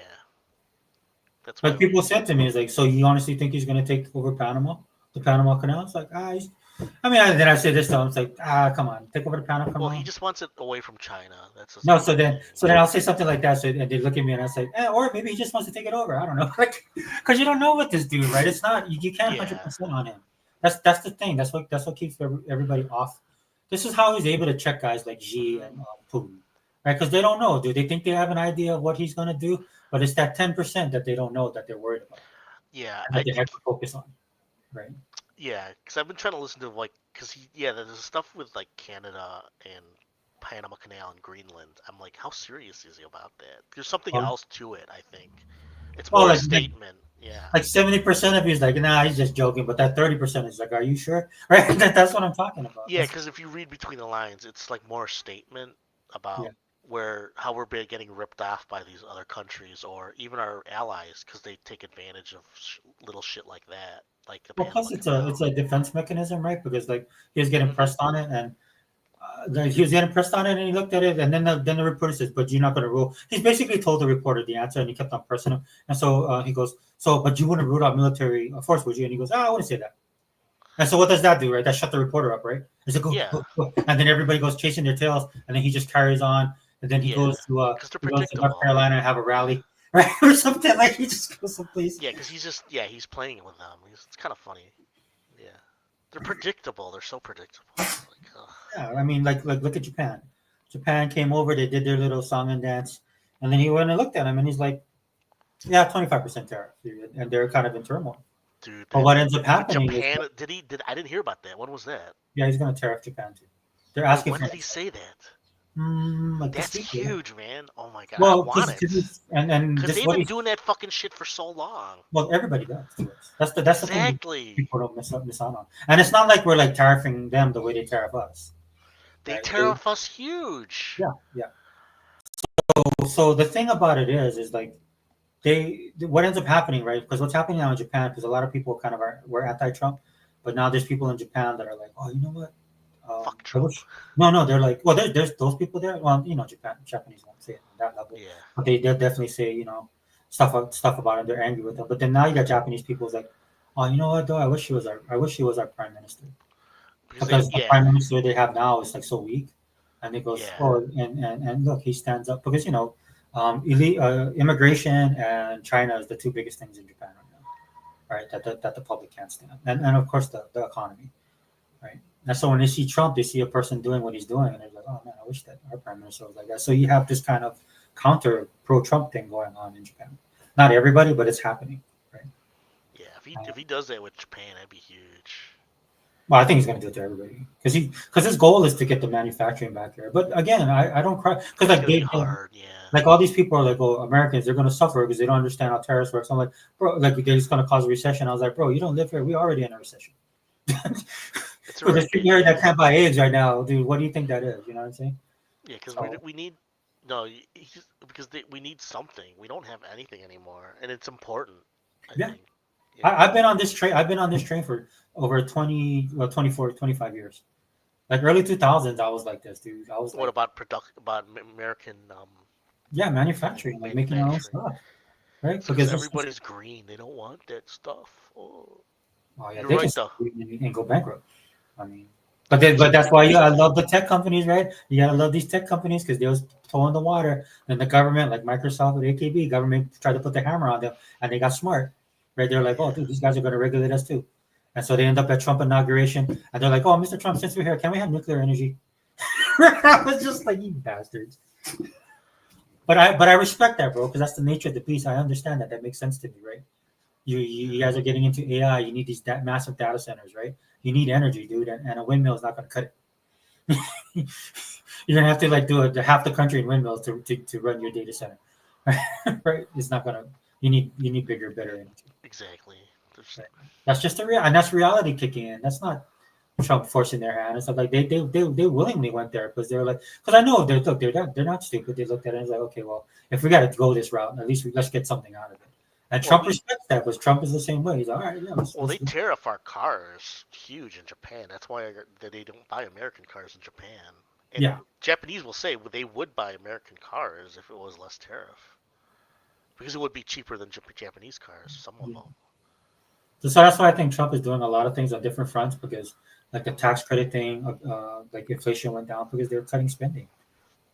That's like people said to me, "Is like, so you honestly think he's going to take over Panama, the Panama Canal?" It's like, then I said this to him. It's like, come on, take over the Panama Canal. Well, he just wants it away from China. That's no. So then I'll say something like that. So and they look at me and I say, or maybe he just wants to take it over. I don't know, like, because you don't know what this dude, right? It's not you can't 100% on him. That's the thing. That's what keeps everybody off. This is how he's able to check guys like Xi and Putin, right? Because they don't know, dude. They think they have an idea of what he's going to do, but it's that 10% that they don't know that they're worried about. Yeah, and that they have to focus on, right? Yeah, because I've been trying to listen to because there's stuff with like Canada and Panama Canal and Greenland. I'm like, how serious is he about that? There's something else to it. I think it's more a statement. Yeah, like 70% of you is like, nah, he's just joking, but that 30% is like, are you sure? Right? That's what I'm talking about. Yeah, because if you read between the lines, it's like more a statement about how we're getting ripped off by these other countries or even our allies because they take advantage of little shit like that. Like the plus it's a defense mechanism, right? Because like he was getting pressed on it, and he was getting pressed on it, and he looked at it, and then the reporter says, "But you're not going to rule." He's basically told the reporter the answer, and he kept on pressing him. And so he goes, "So, but you wouldn't rule out military force, would you?" And he goes, "I wouldn't say that." And so what does that do, right? That shut the reporter up, right? He's like, Yeah. go. And then everybody goes chasing their tails, and then he just carries on, and then he goes to North Carolina and have a rally, right, or something like he just goes someplace. Yeah, because he's playing with them. It's kind of funny. Yeah, they're predictable. They're so predictable. Like, Yeah, I mean, like look at Japan. Japan came over, they did their little song and dance, and then he went and looked at him, and he's like, "Yeah, 25% tariff," and they're kind of in turmoil. Dude, but what ends up happening Japan, is, I didn't hear about that. When was that? yeah, he's going to tariff Japan too. They're asking. When did he say that? Like that's huge, man. Oh my god, well, I want it. Because they've been doing that fucking shit for so long. Well, everybody does. That's exactly. The thing people don't miss out on. And it's not like we're like tariffing them the way they tariff us. They right? Tariff us huge. Yeah. So the thing about it is like what ends up happening, right? Because what's happening now in Japan, because a lot of people kind of were anti-Trump, but now there's people in Japan that are like, oh, you know what? Fuck Trump. No, they're like, well, there's those people there. Well, Japanese won't say it on that level. Yeah. But they'll definitely say, stuff about it. They're angry with them. But then now you got Japanese people who's like, oh, you know what though? I wish he was our prime minister. Because the prime minister they have now is like so weak. And it goes, and look, he stands up because immigration and China is the two biggest things in Japan right now, right? That the public can't stand, and of course the economy, right? And so when they see Trump, they see a person doing what he's doing, and they're like, oh man, I wish that our prime minister was like that. So you have this kind of counter pro-Trump thing going on in Japan. Not everybody, but it's happening, right? Yeah, if he does that with Japan, that'd be huge. Well, I think he's going to do it to everybody because his goal is to get the manufacturing back here. But again, I don't cry because like all these people are like, oh, Americans, they're going to suffer because they don't understand how tariffs work. So I'm like, bro, like they're just going to cause a recession. I was like, bro, you don't live here. We're already in a recession. There's people here that can't buy eggs right now, dude. What do you think that is? You know what I'm saying? Yeah, because we need we need something. We don't have anything anymore, and it's important. I think. I've been on this train. I've been on this train for over 25 years. Like early 2000s, I was like this, dude. I was. What about American? Manufacturing, like making our own stuff, right? Because everybody's green. They don't want that stuff. Oh yeah, you're they right, and go bankrupt. I mean, but that's why I love the tech companies, right? You gotta love these tech companies because they was towing the water. And the government, like Microsoft with AKB, government tried to put the hammer on them, and they got smart. Right, they're like, oh, dude, these guys are going to regulate us too, and so they end up at Trump inauguration, and they're like, oh, Mr. Trump, since we're here, can we have nuclear energy? I was just like, you bastards. But I respect that, bro, because that's the nature of the beast. I understand that. That makes sense to me, right? You guys are getting into AI. You need these massive data centers, right? You need energy, dude, and a windmill is not going to cut it. You're gonna have to like do half the country in windmills to run your data center, right? It's not gonna. You need bigger, better energy. Exactly. Right. That's just and that's reality kicking in. That's not Trump forcing their hand. It's like they willingly went there because they were like, because I know they're not stupid. They looked at it and was like, okay, well, if we got to go this route, at least let's get something out of it. And Trump respects that because Trump is the same way. He's like, all right, yeah. They tariff our cars huge in Japan. That's why they don't buy American cars in Japan. And Japanese will say they would buy American cars if it was less tariff. Because it would be cheaper than Japanese cars, some of them. So that's why I think Trump is doing a lot of things on different fronts because, like the tax credit thing, like inflation went down because they're cutting spending,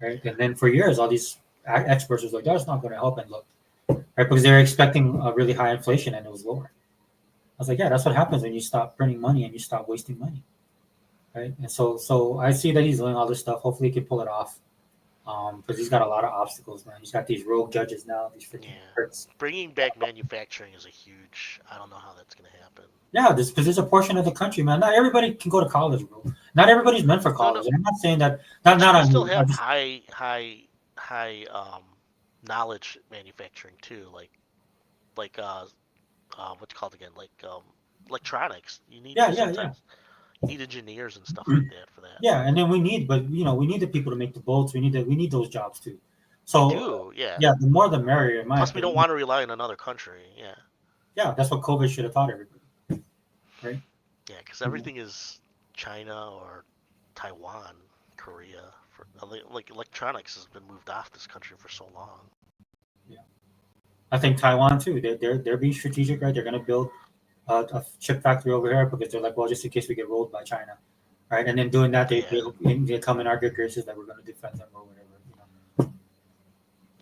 right? And then for years, all these experts was like, that's not going to help, and look, right? Because they were expecting a really high inflation and it was lower. I was like, yeah, that's what happens when you stop printing money and you stop wasting money, right? And so I see that he's doing all this stuff. Hopefully, he can pull it off. Because he's got a lot of obstacles, man. He's got these rogue judges now. These freaking hurts. Bringing back manufacturing is a huge. I don't know how that's going to happen. Yeah, because there's a portion of the country, man. Not everybody can go to college, bro. Not everybody's meant for college. No. I'm not saying that. Not still have high knowledge manufacturing too, like what's it called again? Like electronics. You need You need engineers and stuff like that for that. Yeah, and then we need the people to make the boats. We need those jobs too. So we do, yeah. Yeah, the more the merrier. Plus, we don't want to rely on another country. Yeah. Yeah, that's what COVID should have taught everybody. Right. Yeah, because everything is China or Taiwan Korea. For like electronics has been moved off this country for so long. I think Taiwan too. They're being strategic, right? They're going to build a chip factory over here because they're like, well, just in case we get rolled by China, right? And then doing that, they come in our good graces that we're going to defend them or whatever. You know?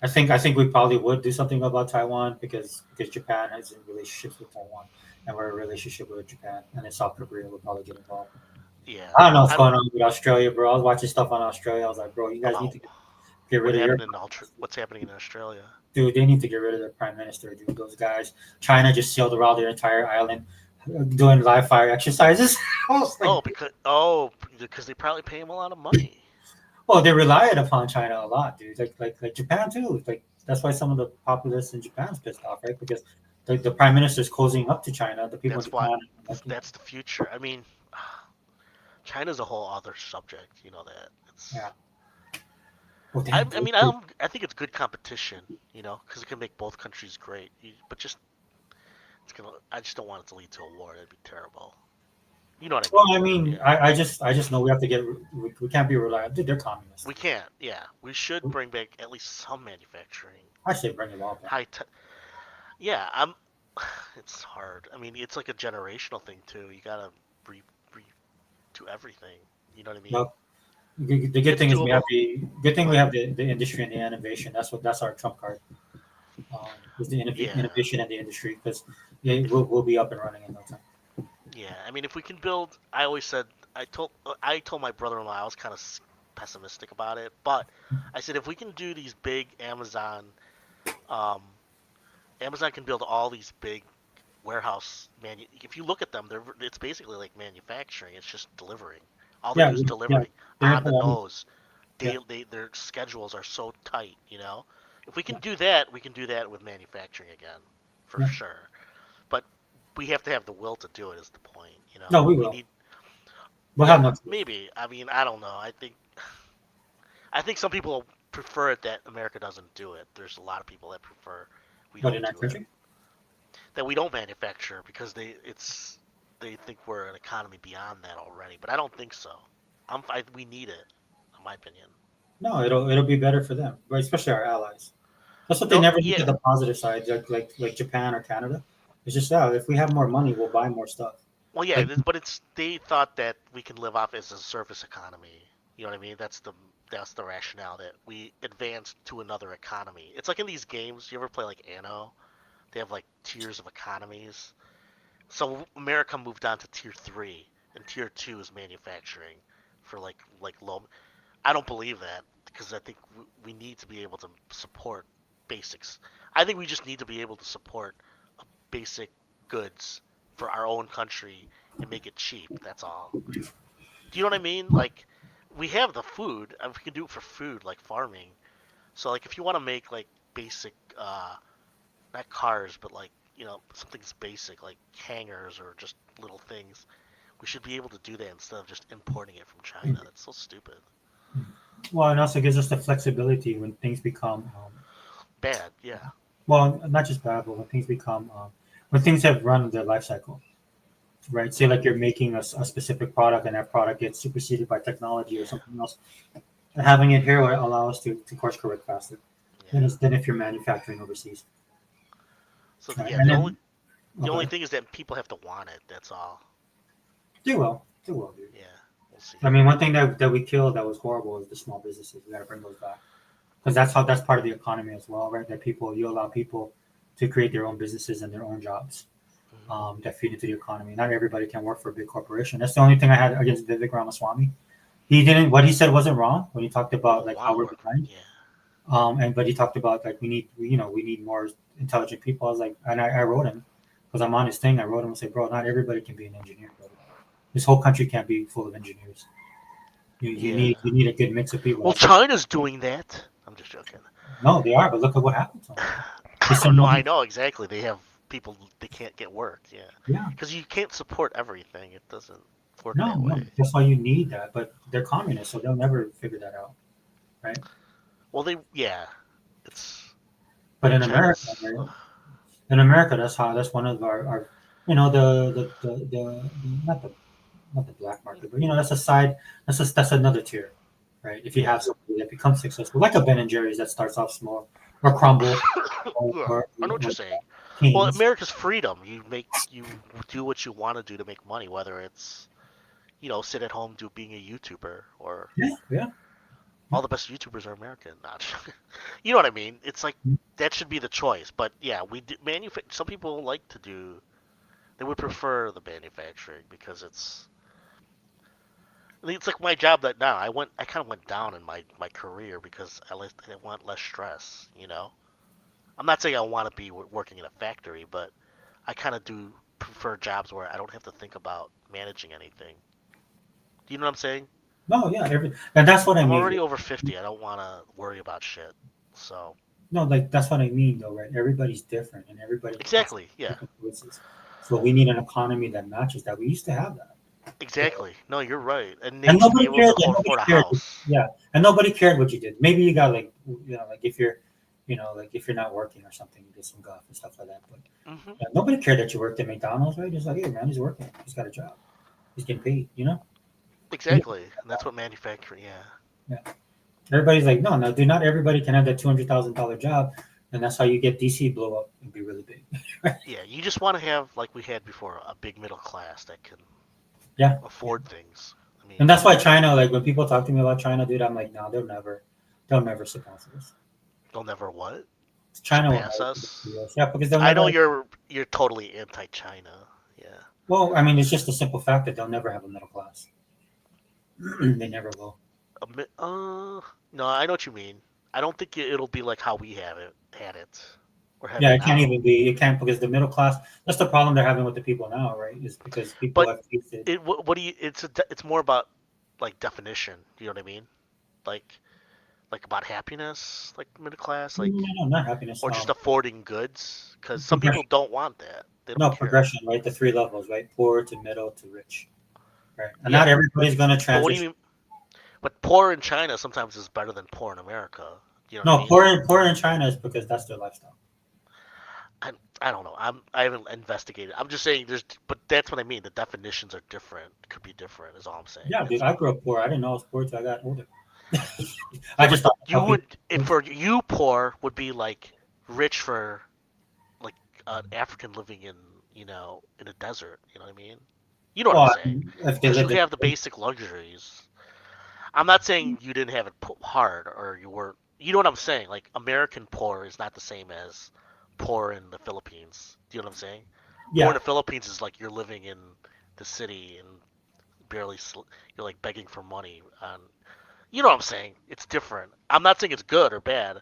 I think we probably would do something about Taiwan because Japan has relationships with Taiwan, and we're in a relationship with Japan, and then South Korea will probably get involved. Yeah. I don't know what's going on with Australia, bro. I was watching stuff on Australia. I was like, bro, you guys need to get rid of your. What's happening in Australia? Dude, they need to get rid of their prime minister, dude. Those guys. China just sailed around their entire island doing live fire exercises. I was like, because they probably pay him a lot of money. well, they relied upon China a lot, dude. Like Japan too. Like that's why some of the populace in Japan's pissed off, right? Because the prime minister's closing up to China. The people in Japan. That's the future. I mean, China's a whole other subject. You know that. Yeah. Well, I think it's good competition, you know, because it can make both countries great. But I just don't want it to lead to a war. That'd be terrible. You know what I mean? Well, I mean, yeah. I just know we have to get. We can't be reliant. Dude, they're communists. We can't. Yeah, we should bring back at least some manufacturing. I say bring it all back. Yeah, It's hard. I mean, it's like a generational thing too. You gotta do everything. You know what I mean? Well, the good thing is we have the industry and the innovation. That's our trump card. Is the innovation and the industry because we'll be up and running in no time. Yeah, I mean, if we can build, I told my brother-in-law I was kind of pessimistic about it, but I said if we can do these big Amazon can build all these big warehouse if you look at them, it's basically like manufacturing. It's just delivering. All they do is delivering on the nose. Their schedules are so tight, you know. If we can do that, we can do that with manufacturing again, for sure. But we have to have the will to do it. Is the point, you know? No, we will. We'll have no. Maybe. I mean, I don't know. I think some people prefer it that America doesn't do it. There's a lot of people that prefer we don't do it. That we don't manufacture because they think we're an economy beyond that already. But I don't think so. We need it, in my opinion. No, it'll be better for them, right? Especially our allies. That's what they never look at the positive side, like Japan or Canada. It's just if we have more money, we'll buy more stuff. Well, yeah, but they thought that we can live off as a service economy. You know what I mean? That's the rationale that we advance to another economy. It's like in these games. You ever play like Anno? They have like tiers of economies. So America moved on to tier 3, and tier 2 is manufacturing for like low. I don't believe that because I think we need to be able to support basics. I think we just need to be able to support basic goods for our own country and make it cheap. That's all. Do you know what I mean? Like, we have the food, and we can do it for food, like farming. So, like, if you want to make like basic, not cars, but like, you know, something's basic, like hangers or just little things, we should be able to do that instead of just importing it from China. That's so stupid. Well, it also gives us the flexibility when things become bad. Yeah. Well, not just bad, but when things become when things have run their life cycle, right? Say like you're making a specific product and that product gets superseded by technology or something else. And having it here will allow us to course correct faster than if you're manufacturing overseas. So the only thing is that people have to want it. That's all. They will, dude. Yeah, we'll see. I mean, one thing that we killed that was horrible is the small businesses. We got to bring those back because that's part of the economy as well, right? That you allow people to create their own businesses and their own jobs that feed into the economy. Not everybody can work for a big corporation. That's the only thing I had against Vivek Ramaswamy. What he said wasn't wrong when he talked about like how we're behind. But he talked about like we need more intelligent people. I was like, and I wrote him because I'm on his thing. I wrote him and said, bro, not everybody can be an engineer, bro. This whole country can't be full of engineers. You need a good mix of people. Well, China's doing that. I'm just joking. No, they are, but look at what happened to them. No, I know exactly. They have people they can't get work. Yeah. Because you can't support everything. It doesn't work that way. No, that's why you need that. But they're communists, so they'll never figure that out, right? Well, it's. But in America, that's one of our the not the black market, but that's a side. That's another tier, right? If you have something that becomes successful, like a Ben and Jerry's that starts off small, or Crumble, Yeah, I know what you're saying. Well, Canes. America's freedom. You do what you want to do to make money, whether it's sit at home do being a YouTuber or Yeah. all the best YouTubers are American. Not, you know what I mean? It's like that should be the choice. But yeah, some people like to do. They would prefer the manufacturing because it's like my job that now I kind of went down in my career because I want less stress. I'm not saying I want to be working in a factory, but I kind of do prefer jobs where I don't have to think about managing anything. Do you know what I'm saying? No, yeah, and that's what I I'm mean. already over 50. I don't want to worry about shit. So. No, like that's what I mean, though, right? Everybody's different, and everybody exactly, yeah. Choices. So we need an economy that matches that. We used to have that. Exactly. No, you're right. And nobody cared. Afford a house. Yeah, and nobody cared what you did. Maybe you got like like if you're, like if you're not working or something, you get some guff and stuff like that. But yeah, nobody cared that you worked at McDonald's, right? It's like, hey man, he's working. He's got a job. He's getting paid. Exactly, and that's what manufacturing. Yeah. Everybody's like, no, dude. Not everybody can have that $200,000 job, and that's how you get DC blow up and be really big. Yeah, you just want to have, like we had before, a big middle class that can afford things. I mean, and that's why China, like when people talk to me about China, dude, I'm like, no, they'll never surpass us. They'll never what? China surpass us. Yeah, because I know you're totally anti-China. Yeah. Well, I mean, it's just a simple fact that they'll never have a middle class. They never will. No, I know what you mean. I don't think it'll be like how we had it. Yeah, it can't even be. It can't because the middle class. That's the problem they're having with the people now, right? Is because people have tasted. What do you? It's more about like definition. Do you know what I mean? Like about happiness, like middle class, like no, not happiness, or just affording goods. Because some people don't want that. They don't care. Progression, right? The 3 levels, right? Poor to middle to rich, right? And not everybody's going to transition. What do you mean? But poor in China sometimes is better than poor in America. You know what I mean? Poor in China is because that's their lifestyle. I don't know. I haven't investigated. I'm just saying but that's what I mean. The definitions are different. Could be different. Is all I'm saying. Yeah, dude. I grew up poor. I didn't know I was poor until I got older. I just thought you would. If for you, poor would be like rich for like an African living in in a desert. You know what I mean? You know what I'm saying? Because you have the basic luxuries. I'm not saying you didn't have it hard or you were. You know what I'm saying? Like American poor is not the same as poor in the Philippines. Do you know what I'm saying? Yeah. Poor in the Philippines is like you're living in the city and barely you're like begging for money. You know what I'm saying? It's different. I'm not saying it's good or bad.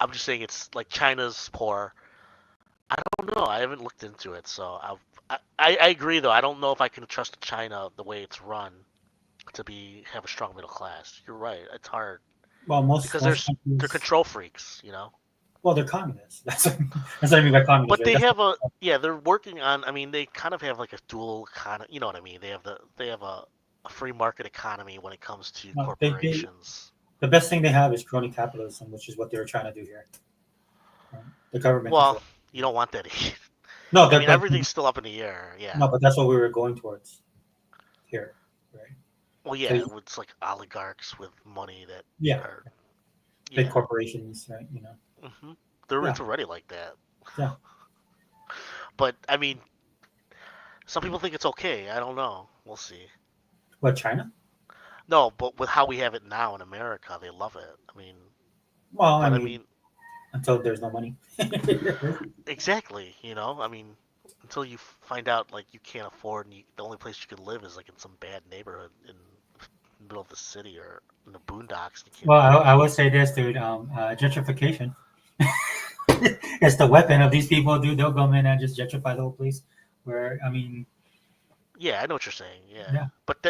I'm just saying it's like China's poor. I don't know. I haven't looked into it, so I agree though. I don't know if I can trust China the way it's run to have a strong middle class. You're right. It's hard. Well, because they're control freaks. Well, they're communists. That's what I mean by communists. But they have they're working on. I mean, they kind of have like a dual kind of. You know what I mean? They have a free market economy when it comes to corporations. The best thing they have is crony capitalism, which is what they were trying to do here. The government. Well, you don't want that. No, I mean, everything's still up in the air. Yeah. No, but that's what we were going towards here, right? Well, yeah, it's like oligarchs with money that are big corporations, right? It's already like that. Yeah. But I mean, some people think it's okay. I don't know. We'll see. What, China? No, but with how we have it now in America, they love it. I mean, well, I mean, until there's no money. Exactly. I mean, until you find out like you can't afford, and the only place you can live is like in some bad neighborhood in the middle of the city or in the boondocks. Well, I would say this, dude. Gentrification. It's the weapon of these people, dude. They'll come in and just gentrify the whole place. Where I mean, yeah, I know what you're saying. Yeah. But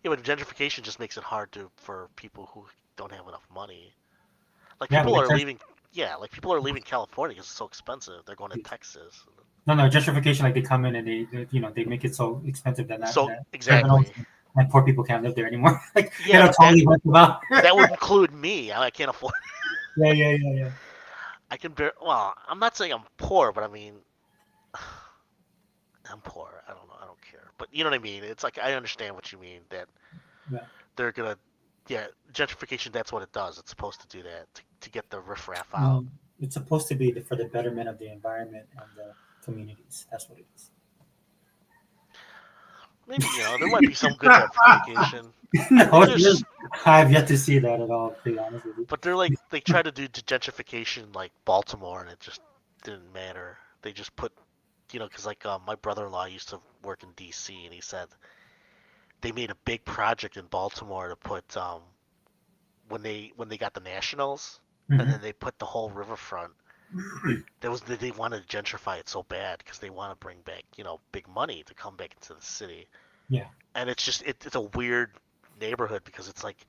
but gentrification just makes it hard for people who don't have enough money. Like people are leaving. Yeah, like people are leaving California because it's so expensive. They're going to Texas. No, gentrification. Like they come in and they make it so expensive that exactly. And poor people can't live there anymore. Like totally that would include me. I can't afford. Yeah. I can bear. Well, I'm not saying I'm poor, but I mean, I'm poor. I don't know. I don't care. But you know what I mean. It's like I understand what you mean. That they're gonna, yeah, gentrification. That's what it does. It's supposed to do that to get the riffraff out. It's supposed to be for the betterment of the environment and the communities. That's what it is. Maybe there might be some good gentrification. No, I've yet to see that at all. To be honest with you. But they try to do gentrification like Baltimore, and it just didn't matter. They just put, because like my brother-in-law used to work in D.C. and he said they made a big project in Baltimore to put when they got the Nationals, and then they put the whole riverfront. They wanted to gentrify it so bad because they want to bring back big money to come back into the city. Yeah. And it's just it's a weird neighborhood because it's like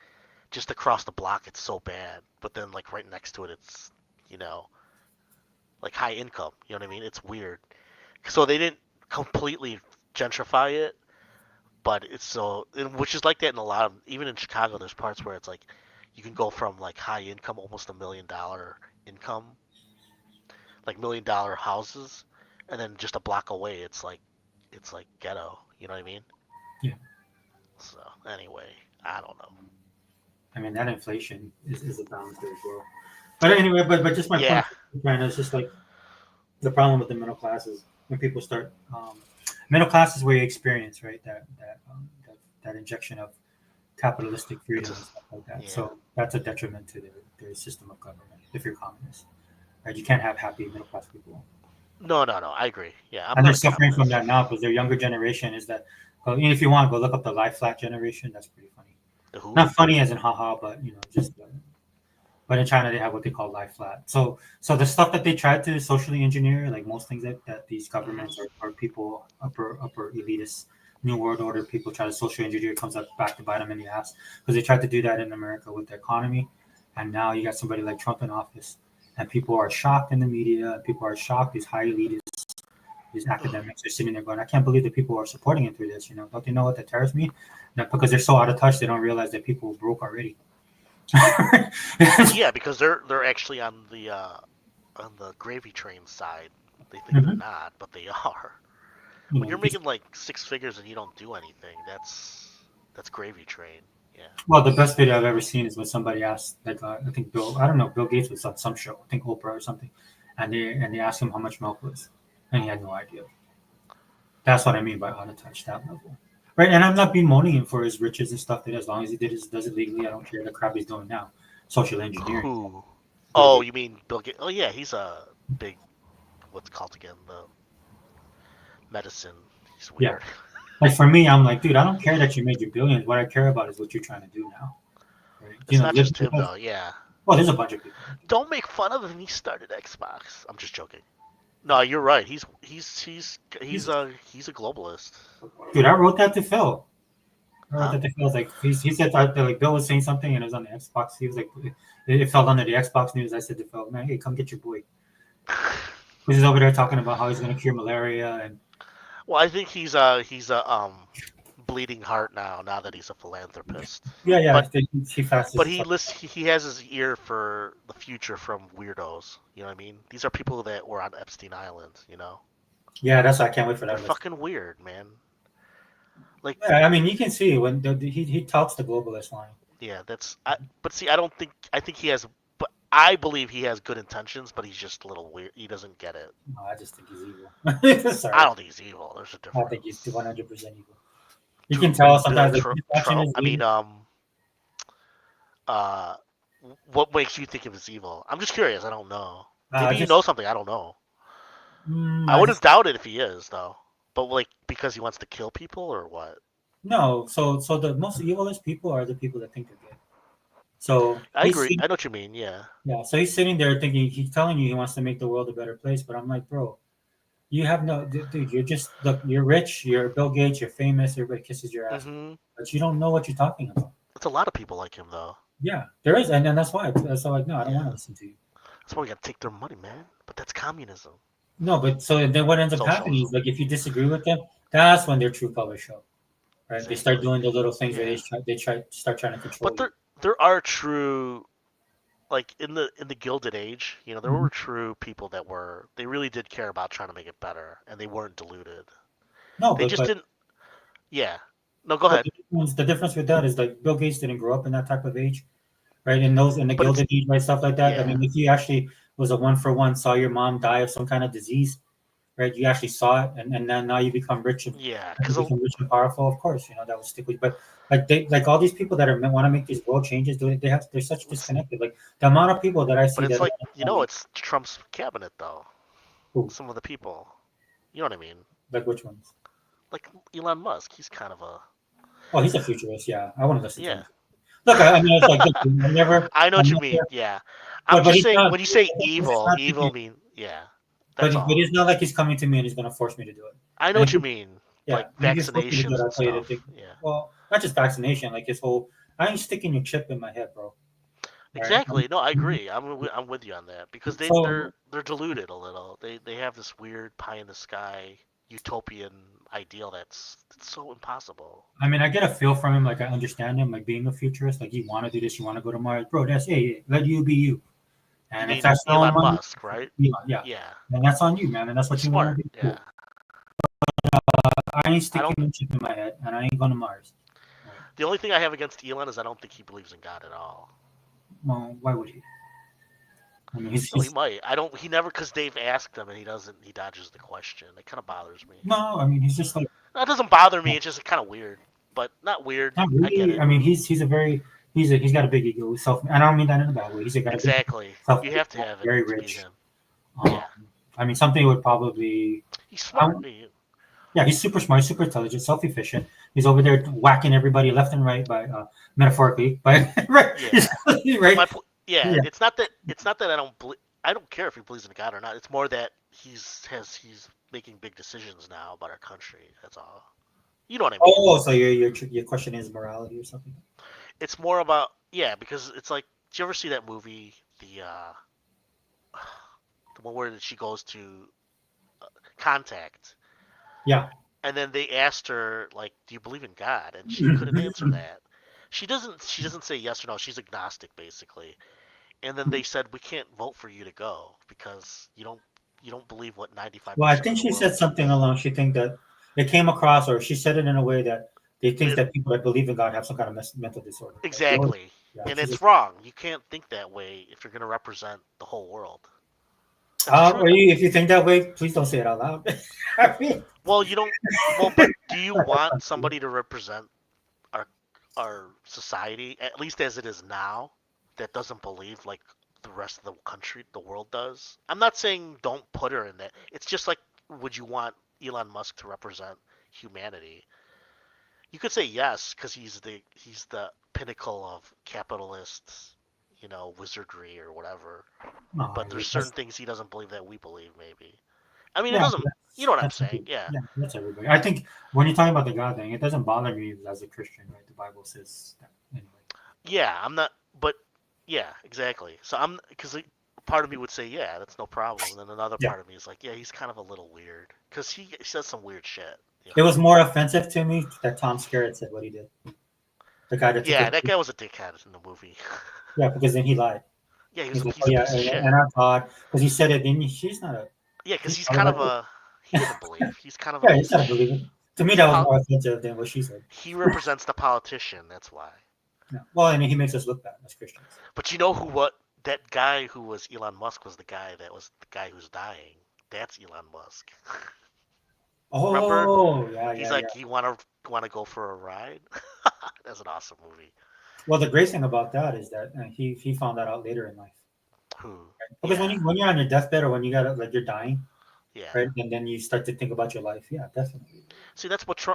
just across the block it's so bad, but then like right next to it it's like high income. You know what I mean? It's weird. So they didn't completely gentrify it, but which is like that in a lot of, even in Chicago, there's parts where it's like you can go from like high income, almost $1 million income, like $1 million houses, and then just a block away it's like ghetto. You know what I mean? Yeah. So anyway, I don't know. I mean, that inflation is a balance there as well. But anyway, but just my point, Brandon, is just like the problem with the middle classes when people start middle class is where you experience, right, that injection of capitalistic freedom and stuff like that. Yeah. So that's a detriment to their system of government if you're communist. Right? You can't have happy middle class people. No, I agree. Yeah, and they're suffering from that now because their younger generation is that. If you want, go look up the lie flat generation. That's pretty funny. Not funny as in haha, but just. But in China, they have what they call lie flat. So the stuff that they tried to socially engineer, like most things that these governments or people upper elitists, New World Order people try to social engineer, comes up back to bite them in the ass because they tried to do that in America with the economy, and now you got somebody like Trump in office, and people are shocked in the media. People are shocked. These high elitists. These academics are sitting there going, I can't believe that people are supporting him through this. Don't they know what the tariffs mean? Not because they're so out of touch, they don't realize that people broke already. Yeah, because they're actually on the gravy train side. They think they're not, but they are. When you're making like 6 figures and you don't do anything, that's gravy train. Yeah. Well, the best video I've ever seen is when somebody asked, like, I think Bill Gates was on some show, I think Oprah or something, and they asked him how much milk was. And he had no idea. That's what I mean by out of touch, that level. Right? And I'm not bemoaning him for his riches and stuff, that as long as he does it legally, I don't care the crap he's doing now. Social engineering. Ooh. Oh, you mean Bill Gates? Oh, yeah, he's a big, what's it called again? The medicine. He's weird. Yeah. Like for me, I'm like, dude, I don't care that you made your billions. What I care about is what you're trying to do now. Right? It's not just him, though, yeah. Well, there's a bunch of people. Don't make fun of him. He started Xbox. I'm just joking. No, you're right. He's a globalist. Dude, I wrote that to Phil. Like he said that like Bill was saying something and it was on the Xbox. He was like, it fell under the Xbox news. I said to Phil, man, hey, come get your boy. He's over there talking about how he's going to cure malaria and. Well, I think he's a bleeding heart now that he's a philanthropist. Yeah. But he has his ear for the future from weirdos. You know what I mean? These are people that were on Epstein Island. Yeah, that's why I can't wait for that. They're fucking weird, man. Like, yeah, I mean, you can see when he talks the globalist line. Yeah, but see, I think he has. But I believe he has good intentions, but he's just a little weird. He doesn't get it. No, I just think he's evil. Sorry. I don't think he's evil. There's a difference. I think he's 100% evil. You can tell sometimes. What makes you think of his evil? I'm just curious. I don't know. Maybe you know something I don't know. I wouldn't doubt it if he is, though. But like because he wants to kill people or what? No. So the most evilest people are the people that think they're good. So I agree. I know what you mean. Yeah. Yeah. So he's sitting there thinking, he's telling you he wants to make the world a better place, but I'm like, bro, you have no, dude. You're just you're rich. You're Bill Gates. You're famous. Everybody kisses your ass, but you don't know what you're talking about. It's a lot of people like him, though. Yeah, there is, and that's why. That's why. No, I don't want to listen to you. That's why we got to take their money, man. But that's communism. No, but so then what ends up happening is like if you disagree with them, that's when their true colors show. Right? Exactly. They start doing the little things where they start trying to control. But there are true, like in the Gilded Age, there were true people that they really did care about trying to make it better, and they weren't deluded. No, they just didn't. Yeah. No, go ahead. the difference with that is like Bill Gates didn't grow up in that type of age, right? In the But Gilded Age, right, stuff like that. I yeah. mean, if you actually was a 1-for-1, saw your mom die of some kind of disease, right? You actually saw it, and then now you become rich and Yeah, you because become rich and powerful. Of course, that will stick with you. But like all these people that want to make these world changes, they're such disconnected. Like the amount of people that I see but it's that like it's Trump's cabinet though. Who? Some of the people, you know what I mean? Like which ones? Like Elon Musk, he's kind of a Oh, he's a futurist. Yeah, I want to listen to yeah. him. Look, I mean, it's like look, I know I'm what you never, mean. Yeah, I'm but just he's saying not. when you say It's evil, not evil thinking, mean yeah. but That's all. it's not like he's coming to me and he's going to force me to do it. I know And what you mean. yeah, Like if you force me to do it, vaccinations I'll and tell you to stuff. think. Yeah. Well, not just vaccination, like his whole. I ain't sticking your chip in my head, bro. All right? Exactly. No, I agree. I'm with you on that because So they're deluded a little. They have this weird pie in the sky utopian ideal that's so impossible. I mean, I get a feel from him. Like I understand him, like being a futurist. Like you want to do this, you want to go to Mars, bro. That's hey, let you be you. You And if mean that's your own Elon money, Musk, right? Yeah, Yeah. and that's on you, man. And that's what He's you want smart. to do. Yeah. I ain't I sticking don't. a chip in my head, and I ain't going to Mars. Right. The only thing I have against Elon is I don't think he believes in God at all. Well, why would he? I mean, No, he might. I don't. He never because Dave asked him and he doesn't. He dodges the question. It kind of bothers me. no. I mean, he's just like No, it doesn't bother me. It's just kind of weird, but not weird. not I get really. it. I mean, he's got a big ego. Self. I don't mean that in a bad way. He's got a big Exactly. self. You have to have it Very to be rich. him. Um, Yeah. I mean, something would probably. He's smart. Yeah, he's super smart, super intelligent, self-efficient. He's over there whacking everybody left and right by metaphorically, by right. Yeah. Right. Yeah. Yeah. It's not that I don't I don't care if he believes in God or not. It's more that he's making big decisions now about our country. That's all. You know what I mean? Oh, so your question is morality or something? It's more about because it's like, did you ever see that movie, the one where she goes to Contact? Yeah. And then they asked her, like, do you believe in God? And she couldn't answer that. She doesn't say yes or no. She's agnostic basically. And then they said we can't vote for you to go because you don't believe what 95%. Well, I think she said something along. She think that it came across, or she said it in a way that they think that people that believe in God have some kind of mental disorder. Exactly. Yeah, and it's wrong. You can't think that way if you're going to represent the whole world. If you think that way, please don't say it out loud. I mean, well, you don't. Well, but do you want somebody to represent our society, at least as it is now, that doesn't believe like the rest of the country, the world does? I'm not saying don't put her in that. It's just like, would you want Elon Musk to represent humanity? You could say yes because he's the pinnacle of capitalist, wizardry or whatever. No, but there's certain things he doesn't believe that we believe. Maybe. I mean, yeah, it doesn't. You know what I'm that's saying? Yeah. Yeah, that's everybody. I think when you're talking about the God thing, it doesn't bother me as a Christian, right? The Bible says that anyway. Yeah, I'm not. But yeah, exactly. So because part of me would say, yeah, that's no problem. And then another part of me is like, yeah, he's kind of a little weird because he says some weird shit. It was more offensive to me that Tom Skerritt said what he did. The guy that that guy was a dickhead in the movie. Yeah, because then he lied. Yeah, he's a like, piece of shit. And our God, because he said it, then she's not a. Yeah, because he's kind of a. He doesn't believe. He's kind of. Yeah, he's not a believer. To me, that was more offensive than what she said. He represents the politician. That's why. Yeah. Well, I mean, he makes us look bad as Christians. But you know what? That guy who was Elon Musk was the guy who's dying. That's Elon Musk. Oh, remember? Yeah. He's like, you want to go for a ride? That's an awesome movie. Well, the great thing about that is that he found that out later in life. Who? Right? Because when you're on your deathbed or when you got like you're dying, yeah, right, and then you start to think about your life. Yeah, definitely. See, that's what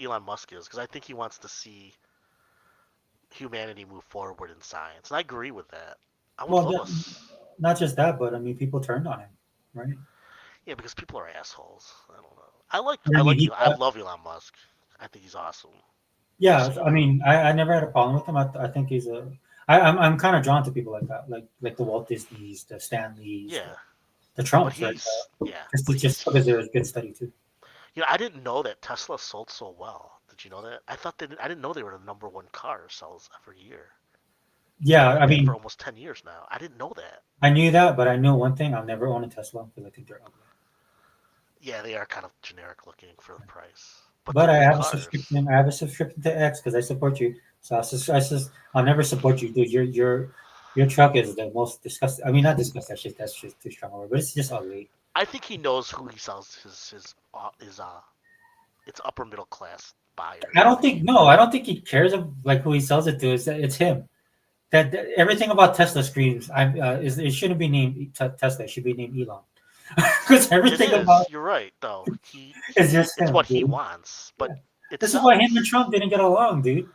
Elon Musk is, because I think he wants to see humanity move forward in science, and I agree with that. Not just that, but I mean, people turned on him, right? Yeah, because people are assholes. I don't know. I love Elon Musk. I think he's awesome. Yeah, I mean, I never had a problem with him. I think he's I'm kind of drawn to people like that, like the Walt Disneys, the Stanleys, the Trumps, right? Just because they're a good study too. I didn't know that Tesla sold so well. Did you know that? I didn't know they were the number one car sells every year. Yeah, I mean, for almost 10 years now. I didn't know that. I knew that, but I know one thing: I'll never own a Tesla because I think they're ugly. Yeah, they are kind of generic looking for the price. But I have a subscription. I have a subscription to X because I support you. So I'll never support you, dude. Your truck is the most disgusting. I mean, not disgusting. That's just too strong a word, but it's just ugly. I think he knows who he sells his it's upper middle class buyers. I don't think no. I don't think he cares of like who he sells it to. It's him. That everything about Tesla screams. It shouldn't be named Tesla. It should be named Elon. Because everything It is. about You're right, though. it's just it's him, what dude. he wants, but This is why him and Trump didn't get along, dude.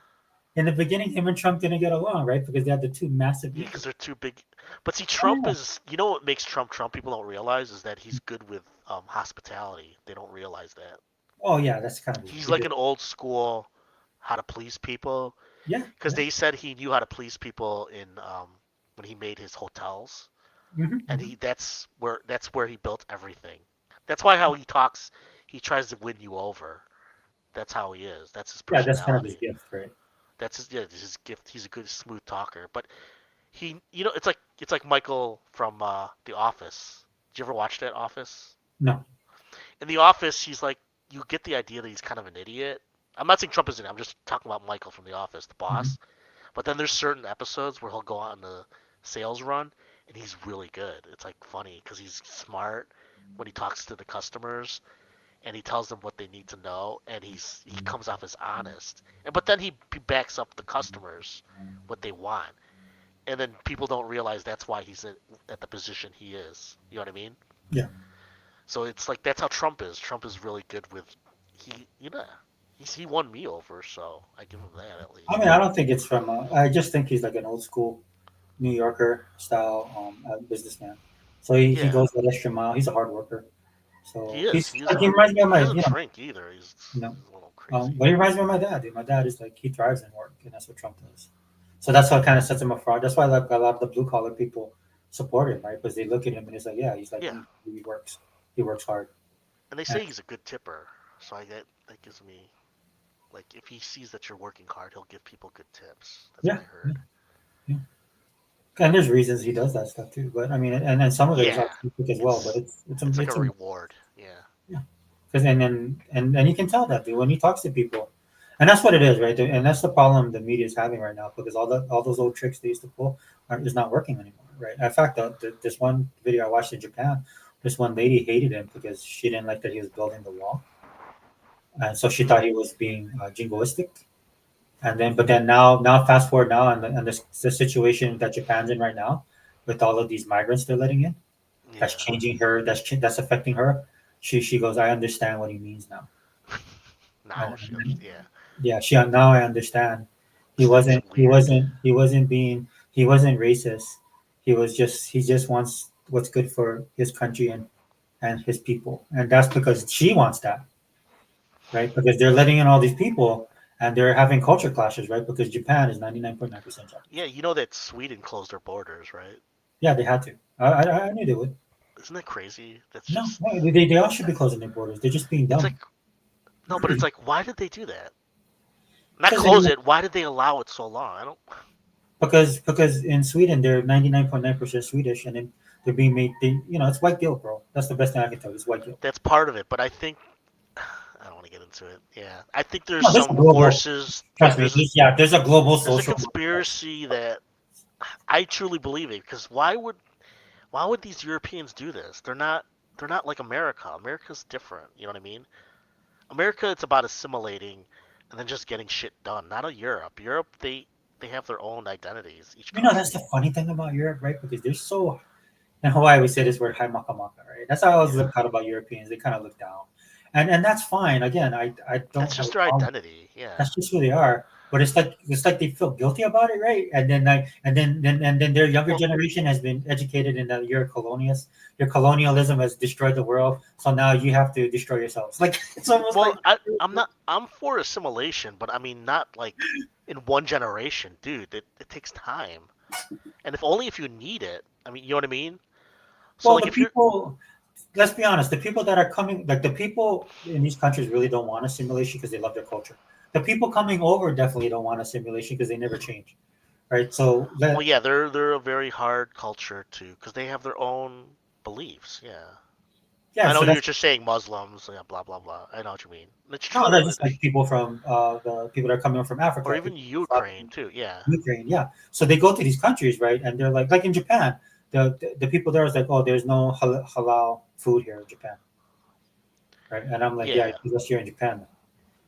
In the beginning, him and Trump didn't get along, right? Because they had the two massive. Yeah, because they're too big. But see, Trump is. You know what makes Trump Trump? People don't realize is that he's good with hospitality. They don't realize that. Oh yeah, that's kind of. He's like an old school, how to please people. Yeah. Because they said he knew how to please people in when he made his hotels, and that's where he built everything. That's why how he talks, he tries to win you over. That's how he is. That's his personality. Yeah, that's kind of his gift, right? That's his gift. He's a good smooth talker, but it's like Michael from The Office. Did you ever watch that Office? No. In The Office, he's like, you get the idea that he's kind of an idiot. I'm not saying Trump is an idiot. I'm just talking about Michael from The Office, the boss. But then there's certain episodes where he'll go on the sales run, and he's really good. It's like funny because he's smart when he talks to the customers, and he tells them what they need to know, and he comes off as honest. But then he backs up the customers what they want, and then people don't realize that's why he's at the position he is. You know what I mean? Yeah. So it's like that's how Trump is. Trump is really good with he won me over, so I give him that at least. I mean, I don't think it's from. I just think he's like an old school New Yorker style businessman. So he goes the extra mile. He's a hard worker. So he is. he reminds me of my. He doesn't drink either. He's a little crazy. But he reminds me of my dad. Dude. My dad is like he thrives in work, and that's what Trump does. So that's what kind of sets him apart. That's why like a lot of the blue collar people support him, right? Because they look at him and it's like, yeah, he's like he works. He works hard. And they say he's a good tipper. So that gives me. Like, if he sees that you're working hard, he'll give people good tips. That's what I heard. Yeah. And there's reasons he does that stuff too. But I mean, and then some of it is artistic as well. But it's like a reward. Yeah. Yeah. Because and you can tell that dude when he talks to people, and that's what it is, right? And that's the problem the media is having right now because all those old tricks they used to pull is not working anymore, right? In fact, this one video I watched in Japan, this one lady hated him because she didn't like that he was building the wall. And so she thought he was being jingoistic, but then now fast forward now, and the situation that Japan's in right now, with all of these migrants they're letting in, that's changing her. That's affecting her. She goes, I understand what he means now. Now Now I understand. He wasn't racist. He just wants what's good for his country and his people, and that's because she wants that. Right, because they're letting in all these people, and they're having culture clashes, right? Because Japan is 99.9% Japanese. Yeah, you know that Sweden closed their borders, right? Yeah, they had to. I knew they would. Isn't that crazy? No, they all should be closing their borders. They're just being dumb. But it's like, why did they do that? Not close it. Why did they allow it so long? I don't. Because in Sweden they're 99.9% Swedish, and then they're being made. It's white guilt, bro. That's the best thing I can tell you. It's white guilt. That's part of it, but I think. I don't want to get into it. Yeah, I think there's some forces. There's a global social. There's a conspiracy that I truly believe it. Because why would these Europeans do this? They're not like America. America's different. You know what I mean? America, it's about assimilating and then just getting shit done. Not a Europe. Europe, they have their own identities. That's the funny thing about Europe, right? Because they're so. In Hawaii, we say this word "hai maka maka," right? That's how I always look out about Europeans. They kind of look down. And that's fine. Again, I don't. That's just their identity. Yeah. That's just who they are. But it's like they feel guilty about it, right? And then their younger generation has been educated in that your colonialism has destroyed the world. So now you have to destroy yourselves. Like it's almost I'm for assimilation, but I mean not like in one generation, dude. It takes time, and if you need it. I mean, you know what I mean? So well, people. Let's be honest. The people that are coming, like the people in these countries, really don't want assimilation because they love their culture. The people coming over definitely don't want assimilation because they never change, right? So, they're a very hard culture too because they have their own beliefs. Yeah. Yeah, I know so you're that's just saying Muslims, yeah, blah blah blah. I know what you mean. It's no, true. that's just like people from the people that are coming from Africa, Or even people Ukraine from too. Yeah. Ukraine. Yeah, so they go to these countries, right? And they're like in Japan, the people there is like, oh, there's no halal food here in Japan, right? And I'm like, yeah, Yeah. because you're in Japan.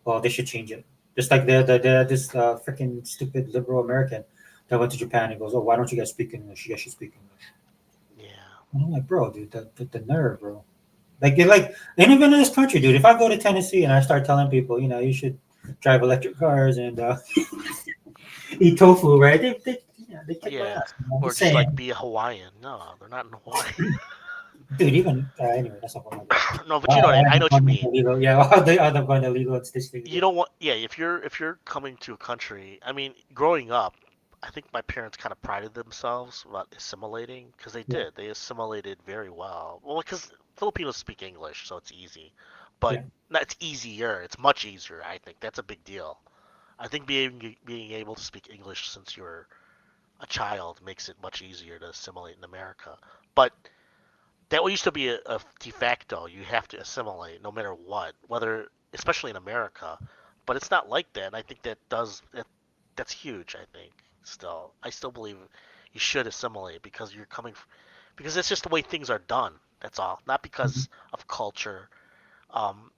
Well, they should change it. Just like the this freaking stupid liberal American that went to Japan and goes, oh, why don't you guys speak English? You guys should speak English. Yeah. And I'm like, bro, dude, the nerve, bro. Like, and even in this country, dude, if I go to Tennessee and I start telling people, you should drive electric cars and eat tofu, right? They kick my Yeah. ass. I'm Or just just like saying, be a Hawaiian. No, they're not in Hawaii. dude. Even anyway, that's not what I'm. No, but you know what I know what you mean. Illegal. Yeah, I'll end up going illegal and this thing. You don't want, yeah, if you're coming to a country, I mean, growing up, I think my parents kind of prided themselves about assimilating because they Yeah, did. They assimilated very well. Well, because Filipinos speak English, so it's easy. But yeah. not, it's easier. It's much easier, I think. That's a big deal. I think being able to speak English since you're a child makes it much easier to assimilate in America. But that used to be a de facto. You have to assimilate no matter what, whether especially in America. But it's not like that. And I think that's huge. I think I still believe you should assimilate because because it's just the way things are done. That's all. Not Mhm. because of culture. Um,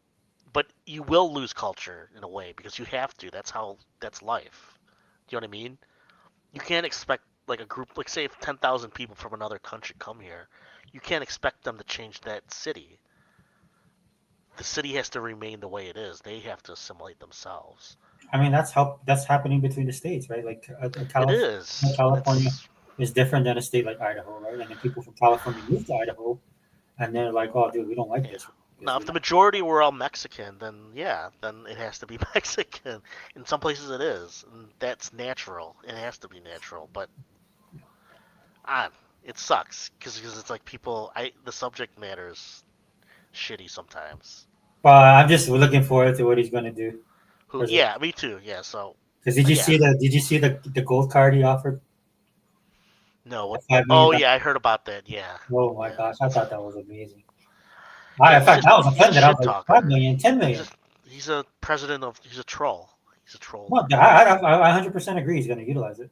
but you will lose culture in a way because you have to. That's life. Do you know what I mean? You can't expect like a group, like say if 10,000 people from another country come here, you can't expect them to change that city. The city has to remain the way it is. They have to assimilate themselves. I mean, that's happening between the states, right? Like It is. California It's is different than a state like Idaho, right? And then people from California move to Idaho, and they're like, "Oh, dude, we don't like yeah. this because Now, we if the don't." majority were all Mexican, then yeah, then it has to be Mexican. In some places, it is, and that's natural. It has to be natural, but ah, it sucks because it's like the subject matter is shitty sometimes. Well, I'm just looking forward to what he's gonna do. Who? Yeah, me too. Yeah. So Because did you yeah. see the gold card he offered? No. The What? $5 million. Oh yeah, I heard about that. Yeah. Oh my Yeah. gosh, I thought that was amazing. Yeah. In fact, I was He's a offended. I was shit like, 5 talker. million, 10 He's a million. he's a president of. He's a troll. He's a Well, troller. I 100% agree he's going to utilize it,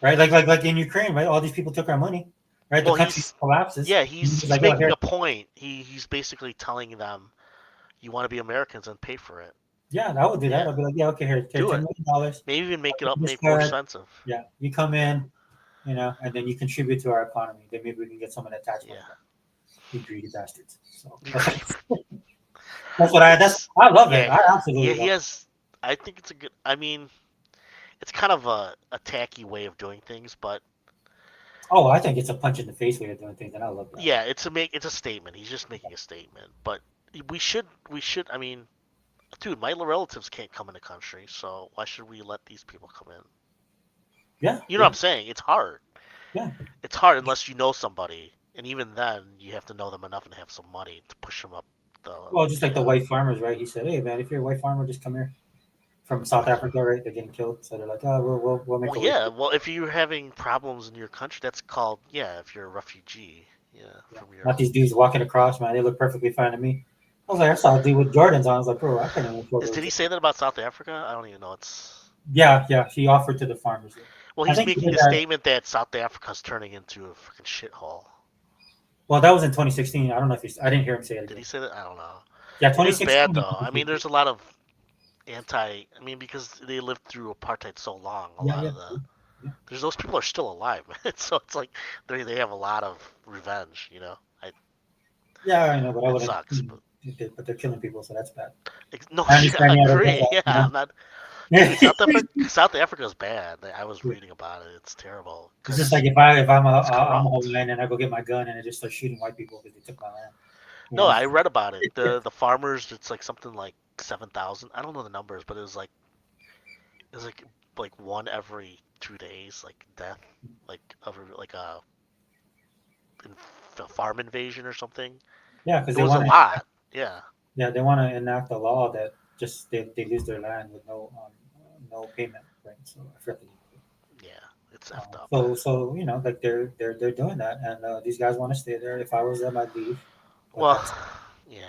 right? Like in Ukraine, right? All these people took our money, right? The Well, country collapses. yeah, And he's he's he's like, oh, making here, a point. He's basically telling them, you want to be Americans and pay for it. yeah, I would do that. Yeah, I'll be like, yeah, okay, here, do $10 it. million dollars. Maybe even make it up, This make more card, expensive. yeah, you come in, and then you contribute to our economy. Then maybe we can get some of that tax money Yeah. back. You greedy bastards. So that's what I love it. Yeah, I absolutely he love it. has. I think it's a good. I mean, it's kind of a tacky way of doing things, but Oh, I think it's a punch in the face way of doing things, and I love that. yeah, it's a statement. He's just making a statement. But we should. I mean, dude, my relatives can't come in the country, so why should we let these people come in? Yeah, You know what I'm saying? It's hard. yeah. It's hard unless you know somebody, and even then, you have to know them enough and have some money to push them up Well, just like the. the white farmers, right? He said, "Hey, man, if you're a white farmer, just come here from South Africa, right? They're getting killed, so they're like, oh, we'll make Well, a way." yeah. Well, if you're having problems in your country, that's called, yeah. If you're a refugee, yeah, Yeah. from your. Not these dudes walking across, man. They look perfectly fine to me. I was like, I saw a dude with Jordans on. I was like, bro, I couldn't even afford Did those. he say that about South Africa? I don't even know. It's. Yeah, yeah. He offered to the farmers. Well, I he's think he making did a that. statement that South Africa's turning into a freaking shithole. Well, that was in 2016. I don't know if I didn't hear him say it Did he again. say that? I don't know. Yeah, It is bad 2016. though. I mean, there's a lot of I mean, because they lived through apartheid so long, a Yeah, lot yeah, of the yeah. there's those people are still alive, man. So it's like they have a lot of revenge, Yeah, I know, but I it wouldn't. sucks, but But they're killing people, so that's bad. no, I yeah, I understand. Yeah, that's agree. that. Yeah, You know? I'm not. Dude, South Africa is bad. I was Yeah. reading about it. It's terrible It's just because like if I'm it's a corrupt. Hawaiian and I go get my gun and I just start shooting white people because they took my land. You No, know? I read about it. The farmers, it's like something like 7,000. I don't know the numbers, but it was like one every 2 days, like death, like of like a farm invasion or something. Yeah, because It they was a want to. lot. Yeah. Yeah, they want to enact a law that just they lose their land with no payment, right? So I forget the name of it. Yeah, it's effed up. So like they're doing that, and these guys want to stay there. If I was them, I'd leave. Well, yeah.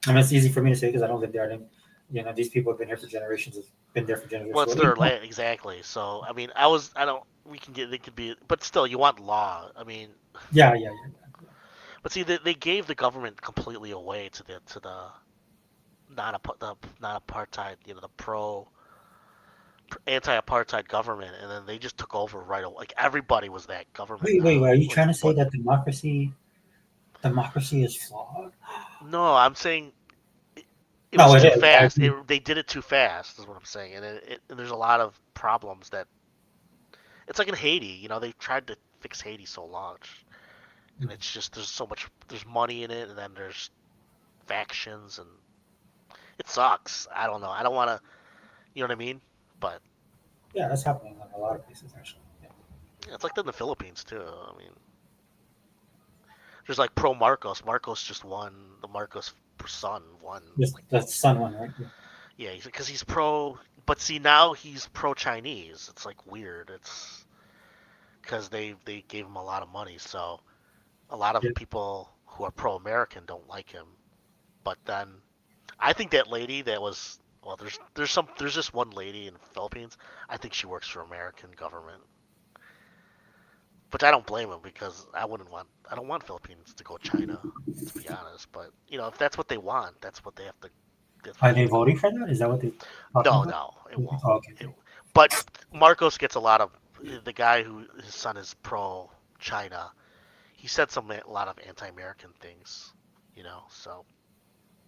I mean, it's easy for me to say because I don't live there. I didn't, these people have been here for generations. Have been there for generations. Well, it's What do you their know? land exactly. So I mean, I don't. We can get. It could be, but still, you want law. I mean, Yeah. but see, they gave the government completely away to the not apartheid. The anti-apartheid government, and then they just took over right away. Like everybody was that government Wait. now. Are you Like, trying to say but that democracy is flawed? no, I'm saying it No, was it too is. I fast. agree. They did it too fast, is what I'm saying, and and there's a lot of problems that it's like in Haiti. They tried to fix Haiti so long, and it's just there's money in it, and then there's factions, and it sucks. I don't know. I don't want to, you know what I mean? But Yeah, that's happening in a lot of places actually. Yeah. yeah, it's like that in the Philippines too. I mean, there's like pro Marcos. Marcos just won. The Marcos son won. Just Like, that's the Sun one, right? Yeah. yeah, because he's pro. But see, now he's pro Chinese. It's like weird. It's because they gave him a lot of money, so a lot of Yeah. people who are pro American don't like him. But then I think that lady that was well, there's just one lady in the Philippines. I think she works for American government. Which I don't blame him because I don't want Philippines to go China, to be honest. But if that's what they want, that's what they have to. That's what Are they they have to voting for that? Is that what they're talking No, about? no, it won't. Oh, okay. But Marcos gets a lot of the guy who his son is pro China. He said a lot of anti-American things, So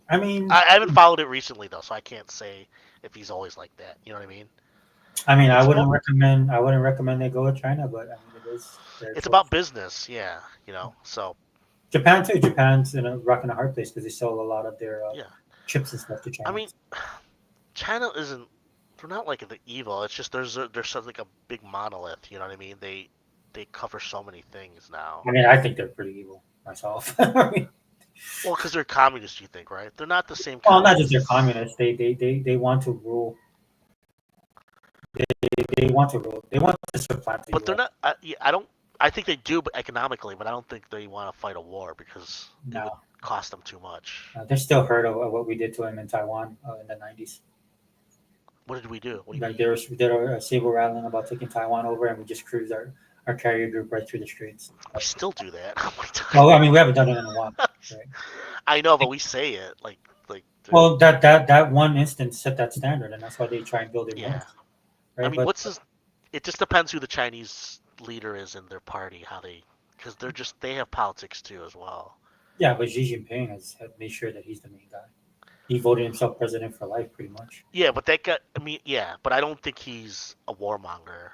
I mean, I haven't followed it recently though, so I can't say if he's always like that. You know what I mean? I It's wouldn't recommend. I wouldn't recommend they go to China, but I mean, it is their it's choice. about business, yeah. So Japan too. Japan's in a rock and a hard place because they sell a lot of their yeah. chips and stuff to China. I mean, China isn't. They're not like the evil. It's just there's such like a big monolith. You know what I mean? They cover so many things now. I mean, I think they're pretty evil myself. I mean, Well, because they're communists, you think, right? They're not the same. well, not just they're communists. They want to rule. They want to rule. They want to supplant the But they're US. not. I don't. I think they do, but economically. But I don't think they want to fight a war because it would No, cost them too much. they're still hurt of what we did to them in Taiwan in the '90s. What did we do? What do you Like mean? we did a saber rattling about taking Taiwan over, and we just cruised our carrier group right through the streets. We still do that. Well, I mean, we haven't done it in a while, right? I know, but we say it like. Well, that one instance set that standard, and that's why they try and build it. Yeah. Right? I mean, But it just depends who the Chinese leader is in their party, because they have politics too as well. yeah, but Xi Jinping has made sure that he's the main guy. He voted himself president for life, pretty much. Yeah, but that guy. I mean, yeah, but I don't think he's a warmonger.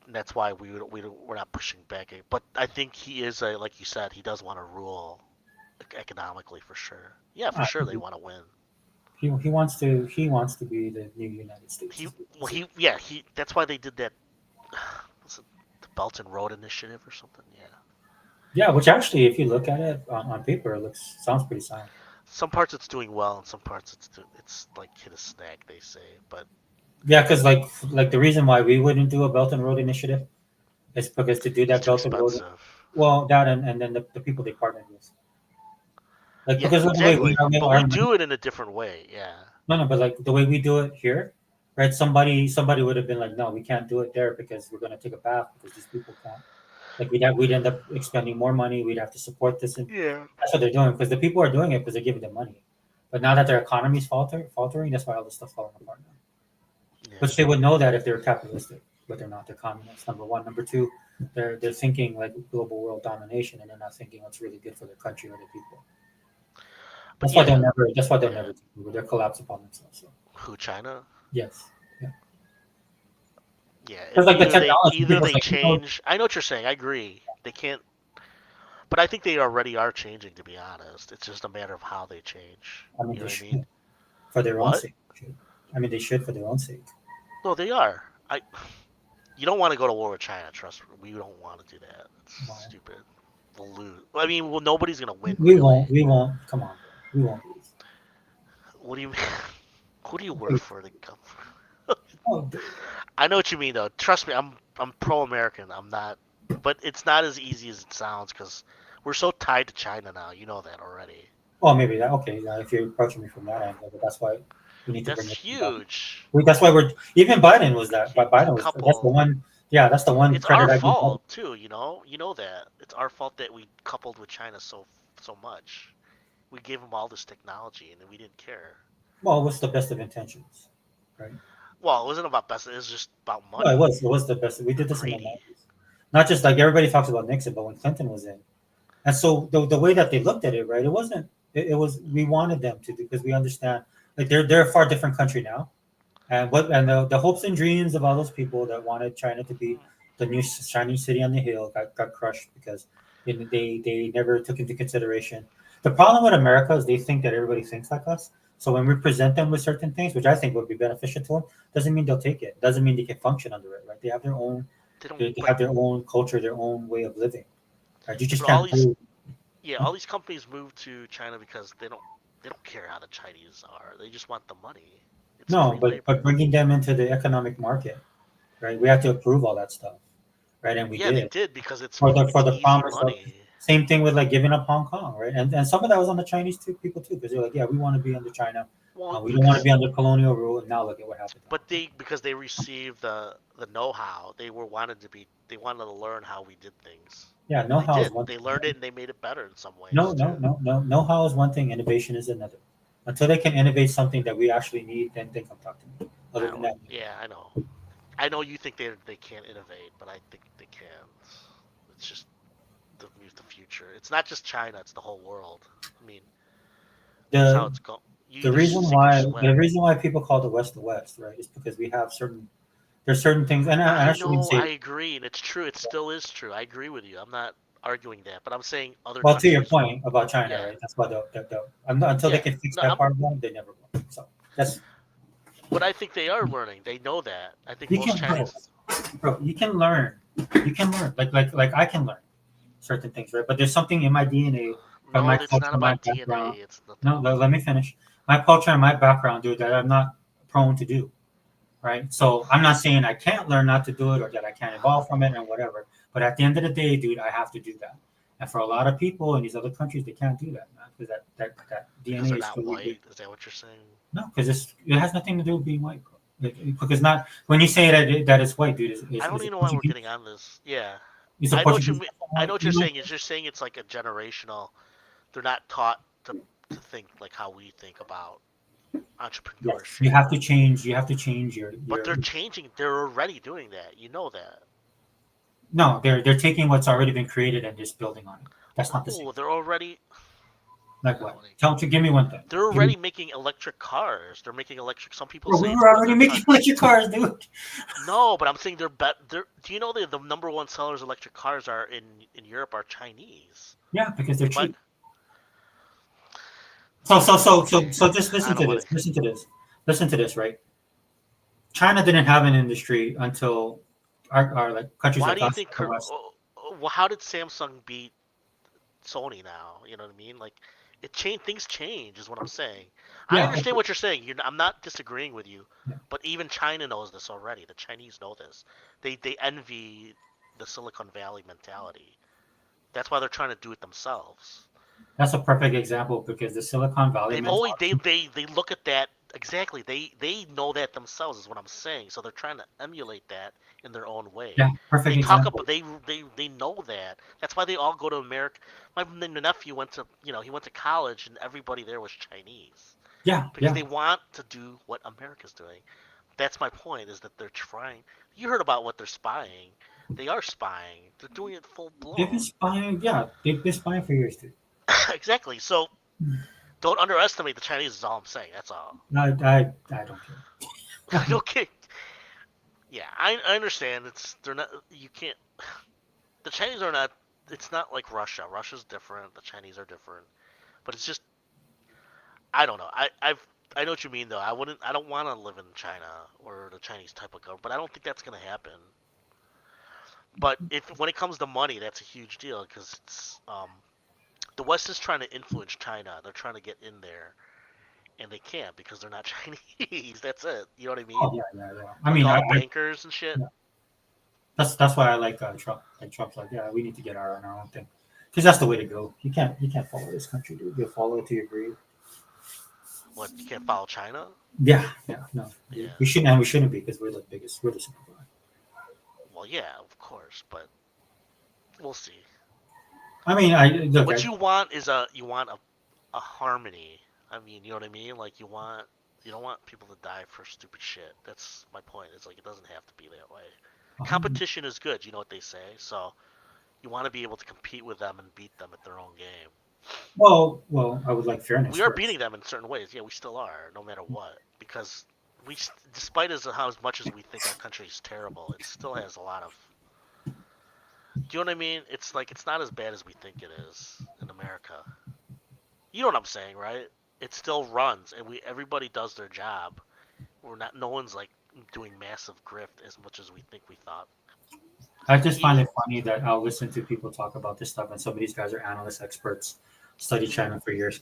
And that's why we're not pushing back. But I think he is like you said, he does want to rule economically for sure. Yeah, for sure they want to win. He wants to be the new United States. That's why they did that. Was it the Belt and Road Initiative or something? Yeah. Yeah, which actually, if you look at it on paper, sounds pretty sound. Some parts it's doing well, and some parts it's like hit a snag, they say. But yeah, because like the reason why we wouldn't do a Belt and Road Initiative is because to do that it's too Belt and Road, expensive. well, that and then the people they partnered with. Like Yeah, because of the way exactly. we But our we do it in a different way. Yeah. No, but like the way we do it here, right? Somebody would have been like, no, we can't do it there because we're gonna take a bath because these people can't. Like we'd end up expending more money. We'd have to support this, and Yeah. that's what they're doing because the people are doing it because they're giving them money. But now that their economy's faltering, that's why all this stuff's falling apart now. Yeah. Which they would know that if they're capitalistic, but they're not. They're communists. Number one. Number two, they're thinking like global world domination, and they're not thinking what's really good for their country or their people. But That's why yeah. they'll never. That's why they'll never. They'll collapse upon themselves. So. Who, China? Yes. Yeah. It's like the technology, Either people's they like, change. I know what you're saying. I agree. They can't. But I think they already are changing. To be honest, it's just a matter of how they change. I mean, You know they what I should mean? for their own What? sake. I mean, they should for their own sake. No, they are. You don't want to go to war with China. Trust me. We don't want to do that. It's Why? stupid. We'll lose. I mean, nobody's gonna win. We really. won't. We won't. Come on, bro. We won't lose. What do you mean? Who do you work for? The government? Oh, I know what you mean, though. Trust me, I'm pro-American. I'm not, but it's not as easy as it sounds because We're so tied to China now. You know that already. Well, maybe that. Okay, if you're approaching me from that angle, but that's why we need to That's bring it back. huge. That's why we're even Biden was that. But Biden was that's the Couple. one. Yeah, that's the one It's our credit I give Biden. fault too. You know that it's our fault that we coupled with China so much. We gave them all this technology and we didn't care. Well, what's the best of intentions, right? Well, it wasn't about best. It was just about money. No, it was. It was the best. We did this in the 90s. Not just like everybody talks about Nixon, but when Clinton was in, and so the way that they looked at it, right? It wasn't. It was. We wanted them to do because we understand. Like they're a far different country now, and the hopes and dreams of all those people that wanted China to be the new shining city on the hill got crushed because they never took into consideration. The problem with America is they think that everybody thinks like us. So when we present them with certain things, which I think would be beneficial to them, doesn't mean they'll take it. Doesn't mean they can function under it, right? They have their own. They have their own culture, their own way of living. Right? You just can't. All these companies move to China because they don't care how the Chinese are. They just want the money. It's no, but bringing them into the economic market, right? We have to approve all that stuff, right? And we did. They did because it's for the easy promise money. Of, same thing with like giving up Hong Kong, right? And some of that was on the Chinese people too, because they're like, yeah, we want to be under China. We don't want to be under colonial rule. And now look at what happened. But because they received the know-how, they wanted to learn how we did things. Yeah, know-how is one thing. They learned it and they made it better in some ways. No. Know-how is one thing, innovation is another. Until they can innovate something that we actually need, then they come talk to me. Other than that, yeah, I know. I know you think they can't innovate, but I think they can. It's just the future. It's not just China; it's the whole world. I mean, that's how it's going. The reason why people call the West, right, is because we have there's certain things, and I agree, and it's true. It still is true. I agree with you. I'm not arguing that, but I'm saying other. Well, to your point about China, right? That's why until they can fix that part of them, they never will. So that's. But I think they are learning. They know that. I think most Chinese. Bro, you can learn. Like I can learn certain things, right? But there's something in my DNA. No, it's not about DNA. It's no, let me finish. My culture and my background, dude, that I'm not prone to do, right? So I'm not saying I can't learn not to do it or that I can't evolve from it and whatever. But at the end of the day, dude, I have to do that. And for a lot of people in these other countries, they can't do that, man, because that DNA is not white. Is that what you're saying? No, because it has nothing to do with being white, bro. Because not when you say that it's white, dude. I don't even know why we're getting on this. Yeah, I know what you're saying. Is you're saying it's like a generational. They're not taught to think like how we think about entrepreneurship. Yes, you have to change. You have to change your. But they're changing. They're already doing that. You know that. No, they're taking what's already been created and just building on it. That's not the same. They're already. Like what? Give me one thing. They're already making electric cars. They're making electric. Some people say we were already making electric cars, dude. No, but I'm saying they're better. Do you know the number one sellers of electric cars are in Europe are Chinese? Yeah, because they're cheap. So just listen to this. Listen to this, right? China didn't have an industry until our like countries. Why like do you us think? Well, how did Samsung beat Sony now? You know what I mean? Like it changed. Things change, is what I'm saying. Yeah, I understand what you're saying. I'm not disagreeing with you, but even China knows this already. The Chinese know this. They envy the Silicon Valley mentality. That's why they're trying to do it themselves. That's a perfect example because the Silicon Valley. They look at that exactly. They know that themselves is what I'm saying. So they're trying to emulate that in their own way. Yeah, perfect example. They know that. That's why they all go to America. My nephew went to he went to college and everybody there was Chinese. Yeah, because they want to do what America's doing. That's my point. Is that they're trying. You heard about what they're spying. They are spying. They're doing it full blown. They've been spying. Yeah, they've been spying for years too. Exactly. So don't underestimate the Chinese. Is all I'm saying. That's all. I don't care. Okay. Yeah, I understand. They're not. You can't. The Chinese are not. It's not like Russia. Russia's different. The Chinese are different. But it's just. I don't know. I know what you mean though. I don't want to live in China or the Chinese type of government. But I don't think that's gonna happen. But when it comes to money, that's a huge deal because it's the West is trying to influence China. They're trying to get in there, and they can't because they're not Chinese. That's it. You know what I mean? Oh, yeah. I mean, all the bankers and shit. Yeah. That's why I like Trump. Like Trump's like, yeah, we need to get our own thing. because that's the way to go. You can't follow this country, dude. You'll follow it to your grave. What, you can't follow China? Yeah, no, Yeah. we shouldn't, and we shouldn't be because we're the biggest, we're the superpower. Well, yeah, of course, but we'll see. I mean, I look. What you want is a harmony. I mean, you know what I mean? Like you don't want people to die for stupid shit. That's my point. It's like it doesn't have to be that way. Competition is good, you know what they say. So you want to be able to compete with them and beat them at their own game. Well, I would like fairness. We are first. beating them in certain ways. Yeah, we still are, no matter what. Because despite how much as we think our country is terrible, it still has a lot of. Do you know what I mean? It's like it's not as bad as we think it is in America. You know what I'm saying, right? It still runs, and everybody does their job. No one's like doing massive grift as much as we think we thought. I just find it funny that I'll listen to people talk about this stuff, and some of these guys are analysts, experts, study China for years,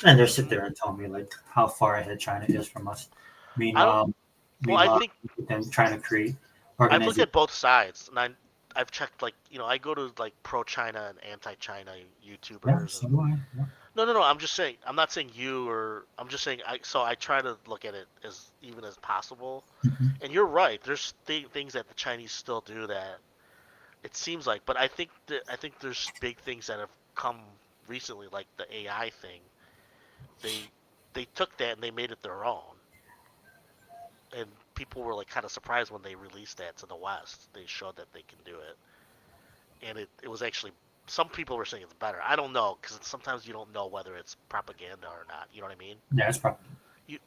and they sit there and tell me like how far ahead China is from us. Meanwhile, I think them trying to create. I've looked at both sides, and I've checked I go to like pro China and anti China YouTubers. Yeah. No. I'm just saying. I'm not saying you or. I'm just saying. I try to look at it as even as possible. Mm-hmm. And you're right. There's things that the Chinese still do that it seems like, but I think there's big things that have come recently, like the AI thing. They took that and they made it their own. And people were like kind of surprised when they released that to the West. They showed that they can do it, and it was actually. Some people were saying it's better. I don't know because sometimes you don't know whether it's propaganda or not. You know what I mean? Yeah, it's propaganda.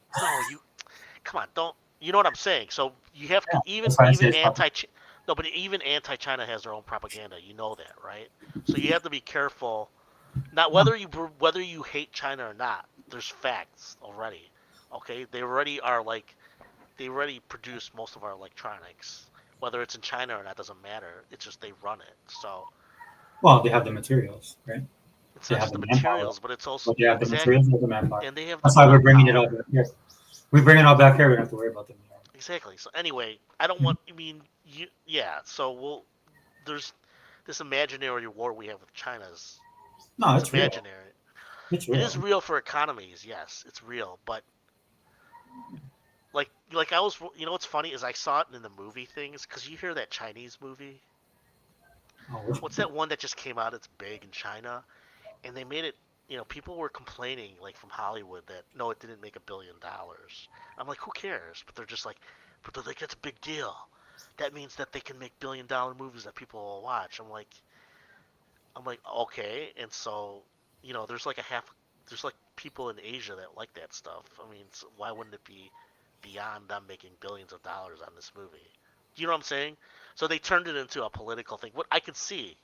Come on, don't. You know what I'm saying? So you have to even even anti-China has their own propaganda. You know that, right? So you have to be careful. Not whether you hate China or not. There's facts already. Okay, they already produce most of our electronics. Whether it's in China or not doesn't matter. It's just they run it. So. Well, they have the materials, right? It's not just the materials, but it's also they have the materials and the manpower. And they have. That's why we're bringing it all back here. We bring it all back here. We don't have to worry about them. Exactly. So anyway, I don't want. I mean, So there's this imaginary war we have with China. It's imaginary. It's real. It is real for economies. Yes, it's real. But like I was, what's funny is I saw it in the movie things because you hear that Chinese movie. What's that one that just came out? It's big in China, and they made it. People were complaining from Hollywood that no, it didn't make $1 billion. I'm like, who cares? But they're just like, that's a big deal. That means that they can make $1 billion movies that people will watch. I'm like, okay. And so, there's like people in Asia that like that stuff. I mean, so why wouldn't it be beyond them making billions of dollars on this movie? Do you know what I'm saying? So they turned it into a political thing. What I could see,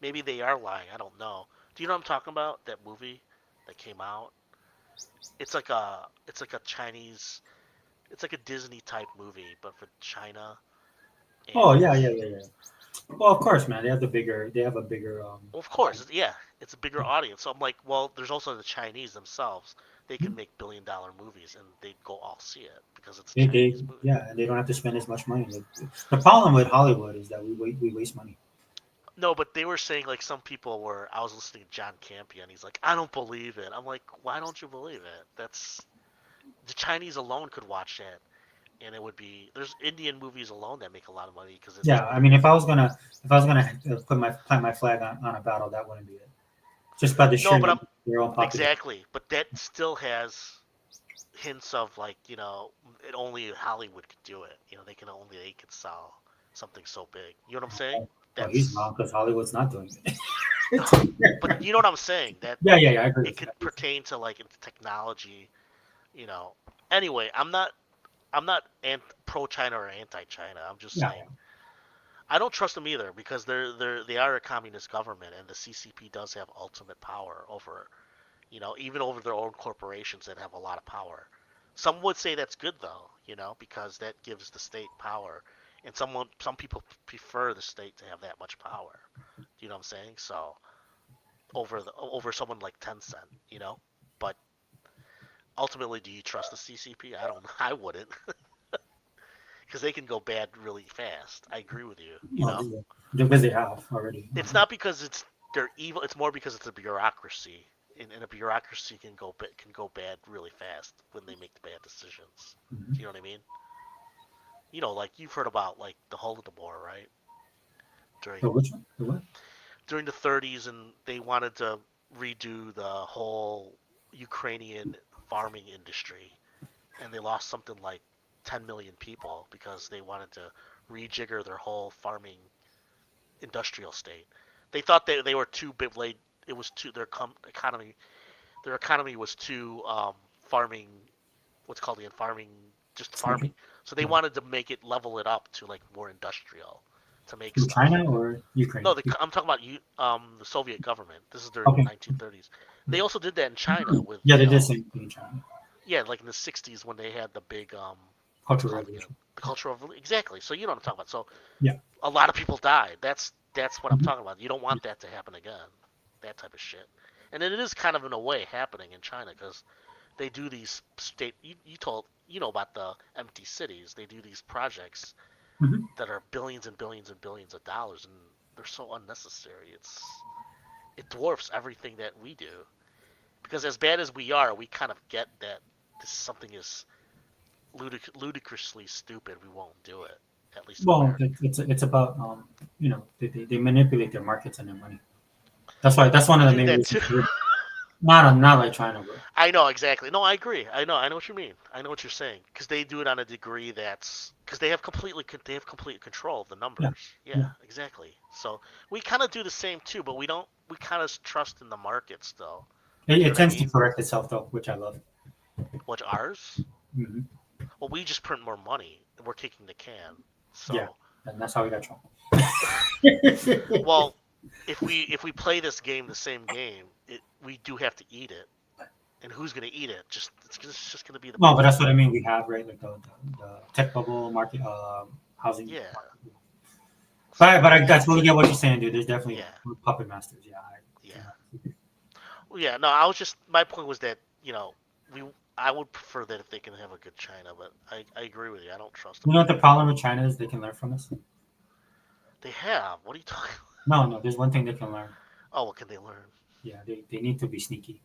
maybe they are lying. I don't know. Do you know what I'm talking about? That movie that came out. It's like a Chinese. It's like a Disney type movie, but for China. And yeah. Well, of course, man. They have a bigger. Well, of course, yeah. It's a bigger audience. So I'm like, well, there's also the Chinese themselves. They can make $1 billion movies, and they'd go all see it because it's a Chinese movie. Yeah, and they don't have to spend as much money. The problem with Hollywood is that we waste money. No, but they were saying some people were. I was listening to John Campion. He's like, I don't believe it. I'm like, why don't you believe it? That's the Chinese alone could watch that, and it would be. There's Indian movies alone that make a lot of money because. I mean, if I was gonna plant my flag on a battle, that wouldn't be it. Just by the sheer their own population. Exactly, but that still has hints of it only Hollywood could do it. They could sell something so big. You know what I'm saying? Well, he's wrong because Hollywood's not doing it. But you know what I'm saying? That I agree. It could pertain to technology. Anyway, I'm not pro China or anti China. I'm just saying. I don't trust them either because they are a communist government and the CCP does have ultimate power over, even over their own corporations that have a lot of power. Some would say that's good though, because that gives the state power, and some people prefer the state to have that much power. Do you know what I'm saying? So over someone like Tencent, but ultimately, do you trust the CCP? I wouldn't. Because they can go bad really fast. I agree with you. Because they have already. It's not because it's they're evil. It's more because it's a bureaucracy, and a bureaucracy can go bad really fast when they make the bad decisions. Mhm. Do you know what I mean? You know, like you've heard about like the Holodomor, right? During Which one? The what? during the 30s, and they wanted to redo the whole Ukrainian farming industry, and they lost something like 10 million people because they wanted to rejigger their whole farming industrial state. They thought they were too big. It was too economy. Their economy was too farming. What's called the farming, just farming. So they wanted to make it level it up to like more industrial, to make From stuff. China or Ukraine? No, I'm talking about the Soviet government. This is during Okay. the 1930s. They also did that in China with Yeah, they did the same thing in China. yeah, like in the 60s when they had the big Cultural Revolution. the Cultural Revolution. Exactly. So you know what I'm talking about. So Yeah. a lot of people died. That's what I'm talking about. You don't want that to happen again. That type of shit. And it is kind of in a way happening in China because they do these state. You know about the empty cities. They do these projects Mhm. that are billions and billions and billions of dollars, and they're so unnecessary. It dwarfs everything that we do. Because as bad as we are, we kind of get that something is ludicrously stupid. We won't do it. At least. Well, it's about you know, they manipulate their markets and their money. That's one of the Do main that reasons. too. Not like China, bro. I know exactly. No, I agree. I know what you mean. I know what you're saying because they do it on a degree that's because they have complete control of the numbers. Yeah, exactly. So we kind of do the same too, but we don't. We kind of trust in the markets though. It tends to correct itself though, which I love. What's ours? Mm-hmm. Well, we just print more money. We're kicking the can. So. Yeah, and that's how we got Trump. Well, if we play this game the same game, we do have to eat it, and who's gonna eat it? It's just gonna be the. No, but that's what I mean. We have right, like the tech bubble market, housing. Yeah. But I totally get what you're saying, dude. There's definitely puppet masters. Yeah. Well, yeah. No, I was just my point was that I would prefer that if they can have a good China, but I agree with you. I don't trust them. You know what the problem with China is? They can learn from us. They have. What are you talking about? No. There's one thing they can learn. Oh, what can they learn? Yeah, they need to be sneaky.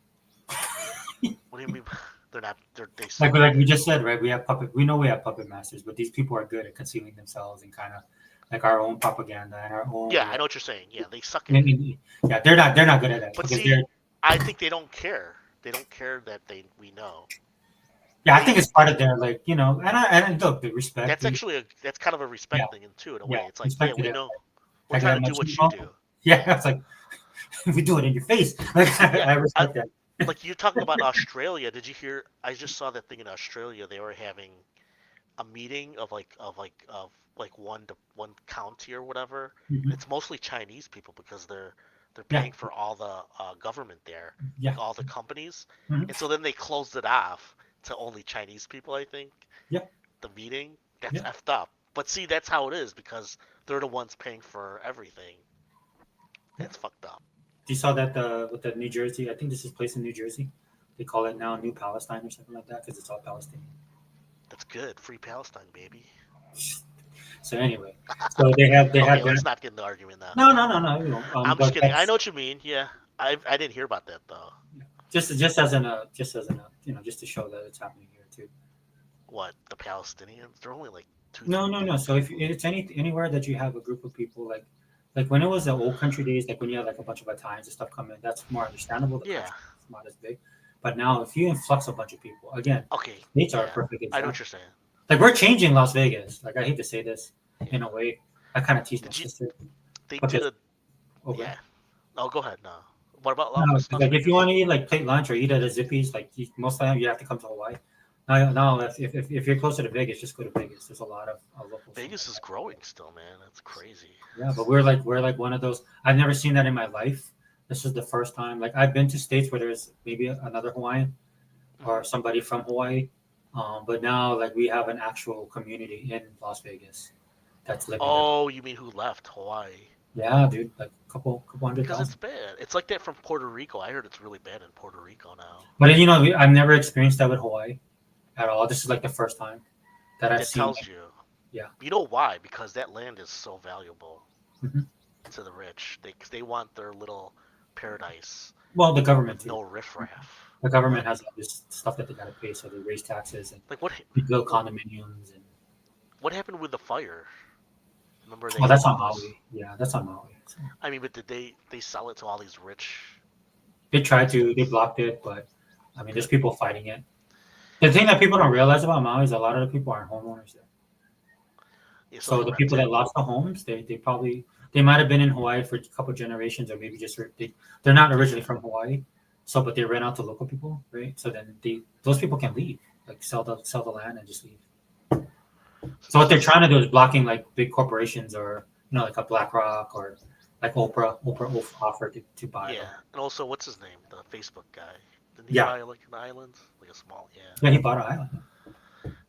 What do you mean? They're not. They like we just said, right? We know we have puppet masters, but these people are good at concealing themselves and kind of like our own propaganda and our own. Yeah, I know what you're saying. Yeah, they suck at it. Yeah, they're not good at that. But see, I think they don't care. They don't care that we know. Yeah, I think it's part of their and look, the respect. That's that's kind of a respect thing too in a way. Yeah, it's like we know. We're trying to do what you do. Yeah, it's like we do it in your face. I respect that. Like you're talking about Australia. Did you hear? I just saw that thing in Australia. They were having a meeting of one county or whatever. Mm-hmm. It's mostly Chinese people because they're paying for all the government there, like all the companies, and so then they closed it off to only Chinese people. I think. Yeah. The meeting that's effed up. But see, that's how it is because they're the ones paying for everything. That's fucked up. You saw that with the New Jersey. I think this is placed in New Jersey. They call it now New Palestine or something like that because it's all Palestinian. That's good. Free Palestine, baby. So anyway, so they have. Okay, let's not get in the argument now. No. We won't. I'm just kidding. I know what you mean. Yeah, I didn't hear about that though. Just as just to show that it's happening here too. What, the Palestinians? They're only like 2. No. So if it's anywhere that you have a group of people like when it was the old country days, like when you had like a bunch of Italians and stuff come in, that's more understandable. It's not as big. But now if you influx a bunch of people, again, states are a perfect example. I know what you're saying. Like we're changing Las Vegas. Like I hate to say this in a way. I kind of tease my sister. They did a. Yeah. Oh, go ahead. No. What about like if you want to eat like plate lunch or eat at a Zippy's, like most of the time you have to come to Hawaii. Now if you're closer to Vegas, just go to Vegas. There's a lot of local. Vegas is growing still, man. That's crazy. Yeah, but we're like one of those. I've never seen that in my life. This is the first time. Like I've been to states where there's maybe another Hawaiian or somebody from Hawaii, but now like we have an actual community in Las Vegas that's living. Oh, you mean who left Hawaii? Yeah, dude, like a couple hundred. Because it's bad. It's like that from Puerto Rico. I heard it's really bad in Puerto Rico now. But I've never experienced that with Hawaii at all. This is like the first time that I've seen. It tells you. Yeah. You know why? Because that land is so valuable. Mm-hmm. to the rich. Cause they want their little paradise Well, the government with too. no riffraff. The government What? has all this stuff that they gotta pay, so they raise taxes and Like what? they build condominiums and. What happened with the fire? Remember they Well, had that's on all those. Maui. Yeah, that's on Maui. So I mean, but did they sell it to all these rich? they tried to. They blocked it, but I mean, there's people fighting it. The thing that people don't realize about Maui is a lot of the people aren't homeowners there. Yeah, so So they the rent people it. that lost the homes, they probably they might have been in Hawaii for a couple generations, or maybe just they're not originally from Hawaii. So, but they rent out to local people, right? So then those people can leave, like sell the land and just leave. So what they're trying to do is blocking like big corporations or like a BlackRock or like Oprah. Oprah offered to buy Yeah, them. and also what's his name? The Facebook guy. Didn't he Yeah. buy like an island, like a small? Yeah. Yeah, he bought an island.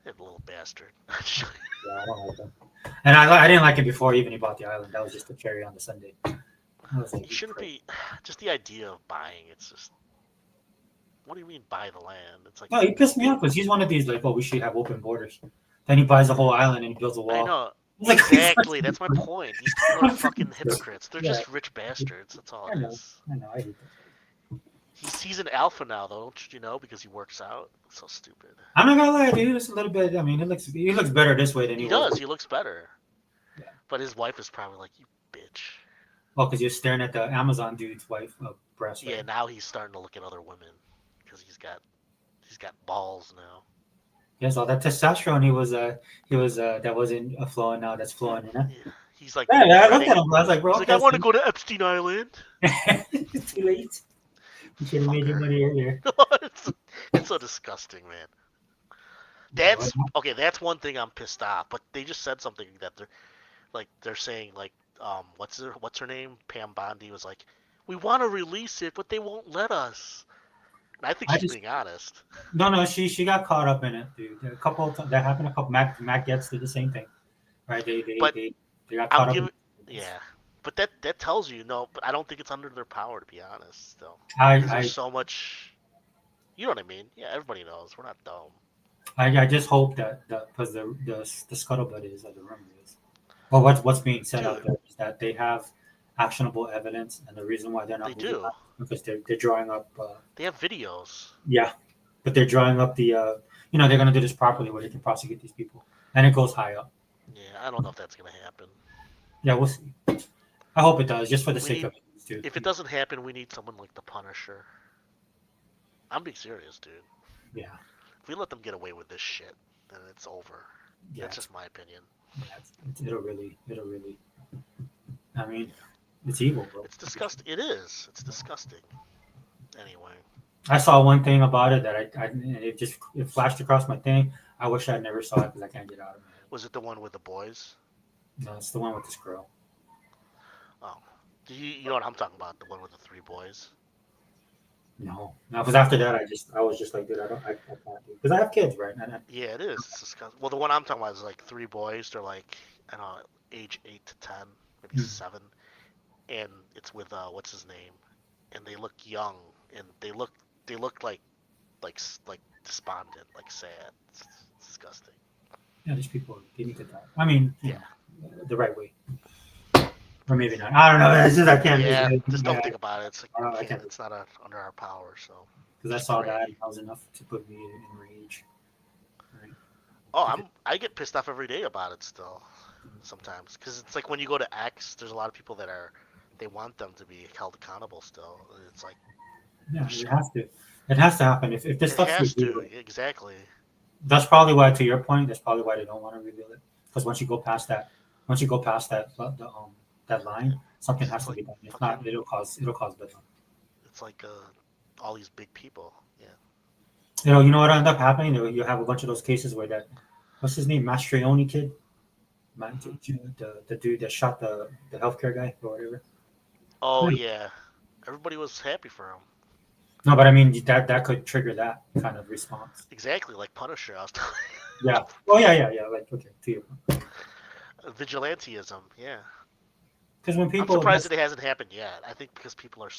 That little bastard. Yeah, I don't like him. And I didn't like it before even he bought the island. That was just a cherry on the sundae. I was like, He shouldn't be. Just the idea of buying. It's just. What do you mean buy the land? It's like. No, he pissed me off because he's one of these like, oh, we should have open borders. Then he buys the whole island and he builds a wall. I know. Like, Exactly. That's my point. These people are fucking hypocrites. They're Yeah. just rich bastards. That's all I it know. is. I know. I hate that. He's an alpha now, though. Don't you know? Because he works out. It's so stupid. I'm not gonna lie, dude. It's a little bit. I mean, he looks better this way than He he does. was. He looks better. Yeah. But his wife is probably like, you bitch. Well, because you're staring at the Amazon dude's wife breast. Yeah. Right? Now he's starting to look at other women because he's got balls now. Yes, all that testosterone he was that wasn't flowing now that's flowing. Yeah. He's like. Yeah, I looked at him. I was like, bro, He's like, I want to go to Epstein Island. It's too late. You should have made your money earlier. It's so disgusting, man. That's okay. That's one thing I'm pissed off. But they just said something that they're saying what's her name? Pam Bondi was like, we want to release it, but they won't let us. And I think she's being honest. No, she got caught up in it, dude. A couple of that happened. A couple. Mac Getz did the same thing, right? They got caught up. Yeah. But that tells you no. But I don't think it's under their power, to be honest. Still, there's so much. You know what I mean? Yeah, everybody knows we're not dumb. I just hope that because the scuttlebutt is, or the rumor is, well, what's being said out there is that they have actionable evidence, and the reason why they're not moving on is because they're drawing up. They have videos. Yeah, but they're drawing up the. They're going to do this properly where they can prosecute these people, and it goes high up. Yeah, I don't know if that's gonna happen. Yeah, we'll see. I hope it does, just for the sake of it, dude. If it doesn't happen, we need someone like the Punisher. I'm being serious, dude. Yeah. If we let them get away with this shit, then it's over. Yeah. That's just my opinion. Yeah, it'll really. I mean, it's evil, bro. It's disgusting. It is. It's disgusting. Anyway. I saw one thing about it that it flashed across my thing. I wish I never saw it because I can't get out of it. Was it the one with the boys? No, it's the one with this girl. Oh, you know what I'm talking about? The one with the 3 boys. No, because after that, I was just like, dude, I can't do because I have kids, right? Yeah, it is. It's disgusting. Well, the one I'm talking about is like 3 boys. They're like, I don't know, age 8 to 10, maybe 7, and it's with what's his name, and they look young, and they look like despondent, like sad. It's disgusting. Yeah, these people, they need to die. I mean, yeah, the right way. Or maybe not. I don't know. It's just I can't. Yeah, just don't think about it. It's like it's not under our power. So. Because I saw that, and that was enough to put me in rage. Right. Oh, I get pissed off every day about it still, sometimes. Because it's like when you go to X, there's a lot of people that they want them to be held accountable still. It's like. Yeah, it has to. It has to happen. If this stuff has to, exactly. That's probably why, to your point, that's probably why they don't want to reveal it. Because once you go past that that line, something has to be done. If not, it'll cause bedlam. It's like all these big people. Yeah. You know what ended up happening? You have a bunch of those cases where what's his name, Mastrioni kid, the dude that shot the healthcare guy or whatever. Oh yeah, everybody was happy for him. No, but I mean that could trigger that kind of response. Exactly, like Punisher. I was telling you. Yeah. Oh yeah. Like okay, to you. Vigilantism, yeah. Because when people, I'm surprised that it hasn't happened yet. I think because people are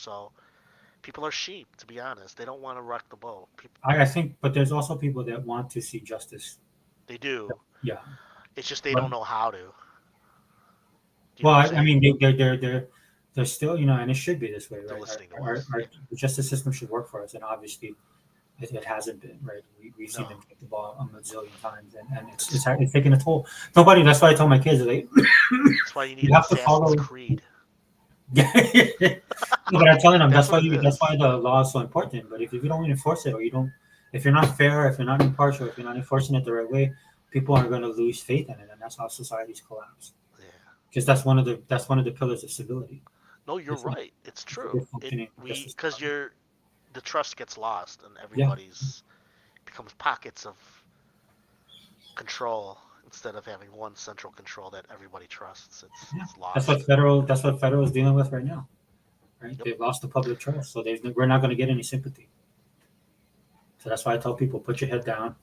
sheep. To be honest, they don't want to rock the boat. I think, but there's also people that want to see justice. They do. Yeah. It's just they don't know how to. Do you know Well, what I'm I mean, saying? they're still, you know, and it should be this way, They're right? listening to Our us. the justice system should work for us, and obviously, it hasn't been, right? We've seen No. them kick the ball a bazillion times, and it's taking a toll. Nobody. That's why I told my kids, like, That's why you need you have to Assassin's follow. Creed. No, but I'm telling them That's what it that's is. why the law is so important. But if you don't enforce it, or you don't, if you're not fair, if you're not impartial, if you're not enforcing it the right way, people are going to lose faith in it, and that's how societies collapse. Yeah. Because that's one of the pillars of civility. No, you're It's not- right. It's it's a true. good functioning justice Because system. the trust gets lost and everybody's becomes pockets of control instead of having one central control that everybody trusts. It's lost. That's what federal is dealing with right now. Right? Yep. They've lost the public trust, so we're not going to get any sympathy. So that's why I tell people, put your head down.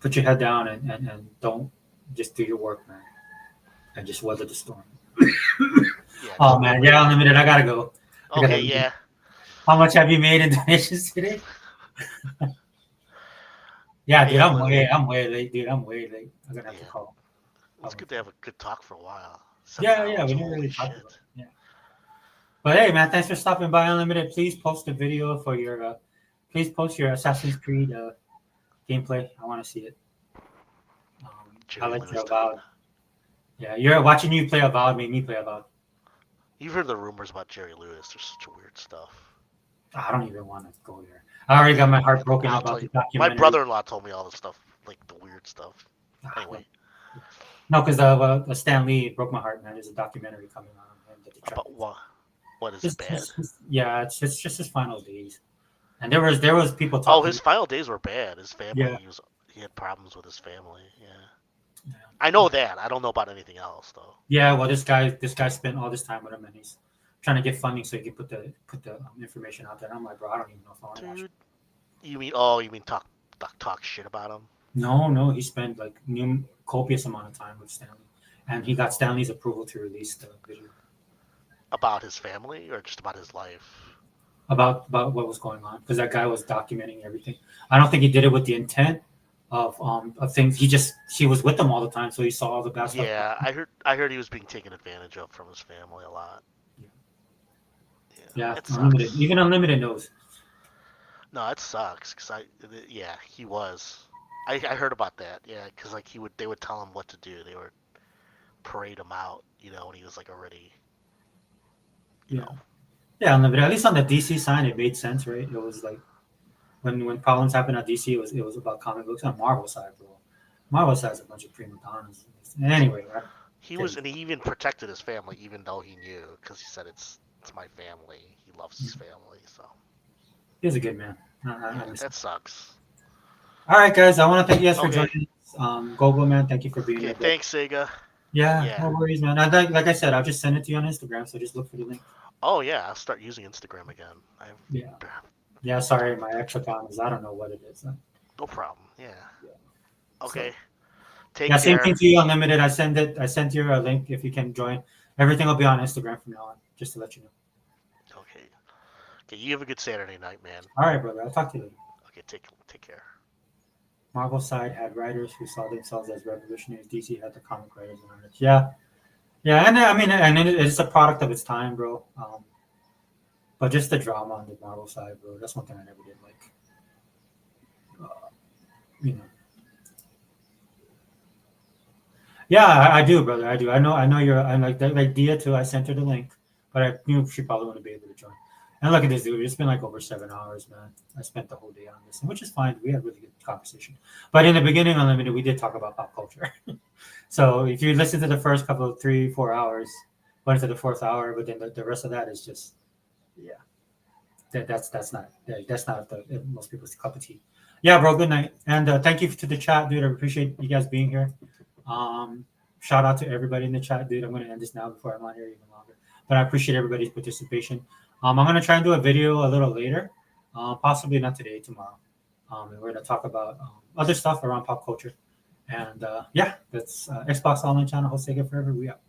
Put your head down and don't just do your work, man, and just weather the storm. Yeah, Oh man, yeah, unlimited. I gotta go. I gotta Okay, leave. yeah. How much have you made in donations today? Yeah, dude, Hey, I'm way late, dude. I'm way late. I'm gonna have to call. It's good to have a good talk for a while. Yeah, 7 yeah, hours, we didn't holy really talk shit. about it. Yeah. But hey, man, thanks for stopping by, Unlimited. Please post a video for your. Please post your Assassin's Creed gameplay. I want to see it. I like your Avowed. Yeah, you're watching you play Avowed made me play Avowed. You've heard the rumors about Jerry Lewis. There's such weird stuff. I don't even want to go there. I already got my heart broken I'll about tell the you, documentary. my brother-in-law told me all the stuff, like the weird stuff. Anyway, No, because Stan Lee broke my heart, man. There's a documentary coming on him that they tried. about what? What is it bad? Yeah, it's just his final days, and there was people Oh, talking. his final days were bad. His family, Yeah. he had problems with his family. Yeah. I know that. I don't know about anything else though. Yeah, well, this guy spent all this time with him, and he's trying to get funding so he can put the information out there. And I'm like, bro, I don't even know if I want to watch it. You mean talk shit about him? No, he spent like copious amount of time with Stanley, and he got Stanley's approval to release the video About his family or just about his life? about what was going on, because that guy was documenting everything. I don't think he did it with the intent of things. He was with them all the time, so he saw all the bad stuff. Yeah, I heard he was being taken advantage of from his family a lot. Yeah, it Unlimited. sucks. Even Unlimited knows. No, it sucks because he was. I heard about that. Yeah, because like they would tell him what to do. They would parade him out, when he was like already. Yeah, Unlimited. At least on the DC side, it made sense, right? It was like when problems happened at DC, it was about comic books. On Marvel side, bro, Marvel side's a bunch of prima donnas. Anyway, right? He even protected his family, even though he knew, because he said it's my family. He loves his family, so. He's a good man. That sucks. All right, guys. I want to thank you guys for joining us. Gogo, man, thank you for being here. Thanks, Sega. Yeah, no worries, man. Like I said, I'll just send it to you on Instagram, so just look for the link. Oh yeah, I'll start using Instagram again. Yeah. Sorry, my extra account is I don't know what it is. No problem. Yeah. Okay. So, Take care. Same thing to you, Unlimited. I sent you a link if you can join. Everything will be on Instagram from now on, just to let you know. Okay, you have a good Saturday night, man. All right, brother. I'll talk to you later. Okay, take care. Marvel side had writers who saw themselves as revolutionaries. DC had the comic writers and artists. Yeah, and I mean, and it's a product of its time, bro. But just the drama on the Marvel side, bro. That's one thing I never did like. Yeah, I do, brother. I do. I know you're. I'm like Dia too. I sent her the link, but I knew she probably wouldn't be able to join. And look at this, dude. It's been like over 7 hours, man. I spent the whole day on this, which is fine. We had really good conversation. But in the beginning, Unlimited, we did talk about pop culture. So if you listen to the first couple of 3-4 hours, went into the 4th hour, but then the rest of that is just, that's not most people's cup of tea. Yeah, bro. Good night, and thank you to the chat, dude. I appreciate you guys being here. Shout out to everybody in the chat, dude. I'm going to end this now before I'm on here even longer. But I appreciate everybody's participation. I'm going to try and do a video a little later, possibly not today, tomorrow. And we're going to talk about other stuff around pop culture. And that's Xbox Online Channel, Sega Forever. We out.